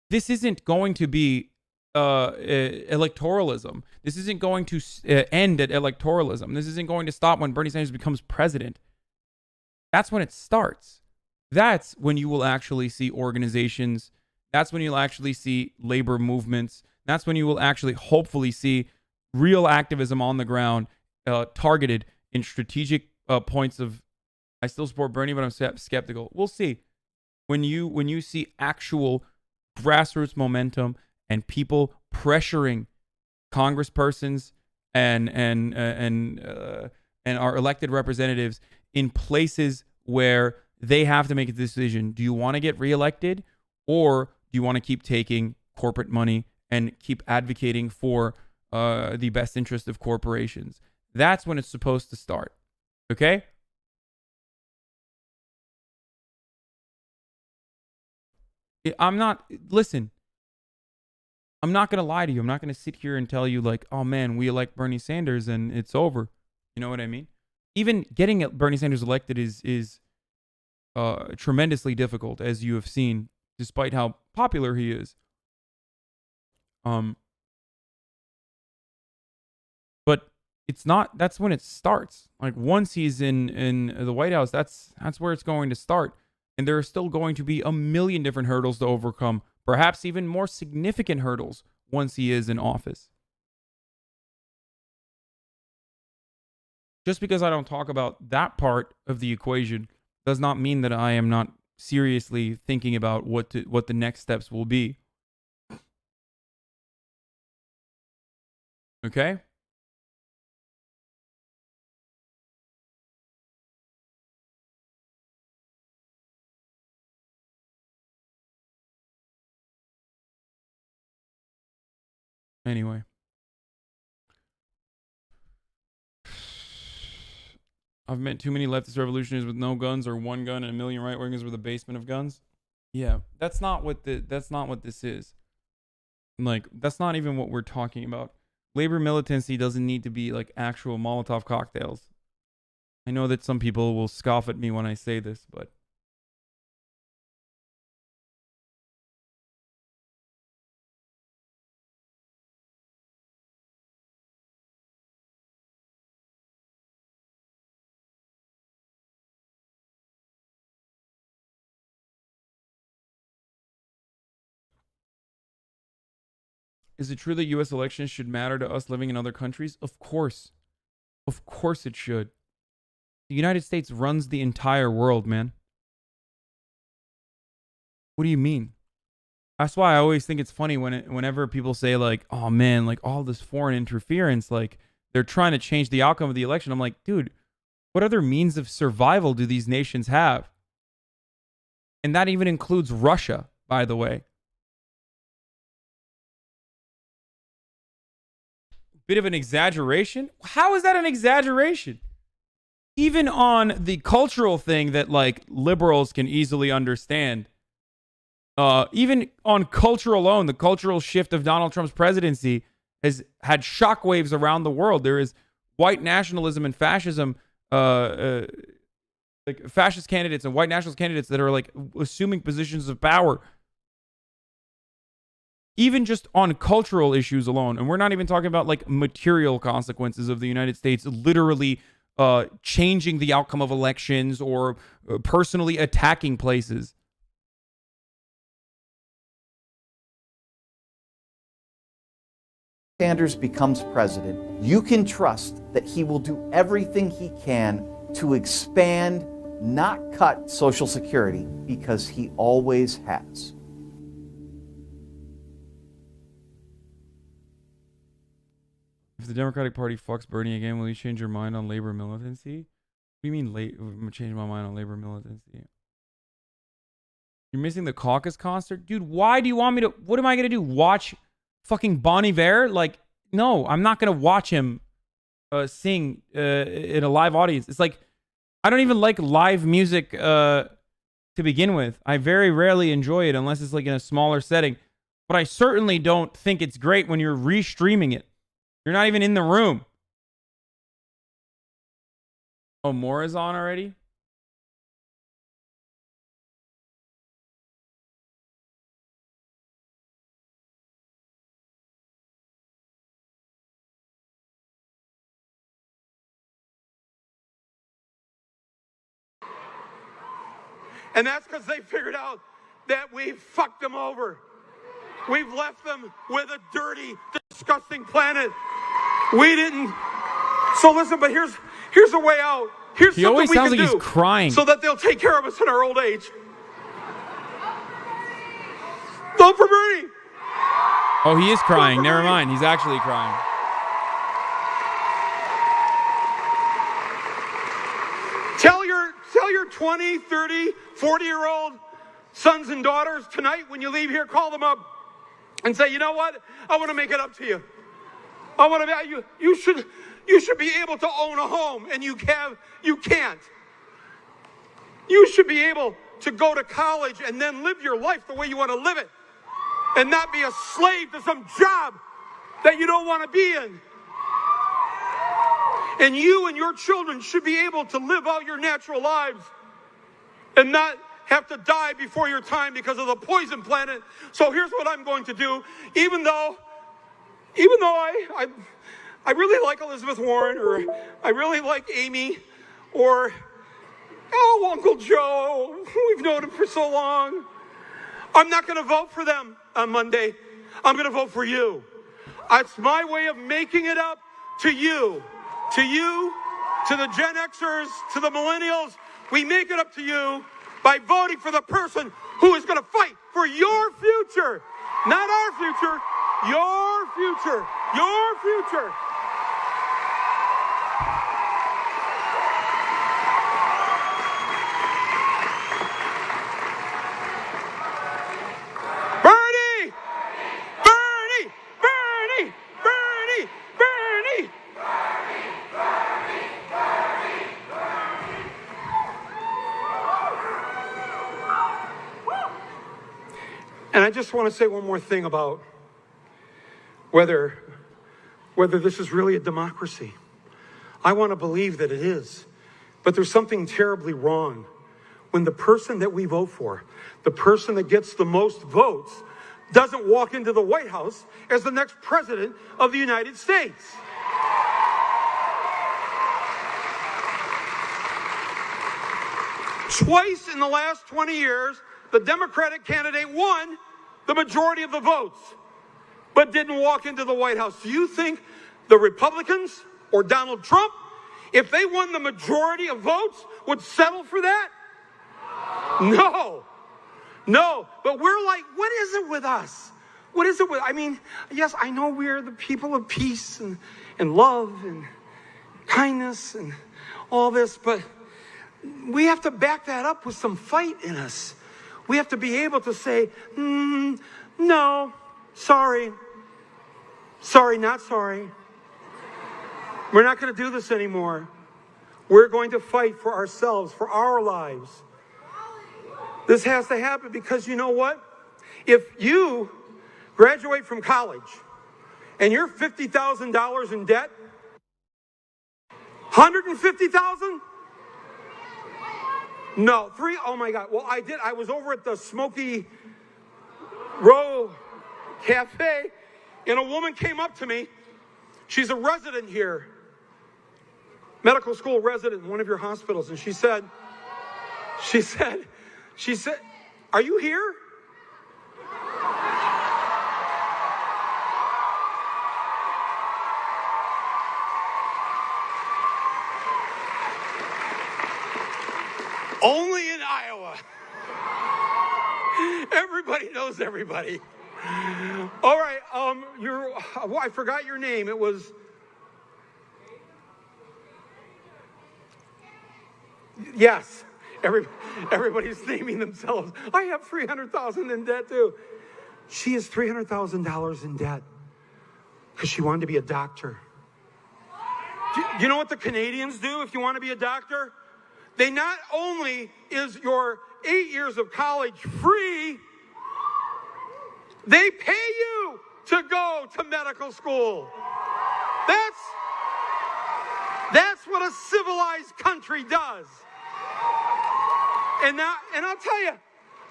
this isn't going to be electoralism. This isn't going to end at electoralism. This isn't going to stop when Bernie Sanders becomes president. That's when it starts. That's when you will actually see organizations. That's when you'll actually see labor movements. That's when you will actually hopefully see real activism on the ground, targeted in strategic points of, I still support Bernie, but I'm skeptical. We'll see. When you see actual grassroots momentum and people pressuring congresspersons and our elected representatives in places where they have to make a decision. Do you want to get reelected, or do you want to keep taking corporate money and keep advocating for the best interest of corporations? That's when it's supposed to start. Okay? I'm not going to lie to you. I'm not going to sit here and tell you like, oh man, we elect Bernie Sanders and it's over. You know what I mean? Even getting Bernie Sanders elected is tremendously difficult, as you have seen, despite how popular he is. But it's not, that's when it starts. Like, once he's in the White House, that's where it's going to start. And there are still going to be a million different hurdles to overcome, perhaps even more significant hurdles once he is in office. Just because I don't talk about that part of the equation does not mean that I am not seriously thinking about what the next steps will be. Okay? Anyway. I've met too many leftist revolutionaries with no guns or one gun and a million right wingers with a basement of guns. Yeah, that's not what this is. Like, that's not even what we're talking about. Labor militancy doesn't need to be like actual Molotov cocktails. I know that some people will scoff at me when I say this, but is it true that U.S. elections should matter to us living in other countries? Of course. Of course it should. The United States runs the entire world, man. What do you mean? That's why I always think it's funny whenever people say like, oh man, like all this foreign interference, like they're trying to change the outcome of the election. I'm like, dude, what other means of survival do these nations have? And that even includes Russia, by the way. Bit of an exaggeration? How is that an exaggeration? Even on the cultural thing that like liberals can easily understand, even on culture alone, the cultural shift of Donald Trump's presidency has had shockwaves around the world. There is white nationalism and fascism, like fascist candidates and white nationalist candidates that are like assuming positions of power. Even just on cultural issues alone. And we're not even talking about like material consequences of the United States literally changing the outcome of elections or personally attacking places. Sanders becomes president, you can trust that he will do everything he can to expand, not cut Social Security, because he always has. If the Democratic Party fucks Bernie again, will you change your mind on labor militancy? What do you mean change my mind on labor militancy? You're missing the caucus concert? Dude, why do you want me to... What am I going to do? Watch fucking Bon Iver? Like, no, I'm not going to watch him sing in a live audience. It's like, I don't even like live music to begin with. I very rarely enjoy it unless it's like in a smaller setting. But I certainly don't think it's great when you're restreaming it. You're not even in the room. Oh, more is on already? And that's because they figured out that we've fucked them over. We've left them with a dirty, disgusting planet. We didn't. So listen, but here's a way out. Here's he something always we sounds can like do he's crying. so that they'll take care of us in our old age. Vote for Bernie. Oh, he is crying. Never mind. He's actually crying. Tell your 20, 30, 40-year-old sons and daughters tonight when you leave here, call them up and say, you know what? I want to make it up to you. I want to. You should be able to own a home, and you can't. You should be able to go to college and then live your life the way you want to live it, and not be a slave to some job that you don't want to be in. And you and your children should be able to live out your natural lives and not have to die before your time because of the poison planet. So here's what I'm going to do. Even though I really like Elizabeth Warren, or I really like Amy, or Uncle Joe, we've known him for so long, I'm not going to vote for them on Monday. I'm going to vote for you. It's my way of making it up to you. To you, to the Gen Xers, to the millennials. We make it up to you by voting for the person who is going to fight for your future. Not our future, your future. Your future. Bernie! Bernie! Bernie! Bernie! Bernie! And I just want to say one more thing about whether this is really a democracy. I want to believe that it is. But there's something terribly wrong when the person that we vote for, the person that gets the most votes, doesn't walk into the White House as the next president of the United States. Twice in the last 20 years, the Democratic candidate won the majority of the votes, but didn't walk into the White House. Do you think the Republicans or Donald Trump if they won the majority of votes, would settle for that? No. No. But we're like, what is it with us? What is it with, I mean, yes, I know we're the people of peace and love and kindness and all this, but we have to back that up with some fight in us. We have to be able to say, no, sorry. Sorry, not sorry. We're not going to do this anymore. We're going to fight for ourselves, for our lives. This has to happen because you know what? If you graduate from college and you're $50,000 in debt, $150,000? No, oh my God. Well, I was over at the Smoky Row Cafe, and a woman came up to me. She's a resident here, medical school resident in one of your hospitals, and she said, are you here? Only in Iowa. Everybody knows everybody. All right, I forgot your name. It was... Yes, everybody's naming themselves. I have $300,000 in debt too. She is $300,000 in debt because she wanted to be a doctor. Do you know what the Canadians do if you want to be a doctor? They not only is your 8 years of college free, they pay you to go to medical school. That's what a civilized country does. And I'll tell you,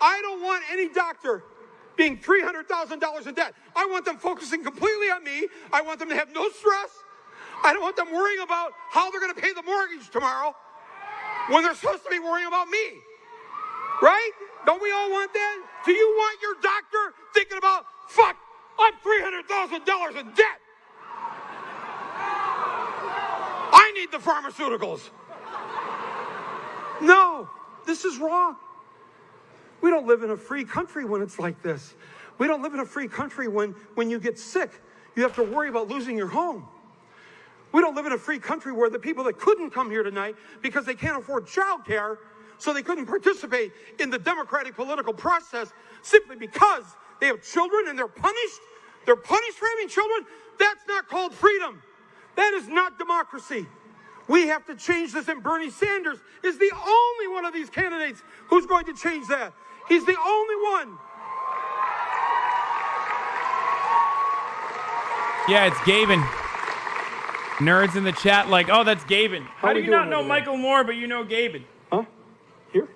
I don't want any doctor being $300,000 in debt. I want them focusing completely on me. I want them to have no stress. I don't want them worrying about how they're going to pay the mortgage tomorrow when they're supposed to be worrying about me. Right? Don't we all want that? Do you want your doctor thinking about, fuck, I'm $300,000 in debt. I need the pharmaceuticals. No, this is wrong. We don't live in a free country when it's like this. We don't live in a free country when you get sick, you have to worry about losing your home. We don't live in a free country where the people that couldn't come here tonight because they can't afford childcare, so they couldn't participate in the democratic political process simply because they have children and they're punished. They're punished for having children. That's not called freedom. That is not democracy. We have to change this, and Bernie Sanders is the only one of these candidates who's going to change that. He's the only one. Yeah, it's Gavin. Nerds in the chat like, oh, that's Gavin. How do you not know Michael Moore, but you know Gavin? Huh? Here?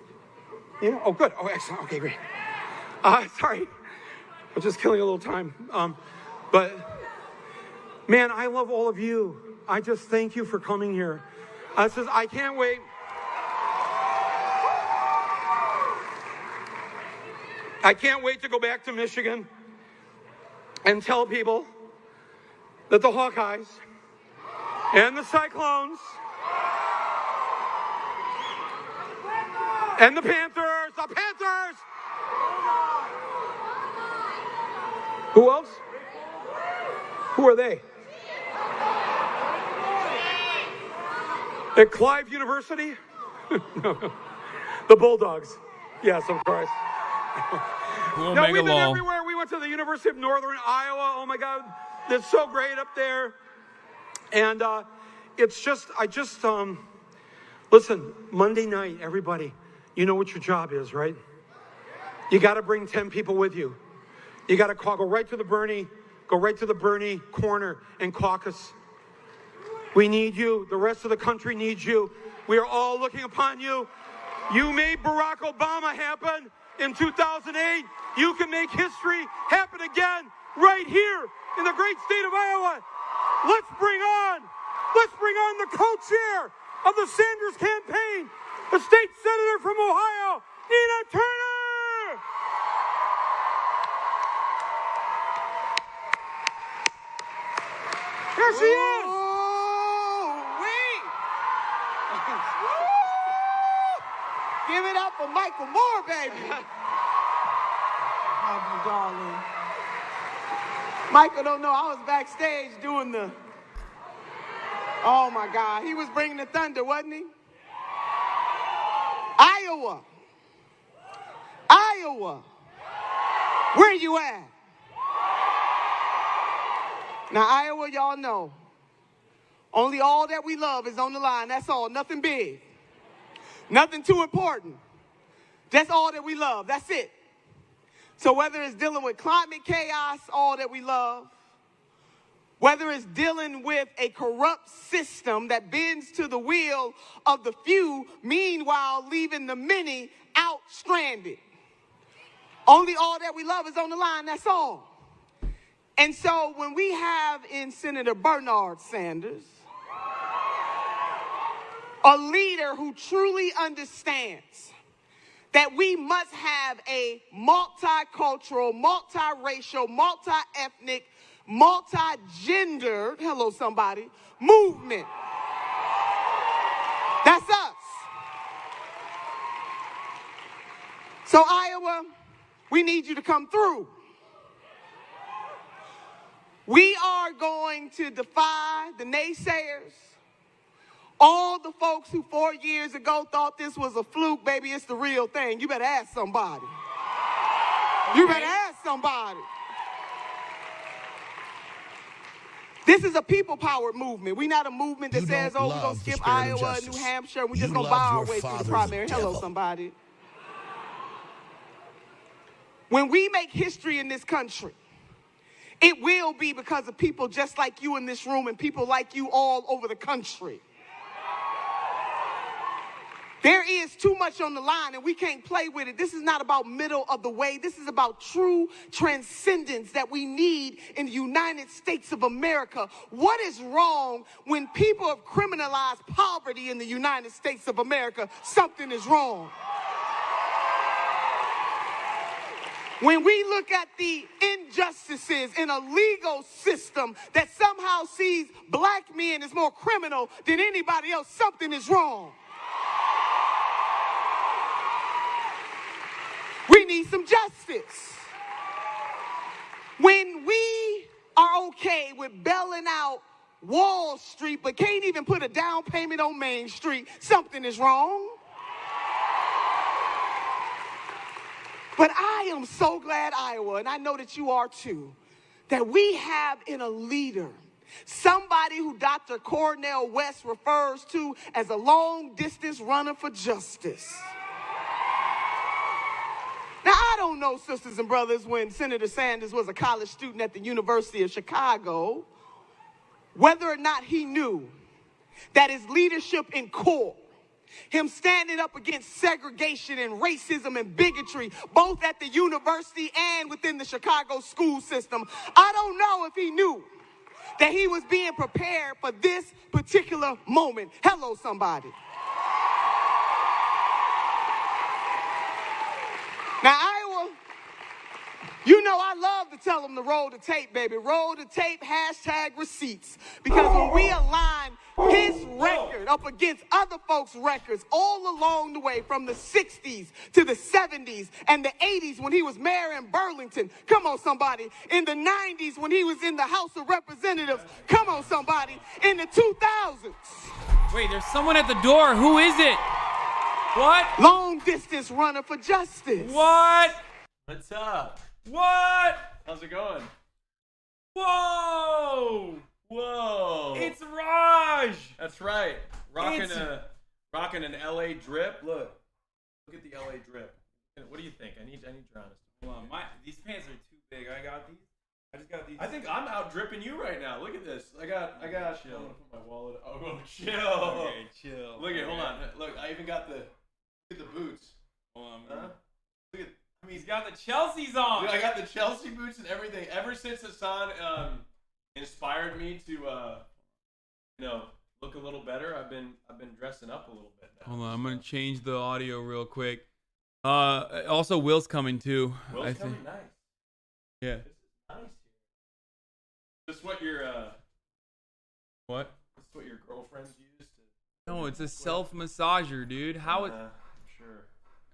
Yeah? Oh, good. Oh, excellent. Okay, great. Sorry. I'm just killing a little time. But, man, I love all of you. I just thank you for coming here. I can't wait. I can't wait to go back to Michigan and tell people that the Hawkeyes and the Cyclones and the Panthers, Who else? Who are they? At Clive University? No. The Bulldogs. Yes, of course. No, we've been everywhere. We went to the University of Northern Iowa. Oh my God, that's so great up there. And listen, Monday night, everybody, you know what your job is, right? You got to bring 10 people with you. You got to go right to the Bernie corner and caucus. We need you. The rest of the country needs you. We are all looking upon you. You made Barack Obama happen in 2008. You can make history happen again right here in the great state of Iowa. Let's bring on the co-chair of the Sanders campaign, the state senator from Ohio, Nina Turner. Here she is. for Michael Moore, baby. Love you, darling. Michael don't know I was backstage doing the, oh my God, he was bringing the thunder, wasn't he? Iowa. Where you at? Now, Iowa, y'all know, only all that we love is on the line. That's all. Nothing big. Nothing too important. That's all that we love. That's it. So whether it's dealing with climate chaos, all that we love, whether it's dealing with a corrupt system that bends to the will of the few, meanwhile leaving the many out stranded. Only all that we love is on the line, that's all. And so when we have in Senator Bernard Sanders a leader who truly understands that we must have a multicultural, multiracial, multi-ethnic, multi-gendered, hello somebody, movement. That's us. So Iowa, we need you to come through. We are going to defy the naysayers. All the folks who 4 years ago thought this was a fluke, baby, it's the real thing. You better ask somebody. You better ask somebody. This is a people-powered movement. We're not a movement that says, oh, we're going to skip Iowa and New Hampshire, and we're just going to buy our way through the primary. Hello, somebody. When we make history in this country, it will be because of people just like you in this room and people like you all over the country. There is too much on the line and we can't play with it. This is not about middle of the way. This is about true transcendence that we need in the United States of America. What is wrong when people have criminalized poverty in the United States of America? Something is wrong. When we look at the injustices in a legal system that somehow sees black men as more criminal than anybody else, something is wrong. We need some justice. When we are okay with bailing out Wall Street but can't even put a down payment on Main Street, something is wrong. But I am so glad, Iowa, and I know that you are too, that we have in a leader somebody who Dr. Cornel West refers to as a long-distance runner for justice. Now, I don't know, sisters and brothers, when Senator Sanders was a college student at the University of Chicago, whether or not he knew that his leadership in court, him standing up against segregation and racism and bigotry, both at the university and within the Chicago school system, I don't know if he knew that he was being prepared for this particular moment. Hello, somebody. Now, Iowa, you know I love to tell them to roll the tape, baby. Roll the tape, hashtag receipts. Because when we align his record up against other folks' records all along the way from the 60s to the 70s and the 80s when he was mayor in Burlington. Come on, somebody. In the 90s when he was in the House of Representatives. Come on, somebody. In the 2000s. Wait, there's someone at the door. Who is it? What? Long distance runner for justice. What? What's up? What? How's it going? Whoa! Whoa! It's Raj! That's right. Rocking an LA drip. Look at the LA drip. What do you think? I need your honesty. Hold on, these pants are too big. I just got these. I think I'm out dripping you right now. Look at this. I got. Chill. I'm gonna put my wallet. Oh, chill. Okay, chill. Look at. Hold on. Look, I even got the. Look at the boots. Hold on. Huh? Look at. I mean, he's got the Chelsea's on. Dude, I got the Chelsea boots and everything. Ever since Hasan inspired me to, look a little better, I've been dressing up a little bit now. Hold on, I'm gonna change the audio real quick. Also, Will's coming too. Will's coming, nice. Yeah. This is nice. Is this what your What? This is what your girlfriends use to? No, it's a self massager, dude. How it? I'm sure.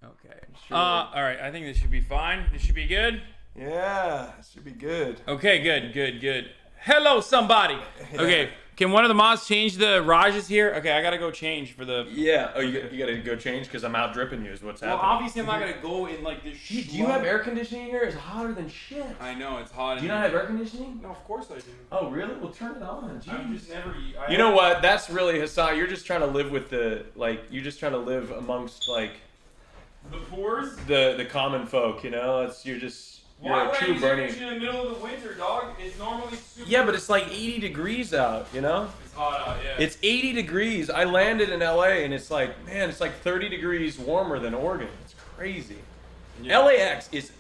Okay. Sure. All right. I think this should be fine. This should be good. Yeah, it should be good. Okay, good. Hello, somebody. Yeah. Okay, can one of the mods change the Rajas here? Okay, I gotta go change for the. Yeah. Oh, you gotta go change because I'm out dripping you. Is what's Well, happening. obviously I'm not gonna go in like this. Do you have air conditioning here? It's hotter than shit. I know it's hot. Do you not have air conditioning? No, of course I do. Oh, really? Well, turn it on. Jeez. I'm just never. You know what? That's really Hasan. You're just trying to live with you're just trying to live amongst like the poors, the common folk. You know, you're Why a would I true use air Bernie. conditioning in the middle of the winter, dog? It's normally super. Yeah, but it's like 80 degrees out. You know. It's hot out. Yeah. It's 80 degrees. I landed in LA and it's like, man, it's like 30 degrees warmer than Oregon. It's crazy. Yeah. LAX is,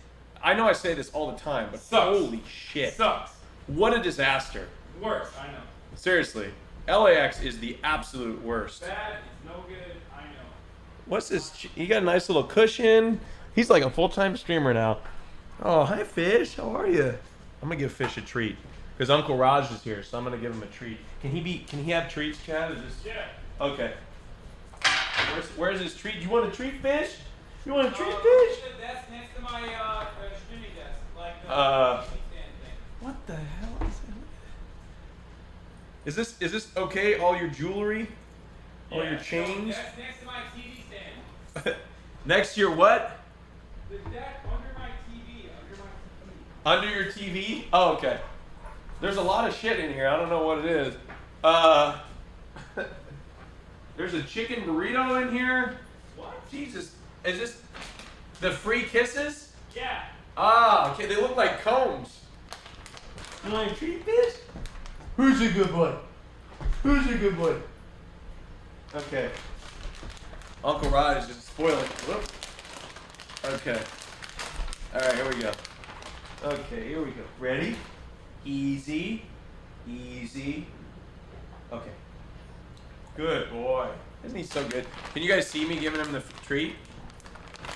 I know I say this all the time, but Sucks. holy shit. Sucks. What a disaster. Worse, I know. Seriously. LAX is the absolute worst. Bad. It's no good. I know. What's this? You got a nice little cushion. He's like a full-time streamer now. Oh, hi, Fish. How are you? I'm going to give Fish a treat. Because Uncle Raj is here, so I'm going to give him a treat. Can he have treats, Chad? Yeah. Okay. Where's his treat? You want a treat, Fish? You want a treat, Fish? That's next to my streaming desk. Like What the hell is that? Is this okay? All your jewelry? All your chains? That's next to my TV stand. Next to your what? That under my TV. Under your TV? Oh, okay. There's a lot of shit in here. I don't know what it is. There's a chicken burrito in here. What? Jesus. Is this the free kisses? Yeah. Ah, okay. They look like combs. You want to treat Fish? Who's a good boy? Who's a good boy? Okay. Uncle Rod is just spoiling. Whoop. Okay. Alright, here we go. Okay, here we go. Ready? Easy. Easy. Okay. Good boy. Isn't he so good? Can you guys see me giving him the treat?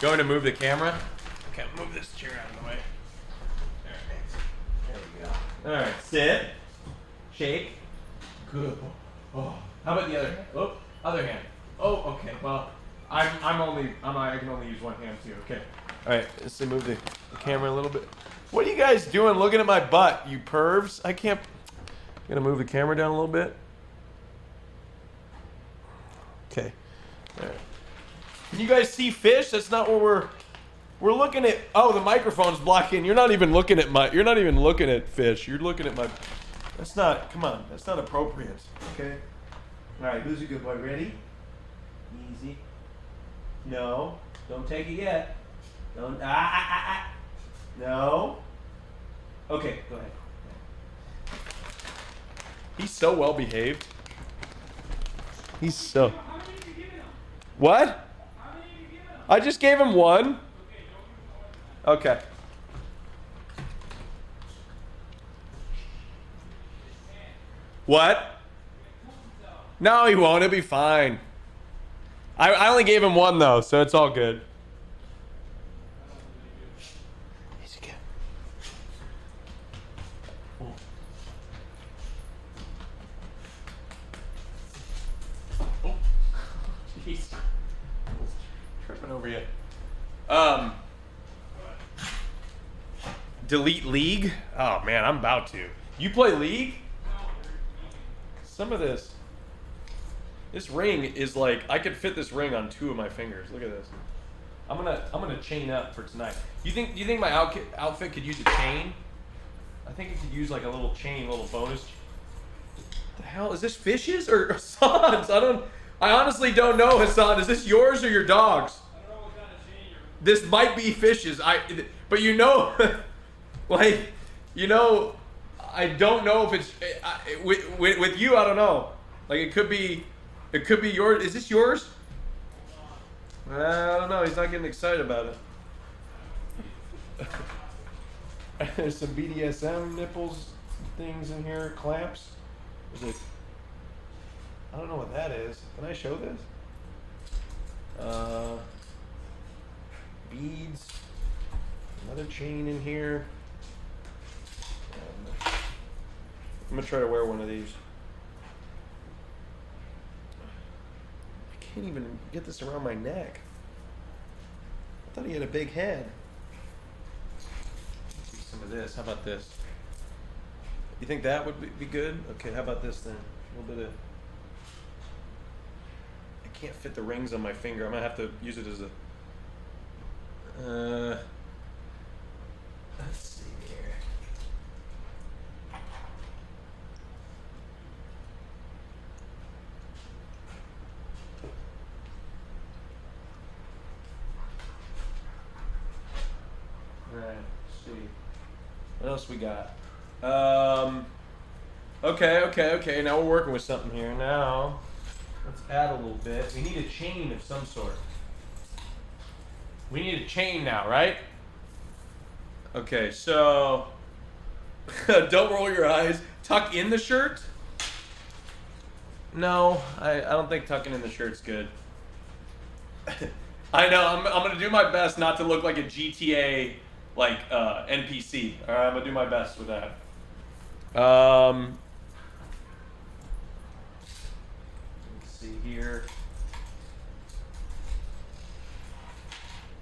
Going to move the camera? Okay, move this chair out of the way. There we go. Alright, sit. Shake. Good boy. Oh. How about the other hand? Oh, other hand. Oh, okay. Well, I can only use one hand too. Okay. All right. Let's move the camera a little bit. What are you guys doing? Looking at my butt, you pervs! I can't. I'm gonna move the camera down a little bit. Okay. All right. Can you guys see Fish? That's not what we're looking at. Oh, the microphone's blocking. You're not even looking at my. You're not even looking at Fish. You're looking at my. That's not. Come on. That's not appropriate. Okay. All right. Who's a good boy? Ready? Easy. No. Don't take it yet. Don't. No. Okay. Go ahead. He's so well behaved. He's so. What? I just gave him one. Okay. What? No, he won't. It'll be fine. I only gave him one though, so it's all good. He's good. Oh, jeez. Tripping over you. Delete League? Oh man, I'm about to. You play League? Some of this. This ring is like, I could fit this ring on 2 of my fingers. Look at this. I'm gonna chain up for tonight. You think my outfit could use a chain? I think it could use like a little chain, little bonus. What the hell is this? Fish's or Hasan's? I honestly don't know, Hasan. Is this yours or your dog's? I don't know what kind of chain you're. This might be Fish's. But you know, like, you know, I don't know if it's with you. I don't know. Like it could be yours. Is this yours? I don't know. He's not getting excited about it. There's some BDSM nipples things in here. Clamps. Is it? I don't know what that is. Can I show this? Beads. Another chain in here. I'm gonna try to wear one of these. I can't even get this around my neck. thought he had a big head. Let's see some of this. How about this? You think that would be good? Okay, how about this then? A little bit of... I can't fit the rings on my finger. I'm gonna have to use it as a... let's see here. Alright, let's see. What else we got? Okay. Now we're working with something here. Now, let's add a little bit. We need a chain of some sort. We need a chain now, right? Okay, so don't roll your eyes. Tuck in the shirt? No, I don't think tucking in the shirt's good. I know, I'm gonna do my best not to look like a GTA NPC. All right, I'm gonna do my best with that. Let's see here.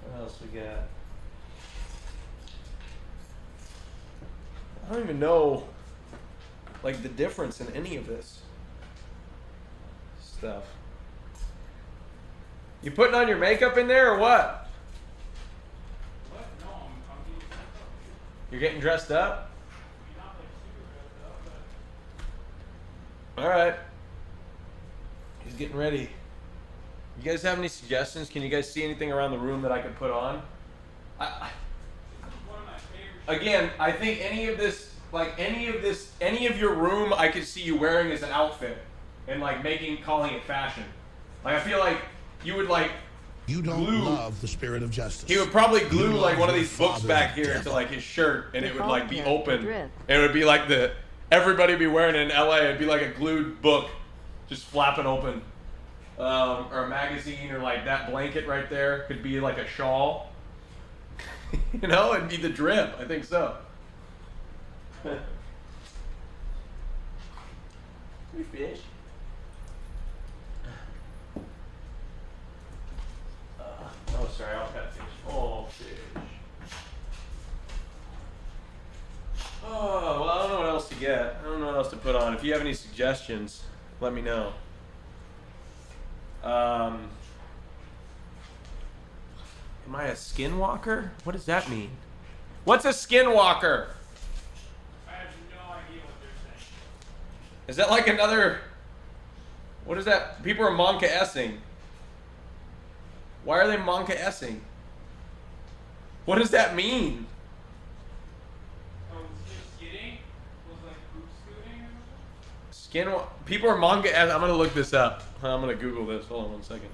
What else we got? I don't even know, the difference in any of this stuff. You putting on your makeup in there or what? What? No, I'm getting dressed up. You're getting dressed up? All right. He's getting ready. You guys have any suggestions? Can you guys see anything around the room that I could put on? Again, I think any of your room, I could see you wearing as an outfit and calling it fashion. I feel like you would You don't glue. love the spirit of justice. He would probably glue You love one of your these books father, back the here devil. to his shirt, and it would be Drip. open. And it would be everybody would be wearing it in LA. It'd be like a glued book, just flapping open, or a magazine, or that blanket right there could be a shawl. It'd be the drip. I think so. Hey, fish. Oh, sorry, I'll pet fish. Oh, fish. Oh, well, I don't know what else to get. I don't know what else to put on. If you have any suggestions, let me know. Am I a skinwalker? What does that mean? What's a skinwalker? I have no idea what they're saying. Is that another... What is that? People are monka-essing. Why are they monka-essing? What does that mean? People are manga. I'm gonna look this up. I'm gonna Google this. Hold on 1 second.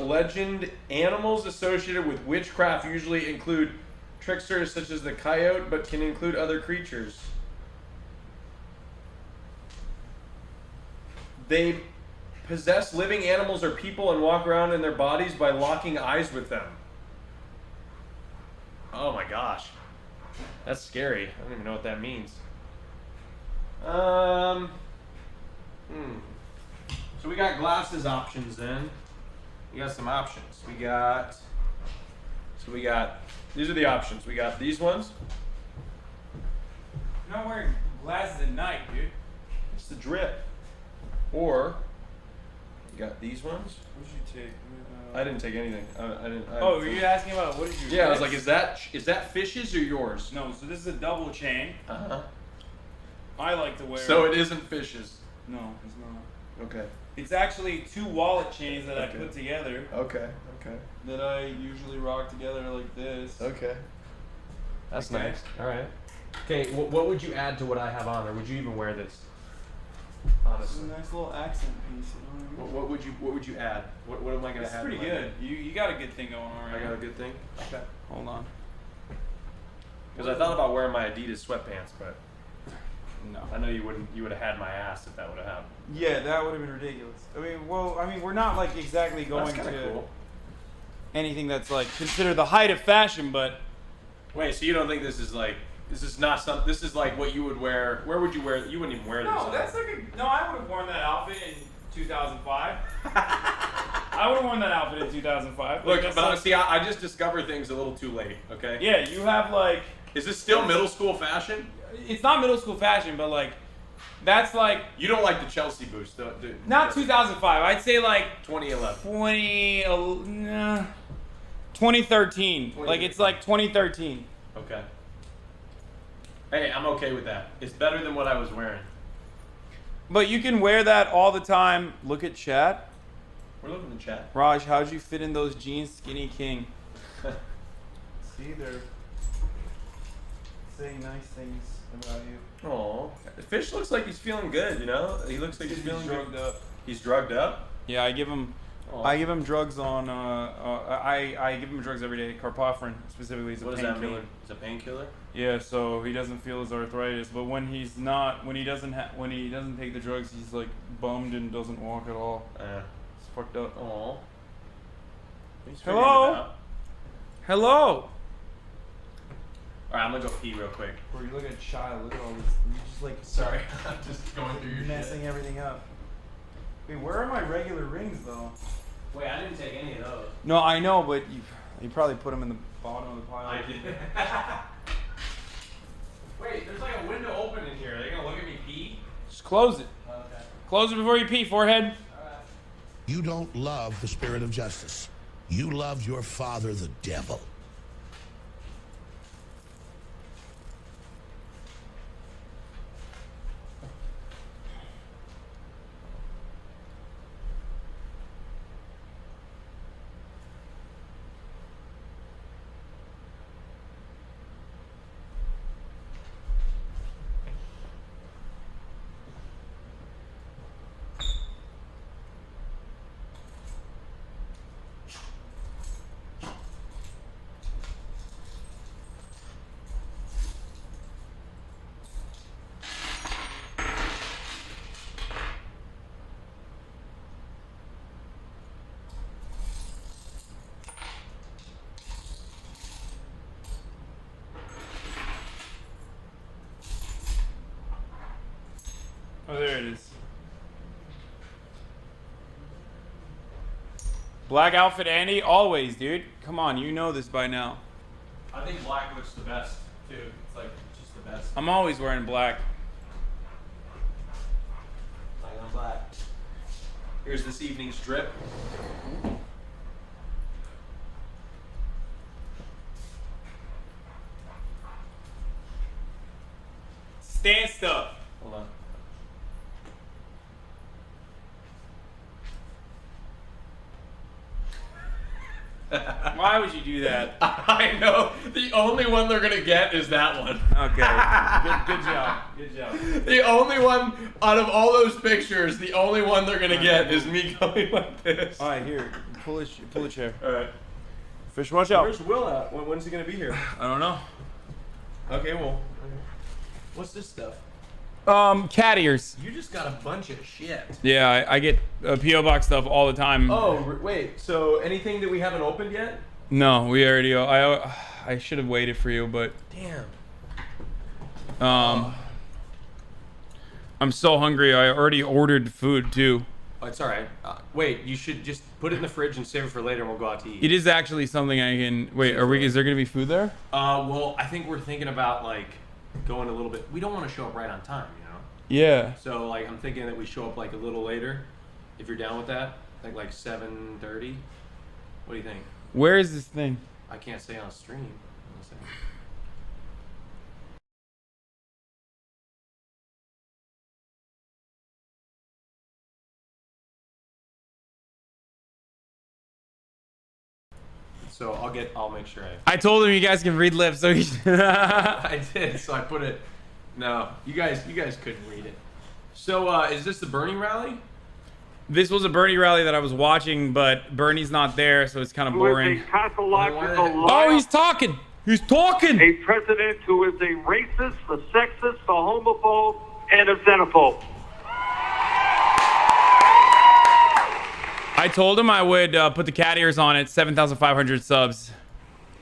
Legend animals associated with witchcraft usually include tricksters such as the coyote, but can include other creatures. They possess living animals or people and walk around in their bodies by locking eyes with them. Oh my gosh. That's scary. I don't even know what that means. So we got glasses options then. We got some options. These are the options. We got these ones. You're not wearing glasses at night, dude. It's the drip. Or you got these ones. What did you take? I didn't take anything. Oh, were you asking about what did you? Yeah, I was like, is that fish's or yours? No, so this is a double chain. Uh-huh. I like to wear. So it isn't fish's. No, it's not. Okay. It's actually two wallet chains that I put together. Okay. That I usually rock together like this. Okay. That's nice. All right. Okay, what would you add to what I have on, or would you even wear this? This is a nice little accent piece. You know what I mean? What would you add? What am I gonna It's have? pretty good. You got a good thing going on right I now. got a good thing. Okay. Hold on. Because I thought about wearing my Adidas sweatpants, but no. I know you wouldn't. You would have had my ass if that would have happened. Yeah, that would have been ridiculous. I mean, we're not like exactly going That's to cool. anything that's like considered the height of fashion, but wait, so you don't think this is This is not some. This is like what you would wear. Where would you wear? You wouldn't even wear this. No, that's like no. I would have worn that outfit in 2005. I would have worn that outfit in 2005. Look, Like, but see, I just discovered things a little too late. Okay. Yeah, you have like. Is this still middle school fashion? It's not middle school fashion, but like, that's like. You don't like the Chelsea boost, dude. Not 2005. I'd say like 2011. 2013. Like it's like 2013. Okay. Hey, I'm okay with that. It's better than what I was wearing. But you can wear that all the time. Look at chat. We're looking at chat. Raj, how'd you fit in those jeans, skinny king? See, they're saying nice things about you. Oh, Fish looks like he's feeling good. You know, he looks like he's feeling drugged up. He's drugged up. Yeah, I give him. Oh. I give him drugs on. I give him drugs every day. Carpophorin specifically is a What does that mean? painkiller. It's a painkiller. Yeah, so he doesn't feel his arthritis. But when he's not, when he doesn't take the drugs, he's like bummed and doesn't walk at all. It's fucked up. Oh. Hello. Hello. All right, I'm gonna go pee real quick. Bro, you look at Shia. Look at all this. You just like. Sorry, I'm just going through your messing shit. everything up. Wait, where are my regular rings though? Wait, I didn't take any of those. No, I know, but you probably put them in the bottom of the pile. I did. Wait, there's like a window open in here. Are they gonna look at me pee? Just close it. Okay. Close it before you pee, forehead. You don't love the spirit of justice. You love your father, the devil. Oh, there it is. Black outfit, Andy? Always, dude. Come on, you know this by now. I think black looks the best too. It's like just the best. I'm always wearing black. Black on black. Here's this evening's drip. Stand stuff. Hold on. Why would you do that? I know. The only one they're gonna get is that one. Okay. Good job. Good job. The only one out of all those pictures, the only one they're gonna get is me going like this. All right, here. Pull a chair. All right. Fish, watch out. Where's Will at? When's he gonna be here? I don't know. Okay, well. What's this stuff? Cat ears. You just got a bunch of shit. Yeah, I get PO box stuff all the time. Oh, wait. So anything that we haven't opened yet? No, we already. I should have waited for you, but damn. I'm so hungry. I already ordered food too. Oh, it's all right. Wait, you should just put it in the fridge and save it for later, and we'll go out to eat. It is actually something I can. Wait, are we? Is there gonna be food there? Well, I think we're thinking about like going a little bit. We don't want to show up right on time, you know. Yeah. So like, I'm thinking that we show up like a little later, if you're down with that. I think like 7:30. What do you think? Where is this thing? I can't say on stream. One second. So I'll make sure I told him you guys can read lips, so he. I did, so I put it. No, you guys couldn't read it. So is this the Bernie rally? This was a Bernie rally that I was watching, but Bernie's not there, so it's kind of boring. Pathological Oh, he's talking. He's talking. A president who is a racist, a sexist, a homophobe, and a xenophobe. I told him I would put the cat ears on at 7,500 subs.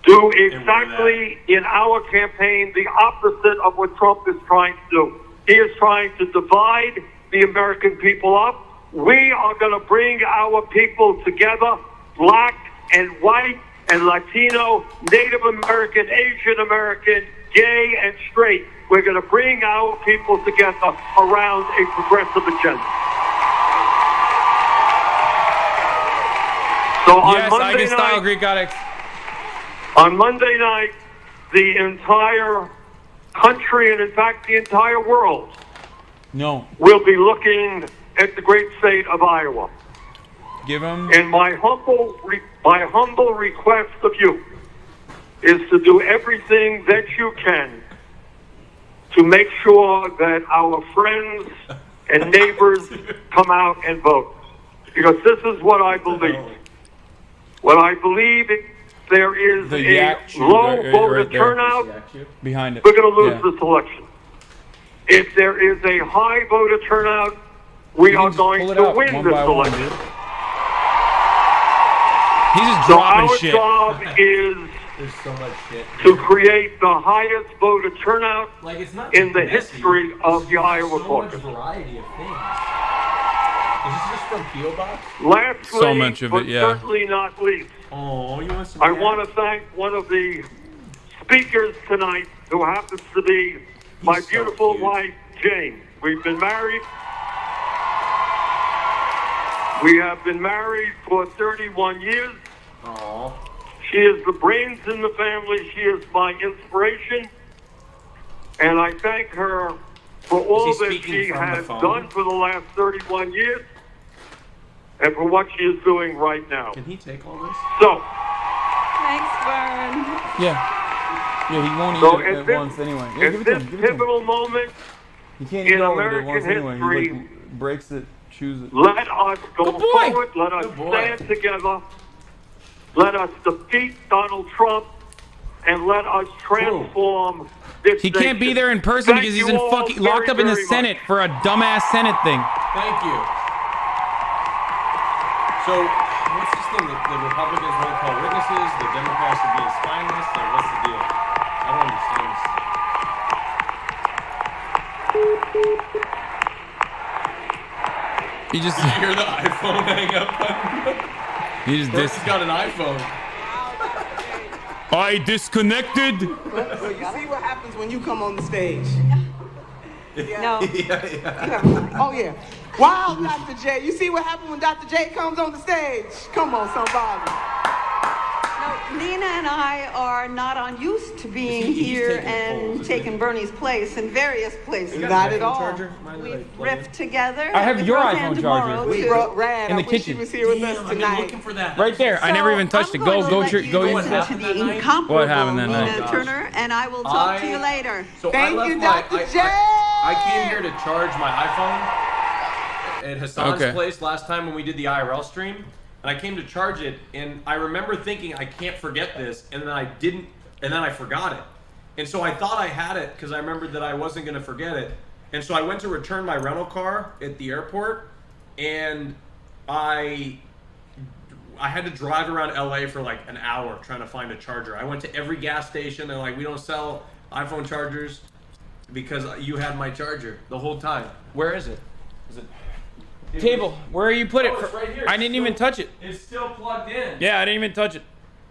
do exactly in our campaign the opposite of what Trump is trying to do. He is trying to divide the American people up. We are going to bring our people together, black and white and Latino, Native American, Asian American, gay and straight. We're going to bring our people together around a progressive agenda. So yes, I can style Greek goddess. On Monday night, the entire country and, in fact, the entire world will be looking at the great state of Iowa. Give him. And my humble request of you is to do everything that you can to make sure that our friends and neighbors come out and vote. Because this is what I believe. What I believe is there is a low voter turnout, behind it. we're going to lose this election. If there is a high voter turnout, we are going to win this election. He's just So dropping our shit. job is There's so much shit. to create the highest voter turnout Like, it's not in the messy. history of the Iowa So much caucus. variety of things. Is this just from P.O. Box? Lastly, So much of but it, yeah. certainly not least, Oh, you want some? I want to thank one of the speakers tonight who happens to be my beautiful wife, Jane. We've been married. We have been married for 31 years. Aww. She is the brains in the family. She is my inspiration. And I thank her for all Is he that speaking she from the has phone? done for the last 31 years and for what she is doing right now. Can he take all this? So, Thanks, Vern. Yeah. Yeah, he won't So eat it at at this- once anyway. Yeah, at give it to this him. Give it to him. pivotal moment He can't eat in all of it at American once anyway. history, He like breaks it, chews it. let us go Good boy. forward. Let us Good boy. stand together. Let us defeat Donald Trump and let us transform this He can't be there in person Thank because he's you in all fucking locked up in the very Senate for a dumbass Senate thing. Thank you. So, what's this thing that the Republicans won't call witnesses, the Democrats are being spineless? Like, what's the deal? I don't understand this. He just Did you hear the iPhone hang up? he just He's got an iPhone. I disconnected. You see what happens when you come on the stage. No. Oh, yeah. Wow, Dr. J. You see what happens when Dr. J comes on the stage? Come on, somebody. No, Nina and I are not unused to being He's here taking and taking Bernie's place in various places. Not at all. We've riffed together. I have with your Roseanne iPhone tomorrow, charger. We too. brought Rad. In the I wish kitchen. she was here with us tonight. Looking for that. Right there. I never even touched it. Go let use you it. listen to the incomparable What happened that Nina night? Turner, and I will talk to you later. So Thank I left you, my, Dr. J. I came here to charge my iPhone at Hasan's Okay. place last time when we did the IRL stream, and I came to charge it, and I remember thinking I can't forget this, and then I didn't, and then I forgot it, and so I thought I had it because I remembered that I wasn't going to forget it, and so I went to return my rental car at the airport, and I had to drive around LA for like an hour trying to find a charger. I went to every gas station, and like, we don't sell iPhone chargers because you had my charger the whole time. Where is it? Is it? Table. Where you put it? Oh, it's right here. I didn't even touch it. It's still plugged in. Yeah, I didn't even touch it.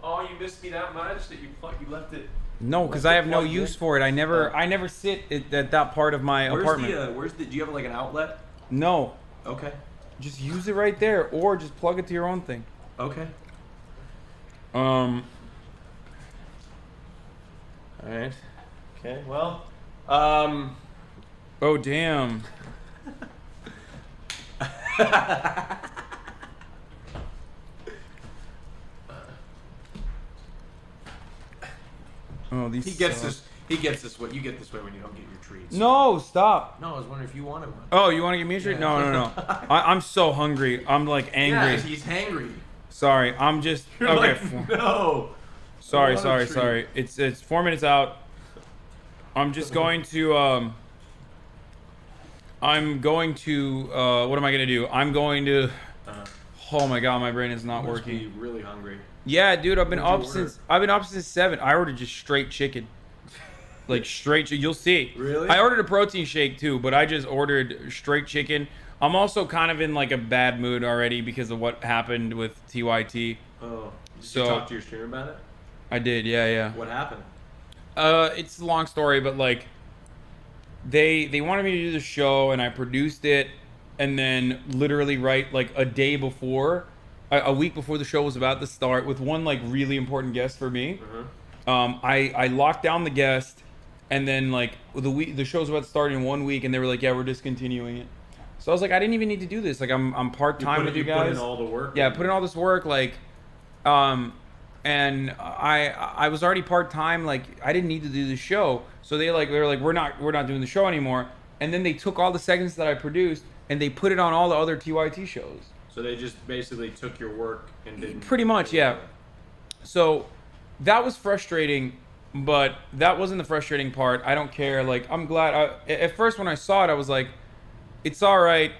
Oh, you missed me that much that you left it. No, because I have no use for it. I never sit at that part of my apartment. Do you have like an outlet? No. Okay. Just use it right there, or just plug it to your own thing. Okay. All right. Okay. Well. Oh damn. Oh, these. He gets suck. this. He gets this way. You get this way when you don't get your treats. No, stop. No, I was wondering if you wanted one. Oh, you want to give me a treat? Yeah. No. I'm so hungry. I'm like angry. Yeah, he's hangry. Sorry, I'm just You're okay. like, no. Sorry. I want a treat. It's 4 minutes out. I'm just going to what am I gonna do? I'm going to Oh my god, my brain is not You must working. be really hungry. Yeah, dude, I've been What'd up you order? since 7. I ordered just straight chicken. Like straight chicken. You'll see. Really? I ordered a protein shake too, but I just ordered straight chicken. I'm also kind of in like a bad mood already because of what happened with TYT. Oh. Did So you talk to your streamer about it? I did, yeah. What happened? It's a long story, but like they wanted me to do the show and I produced it, and then literally right like a day before, a week before the show was about to start, with one like really important guest for me. I locked down the guest, and then like the show's about to start in 1 week, and they were like, yeah, we're discontinuing it. So I was like, I didn't even need to do this. Like I'm part time with you guys. You put in all the work. Yeah, put in all this work, like, and I was already part time. Like I didn't need to do the show. So they were like, we're not doing the show anymore. And then they took all the segments that I produced and they put it on all the other TYT shows. So they just basically took your work and didn't. Pretty much, yeah. So that was frustrating, but that wasn't the frustrating part. I don't care. Like I'm glad. At first when I saw it, I was like, it's all right.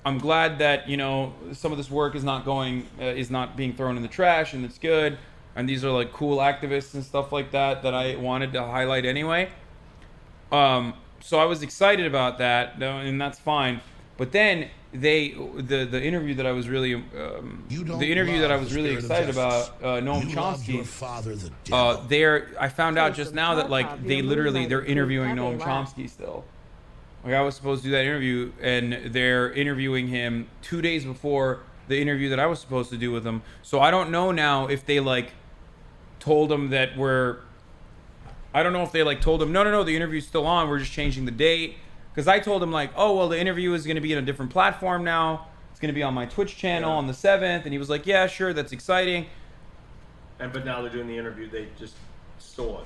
I'm glad that, you know, some of this work is not being thrown in the trash, and it's good. And these are like cool activists and stuff like that I wanted to highlight anyway. So I was excited about that, and that's fine. But then the interview that I was really excited about, Noam Chomsky. I found out just now that like they're interviewing Noam Chomsky still. Like I was supposed to do that interview, and they're interviewing him 2 days before the interview that I was supposed to do with him. So I don't know now if they like told him that I don't know if they like told him, no, the interview's still on, we're just changing the date. Because I told him like, oh, well, the interview is going to be in a different platform now. It's going to be on my Twitch channel on the 7th. And he was like, yeah, sure, that's exciting. But now they're doing the interview, they just stole it.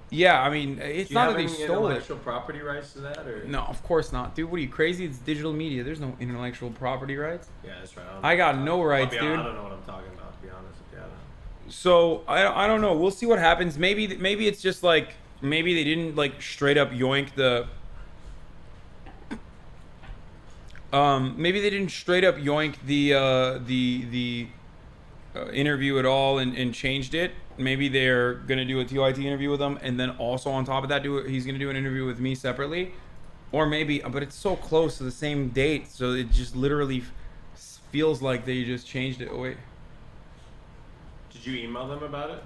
Yeah, I mean, it's not that they stole it. Do you have any intellectual property rights to that? Or? No, of course not. Dude, what are you, crazy? It's digital media. There's no intellectual property rights. Yeah, that's right. I got no rights, dude. I don't know what I'm talking about, to be honest with you. So, I don't know. We'll see what happens. Maybe it's just like, maybe they didn't like straight up yoink the... maybe they didn't straight up yoink the interview at all and changed it. Maybe they're gonna do a TYT interview with them, and then also on top of that, he's gonna do an interview with me separately, or maybe. But it's so close to the same date, so it just literally feels like they just changed it. Oh, wait. Did you email them about it?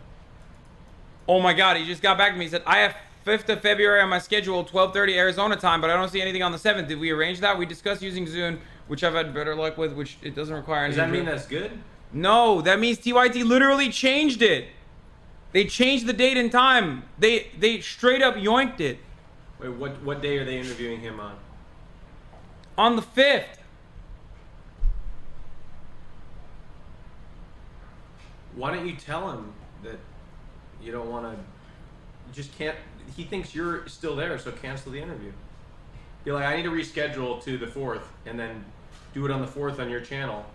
Oh my God, he just got back to me. He said, I have 5th of February on my schedule, 12:30 Arizona time, but I don't see anything on the 7th. Did we arrange that? We discussed using Zoom, which I've had better luck with, which it doesn't require any... Does that mean that's good? No, that means TYT literally changed it. They changed the date and time. They straight up yoinked it. Wait, what day are they interviewing him on? On the 5th. Why don't you tell him that you don't want to... You just can't... He thinks you're still there, so cancel the interview. Be like, I need to reschedule to the 4th, and then do it on the 4th on your channel.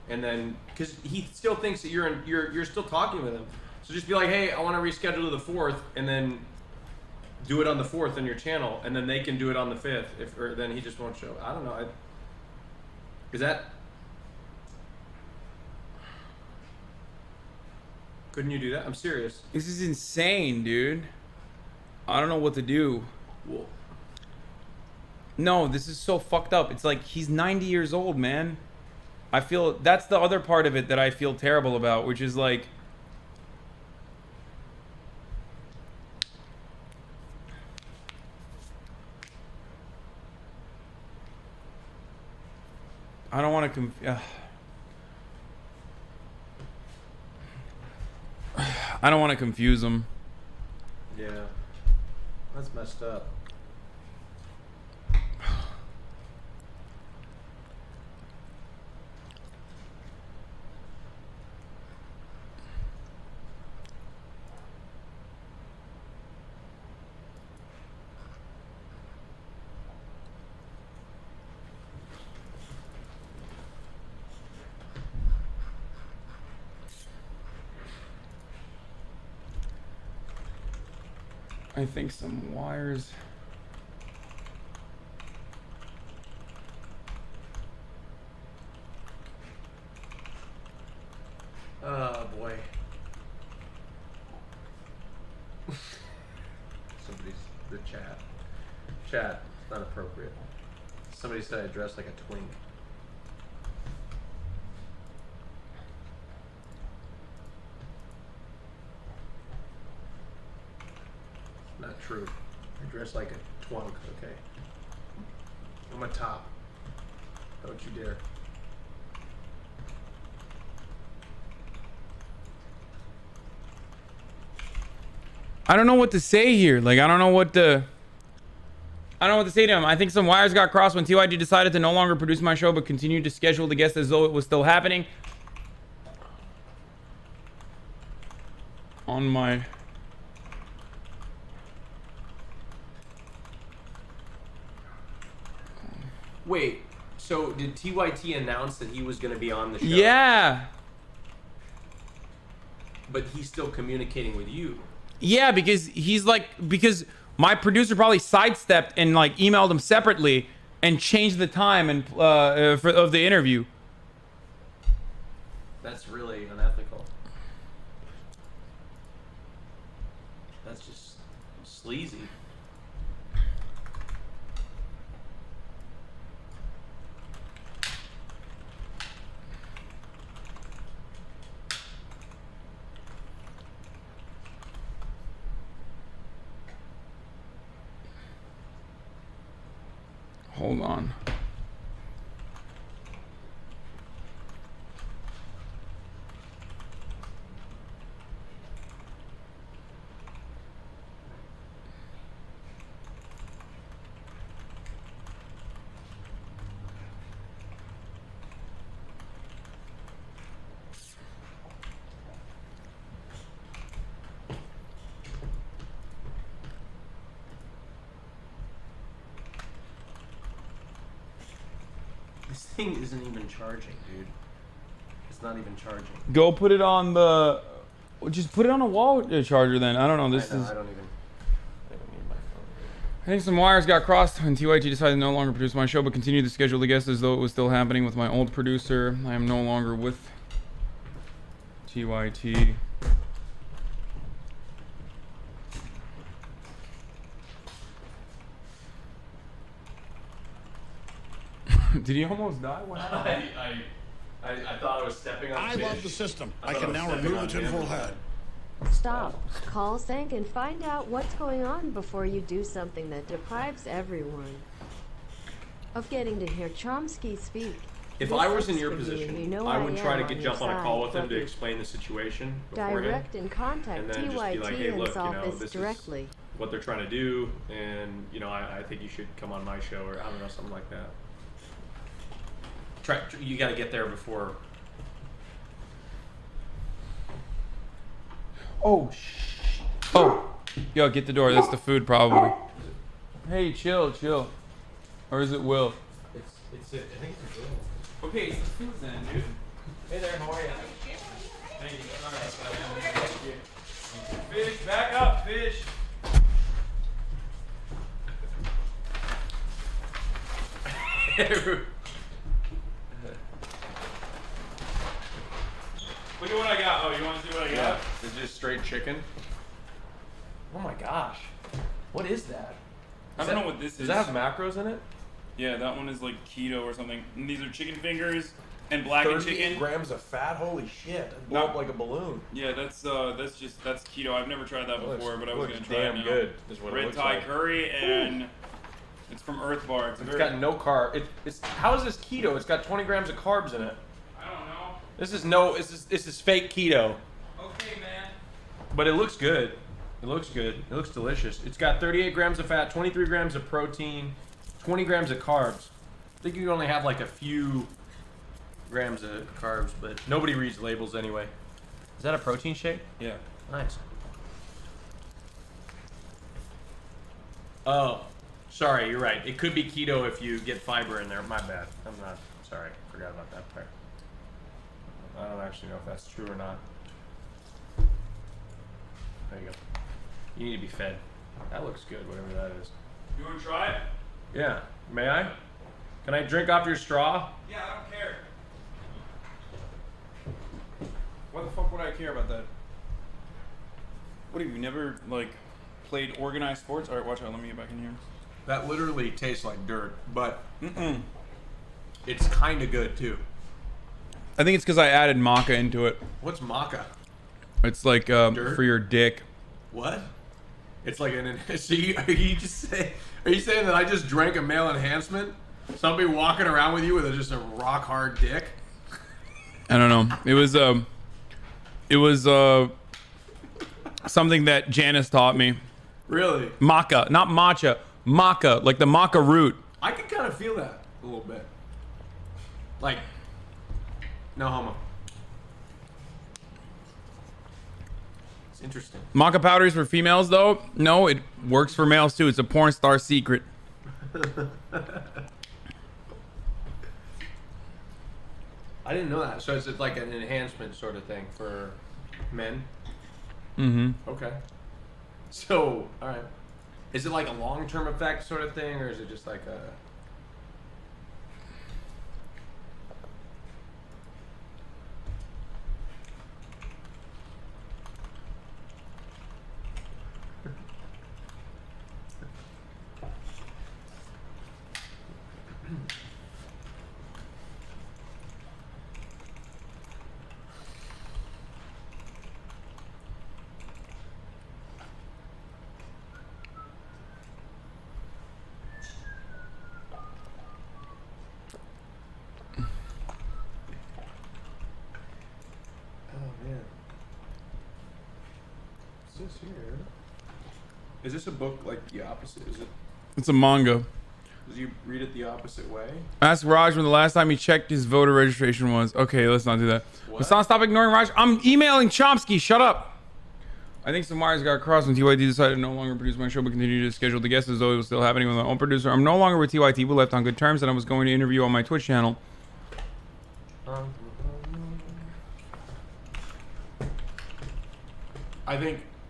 And then... Because he still thinks that you're still talking with him. So just be like, hey, I want to reschedule to the 4th, and then do it on the 4th on your channel, and then they can do it on the 5th, or then he just won't show. I don't know. Is that... Couldn't you do that? I'm serious. This is insane, dude. I don't know what to do. Well, no, this is so fucked up. It's like he's 90 years old, man. I feel... That's the other part of it that I feel terrible about, which is like... I don't want to I don't want to confuse them. yeah. That's messed up. I think some wires. chat. Chat, it's not appropriate. Somebody said I dress like a twink. Not true. I dress like a twunk, okay? I'm a top. Don't you dare. I don't know what to say here. Like, I don't know what to say to him. I think some wires got crossed when TYG decided to no longer produce my show, but continued to schedule the guests as though it was still happening. On my... Wait, so did TYT announce that he was going to be on the show? Yeah. But he's still communicating with you. Yeah, because because my producer probably sidestepped and like emailed him separately and changed the time and of the interview. That's really unethical. That's just sleazy. Hold on. This thing isn't even charging, dude. It's not even charging. Go put it on the... Just put it on a wall charger then. I don't know. This I know, is... I don't need my phone. I think some wires got crossed when TYT decided to no longer produce my show, but continued to schedule the guests as though it was still happening with my old producer. I am no longer with TYT. Did he almost die? What happened? I thought I was stepping on I fish. love the system. I thought can was now stepping remove on it in him. full head. Stop. Call Sank and find out what's going on before you do something that deprives everyone of getting to hear Chomsky speak. If This I was in is your for you, position, you know I would try to am get on jump your on a call side, with him but to you explain the situation beforehand. direct and contact and then just be TYT like, hey, and look, solve you know, this this directly. is what they're trying to do, and you know, I think you should come on my show, or I don't know, something like that. You got to get there before. Oh, oh, yo, get the door. That's the food, probably. Hey, chill. Or is it Will? I think it's Will. Okay, it's the food then, dude. Hey there, how are you? Thank you. Fish, back up, fish. Look at what I got. Oh, you want to see what I got? Yeah. It's just straight chicken. Oh my gosh. What is that? I don't know what this is. Does that have macros in it? Yeah, that one is like keto or something. And these are chicken fingers and blackened 38 chicken. grams of fat. Holy shit! It blew up like a balloon. Yeah, that's keto. I've never tried that before, but I was gonna try damn it now. good. Is what it Red looks Thai like. curry and it's from Earth Bar. It's got no carb. It's how is this keto? It's got 20 grams of carbs in it. I don't know. This is fake keto. Okay, man. But it looks good. It looks good. It looks delicious. It's got 38 grams of fat, 23 grams of protein, 20 grams of carbs. I think you can only have like a few grams of carbs, but nobody reads labels anyway. Is that a protein shake? Yeah. Nice. Oh, sorry, you're right. It could be keto if you get fiber in there. My bad. I'm not sorry. Forgot about that part. I don't actually know if that's true or not. There you go. You need to be fed. That looks good, whatever that is. You want to try it? Yeah. May I? Can I drink off your straw? Yeah, I don't care. Why the fuck would I care about that? What have you never, like... played organized sports. All right, watch out. Let me get back in here. That literally tastes like dirt, but it's kind of good too. I think it's because I added maca into it. What's maca? It's like for your dick. What? It's like an. So are you saying that I just drank a male enhancement? Somebody walking around with you with just a rock hard dick? I don't know. It was something that Janice taught me. Really? Maca, not matcha. Maca, like the maca root. I can kind of feel that a little bit. Like, no homo. It's interesting. Maca powders for females, though? No, it works for males too. It's a porn star secret. I didn't know that. So it's like an enhancement sort of thing for men? Mm-hmm. Okay. So, all right. Is it like a long-term effect sort of thing, or is it just like a... Here. Is this a book like the opposite? Is it? It's a manga. Did you read it the opposite way? Ask Raj when the last time he checked his voter registration was. Okay, let's not do that. Hasan, stop ignoring Raj. I'm emailing Chomsky. Shut up. I think some wires got crossed when TYT decided to no longer produce my show but continue to schedule the guests as though it was still happening with my own producer. I'm no longer with TYT. We left on good terms and I was going to interview on my Twitch channel.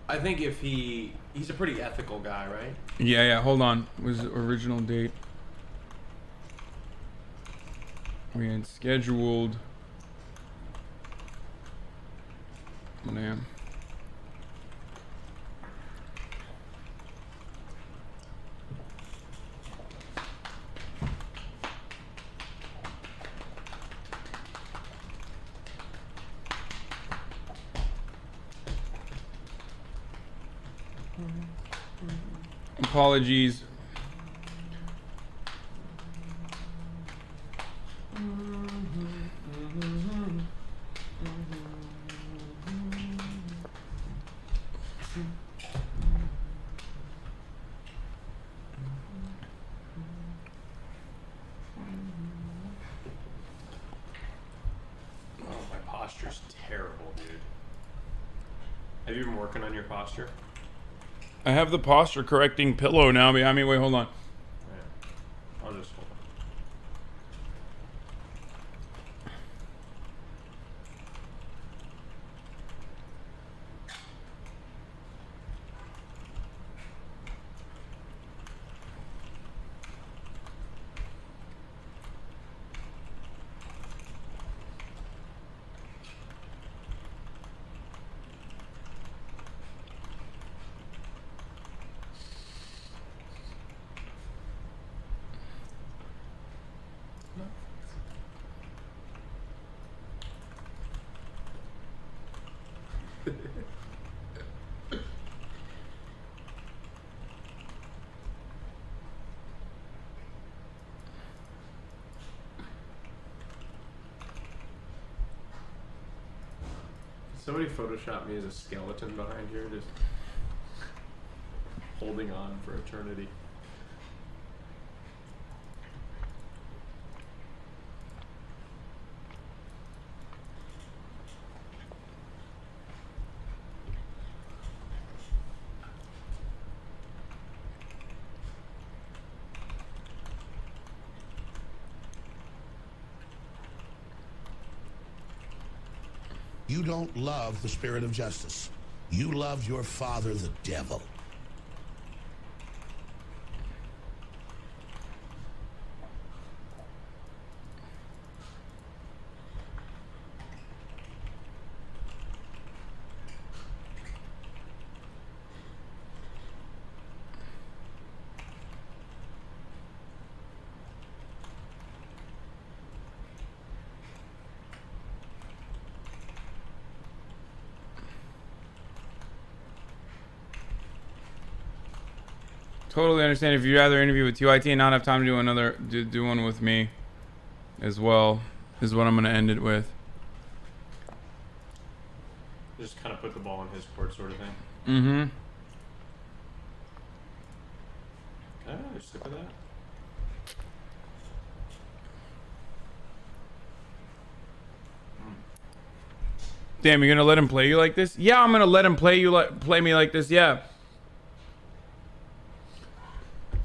I think if he's a pretty ethical guy, right? Yeah. Hold on. Was the original date? We had scheduled. Damn. Apologies. Oh, my posture's terrible, dude. Have you been working on your posture? I have the posture correcting pillow now behind me. Wait, hold on. Yeah. I'll just hold on. Somebody photoshopped me as a skeleton behind here, just holding on for eternity. You don't love the spirit of justice. You love your father, the devil. Totally understand if you'd rather interview with TYT and not have time to do one with me as well, is what I'm going to end it with. Just kind of put the ball in his court, sort of thing. Mm-hmm. Can I stick with that? Damn, you're gonna let him play you like this? Yeah, I'm gonna let him play me like this. Yeah.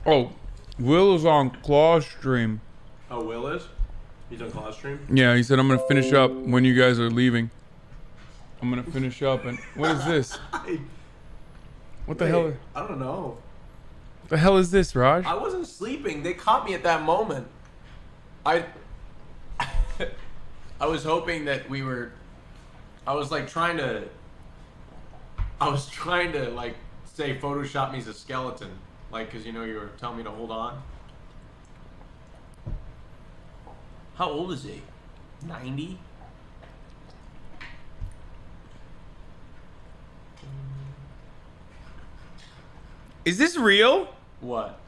Oh, Will is on Claw's stream. Oh, Will is? He's on Claw's stream? Yeah, he said I'm gonna finish up when you guys are leaving. I'm gonna finish up and what is this? What the hell? I don't know. What the hell is this, Raj? I wasn't sleeping. They caught me at that moment. I was hoping that we were. I was trying to like say Photoshop me as a skeleton, because you were telling me to hold on. How old is he? 90? Is this real? What?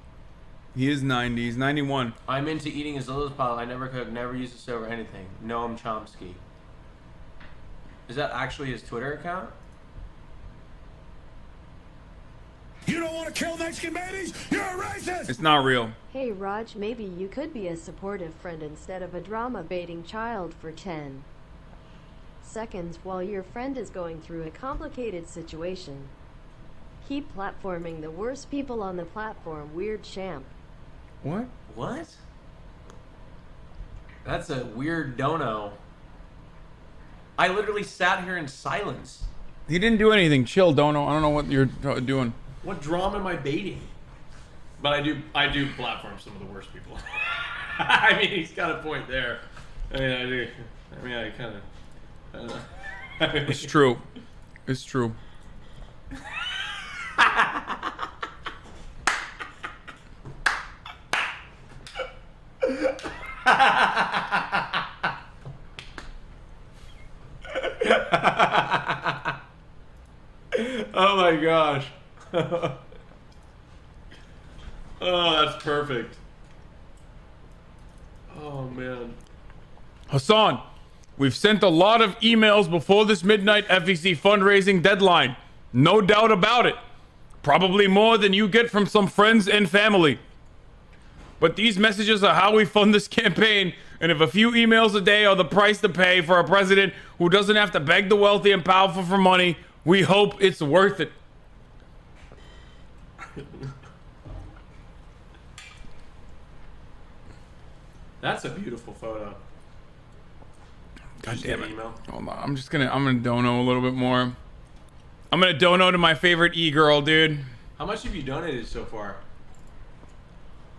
He is 90. He's 91. I'm into eating as little as possible. I never cook, never use the stove or anything. Noam Chomsky. Is that actually his Twitter account? You don't want to kill Mexican babies? You're a racist! It's not real. Hey Raj, maybe you could be a supportive friend instead of a drama-baiting child for 10 seconds while your friend is going through a complicated situation. Keep platforming the worst people on the platform, weird champ. What? What? That's a weird dono. I literally sat here in silence. He didn't do anything. Chill, Dono. I don't know what you're doing. What drama am I baiting? But I do platform some of the worst people. I mean, he's got a point there. I mean, I do. I mean, I kind of. It's true. It's true. Oh my gosh. Oh, that's perfect. Oh man. Hasan, we've sent a lot of emails before this midnight FEC fundraising deadline. No doubt about it. Probably more than you get from some friends and family. But these messages are how we fund this campaign, and if a few emails a day are the price to pay for a president who doesn't have to beg the wealthy and powerful for money, we hope it's worth it. That's a beautiful photo. God damn it. Hold on. I'm gonna dono a little bit more. I'm gonna dono to my favorite e-girl, dude. How much have you donated so far?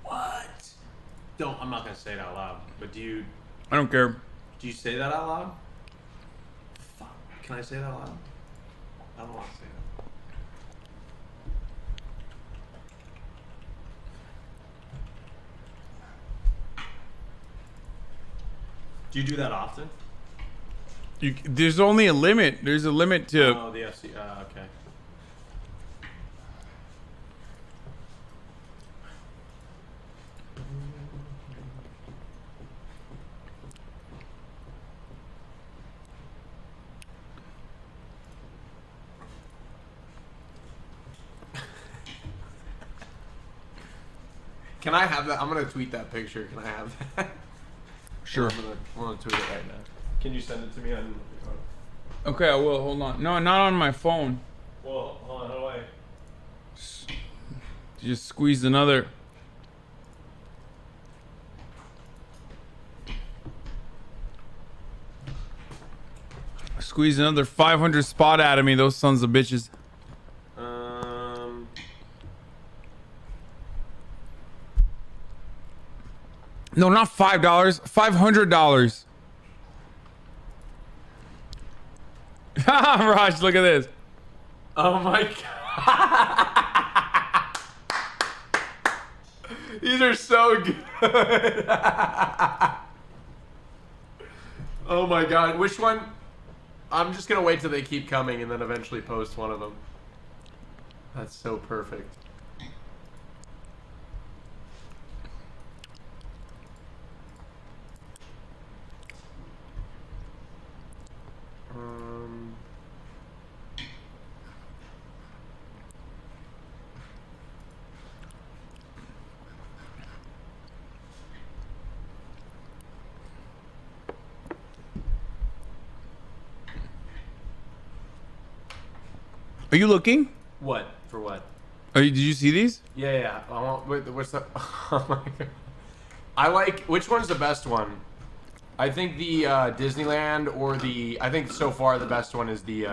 What? I'm not gonna say it out loud, but do you? I don't care. Do you say that out loud? Fuck. Can I say that out loud? I don't want to say that. Do you do that often? There's only a limit. There's a limit to. Oh, the FC. Okay. Can I have that? I'm gonna tweet that picture. Can I have that? Sure. I'm gonna tweet it right now. Can you send it to me on? Okay, I will. Hold on. No, not on my phone. Well, hold on. How do I? Just squeeze another. Squeeze another 500 spot out of me, those sons of bitches. No, not $5. $500. Raj, look at this. Oh my god. These are so good. Oh my god. Which one? I'm just gonna wait till they keep coming and then eventually post one of them. That's so perfect. Are you looking? What? For what? Did you see these? Yeah. I want. What's the? Oh my god. I like. Which one's the best one? I think the Disneyland or the. I think so far the best one is the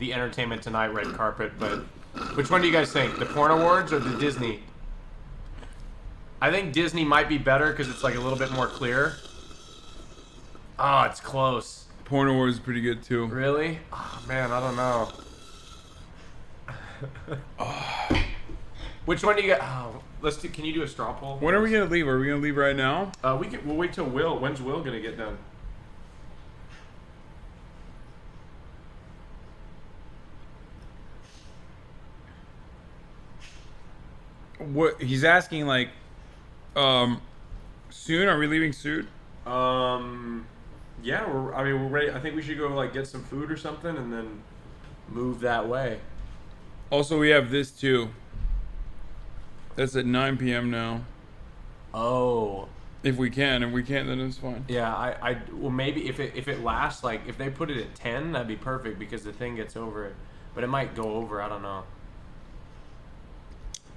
Entertainment Tonight red carpet. But which one do you guys think? The Porn Awards or the Disney? I think Disney might be better because it's like a little bit more clear. Oh, it's close. Porn Awards is pretty good too. Really? Oh man, I don't know. Which one do you got? Oh, let's do. Can you do a straw poll? When are we gonna leave? Are we gonna leave right now? We'll wait till Will. When's Will gonna get done? What he's asking, like, soon? Are we leaving soon? Yeah. We're ready. I think we should go like get some food or something and then move that way. Also, we have this too. That's at 9 p.m. now. Oh. If we can. If we can't, then it's fine. Yeah, well, maybe if it lasts, like, if they put it at 10, that'd be perfect because the thing gets over it. But it might go over, I don't know.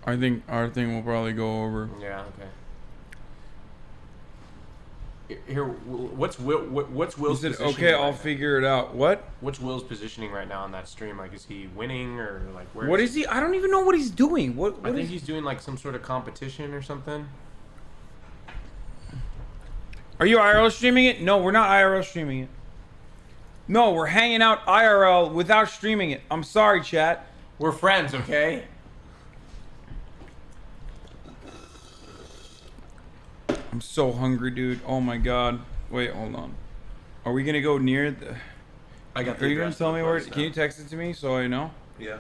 I think our thing will probably go over. Yeah, okay. Here, what's Will's He said, positioning? okay, right I'll now? figure it out. What? What's Will's positioning right now on that stream? Like, is he winning or, like, where? What is he? I don't even know what he's doing. What I think he's doing, like, some sort of competition or something. Are you IRL streaming it? No, we're not IRL streaming it. No, we're hanging out IRL without streaming it. I'm sorry, chat. We're friends, okay? I'm so hungry, dude. Oh my god. Wait, hold on. Are we gonna go near the... I got the Are you gonna address tell of the me where... place Can now. you text it to me so I know? Yeah.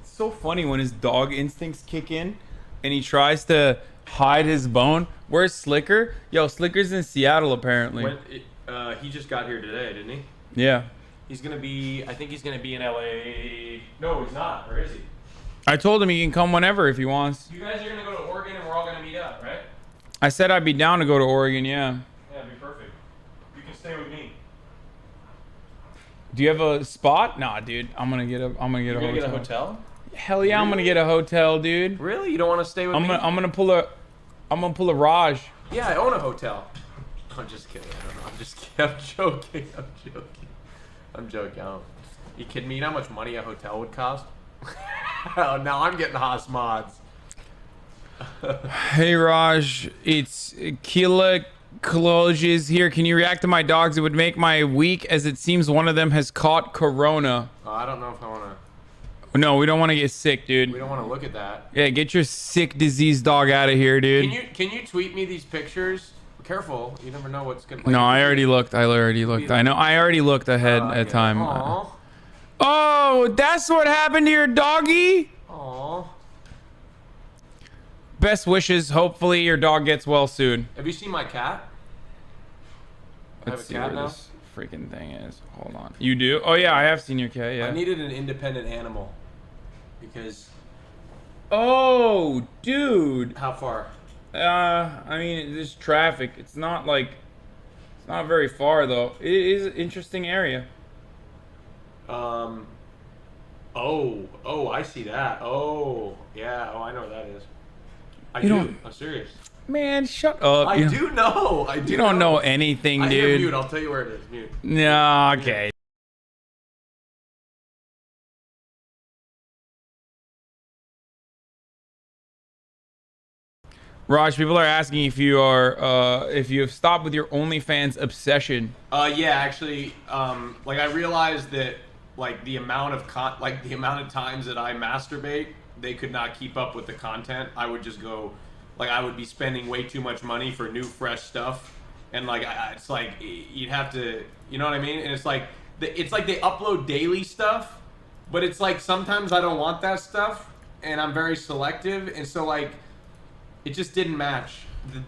It's so funny when his dog instincts kick in and he tries to hide his bone. Where's Slicker? Yo, Slicker's in Seattle apparently. He just got here today, didn't he? Yeah. He's gonna be. I think he's gonna be in LA. No, he's not. Where is he? I told him he can come whenever if he wants. You guys are gonna go to Oregon, and we're all gonna meet up, right? I said I'd be down to go to Oregon, yeah. Yeah, it'd be perfect. You can stay with me. Do you have a spot? Nah, dude. I'm gonna get a You're gonna hotel. get a hotel? Hell yeah, I'm gonna get a hotel, dude. Really? You don't want to stay with me? I'm gonna pull a Raj. Yeah, I own a hotel. I'm just kidding. I don't know. I'm just kidding. I'm joking. I'm joking. You kidding me? You know how much money a hotel would cost? Oh, now I'm getting Haas mods. Hey Raj, it's Kila Kaloges here. Can you react to my dogs? It would make my week as it seems one of them has caught corona. I don't know if I want to. No, we don't want to get sick, dude. We don't want to look at that. Yeah, get your sick disease dog out of here, dude. Can you tweet me these pictures? Careful, you never know what's gonna. No, I already looked. I know. I already looked ahead at time. Aww. Oh, that's what happened to your doggy? Aww. Best wishes. Hopefully your dog gets well soon. Have you seen my cat? I have Let's a see cat where now. this freaking thing is. Hold on. You do? Oh yeah, I have seen your cat. Yeah. I needed an independent animal because. Oh, dude. How far? I mean, there's traffic. It's not very far though. It is an interesting area. Oh, I see that. Oh, yeah. Oh, I know what that is. You don't- I'm serious. Man, shut up. I do know. You don't know anything, I hear dude. mute. I'll tell you where it is. Mute. No, okay. Raj, people are asking if you have stopped with your OnlyFans obsession. Yeah, actually, like I realized that like the amount of times that I masturbate, they could not keep up with the content. I would just go, like I would be spending way too much money for new fresh stuff, and like it's like you'd have to, you know what I mean? And it's like they upload daily stuff, but it's like sometimes I don't want that stuff, and I'm very selective, and so like. It just didn't match.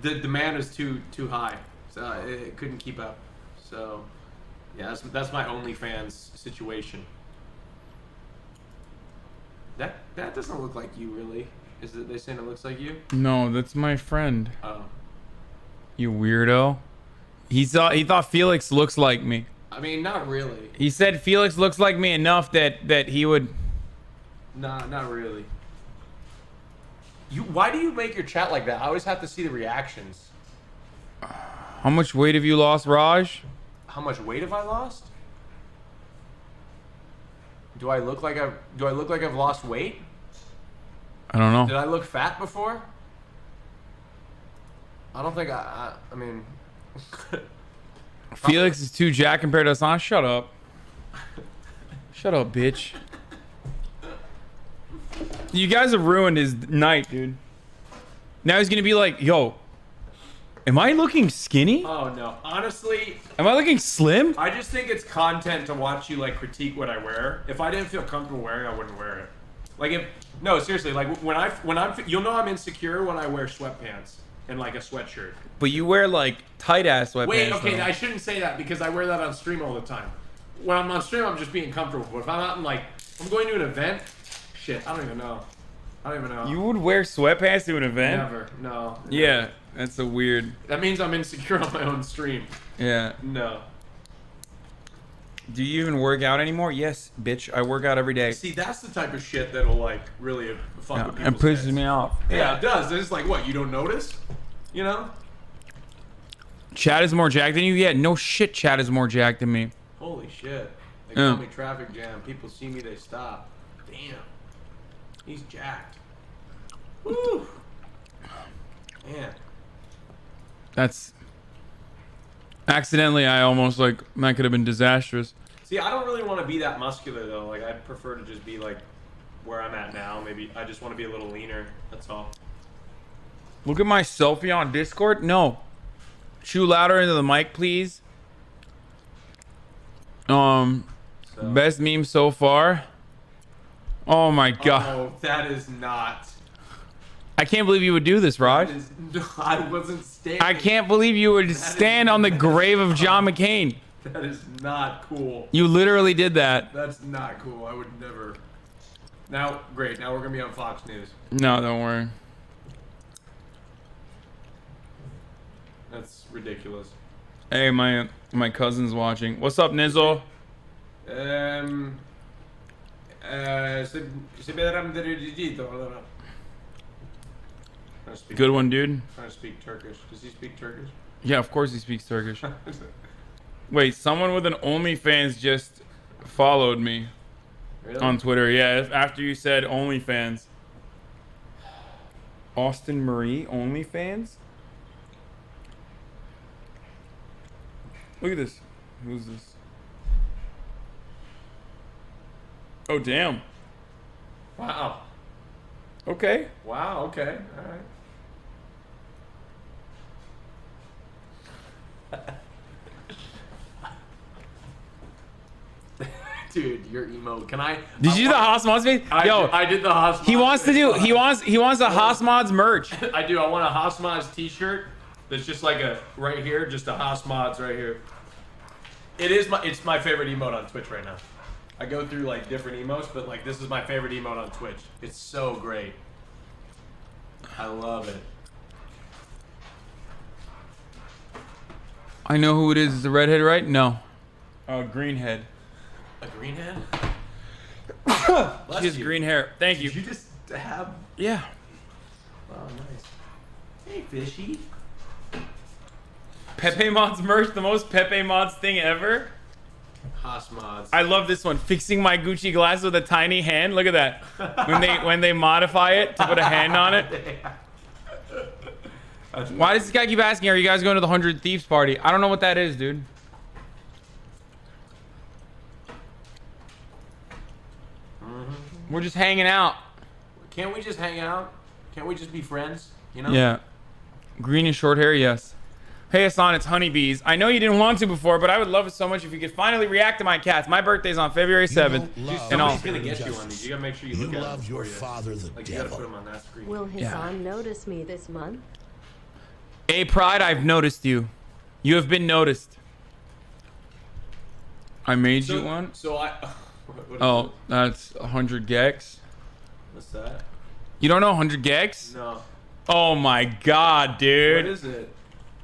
The demand was too high, so it couldn't keep up. So, yeah, that's my OnlyFans situation. That doesn't look like you really. Is it they saying it looks like you? No, that's my friend. Oh. You weirdo. He thought Felix looks like me. I mean, not really. He said Felix looks like me enough that he would. Nah, not really. Why do you make your chat like that? I always have to see the reactions. How much weight have you lost, Raj? How much weight have I lost? Do I look like I've lost weight? I don't know. Did I look fat before? I don't think I mean. Felix is too jacked compared to Hasan. Shut up. Shut up, bitch. You guys have ruined his night, dude. Now he's gonna be like, yo, am I looking skinny? Oh no, honestly. Am I looking slim? I just think it's content to watch you like critique what I wear. If I didn't feel comfortable wearing it, I wouldn't wear it. Like no, seriously, like when I'm you'll know I'm insecure when I wear sweatpants and like a sweatshirt. But you wear like tight ass sweatpants. Wait, okay, though. I shouldn't say that because I wear that on stream all the time. When I'm on stream, I'm just being comfortable. But if I'm out in like, I'm going to an event, shit, I don't even know. You would wear sweatpants to an event? Never, no. Yeah, that's a weird. That means I'm insecure on my own stream. Yeah. No. Do you even work out anymore? Yes, bitch. I work out every day. See, that's the type of shit that'll like really fuck with And people's pisses heads. me off. Yeah, it does. It's like, what, you don't notice? You know? Chad is more jacked than you? Yeah, no shit, Chad is more jacked than me. Holy shit. They Yeah. call me traffic jam. People see me, they stop. Damn. He's jacked. Woo. Man. That's accidentally. I almost like that could have been disastrous. See, I don't really want to be that muscular though. Like, I'd prefer to just be like where I'm at now. Maybe I just want to be a little leaner. That's all. Look at my selfie on Discord. No, chew louder into the mic, please. Best meme so far. Oh my god. Oh, that is not. I can't believe you would do this, Raj. I wasn't standing. I can't believe you would stand on the grave of John McCain. That is not cool. You literally did that. That's not cool. I would never. Now, great. Now we're gonna be on Fox News. No, don't worry. That's ridiculous. Hey, my cousin's watching. What's up, Nizzle? Good one, dude. Trying to speak Turkish. Does he speak Turkish? Yeah, of course he speaks Turkish. Wait, someone with an OnlyFans just followed me Really? on Twitter. Yeah, after you said OnlyFans. Austin Marie, OnlyFans? Look at this. Who's this? Oh, damn. Wow. Okay. Wow. Okay. All right. Dude, your emo. Can I? Did you do the Haas face? Yo, I did the Haas. He wants to do. He wants a Haas Mods merch. I do. I want a Haas Mods T-shirt. That's just like a right here, just a Haas Mods right here. It's my favorite emote on Twitch right now. I go through like different emotes, but like this is my favorite emote on Twitch. It's so great. I love it. I know who it is. Is the redhead, right? No. Oh, greenhead. A green head? She has green hair. Thank you. Did you just have? Yeah. Oh, nice. Hey, fishy. Pepe Mods merch, the most Pepe Mods thing ever. Haas Mods. I love this one. Fixing my Gucci glass with a tiny hand. Look at that. When they modify it to put a hand on it. Why does this guy keep asking, are you guys going to the 100 Thieves party? I don't know what that is, dude. We're just hanging out. Can't we just hang out? Can't we just be friends? You know? Yeah. Green and short hair, yes. Hey, Hasan, it's honeybees. I know you didn't want to before, but I would love it so much if you could finally react to my cats. My birthday's on February 7th. And Somebody's gonna get you on these. You gotta make sure you look at them. love your father, the Like, you gotta put them on that screen. Will Hasan notice me this month? A Pride, I've noticed you. You have been noticed. I made you one. So I. Oh, that's 100 gex. What's that? You don't know 100 Gex? No. Oh my god, dude. What is it?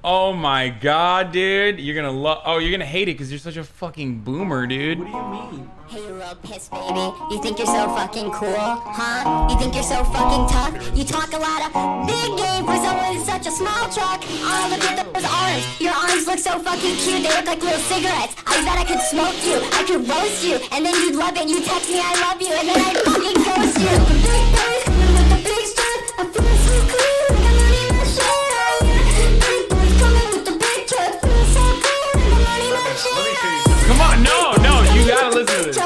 Oh my god, dude. You're gonna love. Oh, you're gonna hate it because you're such a fucking boomer, dude. What do you mean? Hey, you little piss baby. You think you're so fucking cool, huh? You think you're so fucking tough? You talk a lot of big game for someone in such a small truck. Oh, look at those arms. Your arms look so fucking cute. They look like little cigarettes. I bet I could smoke you. I could roast you. And then you'd love it. You text me I love you. And then I'd fucking ghost you. Big boys coming with the big stuff. I feel so cool. Like I'm running my shit on you. Big boys coming with the big truck. Feel so cool. Like I'm running my shit on you. Come on, no, you gotta listen to this.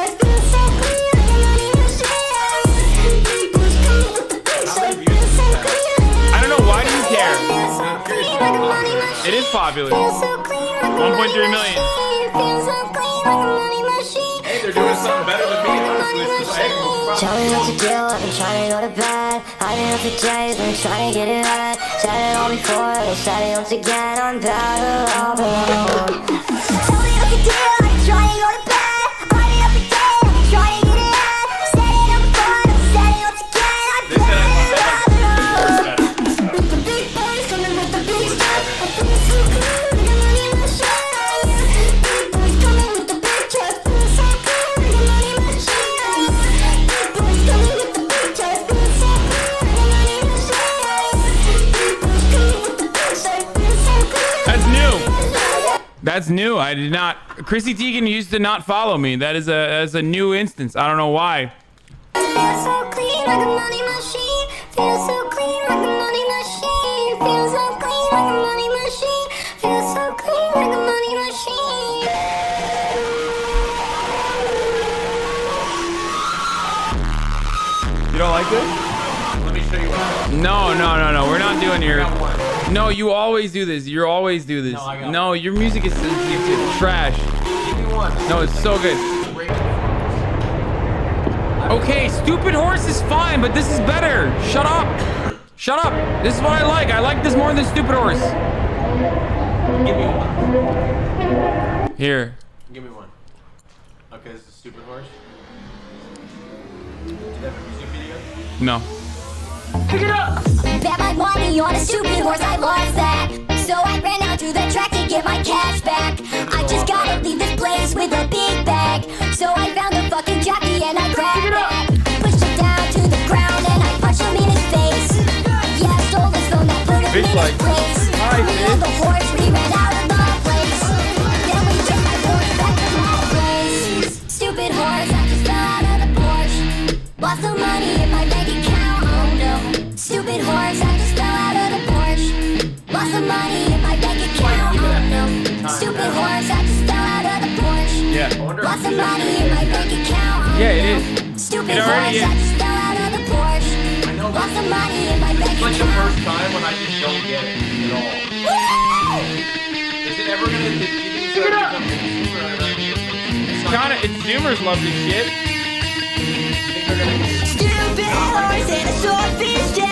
I don't know, why do you care? It is popular. 1.3 million. Hey, they're doing something better than me. Tell me what to do, I've been trying to go to bed. I've been up for days, been trying to get it right. Said it all before, I said it once again. I'm better off alone. Tell me what to do, I've been trying to go to bed. I've been up for days, I've been trying to get it right. Said it all before, I said it once again. I'm better off alone. With the big boys coming with the big stuff. I feel so cool, like I'm running my shit on you. Big boys coming with the big truck. Feel so cool, like I'm running my shit on you. Big boys coming with the big truck. Feel so cool, like I'm running my shit on you. Big boys coming with the big truck. Feel so cool. That's new. That's new. I did not. Chrissy Teigen used to not follow me. That is a new instance. I don't know why. Feel so clean like a money machine. Feel so clean like a money machine. Feel so clean like a money machine. Feel so clean like a money machine. You don't like this? Let me show you what. No. We're not doing your. No, you always do this. You always do this. No, your music is trash. Give me one. No, it's so good. Okay, Stupid Horse is fine, but this is better. Shut up. Shut up. This is what I like. I like this more than Stupid Horse. Give me one. Here. Give me one. Okay, this is Stupid Horse. Do you have a music video? No. Pick it up! Bet my money on a stupid horse, I lost that. So I ran out to the track to get my cash back. I just gotta leave this place with a big bag. So I found a fucking jockey and I grabbed it. Pushed him down to the ground and I punched him in his face. Yeah, I stole his phone, I put him in his place. We on the horse, we ran out of the place. Then we took my horse back to my place. Stupid horse, I just fell out of the Porsche. Lost the money in my bank account, oh no. Stupid horse, I just fell out of the Porsche. Lost the money in my bank account, oh no. Stupid horse, I just fell out of the Porsche. Yeah. Lost the money in my bank account, oh Yeah, it no. is. Stupid It horse, already I is. just fell out of the Porsche. I know. Lost the money in my bank It's like the account. first time when I just don't get it at all. Is it ever gonna? Do you think it's ever become mainstream or ever? Kinda. It's Zoomers love this shit. Stupid horse and a swordfish dead.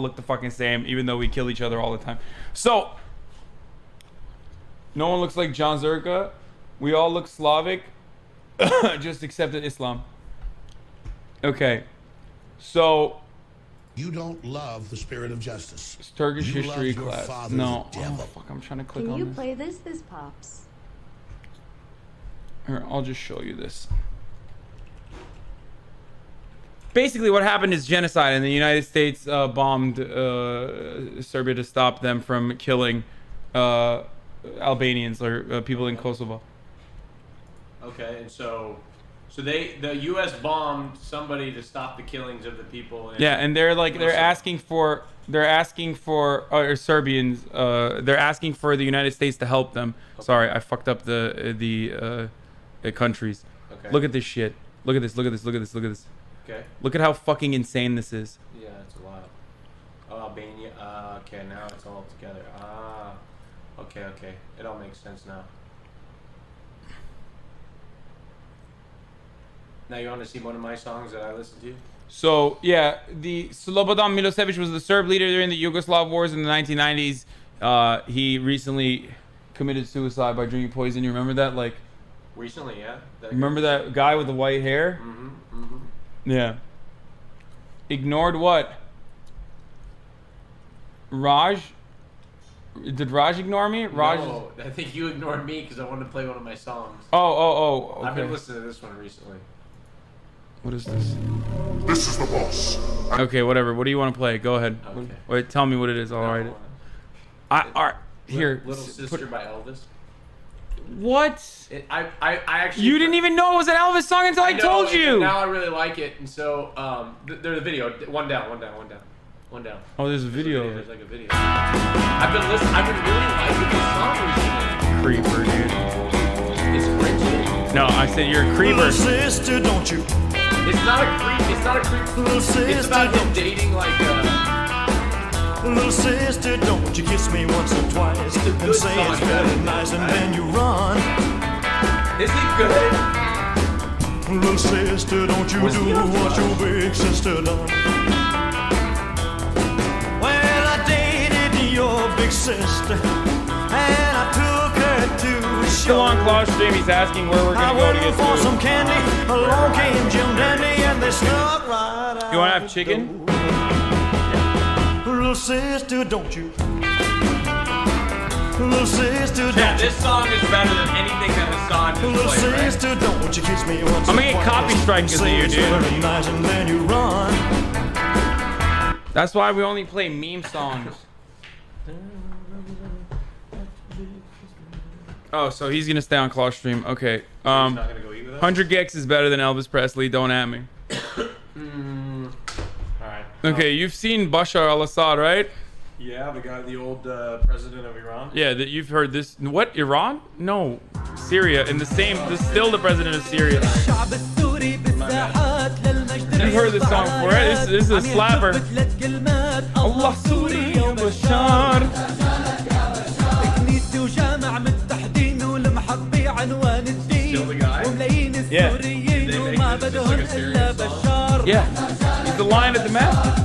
look the fucking same, even though we kill each other all the time. So, no one looks like John Zerka. We all look Slavic. Just accepted Islam. Okay. So... You don't love the spirit of justice. It's Turkish You history love your class. father, No. the devil. Oh, fuck, I'm trying to click Can on you this. play this? This pops. Here, I'll just show you this. Basically, what happened is genocide, and the United States bombed Serbia to stop them from killing Albanians or people in Kosovo. Okay, and so the U.S. bombed somebody to stop the killings of the people. Yeah, and they're asking for Serbians. They're asking for the United States to help them. Okay. Sorry, I fucked up the countries. Okay. Look at this shit. Look at this. Look at this. Look at this. Look at this. Okay. Look at how fucking insane this is. Yeah, it's a lot. Oh, Albania. Okay, now it's all together. Okay. It all makes sense now. Now you want to see one of my songs that I listen to? So yeah, the Slobodan Milosevic was the Serb leader during the Yugoslav wars in the 1990s. He recently committed suicide by drinking poison. You remember that? Like recently, yeah. Remember that guy with the white hair? Yeah. Ignored what? Raj? Did Raj ignore me? Raj? No, I think you ignored me because I wanted to play one of my songs. Oh. Okay. I've been listening to this one recently. What is this? This is the boss. Okay, whatever. What do you want to play? Go ahead. Okay. Wait, tell me what it is. All right. All right. Here. Little Sister by Elvis. What? I actually. You didn't even know it was an Elvis song until I know, told and you. Now I really like it, and so there's a video. One down. Oh, there's a video. There's like a video. I've been really liking this song recently. Creeper, dude. It's cringy. No, I said you're a creeper. Little sister, don't you? It's not a creep. Little sister, it's about him dating like Little sister, don't you kiss me once or twice and say it's very nice and then you run. Is he good? Little sister, don't you do what your big sister done. Well, I dated your big sister and I took her to a show. Still on Claw's stream, he's asking where we're gonna go to get for food. some candy. Along came Jim Dandy and they snuck right out. You wanna have chicken? Little sister, don't you? Little sister, don't yeah, this song is better than anything that Hasan has Little played, right? sister, don't you kiss me once I'm gonna get copy strike because of you, dude. Nice and then you run. That's why we only play meme songs. Oh, so he's gonna stay on Claw's stream. Okay. not gonna go eat with us? 100 Gex is better than Elvis Presley. Don't at me. Alright. Okay, you've seen Bashar al-Assad, right? Yeah, the guy, the old president of Iran. Yeah, that you've heard this. What? Iran? No, Syria. And still the president of Syria. You've heard this song before, right? This is a slapper. Allah Suri Bashar. Still the guy? Yeah. Yeah. He's the lion of Damascus.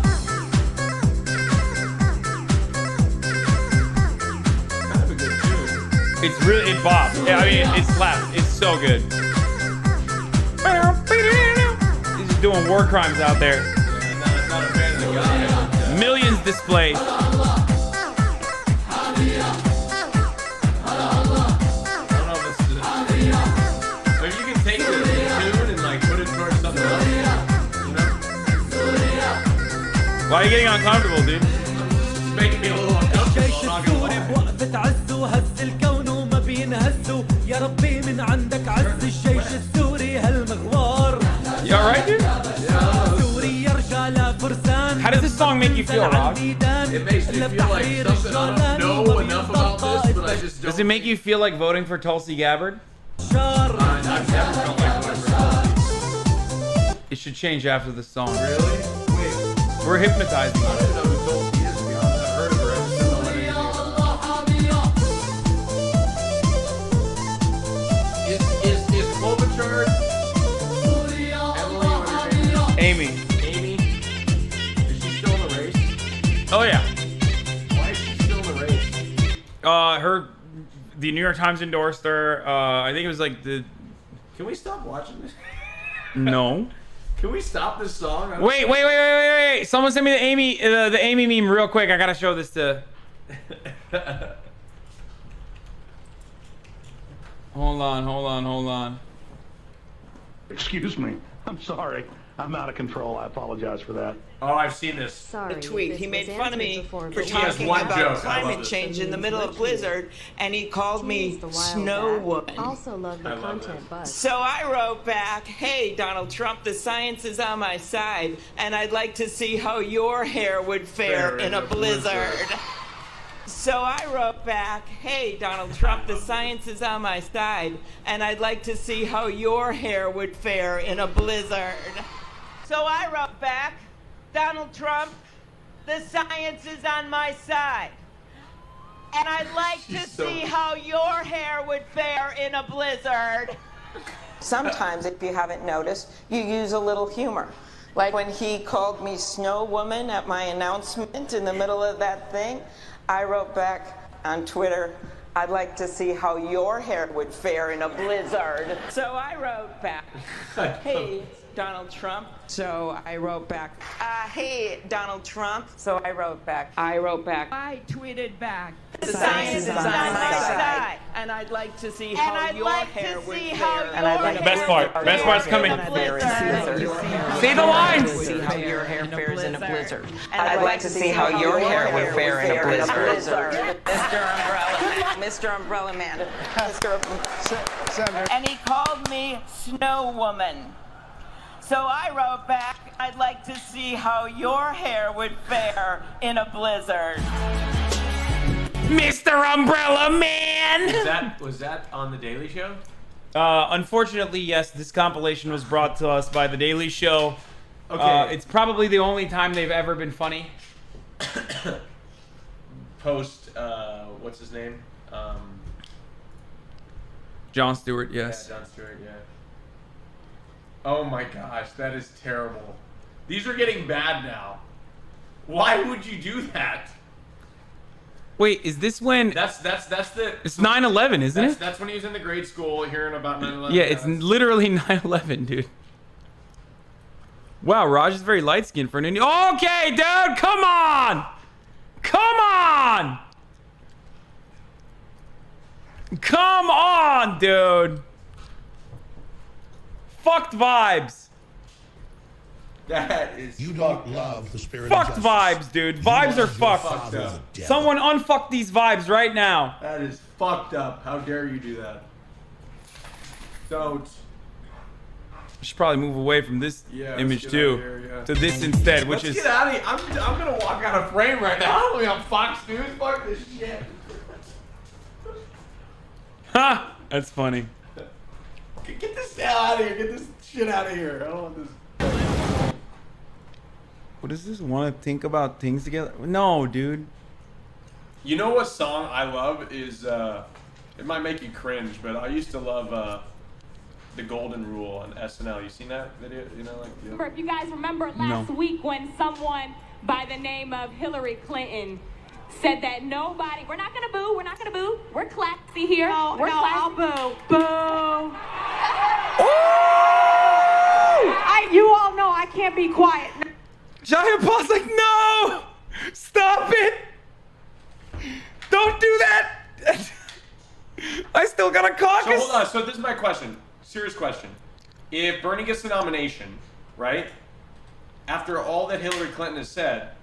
It's really, it bops. Yeah, I mean, it slaps. It's so good. He's just doing war crimes out there. Not a fan of the guy. Millions displaced. If you can take the tune and like put it towards something else, you know? Why are you getting uncomfortable, dude? It's making me a little uncomfortable. I'm not gonna lie. You alright, dude? How does this song make you feel, Raj? It makes me feel like something I don't know enough about this, but I just don't. Does it make you feel like voting for Tulsi Gabbard? I've never felt like voting for Tulsi. It should change after the song. Really? Wait. We're hypnotizing I you. don't know who Tulsi is, to be honest. I've heard of her. I just don't know anything about her. Is Klobuchar Amy. Amy? Is she still in the race? The New York Times endorsed her. I think it was like the. Can we stop watching this? No. Can we stop this song? Wait. Someone send me the Amy meme real quick. I gotta show this to. Hold on. Excuse me. I'm sorry. I'm out of control. I apologize for that. Oh, I've seen this. Sorry, a tweet. He made fun of me for He has talking one about joke. climate change in the middle of blizzard, and he called me Snow Woman. Also love the content, but So I wrote back, "Hey, Donald Trump, the science is on my side, and I'd like to see how your hair would fare in a blizzard." So I wrote back, "Hey, Donald Trump, the science is on my side, and I'd like to see how your hair would fare in a blizzard." So I wrote back, "Donald Trump, the science is on my side, and I'd like to see how your hair would fare in a blizzard." Sometimes, if you haven't noticed, you use a little humor. Like when he called me Snow Woman at my announcement in the middle of that thing, I wrote back on Twitter, "I'd like to see how your hair would fare in a blizzard." So I wrote back, "Hey, Donald Trump." So I wrote back, "Hey, Donald Trump." So I wrote back. I tweeted back, "The science is on my side, and I'd like to see how your hair would fare." The best part's coming. Say the lines. See how your hair fares in a blizzard. And I'd like to see how your hair would fare in a blizzard. Mr. Umbrella Man. And he called me Snow Woman. So I wrote back, "I'd like to see how your hair would fare in a blizzard." Mr. Umbrella Man. Was that on the Daily Show? Unfortunately, yes. This compilation was brought to us by the Daily Show. Okay. It's probably the only time they've ever been funny. Post, what's his name? Jon Stewart, yes. Yeah, Jon Stewart, yeah. Oh my gosh, that is terrible. These are getting bad now. Why would you do that? Wait, is this when? That's the. It's 9/11, isn't it? That's when he was in the grade school hearing about 9/11. Yeah, it's literally 9/11, dude. Wow, Raj is very light skinned for an Indian. Okay, dude, come on! Come on, dude! Fucked vibes. That is. You don't love the spirit Fucked of vibes, justice. dude. You Vibes are love your fucked. father, the devil. Someone unfuck these vibes right now. That is fucked up. How dare you do that? Don't. I should probably move away from this image let's get too out of here, yeah. to this instead, which Let's is. get out of here. I'm gonna walk out of frame right now. I'm gonna be on Fox News. Fuck this shit. Ha! That's funny. Get this hell out of here. Get this shit out of here. I don't want this. What does this want to think about things together? No, dude. You know what song I love is, it might make you cringe, but I used to love The Golden Rule on SNL. You seen that video? You know, like. If you guys remember last week when someone by the name of Hillary Clinton said that nobody, we're not gonna boo, we're classy here. We're classy. I'll boo. Boo. You all know I can't be quiet. Giant Paul's like, no! Stop it! Don't do that! I still got a caucus! So hold on, so this is my question. Serious question. If Bernie gets the nomination, right? After all that Hillary Clinton has said,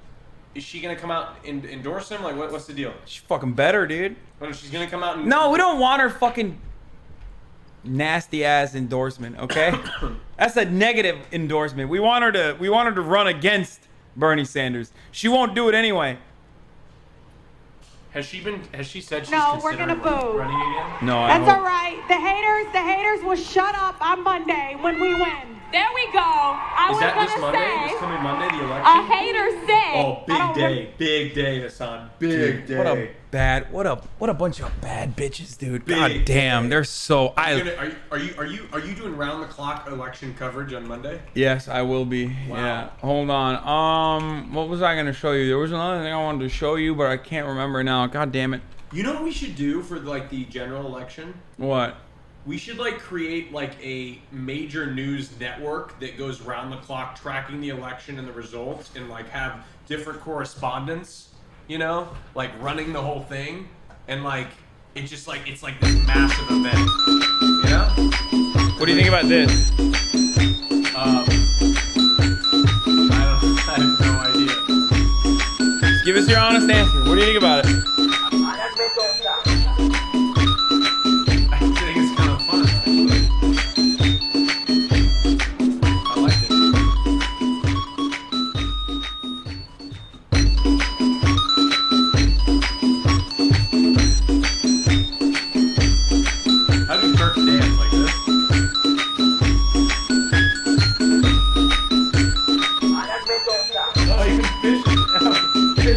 is she gonna come out and endorse him? Like, what's the deal? She's fucking better, dude. What if she's gonna come out and... No, we don't want her fucking nasty ass endorsement, okay? That's a negative endorsement. We want her to run against Bernie Sanders. She won't do it anyway. Has she said she's No, we're considering gonna boo. running again? No, I That's hope. all right. The haters will shut up on Monday when we win. There we go. I Is was that gonna this Monday? say, This coming Monday, the election? a hater said. Oh, big day, Hasan. Big day. What a bunch of bad bitches, dude. God damn, they're so. Are you doing round the clock election coverage on Monday? Yes, I will be. Wow. Yeah. Hold on. What was I gonna show you? There was another thing I wanted to show you, but I can't remember now. God damn it. You know what we should do for like the general election? What? We should like create like a major news network that goes round the clock tracking the election and the results, and like have different correspondents, you know, like running the whole thing, and like it's just like it's like this massive event, you know? What do you think about this? I have no idea. Give us your honest answer. What do you think about it? I think it's kind of fun, actually. I like it. How do Turks dance like this? Oh, even fish is dancing too.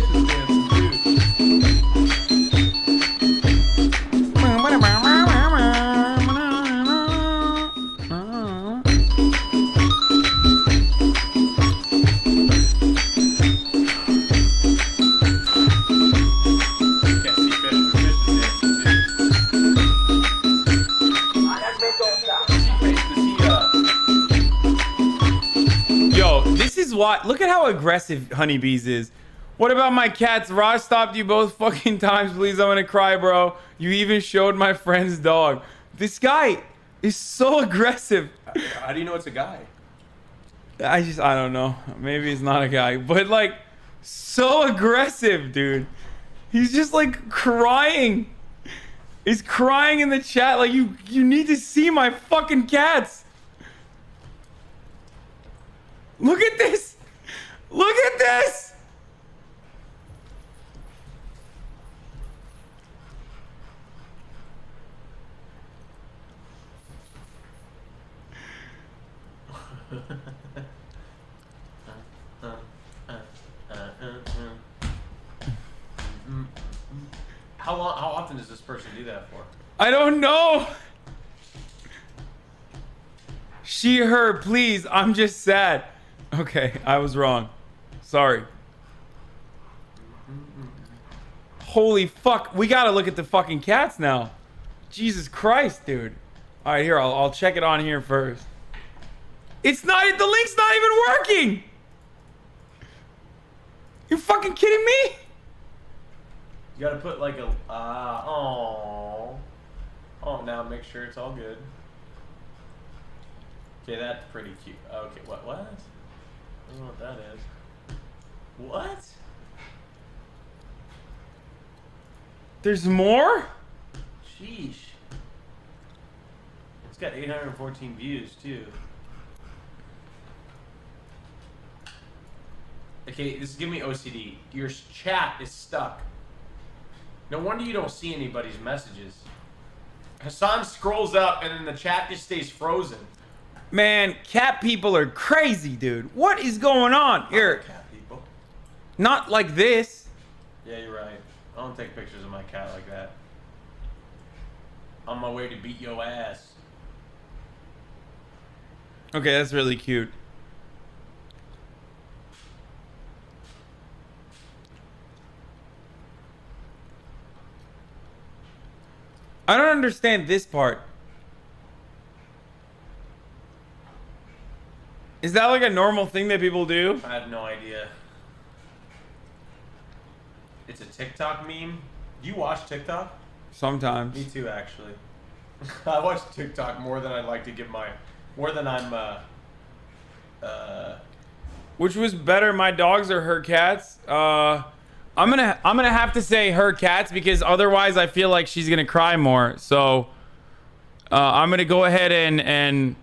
Yo, this is why. Look at how aggressive Honeybees is. What about my cats? Raj stopped you both fucking times. Please, I'm gonna cry, bro. You even showed my friend's dog. This guy is so aggressive. How do you know it's a guy? I don't know. Maybe it's not a guy, but like, so aggressive, dude. He's just like crying. He's crying in the chat like you need to see my fucking cats. Look at this. Look at this. How often does this person do that for? I don't know. She, her, please. I'm just sad. Okay, I was wrong. Sorry. Holy fuck. We gotta look at the fucking cats now. Jesus Christ, dude. All right, here, I'll check it on here first. It's not, the link's not even working. You fucking kidding me? You gotta put like a, oh, now make sure it's all good. Okay, that's pretty cute. Okay, what? I don't know what that is. What? There's more? Sheesh. It's got 814 views too. Okay, this is giving me OCD. Your chat is stuck. No wonder you don't see anybody's messages. Hasan scrolls up and then the chat just stays frozen. Man, cat people are crazy, dude. What is going on here? Cat people. Not like this. Yeah, you're right. I don't take pictures of my cat like that. On my way to beat your ass. Okay, that's really cute. I don't understand this part. Is that like a normal thing that people do? I have no idea. It's a TikTok meme. Do you watch TikTok? Sometimes. Me too, actually. I watch TikTok more than I'd like to give my... More than I'm... Which was better, my dogs or her cats? I'm gonna have to say her cats because otherwise I feel like she's gonna cry more. So I'm gonna go ahead and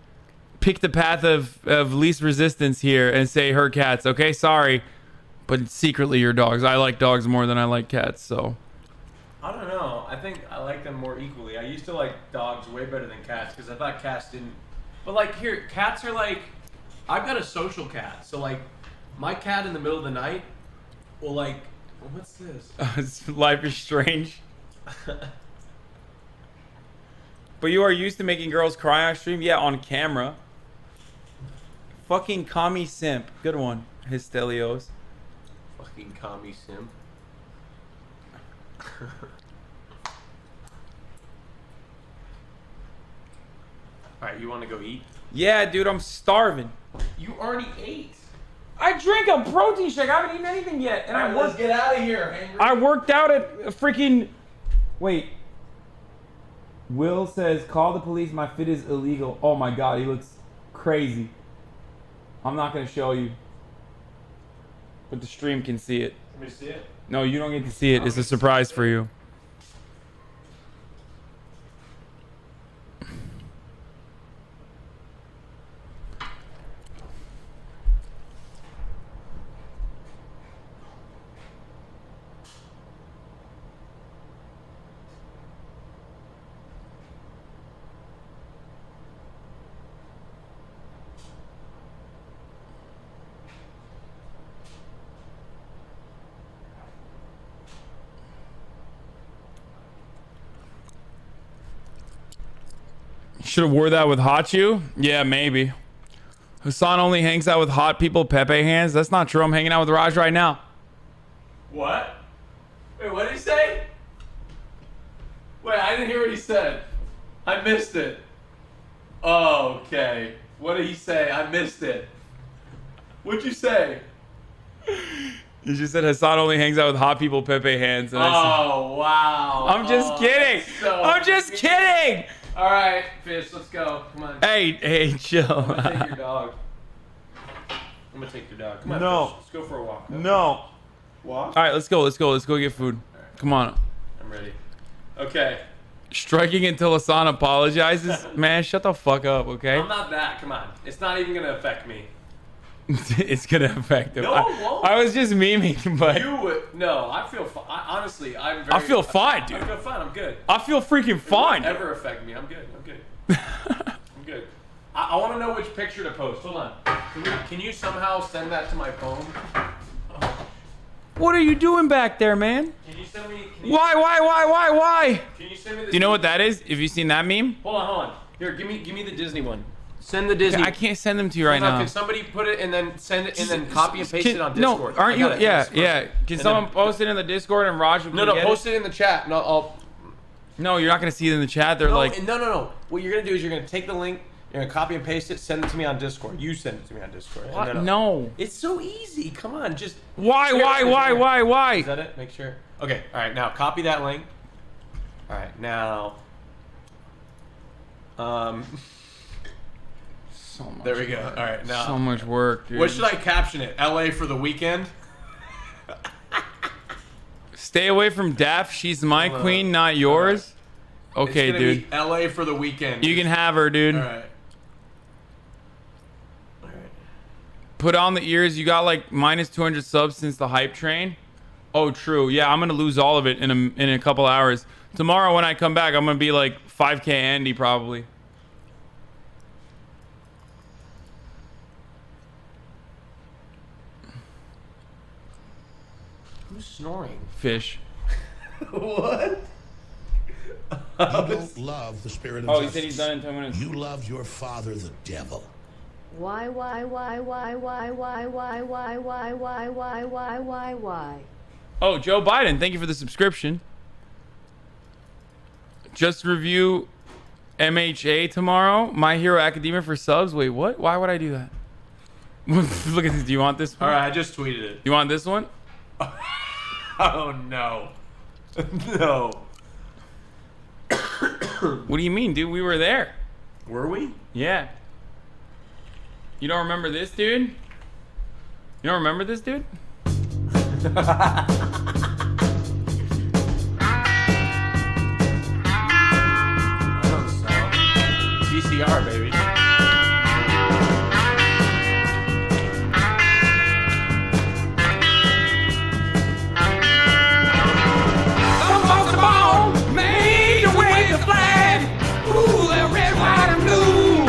pick the path of least resistance here and say her cats. Okay, sorry, but secretly your dogs. I like dogs more than I like cats. So I don't know. I think I like them more equally. I used to like dogs way better than cats because I thought cats didn't. But like here, cats are like, I've got a social cat. So like, my cat in the middle of the night will like. What's this? Life is strange. But you are used to making girls cry on stream? Yeah, on camera. Fucking commie simp. Good one. Hystelios. Fucking commie simp. All right, you want to go eat? Yeah, dude, I'm starving. You already ate. I drank a protein shake. I haven't eaten anything yet. And All right, let's get out of here, Henry. I worked out at a freaking... Wait. Will says, call the police. My fit is illegal. Oh my God, he looks crazy. I'm not going to show you. But the stream can see it. Let me see it. No, you don't get to see it. It's a surprise for you. Should have wore that with hot you? Yeah, maybe. Hasan only hangs out with hot people, Pepe hands. That's not true. I'm hanging out with Raj right now. What? Wait, what did he say? Wait, I didn't hear what he said. I missed it. Oh, okay. What did he say? I missed it. What'd you say? You just said Hasan only hangs out with hot people, Pepe hands. And wow. I'm just kidding. So I'm just kidding. All right, Fish, let's go. Come on. Hey, chill. I'm gonna take your dog. I'm gonna take your dog. Come on, No. Fish. Let's go for a walk. No. Walk? All right, let's go. Let's go get food. Come on. I'm ready. Okay. Striking until Hasan apologizes. Man, shut the fuck up, okay? I'm not that. Come on. It's not even gonna affect me. It's gonna affect him. No, it won't. I was just memeing, but You would. No, I feel fine. Honestly, I'm very. I feel fine, dude. I feel fine. I'm good. I feel freaking fine. It won't ever affect me. I'm good. I'm good. I'm good. I want to know which picture to post. Hold on. Can you somehow send that to my phone? What are you doing back there, man? Can you send me? Why? Can you send me? Do you know what that is? Have you seen that meme? Hold on. Here, give me the Disney one. Send the Disney. I can't send them to you right now. Can somebody put it and then send it and then copy and paste it on No, Discord? aren't you? Yeah. Can And someone then- post it in the Discord and Raj? No, post it in the chat. No, No, you're not gonna see it in the chat. They're like, no. What you're gonna do is you're gonna take the link, you're gonna copy and paste it, send it to me on Discord. You send it to me on Discord. What? And then No. It's so easy. Come on, just. Why? Is that it? Make sure. Okay. All right. Now copy that link. All right. Now. So much There we go. work. All right. Now. So much work, dude. What should I caption it? LA for the weekend. Stay away from Daff. She's my queen, not yours. Okay, It's gonna dude. be LA for the weekend. You can have her, dude. All right. Put on the ears. You got like minus 200 subs since the hype train. Oh, true. Yeah, I'm gonna lose all of it in a couple hours. Tomorrow when I come back, I'm gonna be like 5K Andy probably. Who's snoring? Fish. What? You don't love the spirit of Oh, he justice. said he's done in 10 minutes. You love your father, the devil. Why? Oh, Joe Biden, thank you for the subscription. Just review MHA tomorrow. My Hero Academia for subs. Wait, what? Why would I do that? Look at this. Do you want this one? All right, I just tweeted it. You want this one? Oh no. No. What do you mean, dude? We were there. Were we? Yeah. You don't remember this, dude? You don't remember this, dude? VCR, baby. Some folks are born made to wave the flag. Ooh, they're red, white, and blue.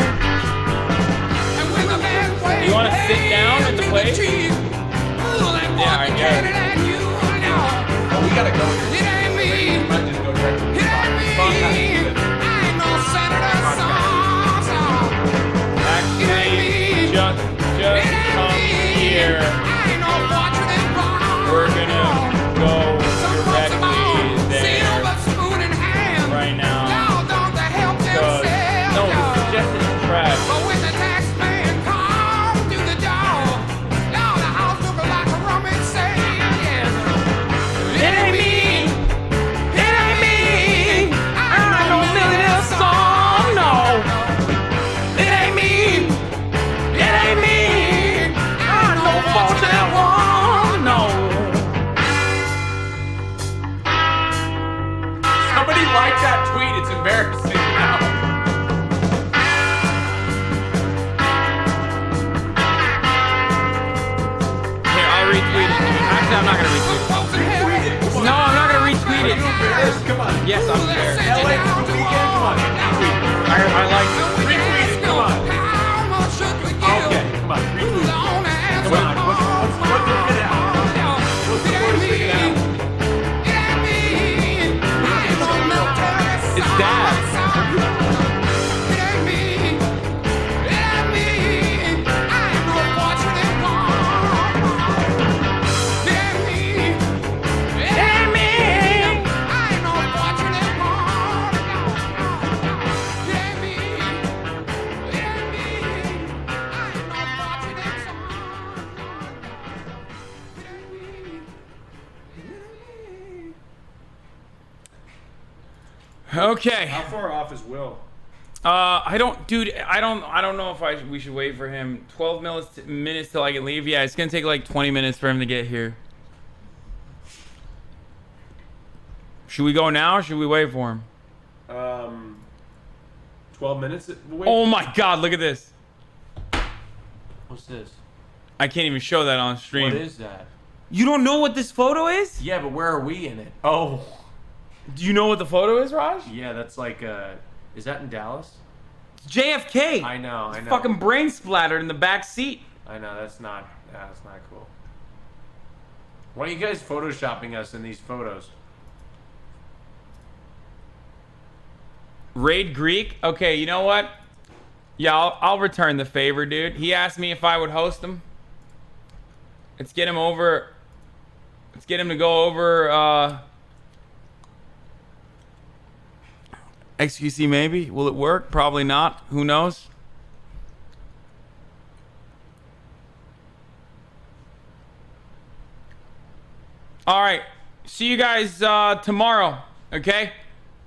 And when the man waves, You want to sit down at the place? yeah, I guess. Oh, we gotta go. It ain't me. We might just go direct to the spot. I ain't no senator, Actually, just come here. We're gonna go directly there right now. Because, no, the suggested Somebody like that tweet. It's embarrassing now. Here, I'll retweet it. Actually, I'm not gonna retweet it. No, I'm not gonna retweet it. Come on. Yes, I'm embarrassed. LA weekend. Come on. I like it. Retweet it. Come on. Okay. Come on. Retweet it. Come on. What's the fit out? What's the worst thing it out? It's dad. Okay. How far off is Will? I don't know if we should wait for him. 12 minutes till I can leave. Yeah, it's gonna take like 20 minutes for him to get here. Should we go now or should we wait for him? 12 minutes? Wait. Oh my God, look at this. What's this? I can't even show that on stream. What is that? You don't know what this photo is? Yeah, but where are we in it? Oh. Do you know what the photo is, Raj? Yeah, that's like, is that in Dallas? It's JFK. I know. Fucking brain splattered in the back seat. I know, that's not cool. Why are you guys photoshopping us in these photos? Raid Greek? Okay, you know what? Yeah, I'll return the favor, dude. He asked me if I would host him. Let's get him over. Let's get him to go over, XQC maybe? Will it work? Probably not. Who knows? All right. See you guys tomorrow, okay?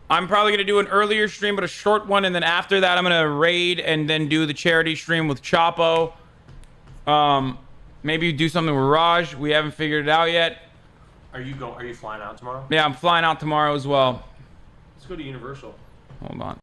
I'm probably going to do an earlier stream, but a short one. And then after that, I'm going to raid and then do the charity stream with Chapo. Maybe do something with Raj. We haven't figured it out yet. Are you flying out tomorrow? Yeah, I'm flying out tomorrow as well. Let's go to Universal. Hold on.